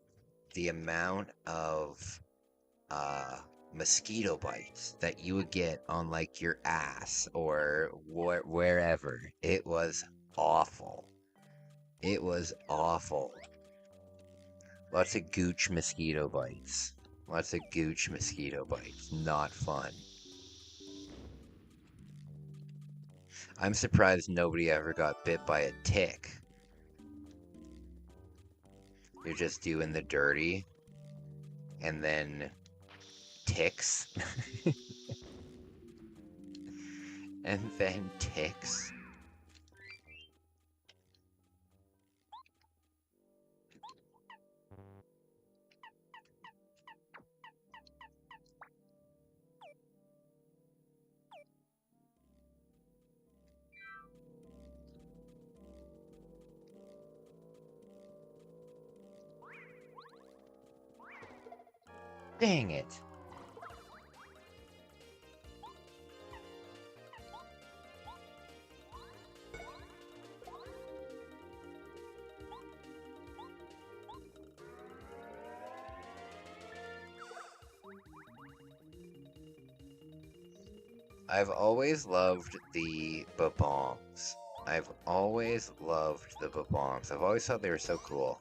[SPEAKER 1] the amount of mosquito bites that you would get on like your ass or wherever, it was awful. It was awful. Lots of gooch mosquito bites. Lots of gooch mosquito bites. Not fun. I'm surprised nobody ever got bit by a tick. You're just doing the dirty. And then ticks. And then ticks. Dang it. I've always loved the bombs. I've always loved the bombs. I've always thought they were so cool.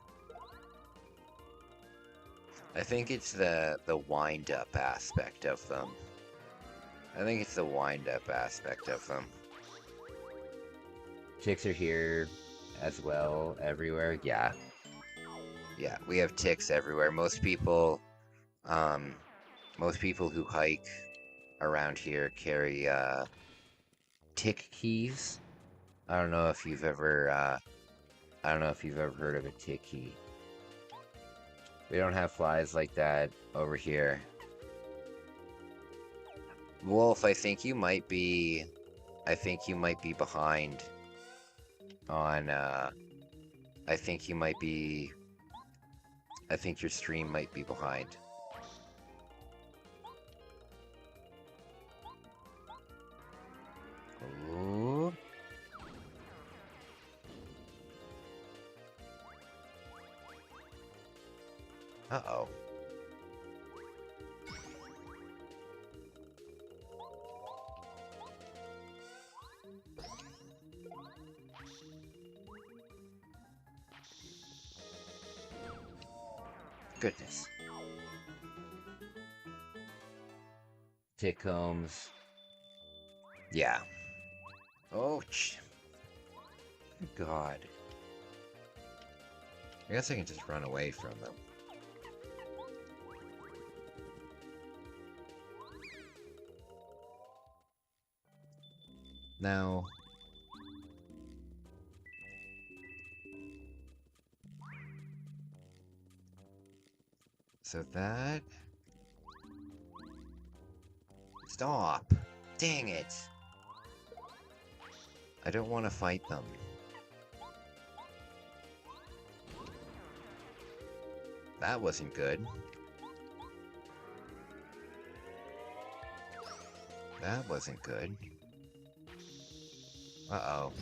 [SPEAKER 1] I think it's the wind-up aspect of them. I think it's the wind-up aspect of them. Ticks are here as well, everywhere. Yeah. Yeah, we have ticks everywhere. Most people who hike around here carry tick keys. I don't know if you've ever heard of a tick key. We don't have flies like that over here. Wolf, I think you might be behind on I think your stream might be behind. Ooh. Uh-oh. Goodness. Tick combs. Yeah. Oh, God. I guess I can just run away from them. Now... So that... Stop! Dang it! I don't want to fight them. That wasn't good. That wasn't good. Uh-oh.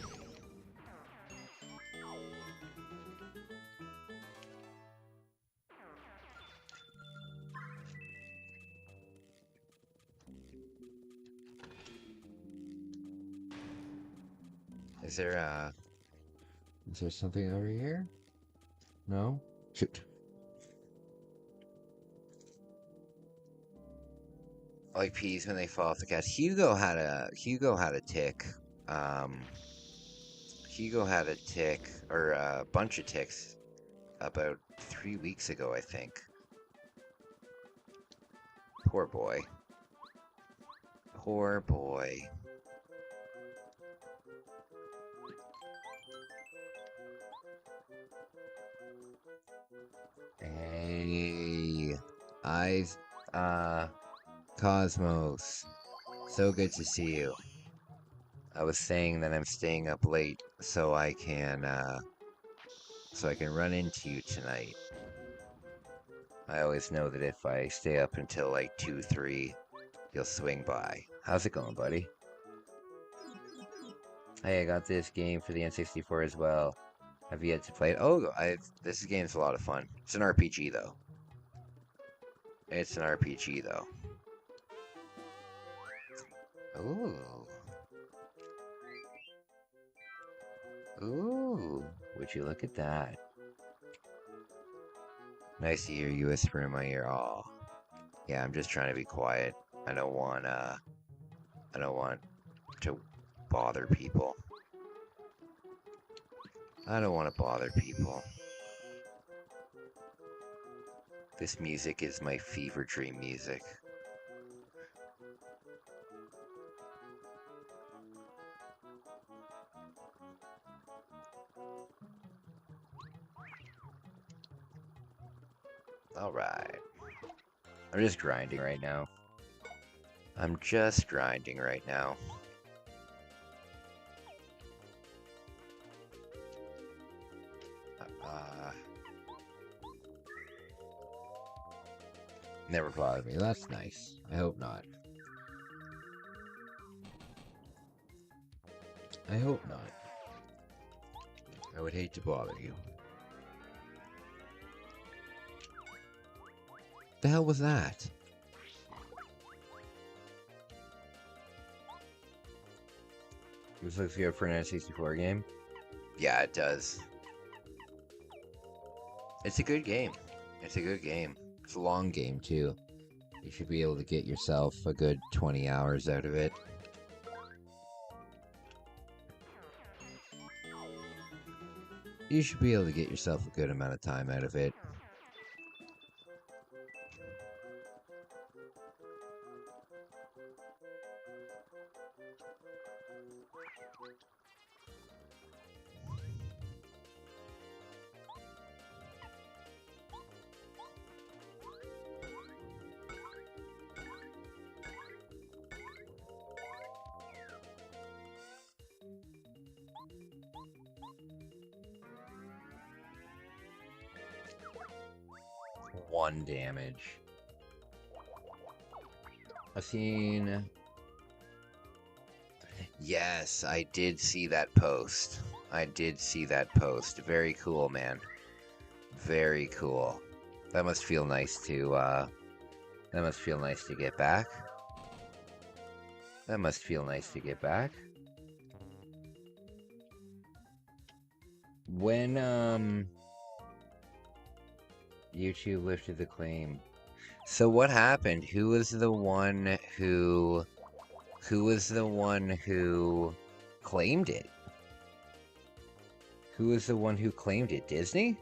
[SPEAKER 1] Is there something over here? No? Shoot. Like peas when they fall off the couch. Hugo had a tick. Hugo had a tick, or a bunch of ticks, about 3 weeks ago, I think. Poor boy. Poor boy. Hey, Cosmos. So good to see you. I was saying that I'm staying up late so I can run into you tonight. I always know that if I stay up until like 2, 3, you'll swing by. How's it going, buddy? Hey, I got this game for the N64 as well. Have yet to play it. Oh, this game's a lot of fun. It's an RPG though. It's an RPG though. Ooh. Ooh, would you look at that? Nice to hear you whisper in my ear. Aw. Yeah, I'm just trying to be quiet. I don't want to bother people. I don't want to bother people. This music is my fever dream music. Alright. I'm just grinding right now. I'm just grinding right now. Never bothered me. That's nice. I hope not. I hope not. I would hate to bother you. The hell was that? This looks good for an N64 game. Yeah, it does. It's a good game. It's a good game. It's a long game, too. You should be able to get yourself a good 20 hours out of it. You should be able to get yourself a good amount of time out of it. One damage. I've seen... Yes, I did see that post. I did see that post. Very cool, man. Very cool. That must feel nice to, that must feel nice to get back. That must feel nice to get back. When, YouTube lifted the claim. So what happened? Who was the one who claimed it? Who was the one who claimed it? Disney?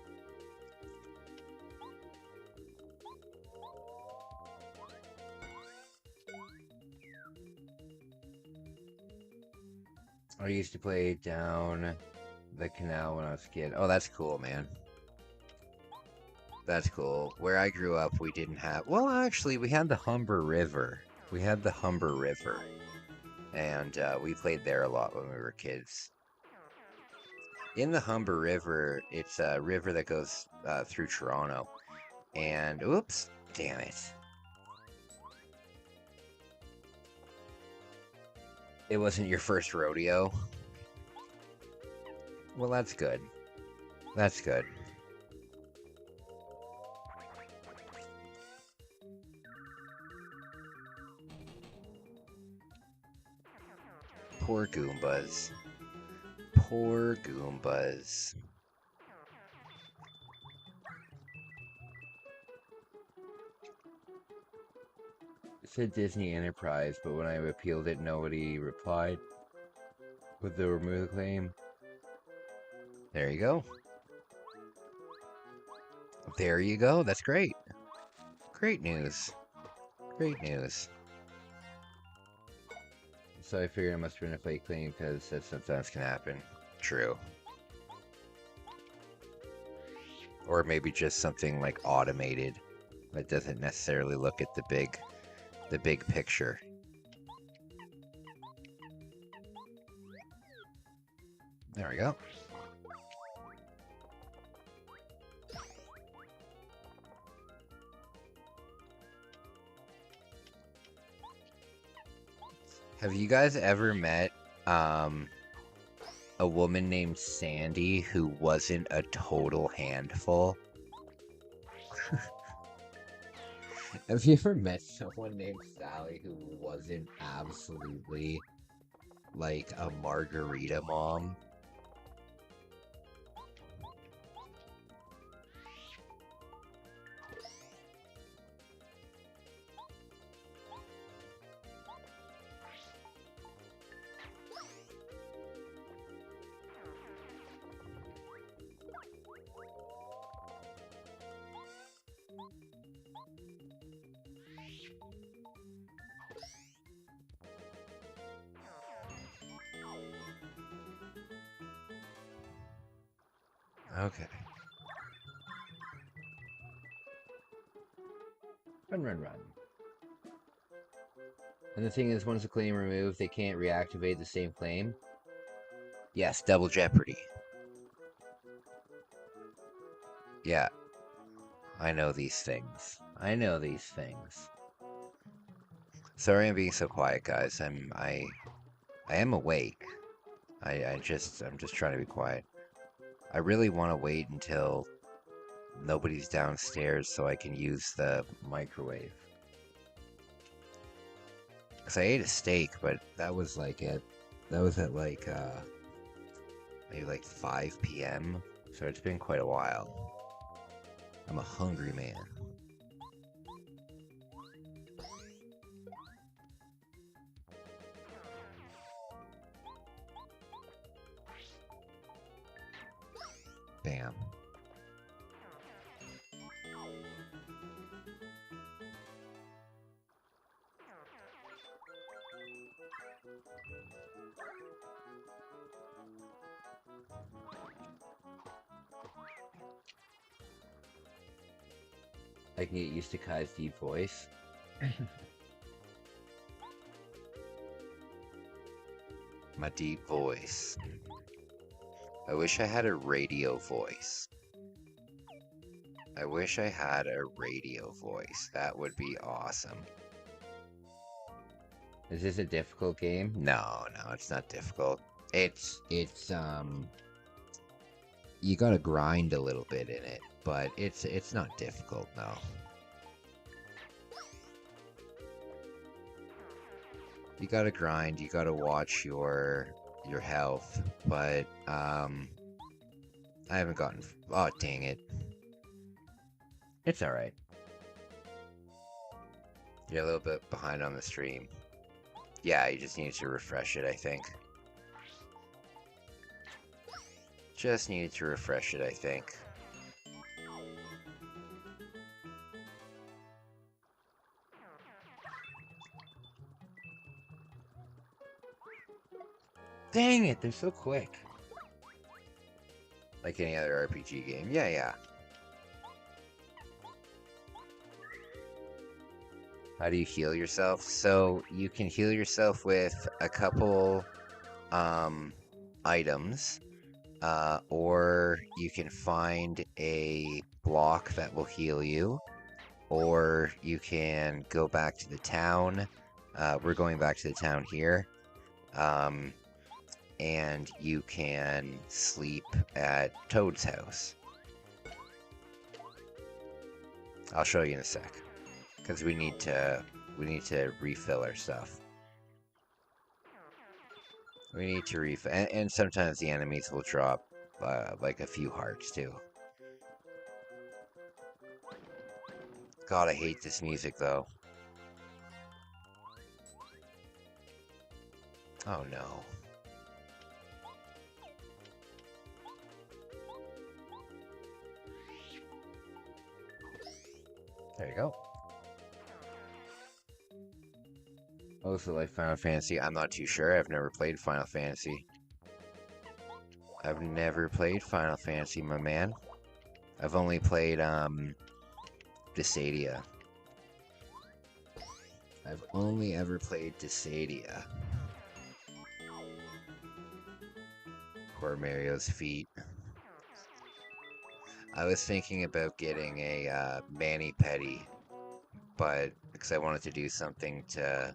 [SPEAKER 1] I used to play down the canal when I was a kid. Oh, that's cool, man. That's cool. Where I grew up, we didn't have... Well, actually, we had the Humber River. We had the Humber River. And we played there a lot when we were kids. In the Humber River, it's a river that goes through Toronto. And... Oops! Damn it. It wasn't your first rodeo? Well, that's good. That's good. Poor Goombas. Poor Goombas. It said Disney Enterprise, but when I appealed it, nobody replied. Would they remove the claim? There you go. There you go. That's great. Great news. Great news. So I figured it must have been a fake claim because that sometimes can happen. True. Or maybe just something like automated that doesn't necessarily look at the big picture. There we go. Have you guys ever met a woman named Sandy who wasn't a total handful? Have you ever met someone named Sally who wasn't absolutely like a margarita mom? Okay. Run, run, run. And the thing is, once the claim removed, they can't reactivate the same claim. Yes, double jeopardy. Yeah. I know these things. I know these things. Sorry I'm being so quiet, guys. I am awake. I'm just trying to be quiet. I really want to wait until nobody's downstairs so I can use the microwave. Cause I ate a steak, but that was like at like maybe like 5 p.m. So it's been quite a while. I'm a hungry man. Bam. I can get used to Kai's deep voice. My deep voice. I wish I had a radio voice. I wish I had a radio voice. That would be awesome. Is this a difficult game? No, it's not difficult. It's you gotta grind a little bit in it, but it's not difficult, no. You gotta grind, you gotta watch your health, but I haven't gotten. Oh, dang it! It's all right. You're a little bit behind on the stream. Yeah, you just need to refresh it, I think. Just needed to refresh it, I think. Dang it, they're so quick. Like any other RPG game. Yeah. How do you heal yourself? So you can heal yourself with a couple items, or you can find a block that will heal you, or you can go back to the town. We're going back to the town here. And you can sleep at Toad's house. I'll show you in a sec, because we need to refill our stuff. We need to refill, and sometimes the enemies will drop like a few hearts too. God, I hate this music though. Oh no. There you go. Also, like Final Fantasy, I'm not too sure. I've never played Final Fantasy. I've never played Final Fantasy, my man. I've only played Dissidia. I've only ever played Dissidia. Poor Mario's feet. I was thinking about getting a mani-pedi, but because I wanted to do something to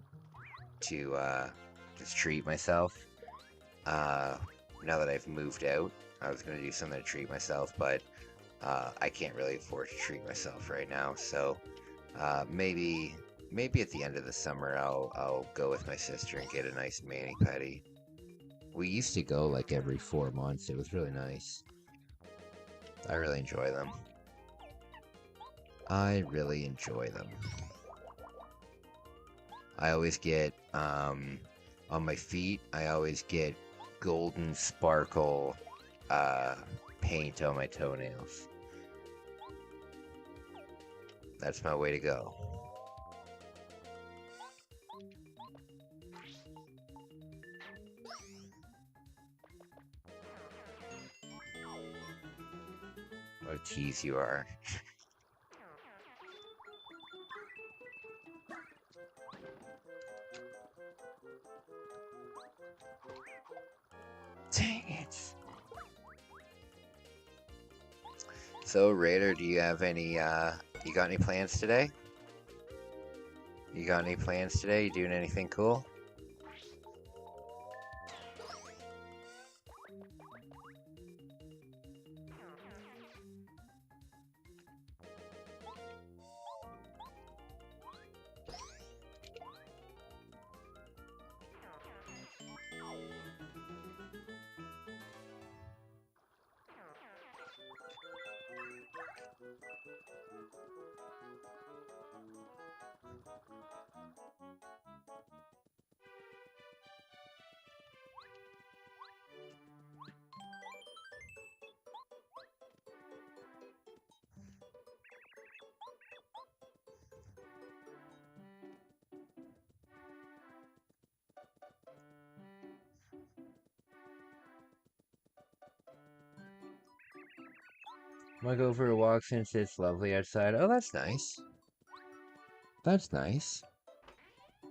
[SPEAKER 1] just treat myself. Now that I've moved out, I was going to do something to treat myself, but I can't really afford to treat myself right now. So maybe at the end of the summer, I'll go with my sister and get a nice mani-pedi. We used to go like every 4 months. It was really nice. I really enjoy them. I really enjoy them. I always get, on my feet, I always get golden sparkle paint on my toenails. That's my way to go. What a tease you are. Dang it. So, Raider, do you have any, you got any plans today? You got any plans today? You doing anything cool? Wanna go for a walk since it's lovely outside? Oh, that's nice. That's nice.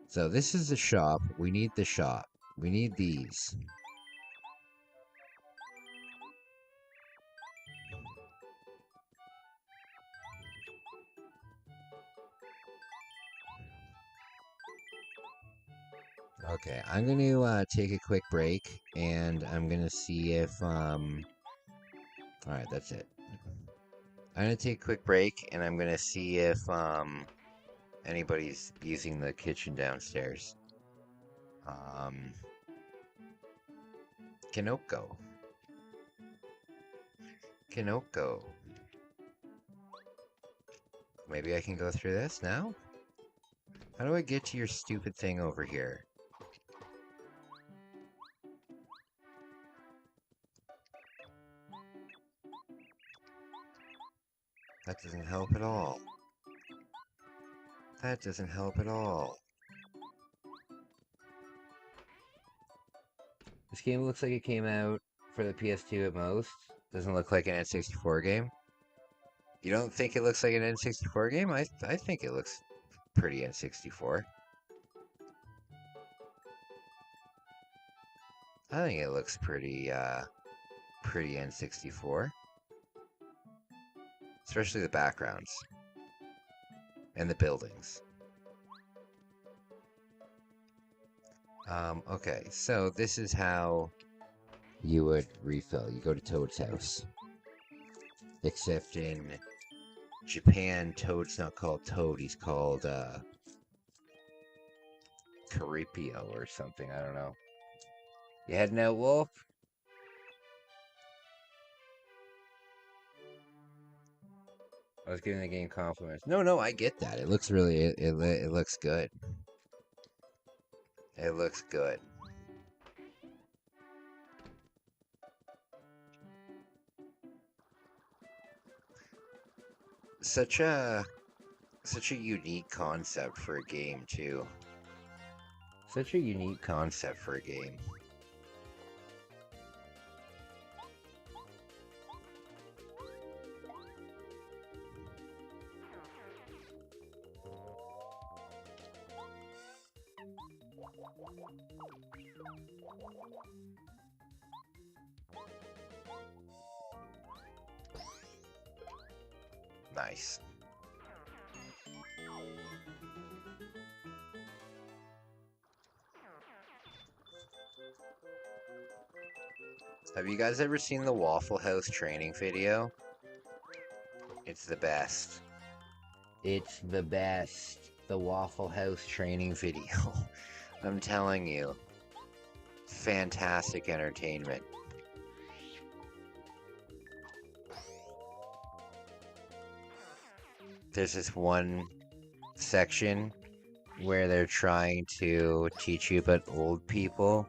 [SPEAKER 1] So this is the shop. We need the shop. We need these. Okay, I'm gonna take a quick break, and I'm gonna see if Alright, that's it. I'm gonna take a quick break, and I'm gonna see if anybody's using the kitchen downstairs. Kinoko. Kinoko. Maybe I can go through this now? How do I get to your stupid thing over here? That doesn't help at all. That doesn't help at all. This game looks like it came out for the PS2 at most. Doesn't look like an N64 game. You don't think it looks like an N64 game? I think it looks pretty N64. I think it looks pretty pretty N64. Especially the backgrounds. And the buildings. Okay, so this is how you would refill. You go to Toad's house. Except in Japan, Toad's not called Toad, he's called, Caripio or something, I don't know. You heading out, Wolf? I was giving the game compliments. No, I get that. It looks really, it looks good. It looks good. Such a unique concept for a game, too. Such a unique concept for a game. Nice. Have you guys ever seen the Waffle House training video? It's the best. It's the best. The Waffle House training video. I'm telling you. Fantastic entertainment. There's this one section where they're trying to teach you about old people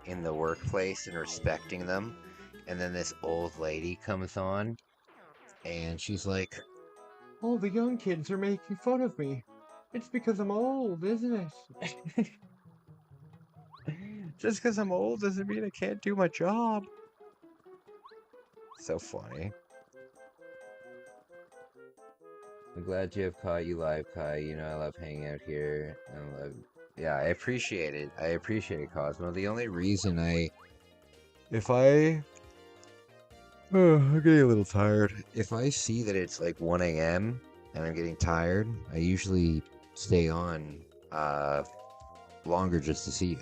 [SPEAKER 1] in the workplace and respecting them, and then this old lady comes on and she's like, "All the young kids are making fun of me. It's because I'm old, isn't it?" Just because I'm old doesn't mean I can't do my job. So funny. I'm glad to have caught you live, Kai. You know I love hanging out here. Yeah, I appreciate it. I appreciate it, Cosmo. The only reason I'm getting a little tired. If I see that it's like 1 a.m. and I'm getting tired, I usually stay on longer just to see you.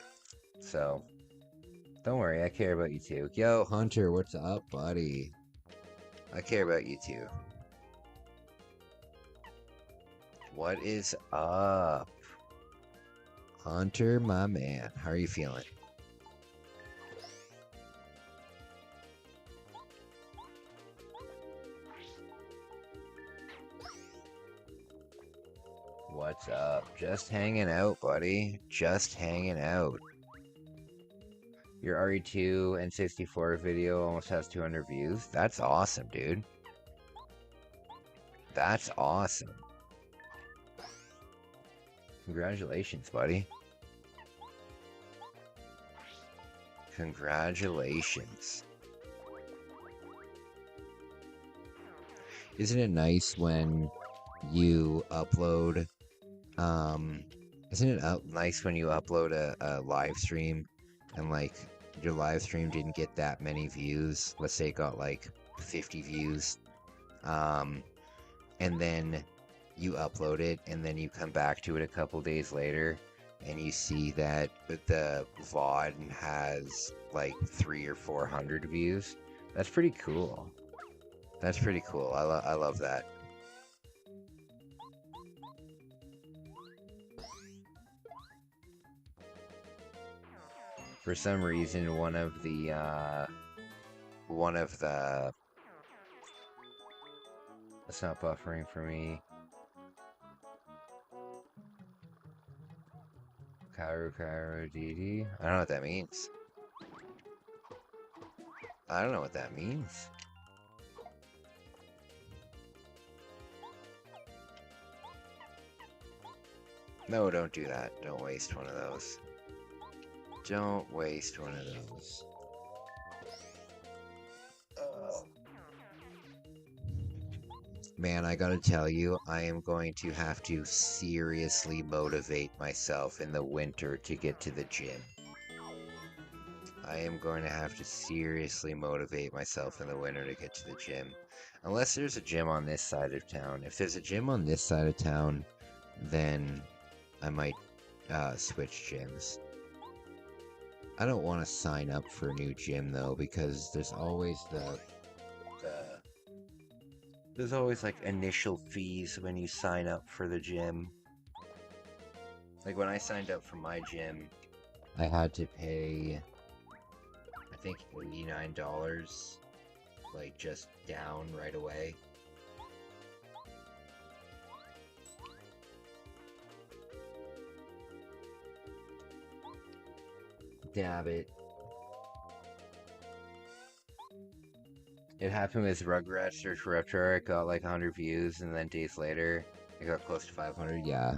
[SPEAKER 1] So, don't worry, I care about you too. Yo, Hunter, what's up, buddy? I care about you too. What is up? Hunter, my man. How are you feeling? What's up? Just hanging out, buddy. Just hanging out. Your RE2 and 64 video almost has 200 views. That's awesome, dude. That's awesome. Congratulations, buddy. Congratulations. Isn't it nice when you upload isn't it nice when you upload a live stream and like your live stream didn't get that many views? Let's say it got like 50 views, and then you upload it and then you come back to it a couple days later and you see that the VOD has like 300 or 400 views. That's pretty cool. That's pretty cool. I love that. For some reason, one of the it's not buffering for me. Cairo DD. I don't know what that means. I don't know what that means. No, don't do that. Don't waste one of those. Don't waste one of those. Man, I gotta tell you, I am going to have to seriously motivate myself in the winter to get to the gym. I am going to have to seriously motivate myself in the winter to get to the gym. Unless there's a gym on this side of town. If there's a gym on this side of town, then I might switch gyms. I don't want to sign up for a new gym though, because there's always there's always like initial fees when you sign up for the gym. Like when I signed up for my gym, I had to pay, I think $89, like just down right away. Dab it. It happened with Rugrats Search for Retro. It got like 100 views, and then days later, it got close to 500. Yeah.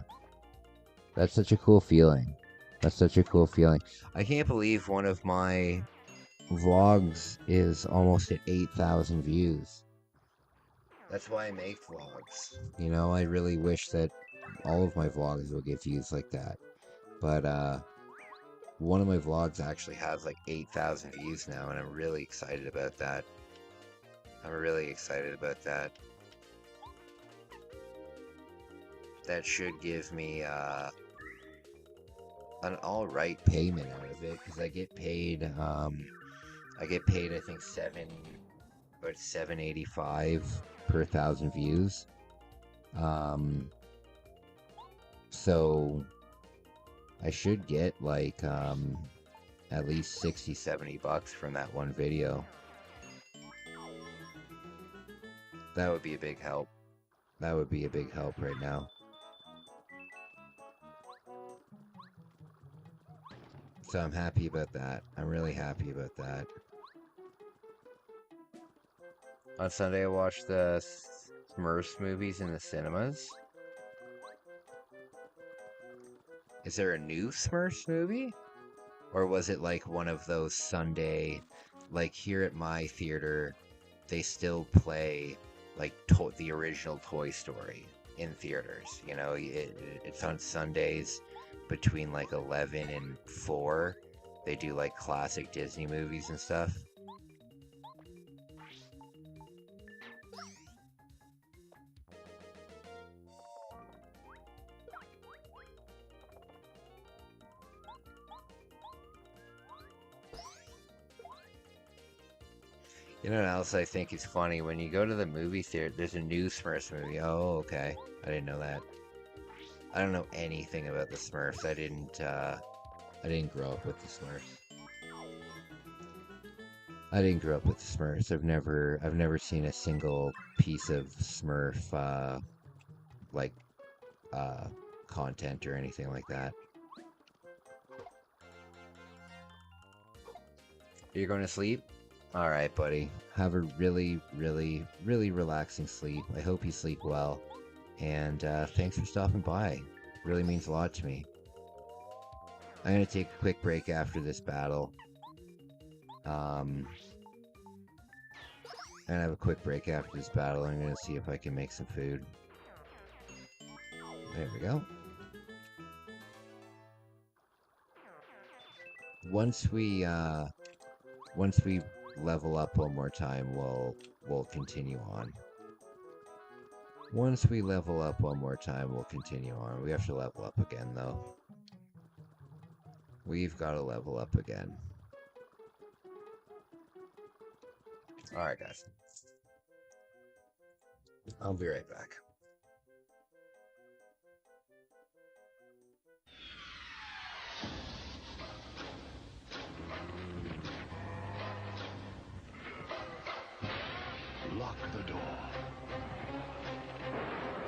[SPEAKER 1] That's such a cool feeling. That's such a cool feeling. I can't believe one of my vlogs is almost at 8,000 views. That's why I make vlogs. You know, I really wish that all of my vlogs would get views like that. But, one of my vlogs actually has like 8,000 views now, and I'm really excited about that. I'm really excited about that. That should give me an alright payment out of it, because I get paid I think about $7.85 per 1,000 views. So I should get like at least $60-70 from that one video. That would be a big help. That would be a big help right now. So I'm happy about that. I'm really happy about that. On Sunday I watched the Smurfs movies in the cinemas. Is there a new Smurfs movie? Or was it like one of those Sunday, like here at my theater, they still play like the original Toy Story. in theaters. You know, it's on Sundays between like 11 and 4. They do like classic Disney movies and stuff. You know what else I think is funny? When you go to the movie theater, there's a new Smurfs movie. Oh, okay. I didn't know that. I don't know anything about the Smurfs. I didn't grow up with the Smurfs. I didn't grow up with the Smurfs. I've never seen a single piece of Smurf content or anything like that. You're going to sleep? Alright, buddy. Have a really, really, really relaxing sleep. I hope you sleep well. And thanks for stopping by. Really means a lot to me. I'm going to take a quick break after this battle. I'm going to have a quick break after this battle. I'm going to see if I can make some food. There we go. Once we level up one more time, we'll continue on. Once we level up one more time, we'll continue on. We have to level up again, though. We've got to level up again. Alright, guys. I'll be right back.
[SPEAKER 18] Lock the door.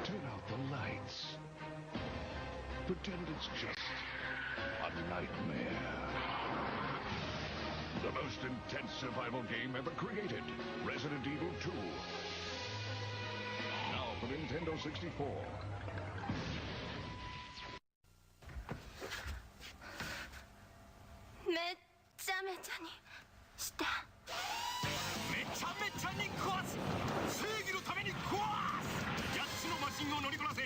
[SPEAKER 18] Turn out the lights. Pretend it's just a nightmare. The most intense survival game ever created. Resident Evil 2. Now for Nintendo 64.
[SPEAKER 21] めっちゃめちゃにした。
[SPEAKER 16] めちゃめちゃに壊す。正義のために壊す。8つのマシンを乗りこなせ。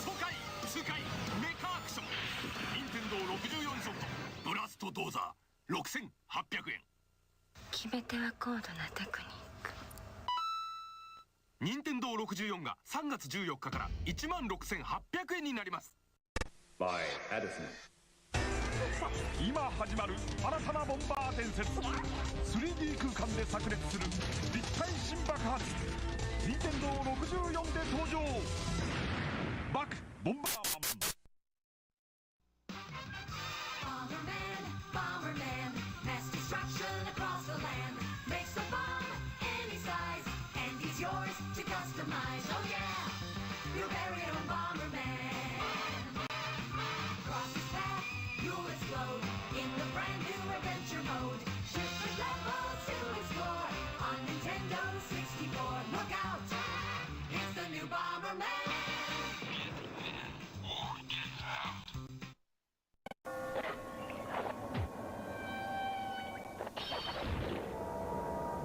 [SPEAKER 16] 爽快、痛快、メカアクション。任天堂64ソフトブラストドーザー6800円。
[SPEAKER 21] 決め手は高度なテクニック。
[SPEAKER 16] 任天堂64が3月14日から16,800円になります。By Edison。今始まる新たなボンバー伝説。 3D 空間で炸裂する立体新爆発。任天堂64で登場。バックボンバーマン。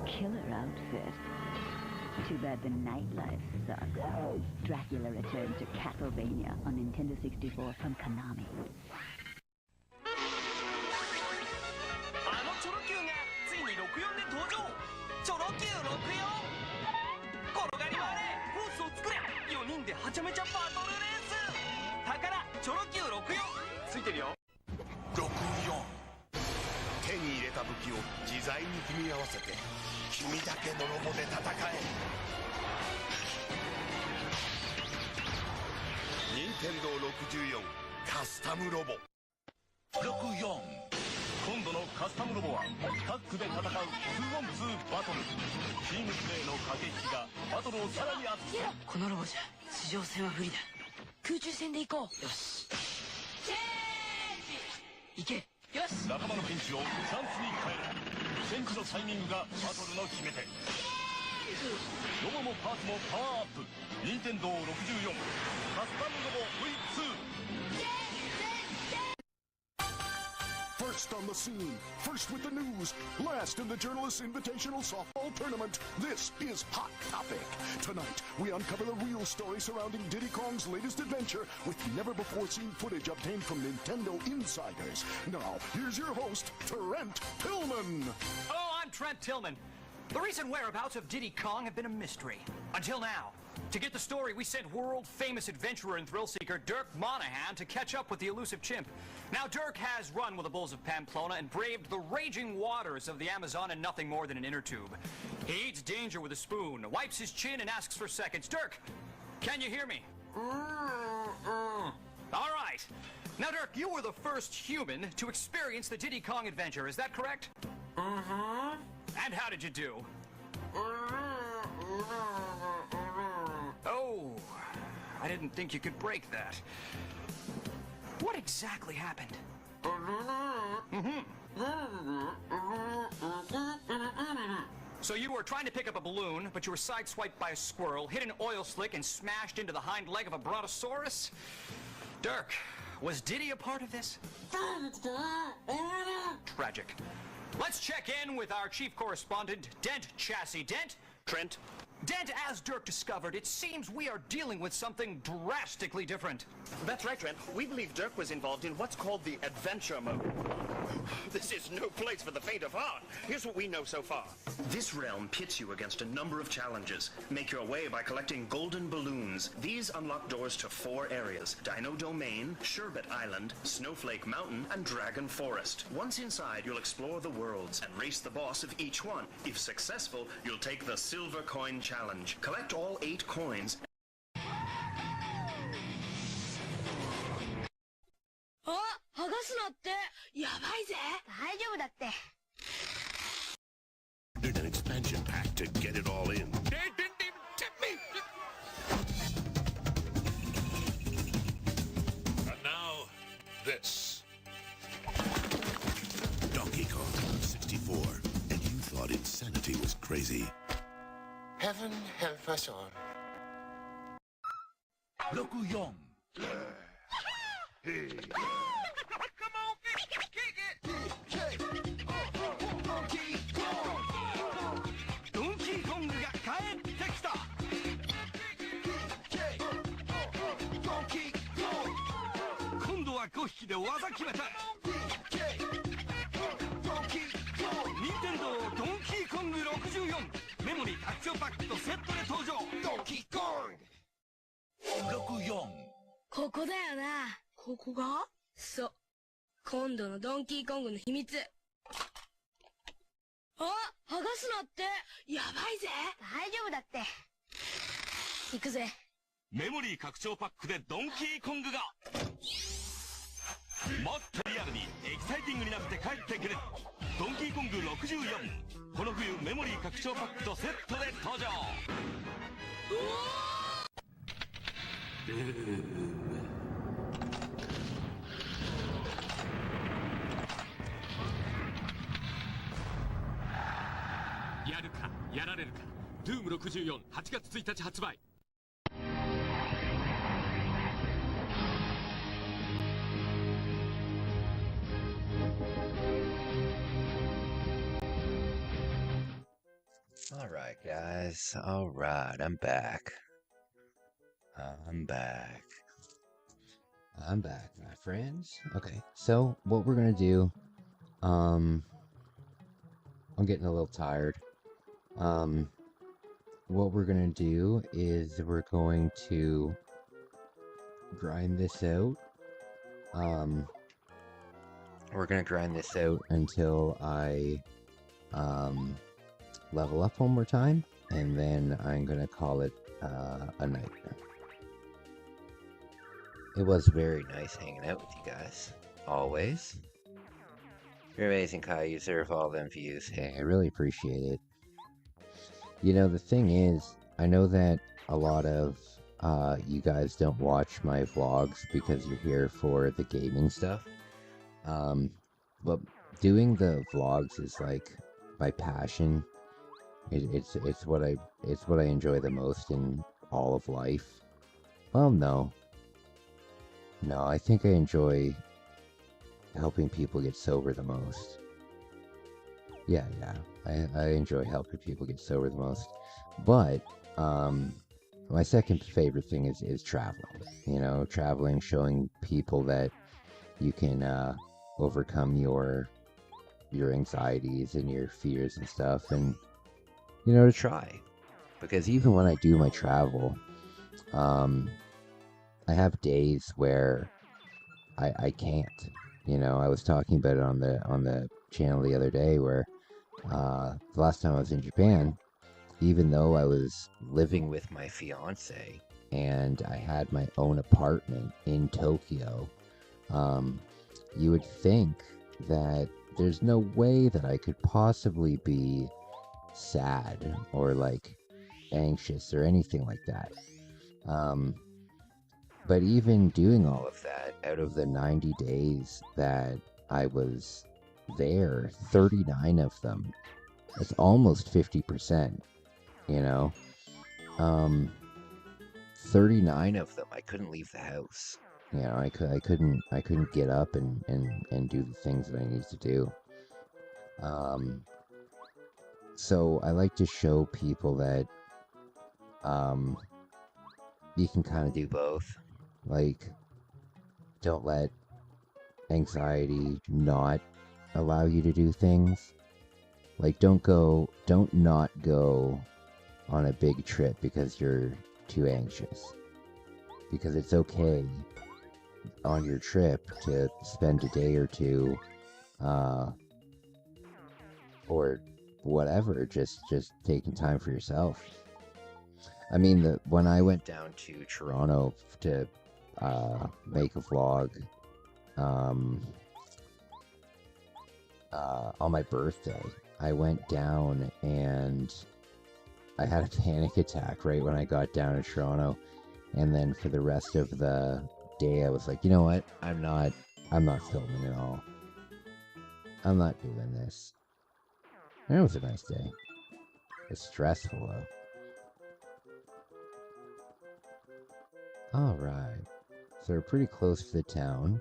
[SPEAKER 17] Killer outfit. Too bad the nightlife sucks. Dracula returns to Castlevania on Nintendo 64 from Konami.
[SPEAKER 19] あのチョロ Q がついに64で登場。チョロ Q 64。転がり回れ、コースを作れ。4人ではちゃめちゃバトルレース。宝チョロ Q 64ついてるよ。
[SPEAKER 13] 64。手に入れた武器を自在に組み合わせて。 君だけのロボで戦え。任天堂64カスタムロボ。64。今度のカスタムロボはタッグで戦う 2on2 バトル。チームプレーの駆け引きがバトルをさらに熱く。
[SPEAKER 21] このロボじゃ地上戦は不利だ。空中戦で行こう。よし。行け。よし。
[SPEAKER 13] 仲間のピンチをチャンスに変える。 戦時のタイミングがバトルの決め手。ロボもパーツもパワーアップ。任天堂64カスタムロボ V2。
[SPEAKER 18] First on the scene, first with the news, last in the Journalists Invitational Softball Tournament. This is Hot Topic. Tonight, we uncover the real story surrounding Diddy Kong's latest adventure with never-before-seen footage obtained from Nintendo insiders. Now, here's your host, Trent Tillman.
[SPEAKER 19] Hello, I'm Trent Tillman. The recent whereabouts of Diddy Kong have been a mystery. Until now. To get the story, we sent world-famous adventurer and thrill-seeker Dirk Monahan to catch up with the elusive chimp. Now, Dirk has run with the bulls of Pamplona and braved the raging waters of the Amazon in nothing more than an inner tube. He eats danger with a spoon, wipes his chin, and asks for seconds. Dirk, can you hear me? All right. Now, Dirk, you were the first human to experience the Diddy Kong adventure. Is that correct? Mm-hmm. And how did you do? Oh, I didn't think you could break that. What exactly happened? So you were trying to pick up a balloon, but you were sideswiped by a squirrel, hit an oil slick, and smashed into the hind leg of a brontosaurus? Dirk, was Diddy a part of this? Tragic. Let's check in with our chief correspondent, Dent Chassis. Dent?
[SPEAKER 20] Trent?
[SPEAKER 19] Dent, as Dirk discovered, it seems we are dealing with something drastically different.
[SPEAKER 20] That's right, Trent. We believe Dirk was involved in what's called the adventure mode. This is no place for the faint of heart. Here's what we know so far. This realm pits you against a number of challenges. Make your way by collecting golden balloons. These unlock doors to 4 areas: Dino Domain, Sherbet Island, Snowflake Mountain, and Dragon Forest. Once inside, you'll explore the worlds and race the boss of each one. If successful, you'll take the Silver Coin Challenge. Collect all 8 coins.
[SPEAKER 13] Need an expansion pack to get it all in.
[SPEAKER 2] They didn't even tip me! And now, this.
[SPEAKER 13] Donkey Kong 64. And you thought insanity was crazy.
[SPEAKER 3] Heaven help us all.
[SPEAKER 13] 64.
[SPEAKER 2] Hey.
[SPEAKER 3] Come on, kick it!
[SPEAKER 19] Donkey Kong が帰ってきた!
[SPEAKER 3] Donkey Kong!
[SPEAKER 19] 今度は5匹で技決めた!
[SPEAKER 3] Donkey Kong!
[SPEAKER 19] 任天堂ドンキーコング64メモリー拡張パックとセットで登場!
[SPEAKER 3] Donkey Kong!
[SPEAKER 13] 64.
[SPEAKER 21] ここだよな。ここが？そう。今度のドンキーコングの秘密。あ、剥がすなって。やばいぜ。大丈夫だって。行くぜ。
[SPEAKER 16] メモリー拡張パックでドンキーコングがもっとリアルにエキサイティングになって帰ってくるドンキーコング64この冬メモリー拡張パックとセットで登場
[SPEAKER 22] やるかやられるか Doom64 8月1日発売
[SPEAKER 1] Alright, guys. Alright, I'm back. I'm back, my friends. Okay, so what we're gonna do, I'm getting a little tired. What we're gonna do is we're going to grind this out. We're gonna grind this out until I, level up one more time, and then I'm gonna call it, a night. It was very nice hanging out with you guys. Always. You're amazing, Kai. You deserve all them views. Hey, I really appreciate it. You know, the thing is, I know that a lot of you guys don't watch my vlogs because you're here for the gaming stuff. But doing the vlogs is like my passion. It's what I enjoy the most in all of life. Well, no, I think I enjoy helping people get sober the most. Yeah, I enjoy helping people get sober the most. But my second favorite thing is traveling. You know, traveling, showing people that you can overcome your anxieties and your fears and stuff, and you know, to try. Because even when I do my travel, I have days where I can't. You know, I was talking about it on the channel the other day where the last time I was in Japan, even though I was living with my fiance and I had my own apartment in Tokyo, you would think that there's no way that I could possibly be sad or like anxious or anything like that. But even doing all of that, out of the 90 days that I was there, 39 of them, that's almost 50%, you know? 39 of them, I couldn't leave the house. You know, I couldn't get up and do the things that I needed to do. So I like to show people that you can kind of do both. Like, don't let anxiety not allow you to do things. Like, don't not go on a big trip because you're too anxious. Because it's okay on your trip to spend a day or two, or whatever, just taking time for yourself. I mean, when I went down to Toronto to make a vlog on my birthday, I went down and I had a panic attack right when I got down to Toronto, and then for the rest of the day I was like, you know what, I'm not filming at all. I'm not doing this. And it was a nice day. It's stressful though. Alright, so we're pretty close to the town.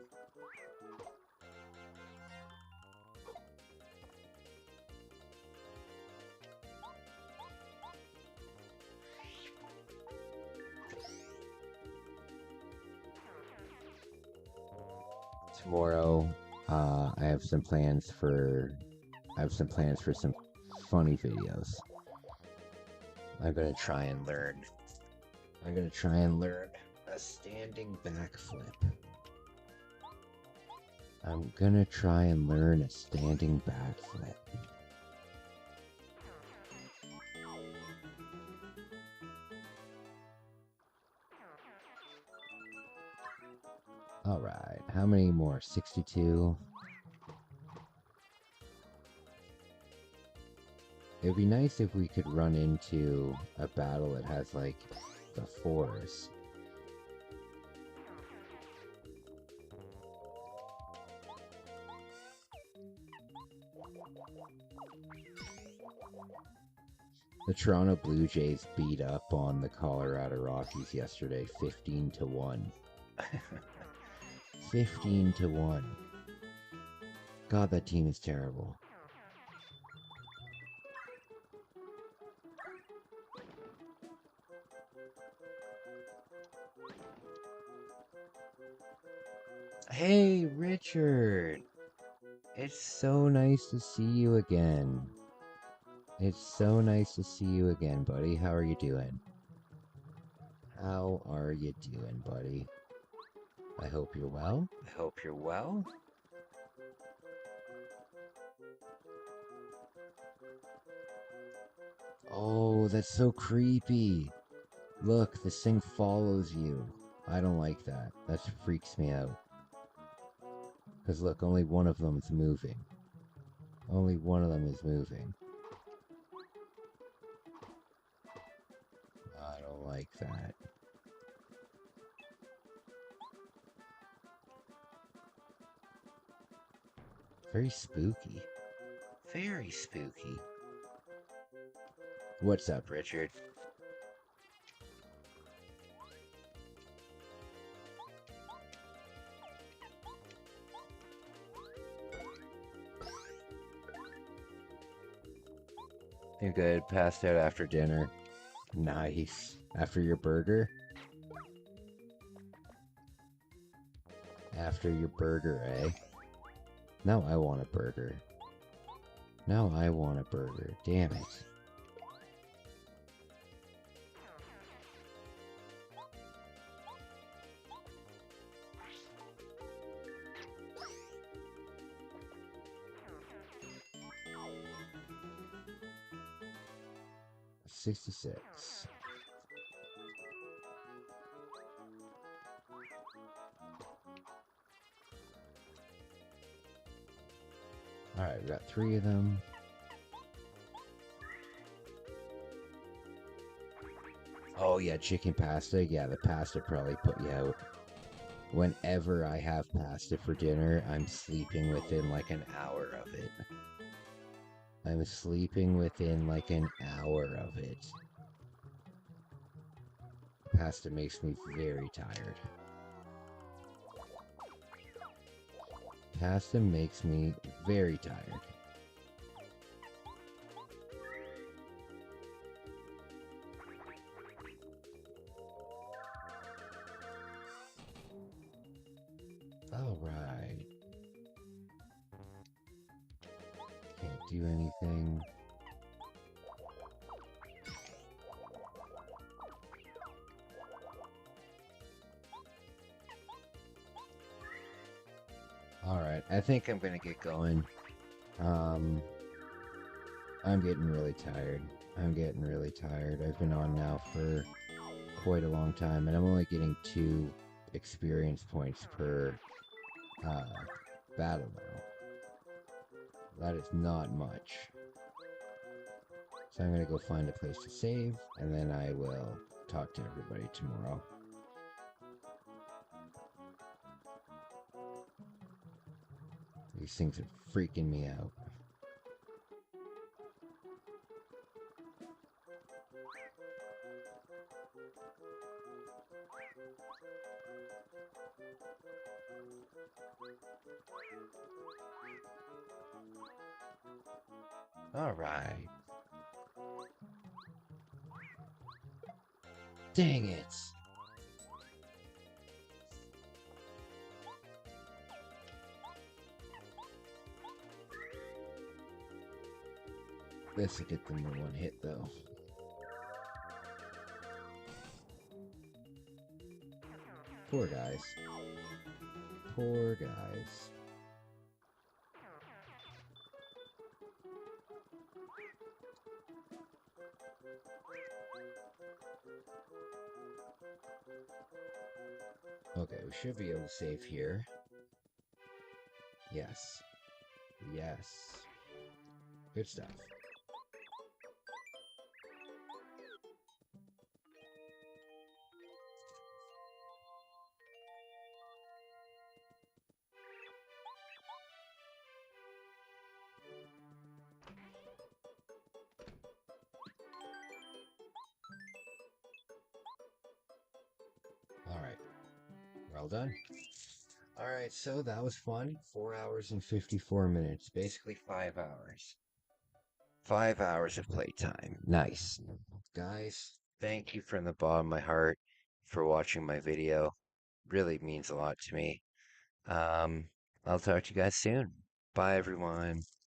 [SPEAKER 1] Tomorrow, I have some plans for some funny videos. I'm gonna try and learn a standing backflip. I'm gonna try and learn a standing backflip. Alright, how many more? 62? It would be nice if we could run into a battle that has, like, the fours. The Toronto Blue Jays beat up on the Colorado Rockies yesterday, 15-1. 15-1. God, that team is terrible. Hey, Richard! It's so nice to see you again. It's so nice to see you again, buddy. How are you doing? How are you doing, buddy? I hope you're well. I hope you're well. Oh, that's so creepy. Look, this thing follows you. I don't like that. That freaks me out. Because look, only one of them is moving. Only one of them is moving. I don't like that. Very spooky. Very spooky. What's up, Richard? You're good. Passed out after dinner. Nice. After your burger? After your burger, eh? Now I want a burger. Now I want a burger. Damn it. $66. Alright, we got 3 of them. Oh yeah, chicken pasta. Yeah, the pasta probably put you out. Whenever I have pasta for dinner, I'm sleeping within like an hour of it. I'm sleeping within like an hour of it. Pasta makes me very tired. Pasta makes me very tired. Alright. Can't do anything. Alright, I think I'm gonna get going. I'm getting really tired. I'm getting really tired. I've been on now for quite a long time, and I'm only getting 2 experience points per battle now. That is not much. So I'm gonna go find a place to save, and then I will talk to everybody tomorrow. These things are freaking me out. All right. Dang it. This will get them in 1 hit though. Poor guys. Poor guys. Okay, we should be able to save here. Yes. Yes. Good stuff. Alright. Well done. Alright, so that was fun. 4 hours and 54 minutes. Basically 5 hours. 5 hours of playtime. Nice. Guys, thank you from the bottom of my heart for watching my video. Really means a lot to me. I'll talk to you guys soon. Bye, everyone.